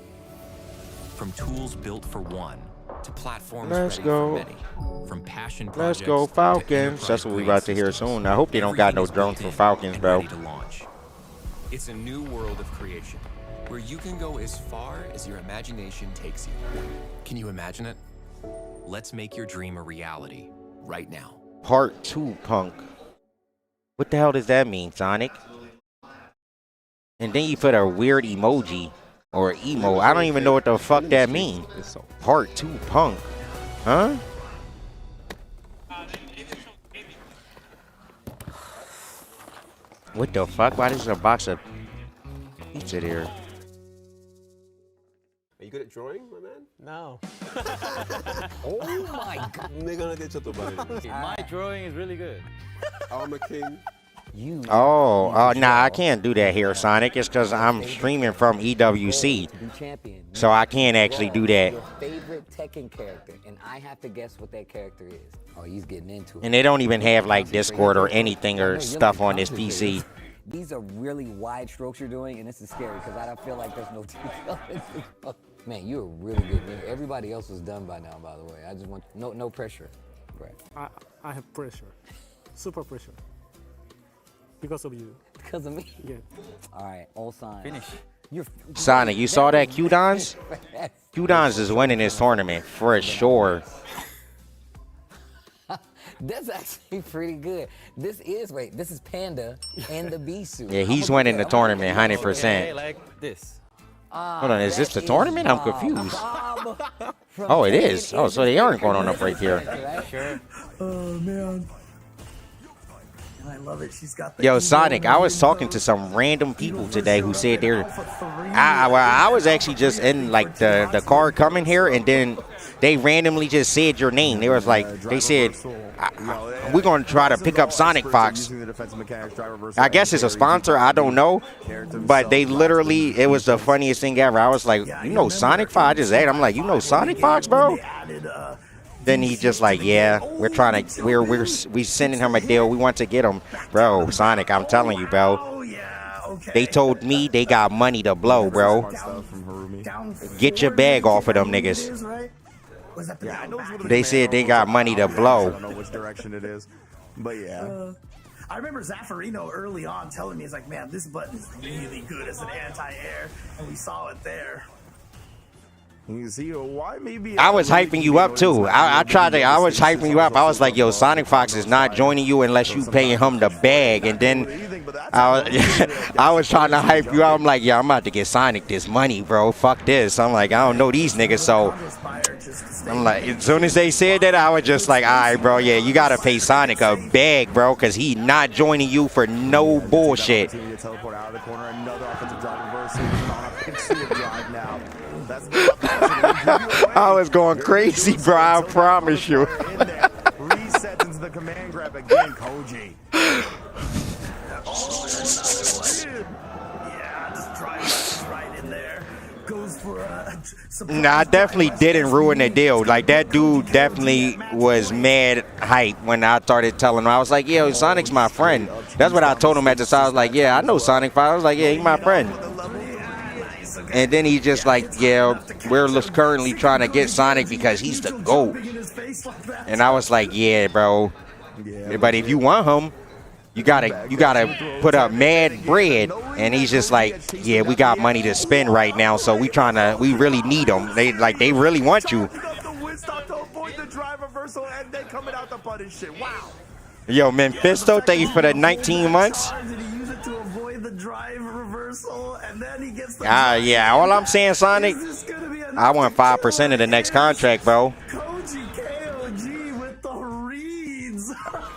From tools built for one to platforms Let's ready go. for many. From passion Let's projects go to Falcons. enterprise That's what we grade about to hear systems. soon. I hope they don't got no Everything is drones built for in Falcons, and bro. ready to launch. It's a new world of creation where you can go as far as your imagination takes you. Can you imagine it? Let's make your dream a reality right now. Part 2, punk. What the hell does that mean, Sonic? And then you put a weird emoji or emo. I don't even know what the fuck that means. Part 2, punk. Huh? What the fuck? Why is there a box of pizza there? Are you good at drawing, my man? No. Oh my god. My drawing is really good. Armor King. Oh, nah, I can't do that here, Sonic. It's because I'm streaming from EWC. So I can't actually do that. Your favorite Tekken character, and I have to guess what that character is. Oh, he's getting into it. And they don't even have like Discord or anything or stuff on this PC. These are really wide strokes you're doing, and this is scary because I don't feel like there's no detail. Man, you're really good. Everybody else was done by now, by the way. I just want no pressure, Brett. I have pressure. Super pressure. Because of you. Because of me? Yeah. All right, all signs. Finish. Sonic, you saw that Kudans? Kudans is winning this tournament for sure. That's actually pretty good. This is Panda and the bee suit. Yeah, he's winning the tournament 100%. Like this. Hold on, is this the tournament? I'm confused. Oh, it is. Oh, so they aren't going on a break here. Sure. Oh, man. And I love it. She's got the Yo, Sonic, I was talking to some random people today who said they're... I was actually just in, like, the car coming here, and then they randomly just said your name. They was like, they said, we're going to try to pick up Sonic Fox. I guess it's a sponsor. I don't know. But they literally, it was the funniest thing ever. I was like, you know Sonic Fox? I just ate. I'm like, you know Sonic Fox, bro? Then he just like, yeah, we're sending him a deal. We want to get him. Bro, Sonic, I'm telling you, bro. They told me they got money to blow, bro. Get your bag off of them niggas. They said they got money to blow. I don't know which direction it is, but yeah. I remember Zaffarino early on telling me, he's like, man, this button is really good as an anti-air, and we saw it there. You see why maybe I was hyping you up too. I was hyping you up. I was like, yo, Sonic Fox is not joining you unless you pay him the bag. And then I was trying to hype you up. I'm like, yeah, I'm about to get Sonic this money, bro. Fuck this. I'm like, I don't know these niggas. So I'm like, as soon as they said that, I was just like, all right, bro, yeah, you got to pay Sonic a bag, bro, because he not joining you for no bullshit. Teleport out of the corner, another offensive drive reverse on a pick suit drive now. I was going crazy, bro. I promise you. Resets into the command grab again, Koji. Yeah, just drives right in there. Goes for Nah, I definitely didn't ruin the deal. Like, that dude definitely was mad hype when I started telling him. I was like, yo, Sonic's my friend. That's what I told him at the time. I was like, yeah, I know Sonic 5. I was like, yeah, he's my friend. And then he just like, yeah, we're currently trying to get Sonic because he's the GOAT. And I was like, yeah, bro. But if you want him, you gotta put up mad bread. And he's just like, yeah, we got money to spend right now, so we really need them. They really want you. Yo, Mephisto, thank you for the 19 months. Yeah, all I'm saying, Sonic, I want 5% of the next contract, bro.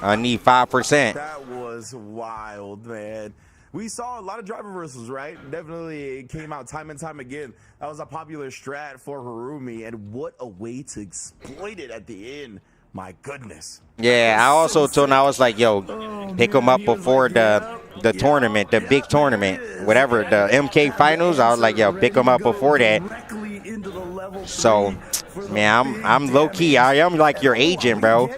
I need 5%. That was wild, man. We saw a lot of drive reversals, right? Definitely it came out time and time again. That was a popular strat for Harumi, and what a way to exploit it at the end. My goodness. Yeah, I also told him, I was like, yo, pick him up before the the tournament, the big tournament, whatever, the MK finals. I was like, yo, pick them up before that. So, man, I'm low key. I am like your agent, bro.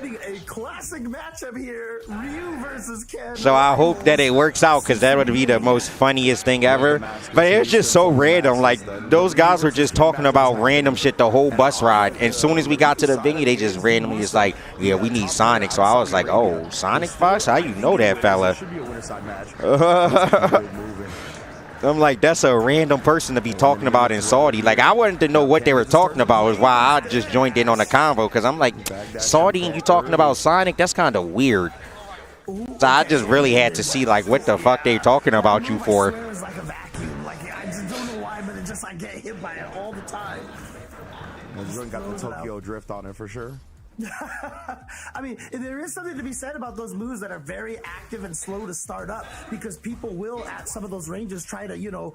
Classic matchup here, Ryu versus Ken. So I hope that it works out, because that would be the most funniest thing ever. But it's just so random. Like, those guys were just talking about random shit the whole bus ride. And as soon as we got to the venue, they just randomly just like, yeah, we need Sonic. So I was like, oh, Sonic Fox? How you know that, fella? I'm like, that's a random person to be talking about in Saudi. Like, I wanted to know what they were talking about, is why I just joined in on the convo, because I'm like, Saudi and you talking about Sonic? That's kind of weird. So I just really had to see, like, what the fuck they talking about you for. I just don't know why, but it just, I get hit by it all the time. Got the Tokyo drift on it for sure. I mean, there is something to be said about those moves that are very active and slow to start up, because people will at some of those ranges try to, you know,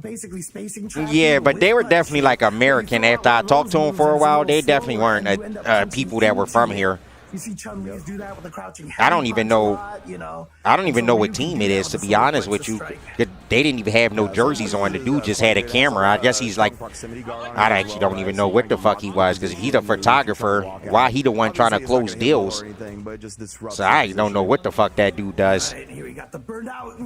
basically spacing trap. Yeah, but they were definitely like American. After I talked to them for a while, they definitely weren't people that were from here. You see Chun-Li's do that with the crouching. I don't even know. You know, I don't even know what team it is, to be honest with you. They didn't even have no jerseys on. The dude just had a camera. I guess he's like, I actually don't even know what the fuck he was, because if he's a photographer, why he the one trying to close deals? So I don't know what the fuck that dude does. Right, here we got the burned out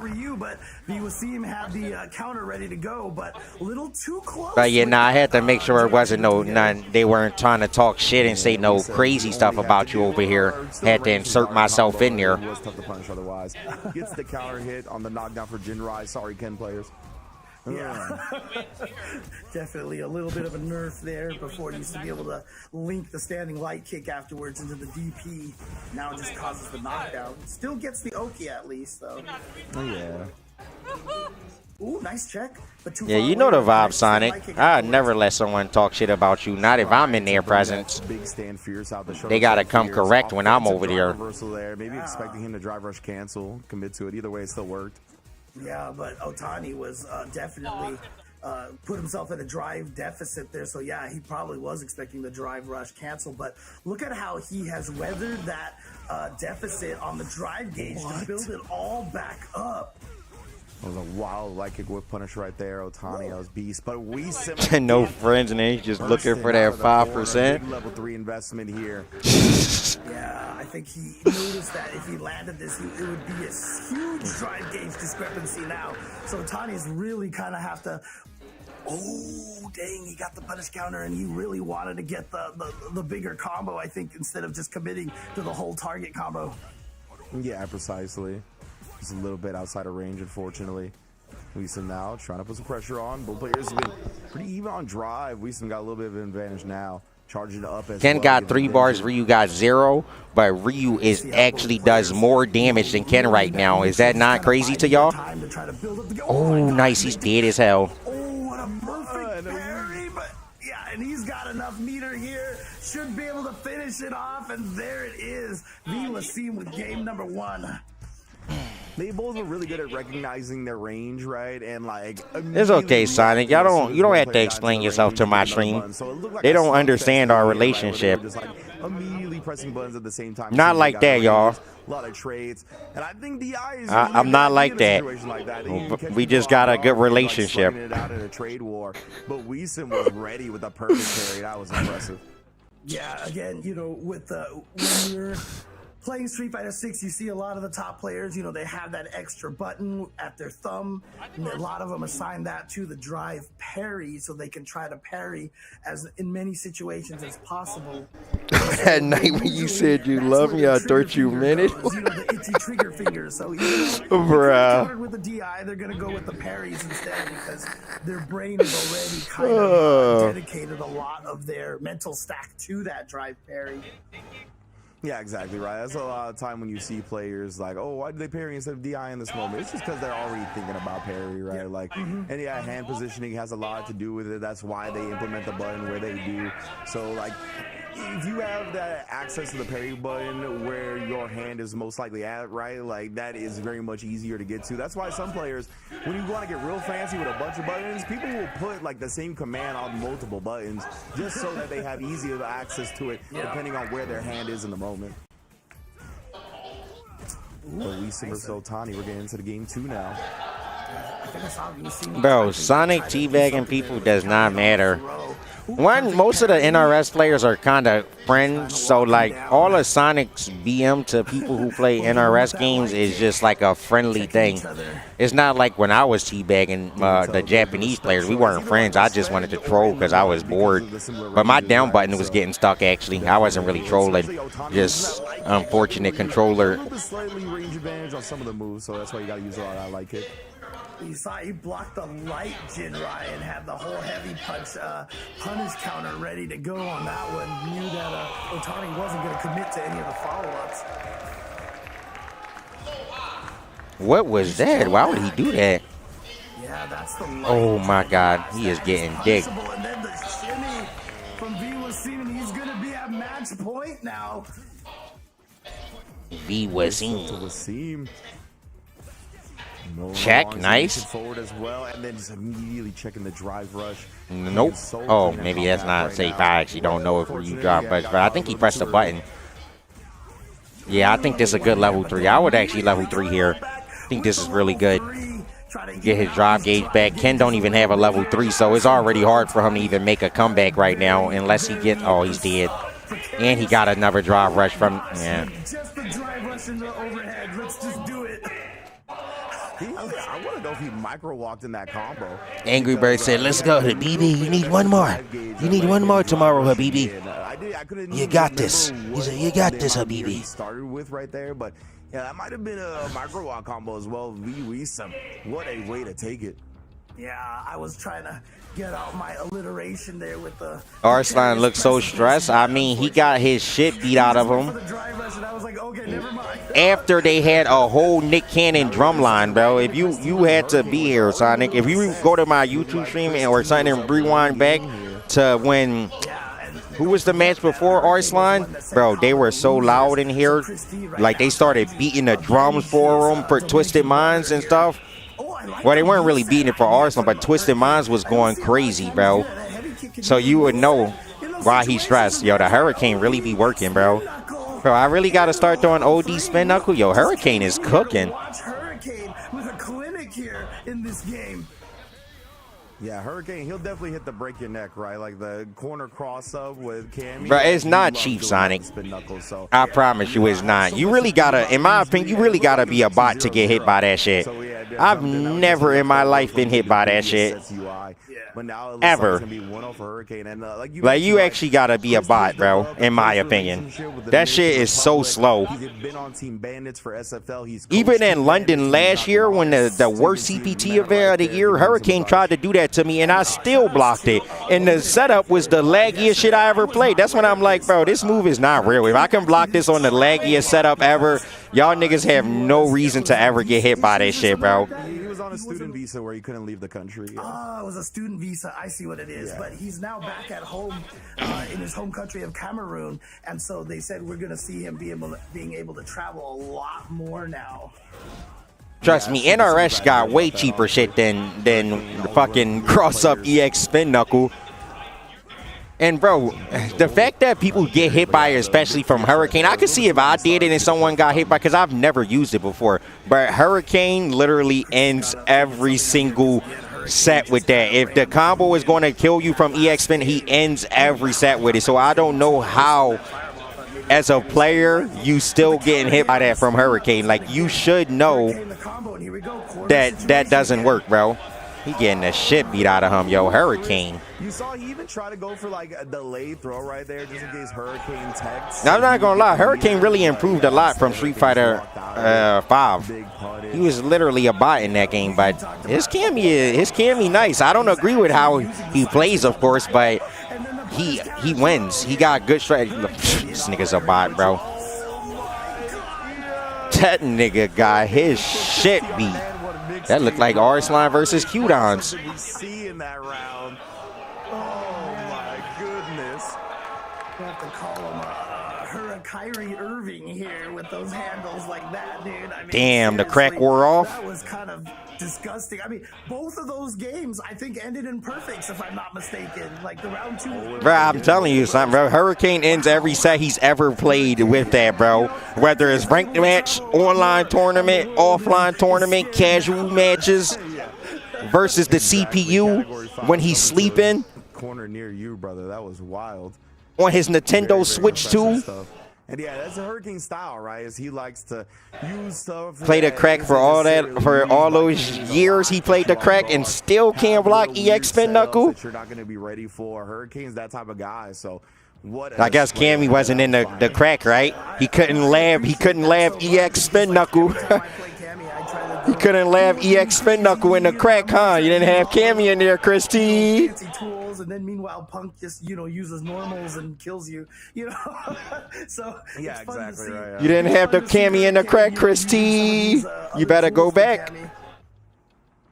Ryu, but you will see him have the counter ready to go, but a little too close. But yeah, I had to make sure it wasn't none. They weren't trying to talk shit and say no crazy stuff about you over here. Had to insert myself in there. Was tough to punish otherwise. Gets the counter hit on the knockdown for Jinrai. Sorry, Ken players. Yeah, definitely a little bit of a nerf there. Before it used to be able to link the standing light kick afterwards into the DP. Now it just causes the knockdown. Still gets the Oki at least, though. Oh, yeah. Ooh, nice check. But too Yeah, you know the vibe, Sonic. I'd never let someone talk shit about you, not if I'm in their presence. They gotta come correct when I'm over there. Maybe expecting him to drive rush cancel, commit to it. Either way, it still worked. Yeah, but Otani was definitely put himself in a drive deficit there. So yeah, he probably was expecting the drive rush cancel. But look at how he has weathered that deficit on the drive gauge to build it all back up. That was a wild light kick whip punish right there. Otani, that was beast. But we no friends, and then he's just looking for that 5%. Level 3 investment here. Yeah, I think he noticed that if he landed this, it would be a huge drive gauge discrepancy now. So Otani's really kind of have to. Oh, dang, he got the punish counter, and he really wanted to get the bigger combo, I think, instead of just committing to the whole target combo. Yeah, precisely. Just a little bit outside of range, unfortunately. Weesum now trying to put some pressure on. Both players have been pretty even on drive. Weesum got a little bit of an advantage now. Charging up as Ken got 3 bars, Ryu got 0, but Ryu actually does more damage than Ken right now. Is that not crazy to y'all? Oh, nice. He's dead as hell. Oh, what a perfect parry. But yeah, and he's got enough meter here. Should be able to finish it off, and there it is. EWC with game number 1. They both are really good at recognizing their range, right? And like, it's okay, Sonic. You don't have to explain yourself to my stream. They don't understand our relationship. Immediately pressing buttons at the same time. Not like that, y'all. A lot of trades, and I think the eyes. I'm not like that. We just got a good relationship. Out in a trade war, but Weesum was ready with a perfect carry. That was impressive. Yeah, again, you know, with when you're playing Street Fighter 6, you see a lot of the top players, you know, they have that extra button at their thumb, and a lot of them assign that to the drive parry so they can try to parry as in many situations as possible. That night when you said you love me, I thought you meant it. You know, the itchy trigger finger. So bruh, with the DI, they're going to go with the parries instead because their brain is already kind of dedicated a lot of their mental stack to that drive parry. Yeah, exactly right. That's a lot of time when you see players like, oh, why did they parry instead of DI in this moment? It's just because they're already thinking about parry, right? Yeah. Like, and yeah, hand positioning has a lot to do with it. That's why they implement the button where they do. So, like, if you have that access to the parry button where your hand is most likely at, right, like that is very much easier to get to. That's why some players, when you want to get real fancy with a bunch of buttons, people will put like the same command on multiple buttons just so that they have easier access to it depending on where their hand is in the moment. Luisa versus Otani. We're getting into the game 2 now. Bro, Sonic teabagging people does not matter. One, most of the NRS players are kind of friends, so like all of Sonic's BM to people who play NRS games is just like a friendly thing. It's not like when I was teabagging the Japanese players. We weren't friends. I just wanted to troll because I was bored. But my down button was getting stuck, actually. I wasn't really trolling. Just unfortunate controller. Slightly range advantage on some of the moves, so that's why you got to use a lot. I like it. You saw he blocked the light Jinrai and had the whole heavy punish counter ready to go on that one. Knew that Otani wasn't going to commit to any of the follow-ups. What was that? Why would he do that? Yeah, that's the Oh my God, he is getting digged. And then the shimmy from Wasim, he's going to be at match point now. Wasim. Check, nice. Forward as well, and then just immediately checking the drive rush. Nope. Oh, maybe that's not safe. I actually don't know if you drop, but I think he pressed the button. Yeah, I think this is a good level 3. I would actually level 3 here. I think this is really good. Get his drive gauge back. Ken don't even have a level 3, so it's already hard for him to even make a comeback right now unless he gets. Oh, he's dead. And he got another drive rush from. Yeah. Just the drive rush in the overhead. Let's just do it. I want to know if he micro-walked in that combo. Angry Bird said, let's go, Habibi. You need one more. You need one more tomorrow, Habibi. You got this. He said, you got this, Habibi. Started with right there, but yeah, that might have been a micro-walk combo as well. What a way to take it. Yeah, I was trying to get out my alliteration there with the... Arslan looks so stressed. I mean, he got his shit beat out of him. After they had a whole Nick Cannon drum line, bro. If you had to be here, Sonic. If you go to my YouTube stream or something and rewind back to when... Who was the match before Arslan? Bro, they were so loud in here. Like, they started beating the drums for him for Twisted Minds and stuff. Well, they weren't really beating it for Arslan, but Twisted Minds was going crazy, bro. So you would know why he's stressed. Yo, the Hurricane really be working, bro. Bro, I really got to start throwing OD spin knuckle. Yo, Hurricane is cooking. Hurricane with a clinic here in this game. Yeah, Hurricane, he'll definitely hit the break your neck, right? Like the corner cross-up with Cammy. Bro, it's not cheap, Sonic. I promise you it's not. You really gotta, in my opinion, you really gotta be a bot to get hit by that shit. I've never in my life been hit by that shit. Ever. Like, you actually gotta be a bot, bro, in my opinion. That shit is so slow. Even in London last year, when the worst CPT event of the year, Hurricane tried to do that to me, and I still blocked it. And the setup was the laggiest shit I ever played. That's when I'm like, bro, this move is not real. If I can block this on the laggiest setup ever, y'all niggas have no reason to ever get hit by this shit, bro. He was on a student visa where he couldn't leave the country. Oh, it was a student visa. I see what it is. Yeah. But he's now back at home in his home country of Cameroon. And so they said we're going to see him being able to travel a lot more now. Trust me, NRS got way cheaper shit than the fucking cross-up EX spin knuckle. And bro, the fact that people get hit by it, especially from Hurricane, I could see if I did it and someone got hit by, because I've never used it before. But Hurricane literally ends every single set with that. If the combo is going to kill you from EX spin, he ends every set with it. So I don't know how, as a player, you still getting hit by that from Hurricane. Like, you should know that doesn't work, bro. He getting the shit beat out of him, yo. Hurricane. You saw he even try to go for like a delayed throw right there just in case Hurricane techs. Now, I'm not gonna lie, Hurricane really improved a lot from Street Fighter 5. He was literally a bot in that game, but his Cammy nice. I don't agree with how he plays, of course, but he wins. He got good strategy. This nigga's a bot, bro. That nigga got his shit beat. That looked like Arslan versus Kudan's. See in that round. Oh my goodness. We have to call him Kyrie Irving here with those handles like that, dude. I mean, damn, the crack wore off. That was kind of disgusting. I mean, both of those games, I think, ended in perfects, if I'm not mistaken. Like the round 2. Bro, I'm telling you something, bro. Hurricane ends every set he's ever played with that, bro. Whether it's ranked match, online tournament, offline tournament, casual matches versus the CPU when he's sleeping. Corner near you, brother. That was wild. On his Nintendo Switch too. And yeah, that's a Hurricane style, right? Is he likes to use stuff. Played the crack for all that, for all those years he played the crack and still can't block EX spin knuckle. You're not going to be ready for. Hurricane's that type of guy, so what? I guess Cammy wasn't in the crack, right? He couldn't lab EX spin knuckle. He couldn't lab EX spin knuckle in the crack, huh? You didn't have Cammy in there, Christy. And then meanwhile Punk just uses normals and kills you, so yeah, exactly right. You didn't have the Cammy in the crack, Christy. You better go back.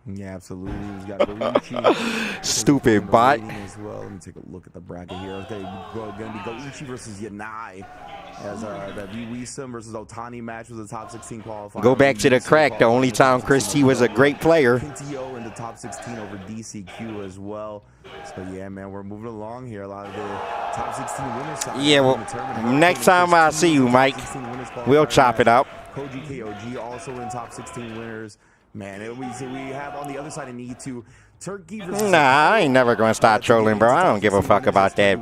Yeah, absolutely. He's got Goichi. Stupid bot. As well. Let me take a look at the bracket here. Okay, going to be Goichi versus Yanai. As the Wisdom versus Otani match was the top 16 qualifier. Go back to the crack. The only time Christy was a great player. Pinto in the top 16 over DCQ as well. So yeah, man, we're moving along here. A lot of the top 16 winners. Yeah, well, next time I see you, Mike, we'll chop it up. Koji KOG also in top 16 winners. Man, we have on the other side an E2 Turkey versus. Nah, I ain't never gonna start trolling, bro. I don't give a fuck about that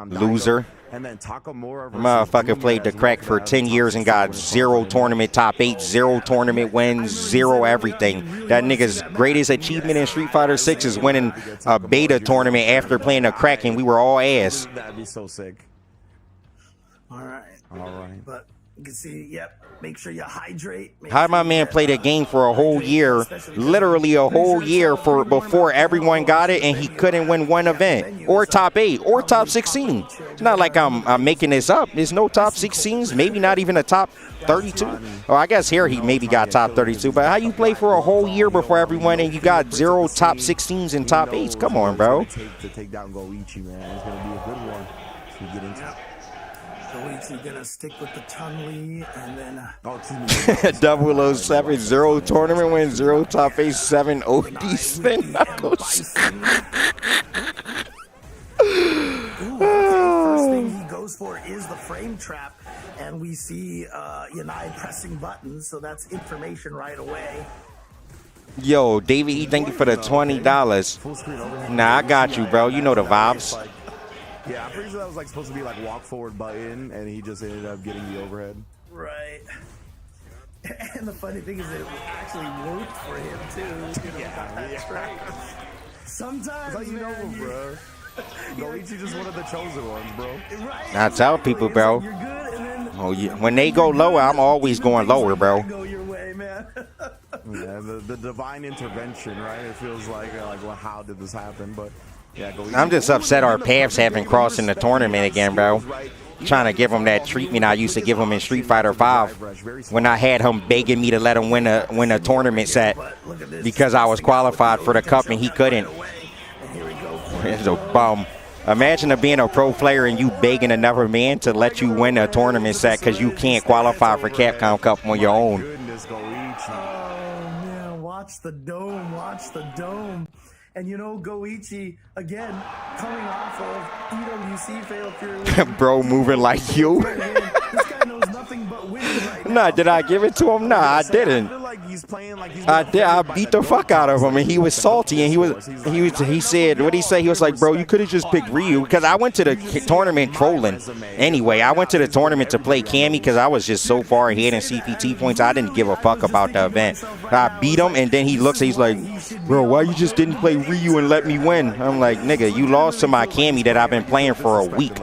loser. And then Takamura motherfucker played the crack for 10 years and got 0 tournament top 8, 0 tournament wins, 0 everything. That nigga's greatest achievement in Street Fighter 6 is winning a beta tournament after playing the crack, and we were all ass. That'd be so sick. All right. But you can see, yep. Make sure you hydrate. How'd my man play the game for a whole year, literally a whole year before everyone got it, and he couldn't win one event, or top 8, or top 16? It's not like I'm making this up. There's no top 16s, maybe not even a top 32. Oh, I guess here he maybe got top 32, but how you play for a whole year before everyone and you got 0 top 16s and top 8s? Come on, bro. To take down Goichi, man, it's gonna be a good one. So we get into. Goichi gonna stick with the Chun-Li and then 007, 0 tournament wins, 0 top 8, 7 OD spin knuckles. First thing he goes for is the frame trap, and we see Yanai pressing buttons, so that's information right away. Yo, David E, thank you for the $20. Nah, I got you, bro. You know the vibes. Yeah, I'm pretty sure that was supposed to be walk forward button, and he just ended up getting the overhead. Right. And the funny thing is, it actually worked for him too. Sometimes, that's how you know him, bro. Goichi just one of the chosen ones, bro. Right. I tell people, bro. Oh, yeah. When they go lower, I'm always going lower, bro. Go your way, man. Yeah, the divine intervention, right? It feels like well, how did this happen? But yeah, I'm just upset our paths haven't crossed in the tournament again, bro. Trying to give him that treatment I used to give him in Street Fighter 5 when I had him begging me to let him win a tournament set because I was qualified for the cup and he couldn't. It's a bum. Imagine being a pro player and you begging another man to let you win a tournament set because you can't qualify for Capcom Cup on your own. Oh man, watch the dome, watch the dome. And Goichi, again, coming off of EWC failure. Bro, moving like you. This guy knows nothing but winning right now. Nah, did I give it to him? Nah, I didn't. I feel like he's playing like he's I beat the fuck out of him, and he was salty, and he said, what did he say? He was like, bro, you could have just picked Ryu, because I went to the tournament trolling. Anyway, I went to the tournament to play Cammy because I was just so far ahead in CPT points, I didn't give a fuck about the event. I beat him, and then he looks, he's like, bro, why you just didn't play Ryu and let me win? I'm like, nigga, you lost to my Cammy that I've been playing for a week.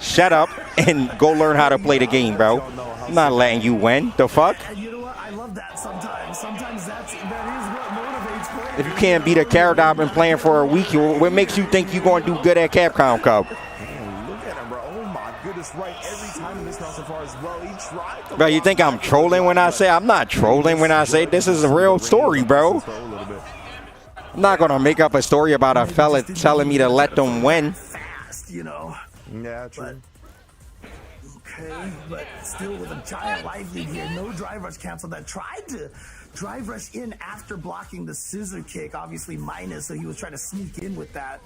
Shut up and go learn how to play the game, bro. I'm not letting you win. The fuck? And you know what? I love that sometimes. Sometimes that is what motivates players. If you can't beat a character I've been playing for a week, what makes you think you're going to do good at Capcom Cup? Look at him, bro. Oh my goodness, right every time in this round so far as well. He tried. Bro, you think I'm trolling when I say? I'm not trolling when I say this is a real story, bro. I'm not going to make up a story about a fella telling me to let them win. Fast, Yeah, true. Okay, but still with a giant life lead here. No drive rush cancel. That tried to drive rush in after blocking the scissor kick. Obviously minus, so he was trying to sneak in with that.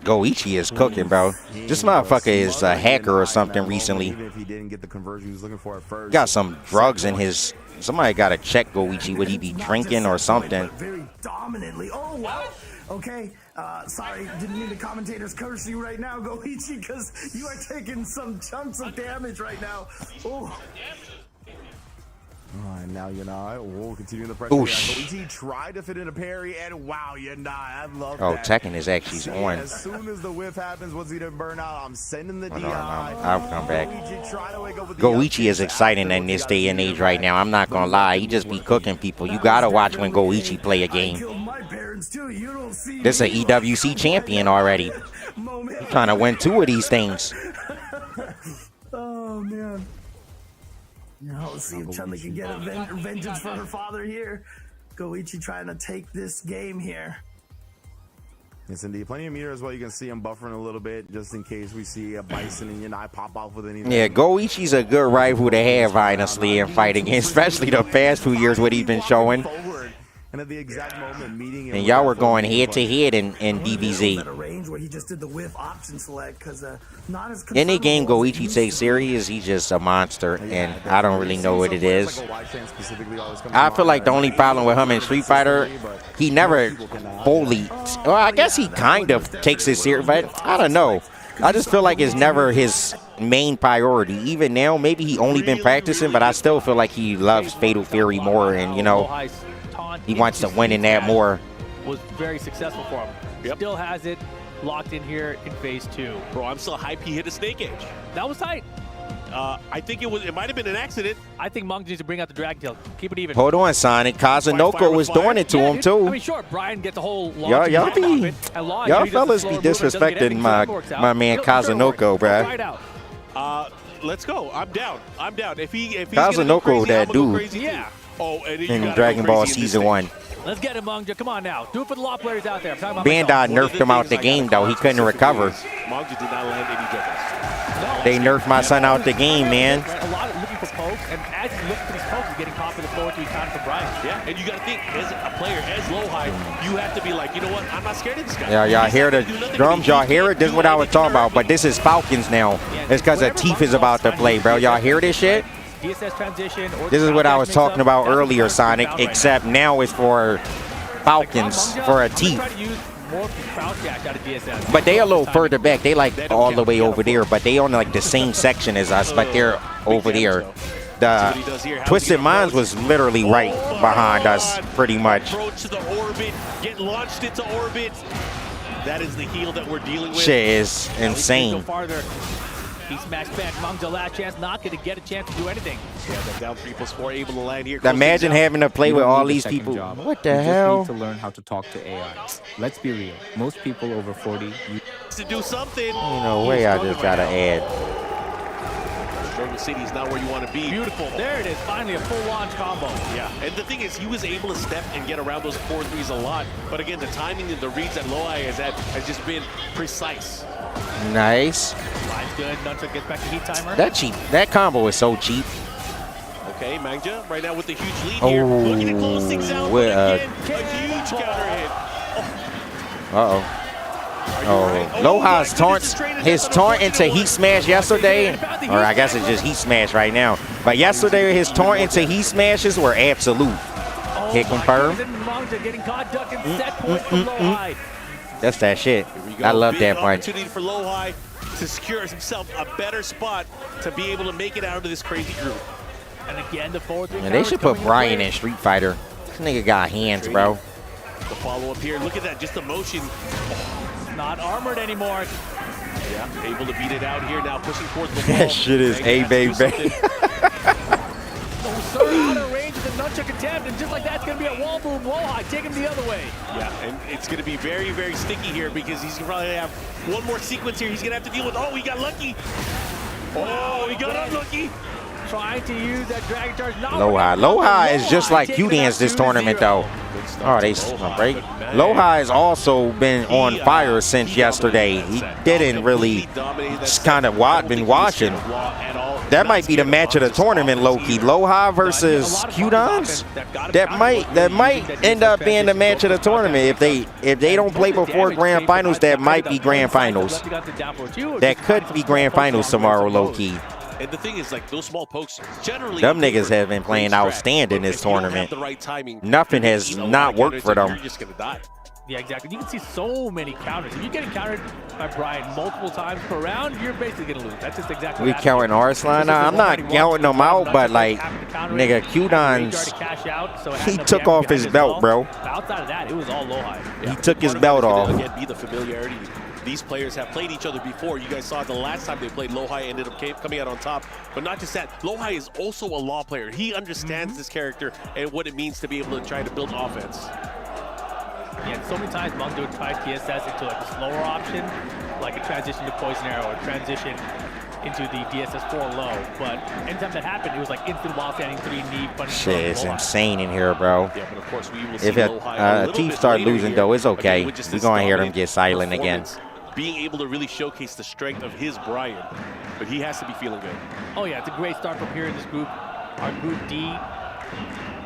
Goichi is cooking, bro. This motherfucker is a hacker or something recently. Even if he didn't get the conversion he was looking for at first. Got some drugs in his. Somebody got to check Goichi. Would he be drinking or something? Very dominantly. Oh, wow. Okay. Sorry, didn't mean the commentators curse you right now, Goichi, because you are taking some chunks of damage right now. Oh. And now Yanai will continue the pressure. Goichi tried to fit in a parry, and wow, Yanai, I love that. Oh, Tekken is actually on. As soon as the whiff happens, once he didn't burn out, I'm sending the DI. I'll come back. Goichi is exciting in this day and age right now. I'm not gonna lie, he just be cooking people. You gotta watch when Goichi play a game. This is an EWC champion already. He's trying to win 2 of these things. Oh man. Now let's see if Chun-Li can get a vengeance for her father here. Goichi trying to take this game here. Yes, indeed. Plenty of meter as well. You can see him buffering a little bit just in case we see a Bison and Yanai pop off with anything. Yeah, Goichi's a good rival to have, honestly, in fighting, especially the past 2 years what he's been showing. And at the exact moment, meeting and y'all were going head to head in DBZ. Where he just did the whiff option select because not as any game Goichi takes serious, he's just a monster, and I don't really know what it is. I feel like the only problem with him in Street Fighter, he never fully, well, I guess he kind of takes it serious, but I don't know. I just feel like it's never his main priority. Even now, maybe he only been practicing, but I still feel like he loves Fatal Fury more, and you know, he wants to win in that more. Was very successful for him. Yep. Still has it locked in here in phase 2. Bro, I'm still hype he hit a snake edge. That was tight. I think it might have been an accident. I think Monk needs to bring out the Dragon Tail. Keep it even. Hold on, Sonic. Kazunoko was doing it to him too. I mean, sure, Brian gets a whole y'all fellas be disrespecting my man Kazunoko, bruh. Let's go. I'm down. If Kazunoko, that dude. Crazy, yeah. Oh, and in Dragon Ball Season 1. Let's get him, Mangja. Come on now. Do it for the law players out there. Bandai nerfed him out the game, though. He couldn't recover. Mangja did not land any doubles. They nerfed my son out the game, man. A lot of looking for pokes, and as you look for these pokes, you're getting caught with the forward to time for Brian. Yeah, and you got to think, as a player, as low high, you have to be like, you know what? I'm not scared of this guy. Yeah, y'all hear the drums? Y'all hear it? This is what I was talking about. But this is Falcons now. It's because the Teeth is about to play, bro. Y'all hear this shit? DSS transition. This is what I was talking about earlier, Sonic, except now it's for Falcons, for a Teeth. But they a little further back. They like all the way over there, but they on like the same section as us, but they're over there. The Twisted Minds was literally right behind us, pretty much. Approach to the orbit, get launched into orbit. That is the heal that we're dealing with. Shit is insane. He smashed back. Mangja last chance, not going to get a chance to do anything. Yeah, the down 3+4 able to land here. Imagine having to play with all these people. What the hell? You just need to learn how to talk to AI. Let's be real. Most people over 40 to do something. Ain't no way I just got to add. Struggle City is not where you want to be. Beautiful. There it is. Finally a full launch combo. Yeah, and the thing is, he was able to step and get around those 4-3s a lot. But again, the timing and the reads that Loai has had has just been precise. Nice. Line's good. Nunchuck gets back to heat timer. That cheap. That combo is so cheap. Okay, Mangja right now with the huge lead here. Looking to close things out. Again, a huge counter hit. Uh-oh. Oh, Loha's taunts, his taunt into Heat Smash yesterday, or I guess it's just Heat Smash right now. But yesterday, his taunt into Heat Smashes were absolute. Hit confirmed. That's that shit. I love that punch. Opportunity for Lohai to secure himself a better spot to be able to make it out of this crazy group. And again, the forward 3. They should put Brian in Street Fighter. This nigga got hands, bro. The follow-up here. Look at that, just the motion. Not armored anymore. Yeah, able to beat it out here now, pushing towards the wall. That shit is a baby. Out of range of the nunchuck attempt, and just like that's going to be a wall boom. Lohai, take him the other way. Yeah, and it's going to be very, very sticky here because he's going to probably have one more sequence here he's going to have to deal with. Oh, he got lucky. Oh, he got unlucky. Trying to use that Dragon Charge. Loha is just like Q-Dance this tournament, though. Oh, they break. Loha has also been on fire since yesterday. He didn't really just kind of been watching. that might be the match of the tournament, low-key. Low-high versus Kudans. That might end up being the match of the tournament. If they don't play before grand finals, that might be grand finals. That could be grand finals tomorrow, low-key. And the thing is, like, those small pokes, generally... Them niggas have been playing outstanding this tournament. Nothing has not worked for them. You're just going to die. Yeah, exactly. You can see so many counters. If you get countered by Brian multiple times per round, you're basically going to lose. That's just exactly we counting Arslan. I'm not counting them out, but, like, nigga, Kudan's... He took off his belt, bro. Outside of that, it was all low high. He took his belt off. Again, be the familiarity. These players have played each other before. You guys saw the last time they played, Lohai ended up coming out on top. But not just that, Lohai is also a law player. He understands this character and what it means to be able to try to build offense. Yeah, so many times Mungdo would try TSS into like a slower option, like a transition to Poison Arrow or transition into the DSS4 low. But anytime that happened, it was like instant wall standing 3 knee punch. Shit, it's insane in here, bro. Yeah, but of course we will see If Teeth start losing, though, it's okay. We're going to hear them get silent again. Being able to really showcase the strength of his Brian, but he has to be feeling good. Oh yeah, it's a great start from here in this group, our Group D.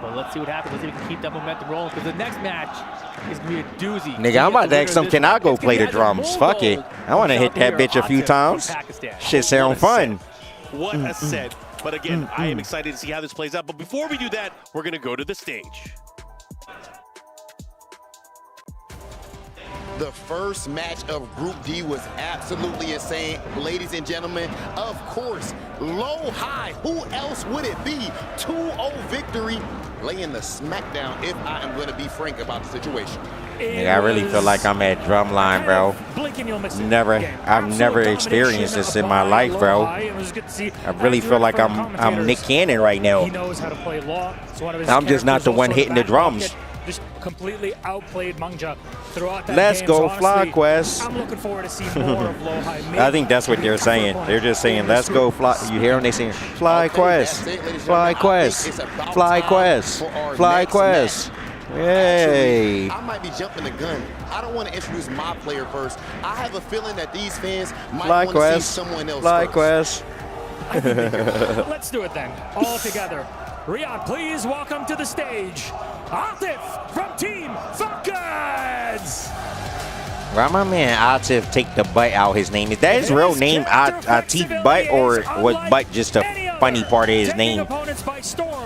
But let's see what happens. Let's see if we can keep that momentum rolling, because the next match is going to be a doozy. Nigga, I'm about to ask him, can I go play the drums? Fuck it. I want to hit that bitch a few times. Shit sound fun. What a set. But again, I am excited to see how this plays out. But before we do that, we're going to go to the stage. The first match of Group D was absolutely insane. Ladies and gentlemen, of course, low high. Who else would it be? 2-0 victory, laying the smackdown, if I am going to be frank about the situation. Nigga, I really feel like I'm at drumline, bro. I've never experienced this in my life, bro. I really feel like I'm Nick Cannon right now. I'm just not the one hitting the drums. Just completely outplayed Mungja throughout that Let's game. go, So Fly Quest. I'm looking forward to seeing more of low high. I think that's what they're saying. They're just saying, let's go, Fly. You hear them? They saying, Fly Quest, Fly Quest, Fly Quest, Fly Quest. Yay. I might be jumping the gun. I don't want to introduce my player first. I have a feeling that these fans might want to see someone else Fly first. Quest. Let's do it then, all together. Riyadh, please welcome to the stage, Atif from Team Falcons. Why my man Atif take the butt out his name? Is that his real name, Atif Butt, or was Butt just a funny part of his name?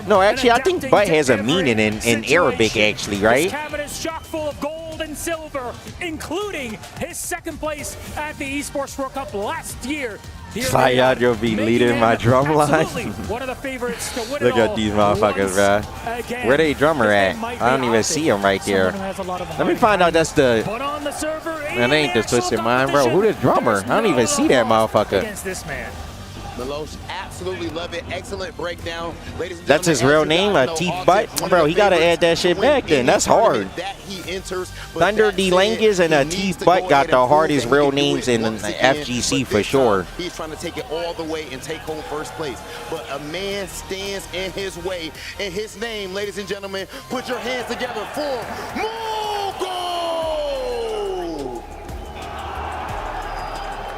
No, actually, I think Butt has a meaning in Arabic, actually, right? His cabinet is chock full of gold and silver, including his second place at the Esports World Cup last year. Sayad, you'll be leading my drum line. One of the favorites to win Look at these motherfuckers, bro. Where they drummer at? I don't even see him right there. Let me find out that's the... That ain't the Twisted Mind, bro. Who the drummer? I don't even see that motherfucker. Against this man. Meloche, absolutely love it. Excellent breakdown. Ladies and That's his real name, Atif Butt? Bro, he got to add that shit back then. That's hard. Thunder D. Langes and Atif Butt got the hardest real names in the FGC for sure. He's trying to take it all the way and take home first place. But a man stands in his way. And his name, ladies and gentlemen, put your hands together for Mughal!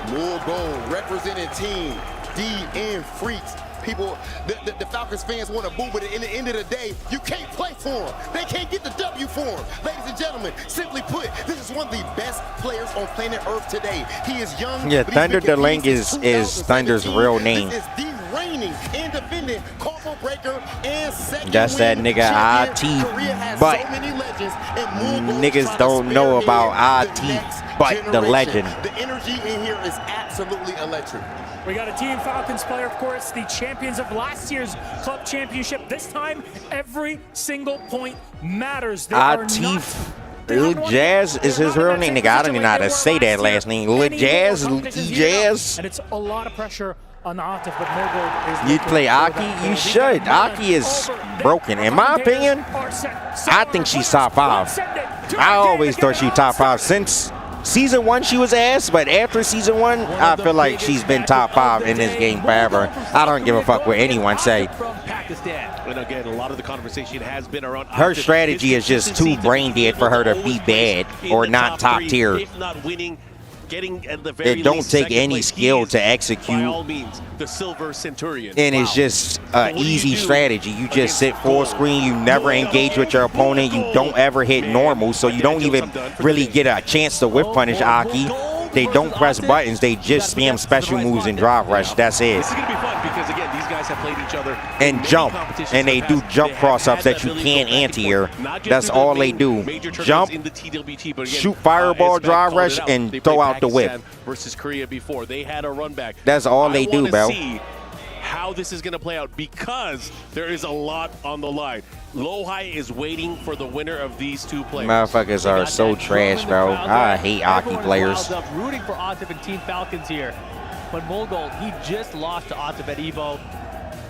Mughal representing Team DN Freaks. People, the Falcons fans want to boo, but at the end of the day, you can't play for them. They can't get the W for them. Ladies and gentlemen, simply put, this is one of the best players on planet Earth today. He is young. Yeah, Thunder DeLang is Thunder's real name. This is the reigning independent combo breaker and second. That's that nigga Atif Butt. Niggas don't know about Atif Butt, the legend. The energy in here is absolutely electric. We got a Team Falcons player, of course, the champions of last year's club championship. This time, every single point matters. Atif Lil Jazz is his real name. Nigga, I don't even know how to say that last name. Lil Jazz, Jazz. And it's a lot of pressure on Atif, but Mughal is... You'd play Aki? You should. Aki is broken. In my opinion, I think she's top 5. I always thought she was top 5 since Season 1 she was ass, but after Season 1, I feel like she's been top 5 in this game forever. I don't give a fuck what anyone say. And again, a lot of the conversation has been around her strategy is just too brain dead for her to be bad or not top tier. If not winning, getting at the very It don't least take second any place. skill He is, to execute. by all means, the Silver Centurion. And it's just an easy strategy. You just sit full screen. You never engage with your opponent. You don't ever hit normal, so you don't even really get a chance to whip punish Aki. They don't press buttons. They just spam special moves and drive rush. That's it. This is going to be fun because, again, these guys have played each other. And jump. And they do jump cross-ups that you can't anti-air. That's all they do. Jump, shoot fireball, drive rush, and throw out the whip. Versus Korea before. They had a run back. That's all they do, bro. How this is going to play out because there is a lot on the line. Lowhigh is waiting for the winner of these two players. Motherfuckers are so trash, bro. I hate Aki players. Rooting for Atif and Team Falcons here. But Mulgold, he just lost to Atif at Evo.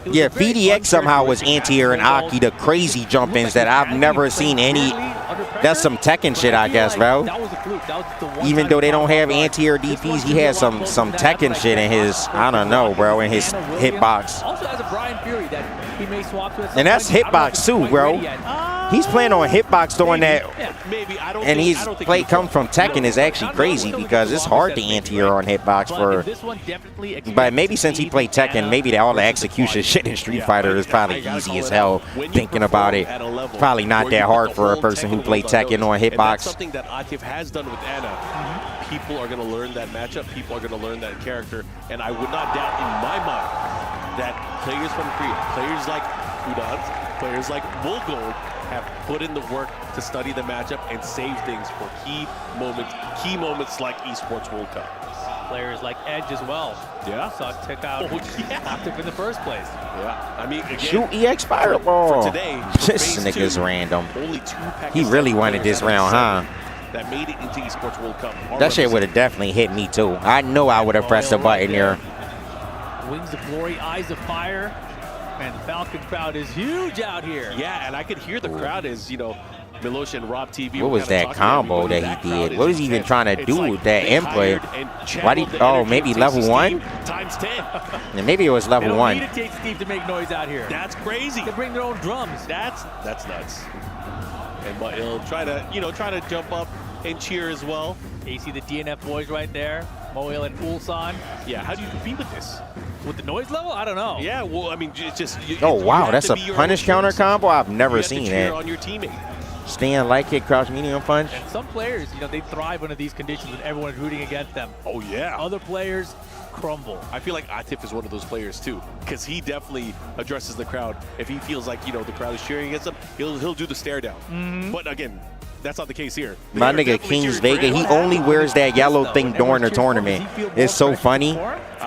Yeah, VDX somehow was anti-air and Aki, the crazy jump-ins that I've never seen any. That's some Tekken shit, I guess, bro. Even though they don't have anti-air DPs, he has some Tekken shit in his, I don't know, bro, in his hitbox. Also has a Brian Fury that he may swap to. And that's hitbox too, bro. He's playing on hitbox doing that. And he's play come from Tekken is actually crazy because it's hard to anti-air on hitbox for. But maybe since he played Tekken, maybe all the execution shit in Street Fighter is probably easy as hell. Thinking about it, probably not that hard for a person who played Tekken on hitbox. That's something that Atif has done with Anna. People are going to learn that matchup. People are going to learn that character. And I would not doubt in my mind that players from Korea, players like Kudan, players like Mulgold, have put in the work to study the matchup and save things for key moments like Esports World Cup. Players like Edge as well. Yeah. Saw took out Atif in the first place. Yeah. I mean, again, Shoot EX Fireball. For today, This nigga's random. only 2 packets He really wanted this round, huh? that made it into Esports World Cup. That shit would have definitely hit me too. I know I would have pressed the button there. Wings of Glory, Eyes of Fire. Man, the Falcon crowd is huge out here. Yeah, and I could hear the crowd as, you know, Milosh and Rob TV. What was that combo that he did? What was he even trying to do with that input? Why did oh, maybe level 1? Times 10. And maybe it was level 1. It takes Steve to make noise out here. That's crazy. They bring their own drums. That's nuts. And but he'll try to jump up and cheer as well. You see the DNF boys right there, Moil and Ulsan. Yeah, how do you compete with this? With the noise level? I don't know. Yeah, well, I mean, just. Oh wow, that's a punish counter combo. I've never seen that. On your teammate. Stand light kick, crouch medium punch. And some players, you know, they thrive under these conditions when everyone's rooting against them. Oh yeah. Other players crumble. I feel like Atif is one of those players too, because he definitely addresses the crowd. If he feels like, you know, the crowd is cheering against him, he'll do the stare down. But again, that's not the case here. My nigga King's Vega, he only wears that yellow thing during the tournament. It's so funny.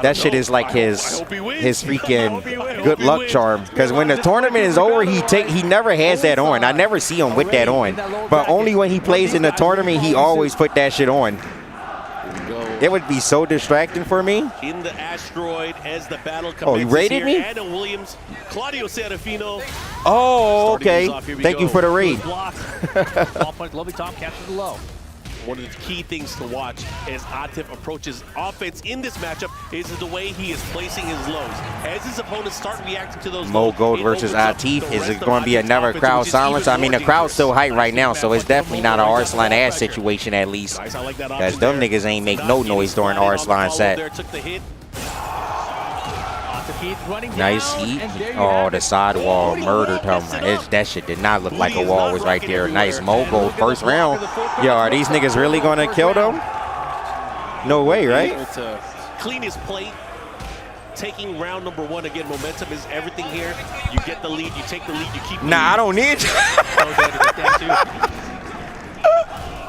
That shit is like his freaking good luck charm. Because when the tournament is over, he never has that on. I never see him with that on. But only when he plays in the tournament, he always put that shit on. It would be so distracting for me. In the asteroid as the battle commences. Oh, you raided me? Anna Williams, Claudio Serafino. Oh, okay. Thank you for the raid. Lovely Tom captures the low. One of the key things to watch as Atif approaches offense in this matchup is the way he is placing his lows. As his opponents start reacting to those lows, Gold versus Atif. Is it going to be another crowd silence? I mean, the crowd's still hype right now, so it's definitely not an Arslan Ash situation at least. Because them niggas ain't make no noise during Arslan set. Nice heat. Oh, the sidewall murdered him. That shit did not look like a wall was right there. Nice Mogo first round. Yo, are these niggas really going to kill them? No way, right? Able to clean his plate. Taking round number 1 again. Momentum is everything here. You get the lead. You take the lead. You keep the lead. I don't need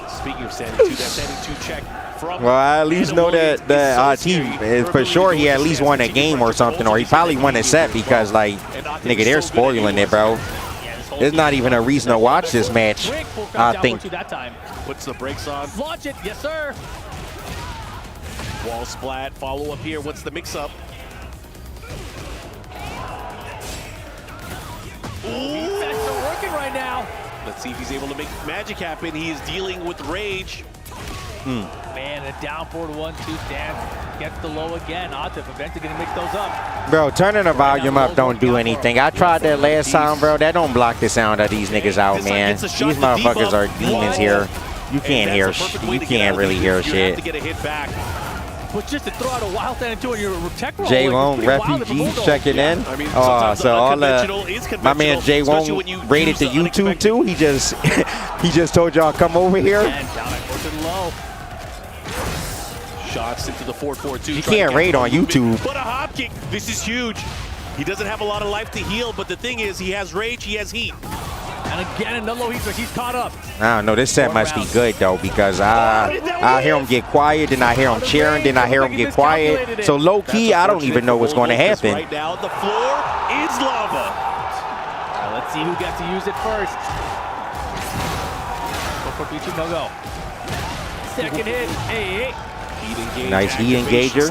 Speaking of standing 2, that standing 2 check. Well, I at least know that Atif, for sure, he at least won a game or something, or he probably won a set because, like, nigga, they're spoiling it, bro. There's not even a reason to watch this match, I think. Puts the brakes on. Launch it, yes, sir. Wall splat, follow up here. What's the mix-up? That's working right now. Let's see if he's able to make magic happen. He is dealing with rage. Man, a down forward 1-2 stand. Gets the low again. Atif eventually going to make those up. Bro, turning the volume up don't do anything. I tried that last time, bro. That don't block the sound of these niggas out, man. These motherfuckers are demons here. You can't hear. You can't really hear shit. You have to get a hit back. But just to throw out a wild thing into your tech roll. J Wong refugees checking in. I mean, So all my man J Wong rated the YouTube too. He just he just told y'all come over here. And down at low. Shots into the 4-4-2. You can't raid on YouTube. But a hop kick. This is huge. He doesn't have a lot of life to heal, but the thing is, he has rage, he has heat. And again, another low heat, so he's caught up. I don't know. This set must be good though, because I hear him get quiet, then I hear him cheering, then I hear him get quiet. So low key, I don't even know what's going to happen. Right now, the floor is lava. Now let's see who gets to use it first. 4-4-3-2, no go. Second hit. Hey. Nice heat engager.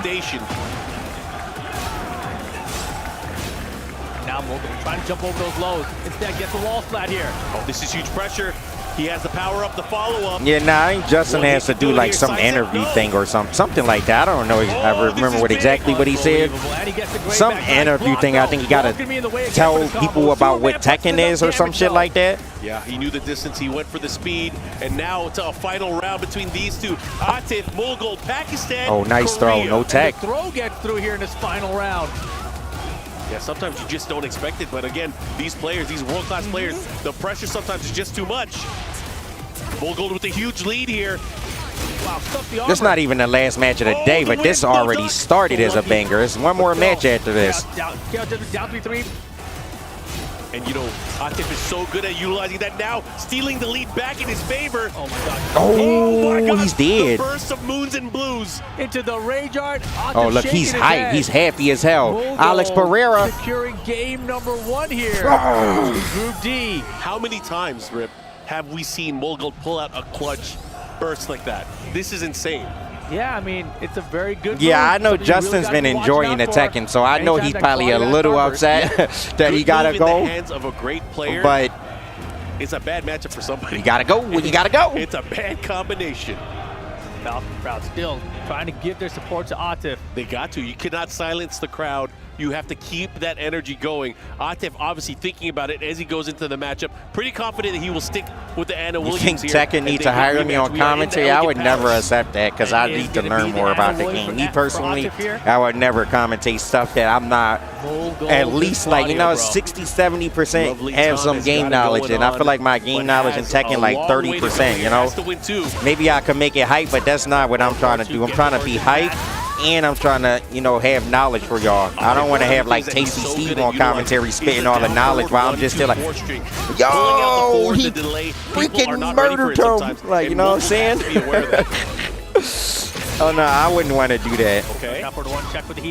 Now Morgan trying to jump over those lows. Instead, gets the wall flat here. Oh, this is huge pressure. He has the power up, the follow-up. Yeah, I think Justin has to do like some interview thing or something like that. I don't know. I remember exactly what he said. Some interview thing. I think he got to tell people about what Tekken is or some shit like that. Yeah, he knew the distance. He went for the speed. And now to a final round between these two. Atif, Mughal, Pakistan, Oh, nice throw. No tech. The throw gets through here in this final round. Yeah, sometimes you just don't expect it. But again, these players, these world-class players, the pressure sometimes is just too much. Mughal with a huge lead here. Wow, stuff the armor. This is not even the last match of the day, but this already started as a banger. It's one more match after this. Down 3-3. And you know, Atif is so good at utilizing that now, stealing the lead back in his favor. Oh my god. Oh, my god. he's dead. The burst of moons and blues. Into the rage art. Oh, look, he's hyped. He's happy as hell. Mughal Alex Pereira. securing game number 1 here. Group D. How many times, Rip, have we seen Mughal pull out a clutch burst like that? This is insane. Yeah, I mean, it's a very good Yeah, move. I know Something Justin's been enjoying the Tekken, so I know he's probably a little upset that he gotta In go. the hands of a great player, But it's a bad matchup for somebody. you gotta go. You gotta go. It's a bad combination. Falcon crowd still trying to give their support to Atif. They got to. You cannot silence the crowd. You have to keep that energy going. Atif obviously thinking about it as he goes into the matchup. Pretty confident that he will stick with the Anna You Williams think here. Tekken needs to hire me on commentary? I would never accept that because I need to learn more about the game. Me personally, I would never commentate stuff that I'm not at least like, 60-70% have some game knowledge, and I feel like my game knowledge in Tekken like 30%, you know? Maybe I could make it hype, but that's not what I'm trying to do. I'm trying to be hype, and I'm trying to, have knowledge for y'all. I don't want to have like Tasty Steve on commentary spitting all the knowledge while I'm just still like, yo, he freaking murdered him. Like, you know what I'm saying? Oh no, I wouldn't want to do that. Okay.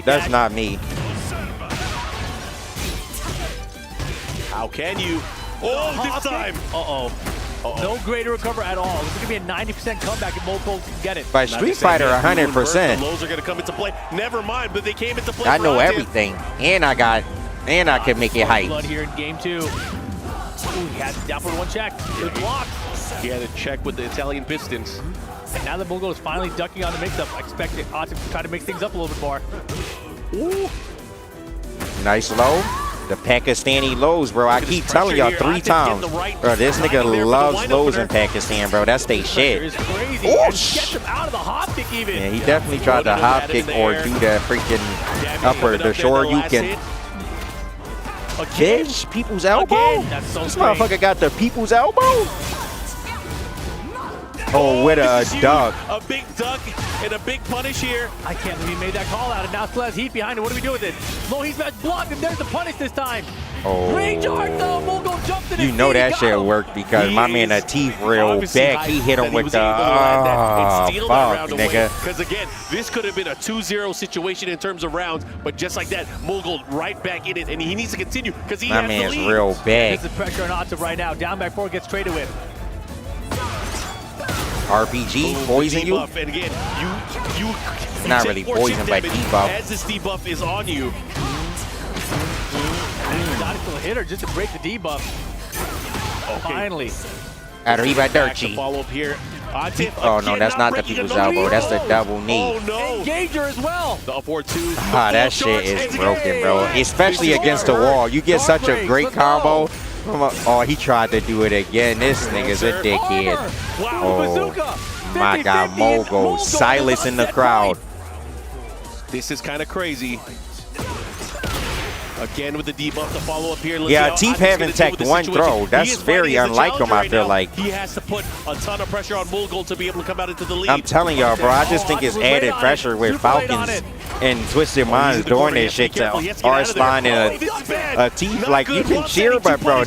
That's not me. How can you? Oh, this time. Uh-oh. No greater recover at all. It's going to be a 90% comeback if Mughal can get it. By Street Fighter, 100%. The lows are going to come into play. Never mind, but they came into play. I know everything, and I can make it hype. Blood here in game 2. Ooh, he has down for 1 check. Good block. He had a check with the Italian Pistons. And now that Mughal is finally ducking on the mix-up, I expect Atif to try to mix things up a little bit more. Ooh. Nice low. The Pakistani lows, bro. I keep telling y'all 3 times. Bro, this nigga loves lows in Pakistan, bro. That's they shit. Oh, gets him out of the hop kick even. Yeah, he definitely tried to hop kick or do the freaking upper, the Shoryuken. Bitch, people's elbow? This motherfucker got the people's elbow? Oh, with a duck. A big duck and a big punish here. I can't believe he made that call out, and now still has heat behind it. What do we do with it? No, he's blocked, and there's the punish this time. Oh. Rage art though, Mughal jumped in. You know that shit worked because my man Atif real back. He hit him with the fuck, nigga. Because again, this could have been a 2-0 situation in terms of rounds, but just like that, Mughal right back in it, and he needs to continue because he has the lead. My man's real bad. This is pressure on Atif right now. Down back 4 gets traded with. RPG, poison you? And again, you not really poison, but debuff. As this debuff is on you. Got a hitter just to break the debuff. Okay. Finally. Arriba Dirty. Follow up here. Oh no, that's not the people's elbow. That's the double knee. Oh no. Engager as well. The upward 2. Ah, that shit is broken, bro. Especially against the wall. You get such a great combo. Oh, he tried to do it again. This nigga's a dickhead. Oh, my God, Mogul. Silence in the crowd. This is kind of crazy. Again with the debuff to follow up here. Yeah, Teeth having tech one throw. That's very unlike him, I feel like. He has to put a ton of pressure on Mogul to be able to come out into the lead. I'm telling y'all, bro, I just think it's added pressure with Falcons and Twisted Minds doing this shit to Arslan and a Teeth. Like, you can cheer, but, bro,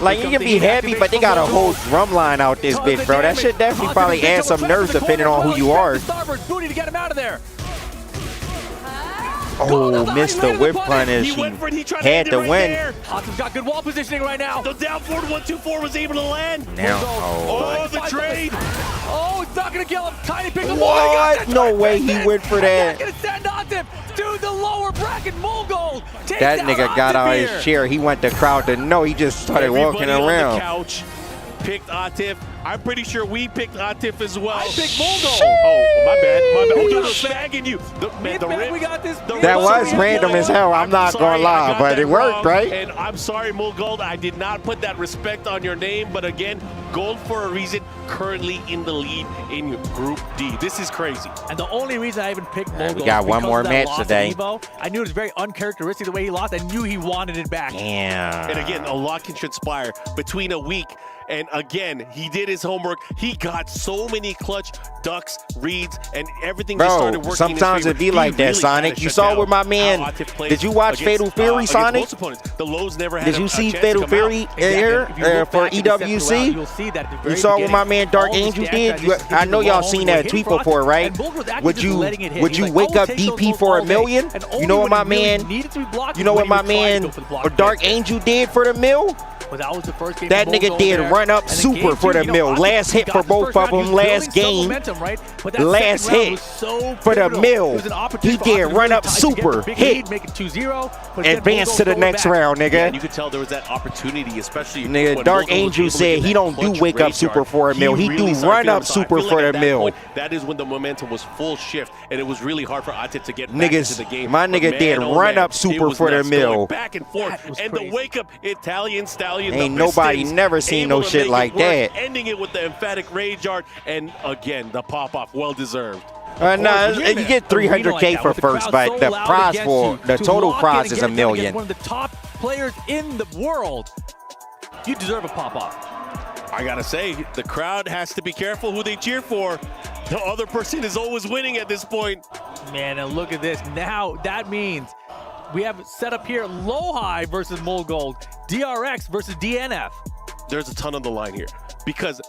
like, you can be happy, but they got a whole drum line out this bitch, bro. That should definitely probably add some nerves depending on who you are. Booty to get him out of there. Oh, missed the whip punish. He had to win. Hawkins got good wall positioning right now. The down forward 1-2-4 was able to land. Now, oh, the trade. Oh, it's not going to kill him. Tiny pick him. What? No way he went for that. Going to send on him. Dude, the lower bracket Mogul. That nigga got out of his chair. He want the crowd to know. He just started walking around. On the couch picked Atif. I'm pretty sure we picked Atif as well. I picked Mogul. Oh, my bad. Oh, dude, bagging you. We got this. That was random as hell. I'm not going to lie, but it worked, right? And I'm sorry, Mogul. I did not put that respect on your name. But again, gold for a reason. Currently in the lead in Group D. This is crazy. And the only reason I even picked Mogul we got one more match today. I knew it was very uncharacteristic the way he lost. I knew he wanted it back. Yeah. And again, a lot can transpire between a week. And again, he did his homework. He got so many clutch ducks, reads, and everything just started working. Sometimes it be like that, Sonic. You saw with my man. Did you watch Fatal Fury, Sonic? The Lows never had Did you see Fatal Fury here for EWC? You saw what my man Dark Angel did? I know y'all seen that tweet before, right? Would you wake up DP for $1 million? You know what my man? You know what my man Dark Angel did for the $1 million? But that was the first game. That nigga did run up super for the $1 million. Last hit for both of them. Last game. Last hit for the $1 million. He did run up super. Hit. Advance to the next round, nigga. And you could tell there was that opportunity, especially. Nigga, Dark Angel said he don't do wake up super for $1 million. He do run up super for the $1 million. That is when the momentum was full shift, and it was really hard for Atif to get back into the game. My nigga did run up super for the $1 million. Back and forth, and the wake up Italian stallion. Ain't nobody never seen no shit like that. Ending it with the emphatic rage art, and again the pop off, well deserved. No, you get 300K for first, but the prize for the total prize is $1 million. One of the top players in the world. You deserve a pop off. I gotta say, the crowd has to be careful who they cheer for. The other person is always winning at this point. Man, and look at this. Now that means we have set up here Lohai versus Mogul, DRX versus DNF. There's a ton on the line here because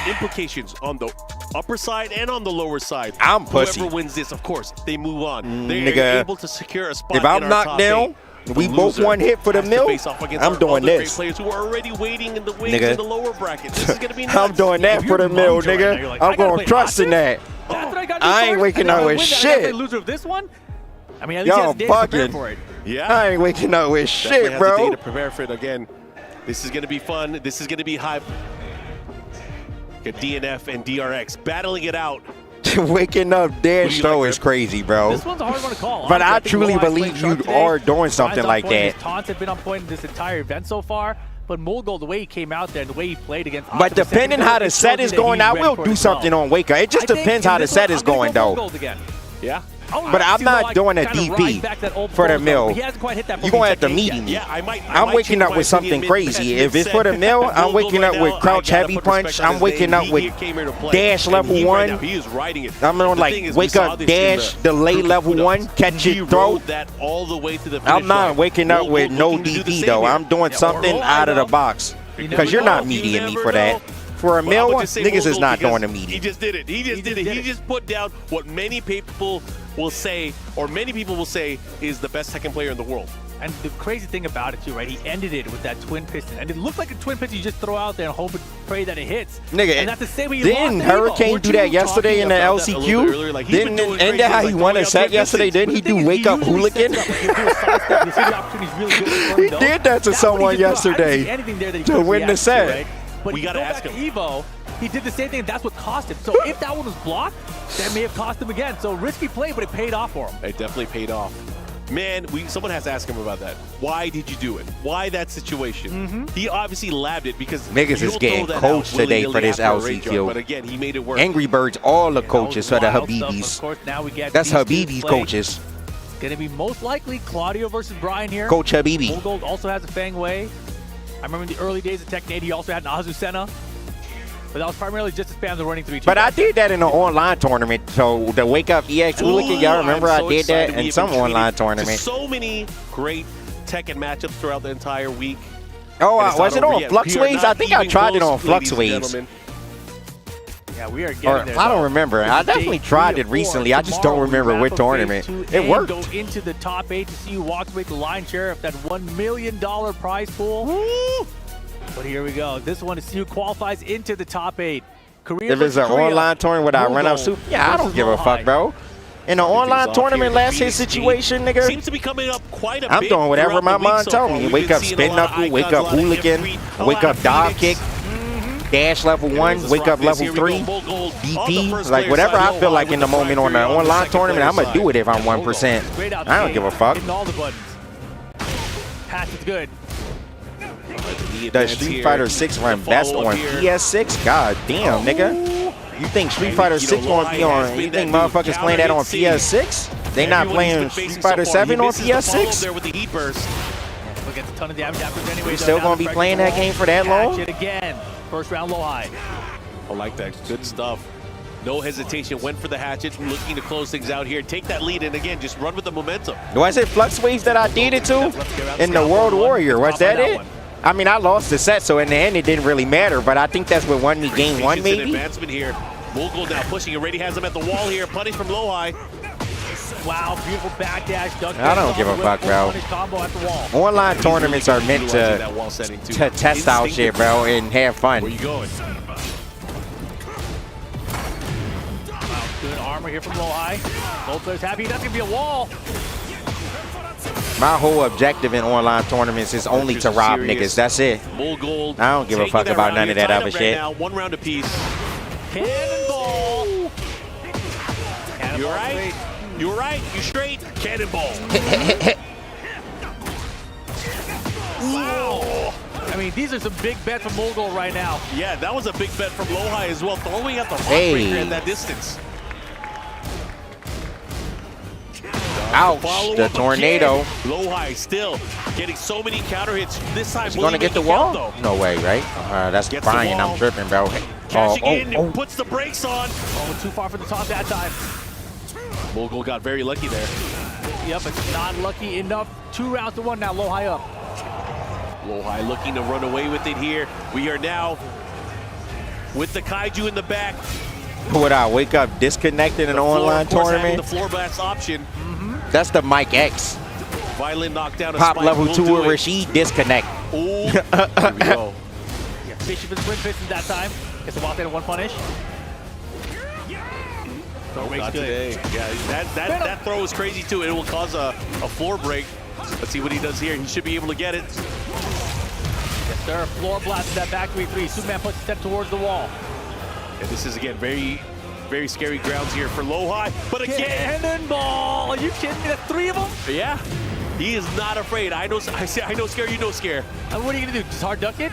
implications on the upper side and on the lower side. I'm pussy. Whoever wins this, of course, they move on. They're able to secure a spot. If I'm knocked down, we both one hit for the $1 million. I'm doing this. Players who are already waiting in the wings in the lower bracket. This is gonna be nuts. I'm doing that for the $1 million, nigga. I'm going to trust in that. I ain't waking up with shit. Loser of this one. I mean, at least y'all bugging. For it. Yeah, I ain't waking up with shit, bro. Has a day to prepare for it again. This is gonna be fun. This is gonna be hype. Got DNF and DRX battling it out. Waking up Dash though is crazy, bro. This one's a hard one to call. But I truly believe you are doing something like that. His taunts have been on point in this entire event so far. But Mogul, the way he came out there and the way he played against But depending how the set is going, I will do something on Wake Up. It just depends how the set is going, though. Yeah. But I'm not doing a DP for the $1 million. You're going to have to meet me. Yeah, I'm waking up with something crazy. If it's for the $1 million, I'm waking up with Crouch Heavy Punch. I'm waking up with Dash level 1. I'm going to like wake up Dash, delay level 1, catch it, throw. I'm not waking up with no DP though. I'm doing something out of the box. Because you're not meeting me for that. For $1 million, niggas is not doing a meeting. He just did it. He just did it. He just put down what many people will say, or many people will say, is the best Tekken player in the world. And the crazy thing about it too, right? He ended it with that twin piston, and it looked like a twin piston you just throw out there and hope and pray that it hits. Nigga, and that's the same way you didn't Hurricane do that yesterday in the LCQ? Like didn't that how he won a set yesterday? Didn't he do Wake Up Hooligan? He did that to someone yesterday to win the set. But we got to ask him. Evo, he did the same thing, and that's what cost him. So if that one was blocked, that may have cost him again. So risky play, but it paid off for him. It definitely paid off. man, someone has to ask him about that. Why did you do it? Why that situation? He obviously labbed it because niggas is getting coached today for this LCQ. But again, he made it work. Angry Birds, all the coaches for the Habibis. So, of course, now we get That's these two Habibis playing. coaches. Gonna be most likely Claudio versus Brian here. Coach Habibi. Mogold also has a Fang Wei. I remember in the early days of Tekken 8, he also had an Azucena. But that was primarily just to spam the running 3-2. But I did that in an online tournament. So the Wake Up EX Hooligan, y'all remember I'm so I did that excited. in some online To tournament. so many great Tekken matchups throughout the entire week. Oh, And it's was not it over on yet. Flux We are Waves? I not think I even tried it close, on Flux ladies and Waves. gentlemen. Yeah, we are getting Or, there. I don't though. remember. I definitely tried it recently. I just don't remember what tournament. It worked. Go into the top 8 to see who walks away with the line share of that $1 million prize pool. Woo! But here we go. This one is see who qualifies into the top 8. Korea If it's an online tournament, would I run out super? Yeah, I don't give a fuck, bro. In an online tournament, last hit situation, nigga. Seems to be coming up quite a I'm bit doing whatever throughout my the week mind so tells far. me. We've Wake been up seeing spin a lot of knuckle, wake icons, up a lot of hooligan, F3, a wake lot up of dive Phoenix. kick, dash level 1, wake up level 3, DP. Like whatever I feel like in the moment on the online tournament, I'm gonna do it if I'm 1%. I don't give a fuck. Hitting all the buttons. Pass is good. Does Street Fighter 6 run best on PS6? God damn, nigga. You think Street Fighter 6 gonna be on? You think motherfuckers playing that on PS6? They not playing Street Fighter 7 on PS6? There with the heat burst. Look at a ton of damage after anyway. You still gonna be playing that game for that long? Catch it again. First round low high. I like that. Good stuff. No hesitation. Went for the hatchet. Looking to close things out here. Take that lead and again, just run with the momentum. Was it Flux Waves that I did it to? In the World Warrior, was that it? I mean, I lost the set, so in the end it didn't really matter, but I think that's what won me game 1, maybe? Advancement here. Mogul now pushing. Already has him at the wall here. Punish from low high. Wow, beautiful backdash. I don't give a fuck, bro. Online tournaments are meant to test out shit, bro, and have fun. Where you going? Wow, good armor here from low high. Both players happy. That's gonna be a wall. My whole objective in online tournaments is only to rob niggas. That's it. I don't give a fuck about none of that other shit. Now, 1 round apiece. Cannonball. You're right. You're right. You straight. Cannonball. Wow. I mean, these are some big bets from Mogul right now. Yeah, that was a big bet from low high as well. Throwing out the Hey. at that distance. Ouch, the tornado. Low high still getting so many counter hits. This time, He's gonna get the wall? No way, right? That's Gets the Brian. wall. I'm tripping, bro. Cashing in and puts the brakes on. Oh, too far for the top that time. Mogul got very lucky there. Yep, it's not lucky enough. 2 rounds to 1 now, low high up. Low high looking to run away with it here. We are now with the Kaiju in the back. Would I wake up disconnected in an online tournament? The floor blast option. That's the Mike X. Violent knockdown. Pop level 2 with Rashid disconnect. Ooh. Here we go. Yeah, Fishy for the twin pistols that time. Gets the walk in 1 punish. Not today. Yeah, that throw is crazy too. It will cause a floor break. Let's see what he does here. He should be able to get it. Yes, sir. Floor blast that back 3-3. Superman puts his step towards the wall. And this is again very, very scary grounds here for low high. But again, Cannonball! Are you kidding me? That's 3 of them? Yeah. He is not afraid. I know scare, you know scare. And what are you gonna do? Just hard duck it?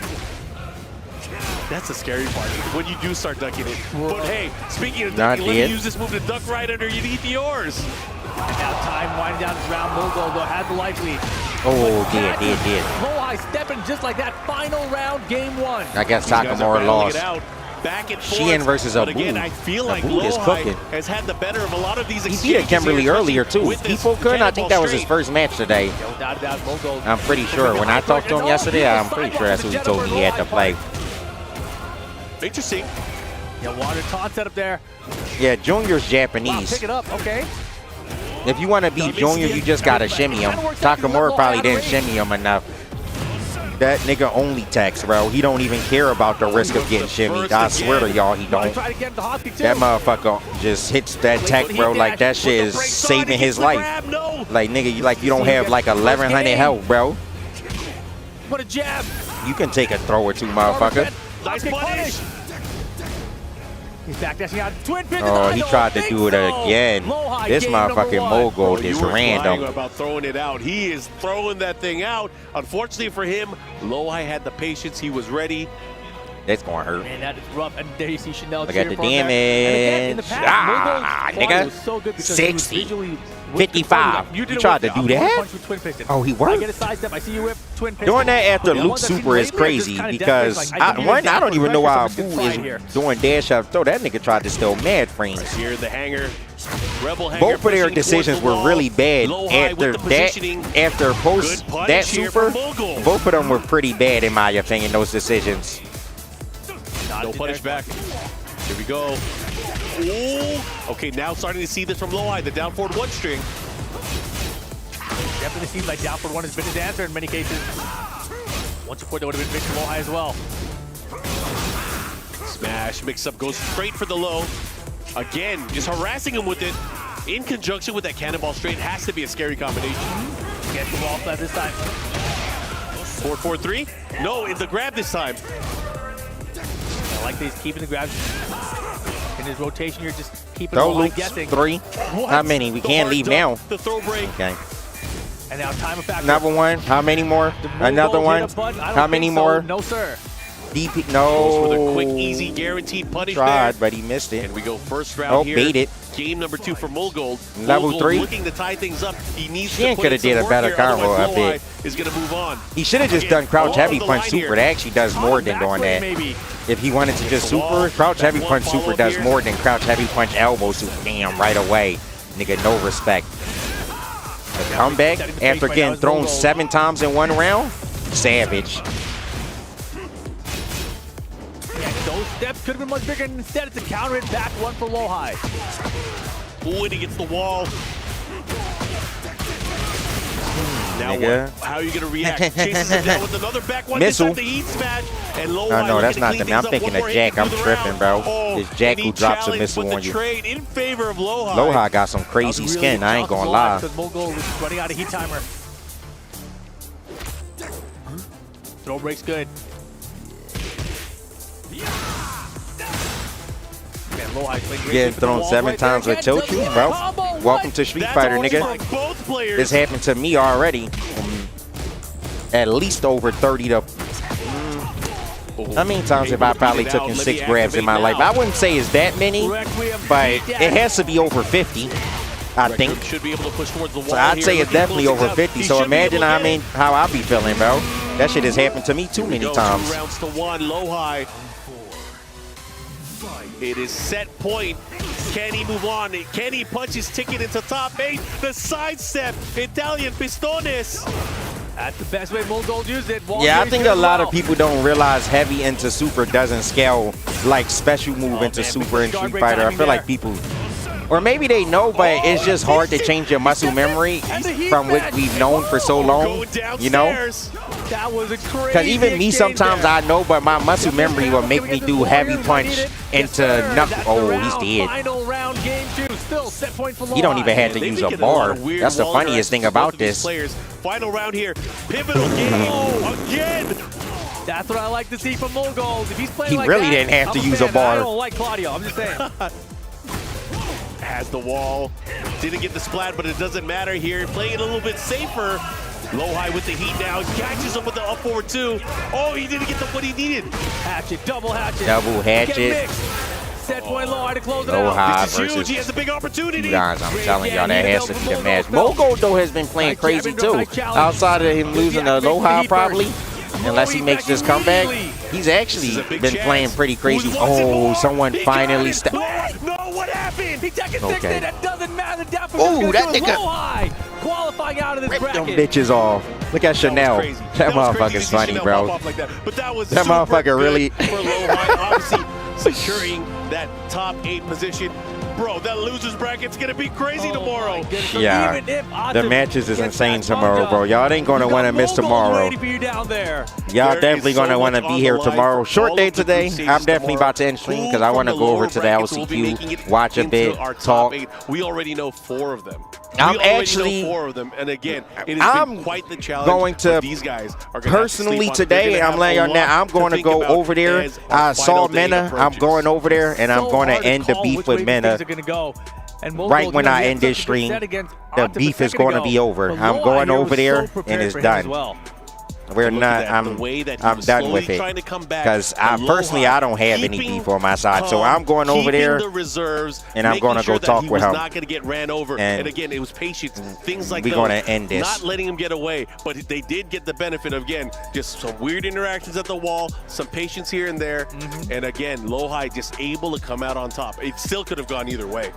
That's the scary part, when you do start ducking it. But hey, speaking of Not ducking, let me yet. use this move to duck right underneath yours. And now time winding down this round. Mogul though has the life lead. Oh, did. Low high stepping just like that. Final round, game 1. I guess These guys are Takamura battling lost. it out. Back and forth. Sheehan versus But Abu. again, I feel like Abu is low high cooking. has had the better of a lot of these He exchanges. beat Kimberly here, earlier too. with this People couldn't. I think that was his cannonball first match today. Without a doubt, Mogul. I'm pretty sure. When I talked to him yesterday, I'm pretty sure that's who he told me he had to play. straight. Interesting. Yeah, water taunt set up there. Yeah, Junior's Wow, Japanese. pick it up. Okay. If you want to beat Junior, you just gotta shimmy him. Takamura probably didn't shimmy him enough. That nigga only text, bro. He don't even care about the risk of getting shimmied. I swear to y'all, he don't. Try to get the hockey too. That motherfucker just hits that tech, bro. Like that shit is saving his life. Like nigga, you don't have like 1100 health, bro. What a jab. You can take a throw or two, motherfucker. Nice punish. He's backdashing out. Twin pitch. Oh, he tried to do it again. This motherfucking mogul is random. About throwing it out. He is throwing that thing out. Unfortunately for him, Lohai had the patience. He was ready. That's going to hurt. Man, that is rough. And there you see Chanel. Look at the damage. Nigga. So 60. 55. You tried to do that? Oh, he worked. Doing that after Luke Super is crazy because, I don't even know why Abu is doing dash up throw. That nigga tried to steal mad frames. Here, the hanger. Rebel hanger. Both of their decisions were really bad after that. After post that super, both of them were pretty bad in my opinion, those decisions. No punish back. Here we go. Ooh. Okay, now starting to see this from Lohai, the down forward one string. Definitely seems like down forward one has been his answer in many cases. One support that would have been big for Lohai as well. Smash, mix up, goes straight for the low. Again, just harassing him with it. In conjunction with that cannonball straight, has to be a scary combination. Gets the wall flat this time. 4-4-3? No, it's the grab this time. I like that he's keeping the grabs in his rotation. You're just keeping Throw Lohai loops, guessing. 3. How many? We can't leave now. The throw break. Okay. And now time of factor. Another one. How many more? Another one. How many more? No, sir. DP. No. Goes for the quick, easy, guaranteed punish. Tried, there. But he missed it. And we go first round here. Bait it. Game number 2 for Mulgold. Level 3. Looking to tie things up. He needs Shen to could have did a better combo a bit. Is going to move on. He should have just done crouch heavy punch super. That actually does more than doing that. If he wanted to just super, crouch heavy punch super does more than crouch heavy punch elbow super. Damn, right away. Nigga, no respect. The comeback after getting thrown 7 times in 1 round? Savage. Yeah, those steps could have been much bigger, and instead it's a counter hit back one for Lohai. Ooh, and he gets the wall. Now Nigga. what? How are you going to react? Chases him down with another back one. Missile. The heat smash. And Lohai No, that's not the the. I'm thinking of Jack. I'm tripping, bro. It's Jack who drops a missile on you. Trade in favor of Lohai. Lohai got some crazy skin. I ain't gonna lie. Because Mulgold is running out of heat timer. Throw break's good. Man, Getting thrown 7 times with tilt you, bro. Welcome to Street Fighter, nigga. This happened to me already. At least over 30 to. How many times have I probably taken 6 grabs in my life? I wouldn't say it's that many, but it has to be over 50. I think. Should be able to push towards the wall. So I'd say it's definitely over 50. So imagine how I be feeling, bro. That shit has happened to me too many times. 2 rounds to 1. Lohai. It is set point. Can he move on? Can he punch his ticket into top 8? The sidestep, Italian pistones. That's the best way Mulgold used it. Yeah, I think a lot of people don't realize heavy into super doesn't scale like special move into super in Street Fighter. I feel like people, or maybe they know, but it's just hard to change your muscle memory from what we've known for so long, you know? That was a crazy Because even me sometimes I know, but my muscle memory will make me do heavy punch into knuckle. Oh, he's dead. Final round, game 2. Still set point for He don't even have to use a bar. That's the funniest thing about this. Final round here. Pivotal game again. That's what I like to see from Mulgold. If he's playing He like really that, didn't have to I'm use a fan. bar. I don't like Claudio. I'm just saying. Has the wall. Didn't get the splat, but it doesn't matter here. Playing it a little bit safer. Lohai with the heat now. Catches him with the up forward 2. Oh, he didn't get what he needed. Hatchet, double hatchet. Double hatchet. Set point Lohai to close it Lohai out. This is huge. He has a big opportunity. Guys, I'm telling y'all, that has to be the match. Mulgold, though, has been playing crazy, too. Outside of him losing to Lohai, probably, unless he makes this comeback, he's actually been playing pretty crazy. Oh, someone finally stepped. No, what happened? He Tekken 6 Okay. That doesn't matter. Oh, that nigga. Lohai qualifying out of this Rip them bracket. bitches off. Look at Chanel. That motherfucker's funny, bro. That motherfucker really. For Lohai, obviously securing that top 8 position. Bro, that loser's bracket's gonna be crazy tomorrow. Yeah, the matches is insane tomorrow, bro. Y'all ain't gonna want to miss tomorrow. Y'all definitely gonna want to be here tomorrow. Short day today. I'm definitely about to end stream because I want to go over to the LCQ, watch a bit, talk. We already know 4 of them. I'm we already actually know 4 of them, and again, it has been quite the challenge. Going to but these guys are gonna personally have to sleep on. today. I'm laying on that. I'm going to go over there. I saw Mena. I'm going over there, and I'm going to end the beef with Mena. Right when I end this stream, the beef is going to be over. I'm going over there, and it's done. We're not. I'm done with it because personally I don't have any beef on my side, so I'm going over there and I'm going to go talk with him. Not going to get ran over, and again, it was patience, things like we're going to end this. Not letting him get away, but they did get the benefit of again just some weird interactions at the wall, some patience here and there, and again, Lohai just able to come out on top. It still could have gone either way.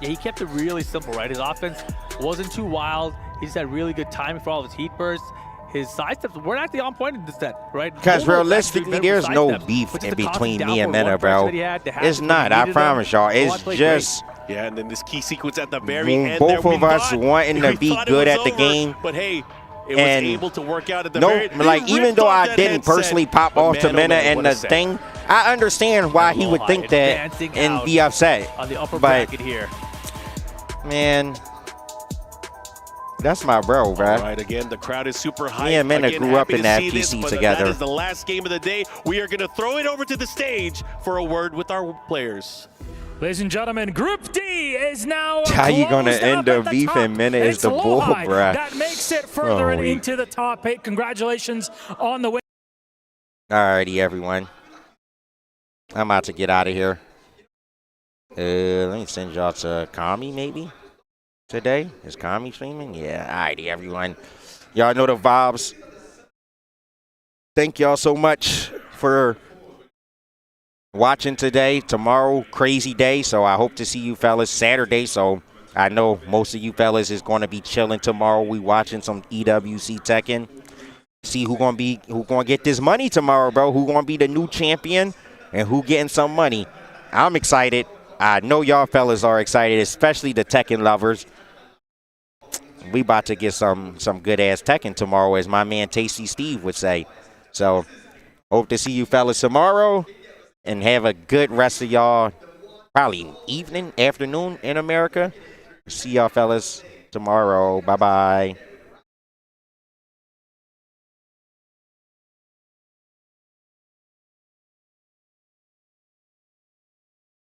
Yeah, he kept it really simple, right? His offense wasn't too wild. He just had really good timing for all of his heat bursts. His side steps weren't actually on point in this set, right? Because realistically, there's no beef in between me and Mena, bro. It's not. I promise y'all. It's just. Yeah, and then this key sequence at the very end. Both of us wanting to be good at the game. But hey, it was able to work out at the very end. Like, even though I didn't personally pop off to Mena and the thing, I understand why he would think that and be upset. On the upper bracket here. Man. That's my bro, bro. All right, again, the crowd is super hyped. Me and Mena grew up in that FGC together. That is the last game of the day. We are going to throw it over to the stage for a word with our players. Ladies and gentlemen, Group D is now how you going to end the beef and Mena is the bull, Lohai. bro. That makes it further into the top 8. Congratulations on the win. Alrighty, everyone. I'm about to get out of here. Let me send y'all to Kami, maybe. Today is Kami streaming? Yeah, alrighty, everyone. Y'all know the vibes. Thank y'all so much for watching today. Tomorrow, crazy day, so I hope to see you fellas Saturday. So I know most of you fellas is going to be chilling tomorrow. We watching some EWC Tekken. See who gonna get this money tomorrow, bro. Who gonna be the new champion and who getting some money. I'm excited. I know y'all fellas are excited, especially the Tekken lovers. We about to get some good-ass Tekken tomorrow, as my man Tasty Steve would say. So, hope to see you fellas tomorrow, and have a good rest of y'all, probably evening, afternoon in America. See y'all fellas tomorrow. Bye-bye.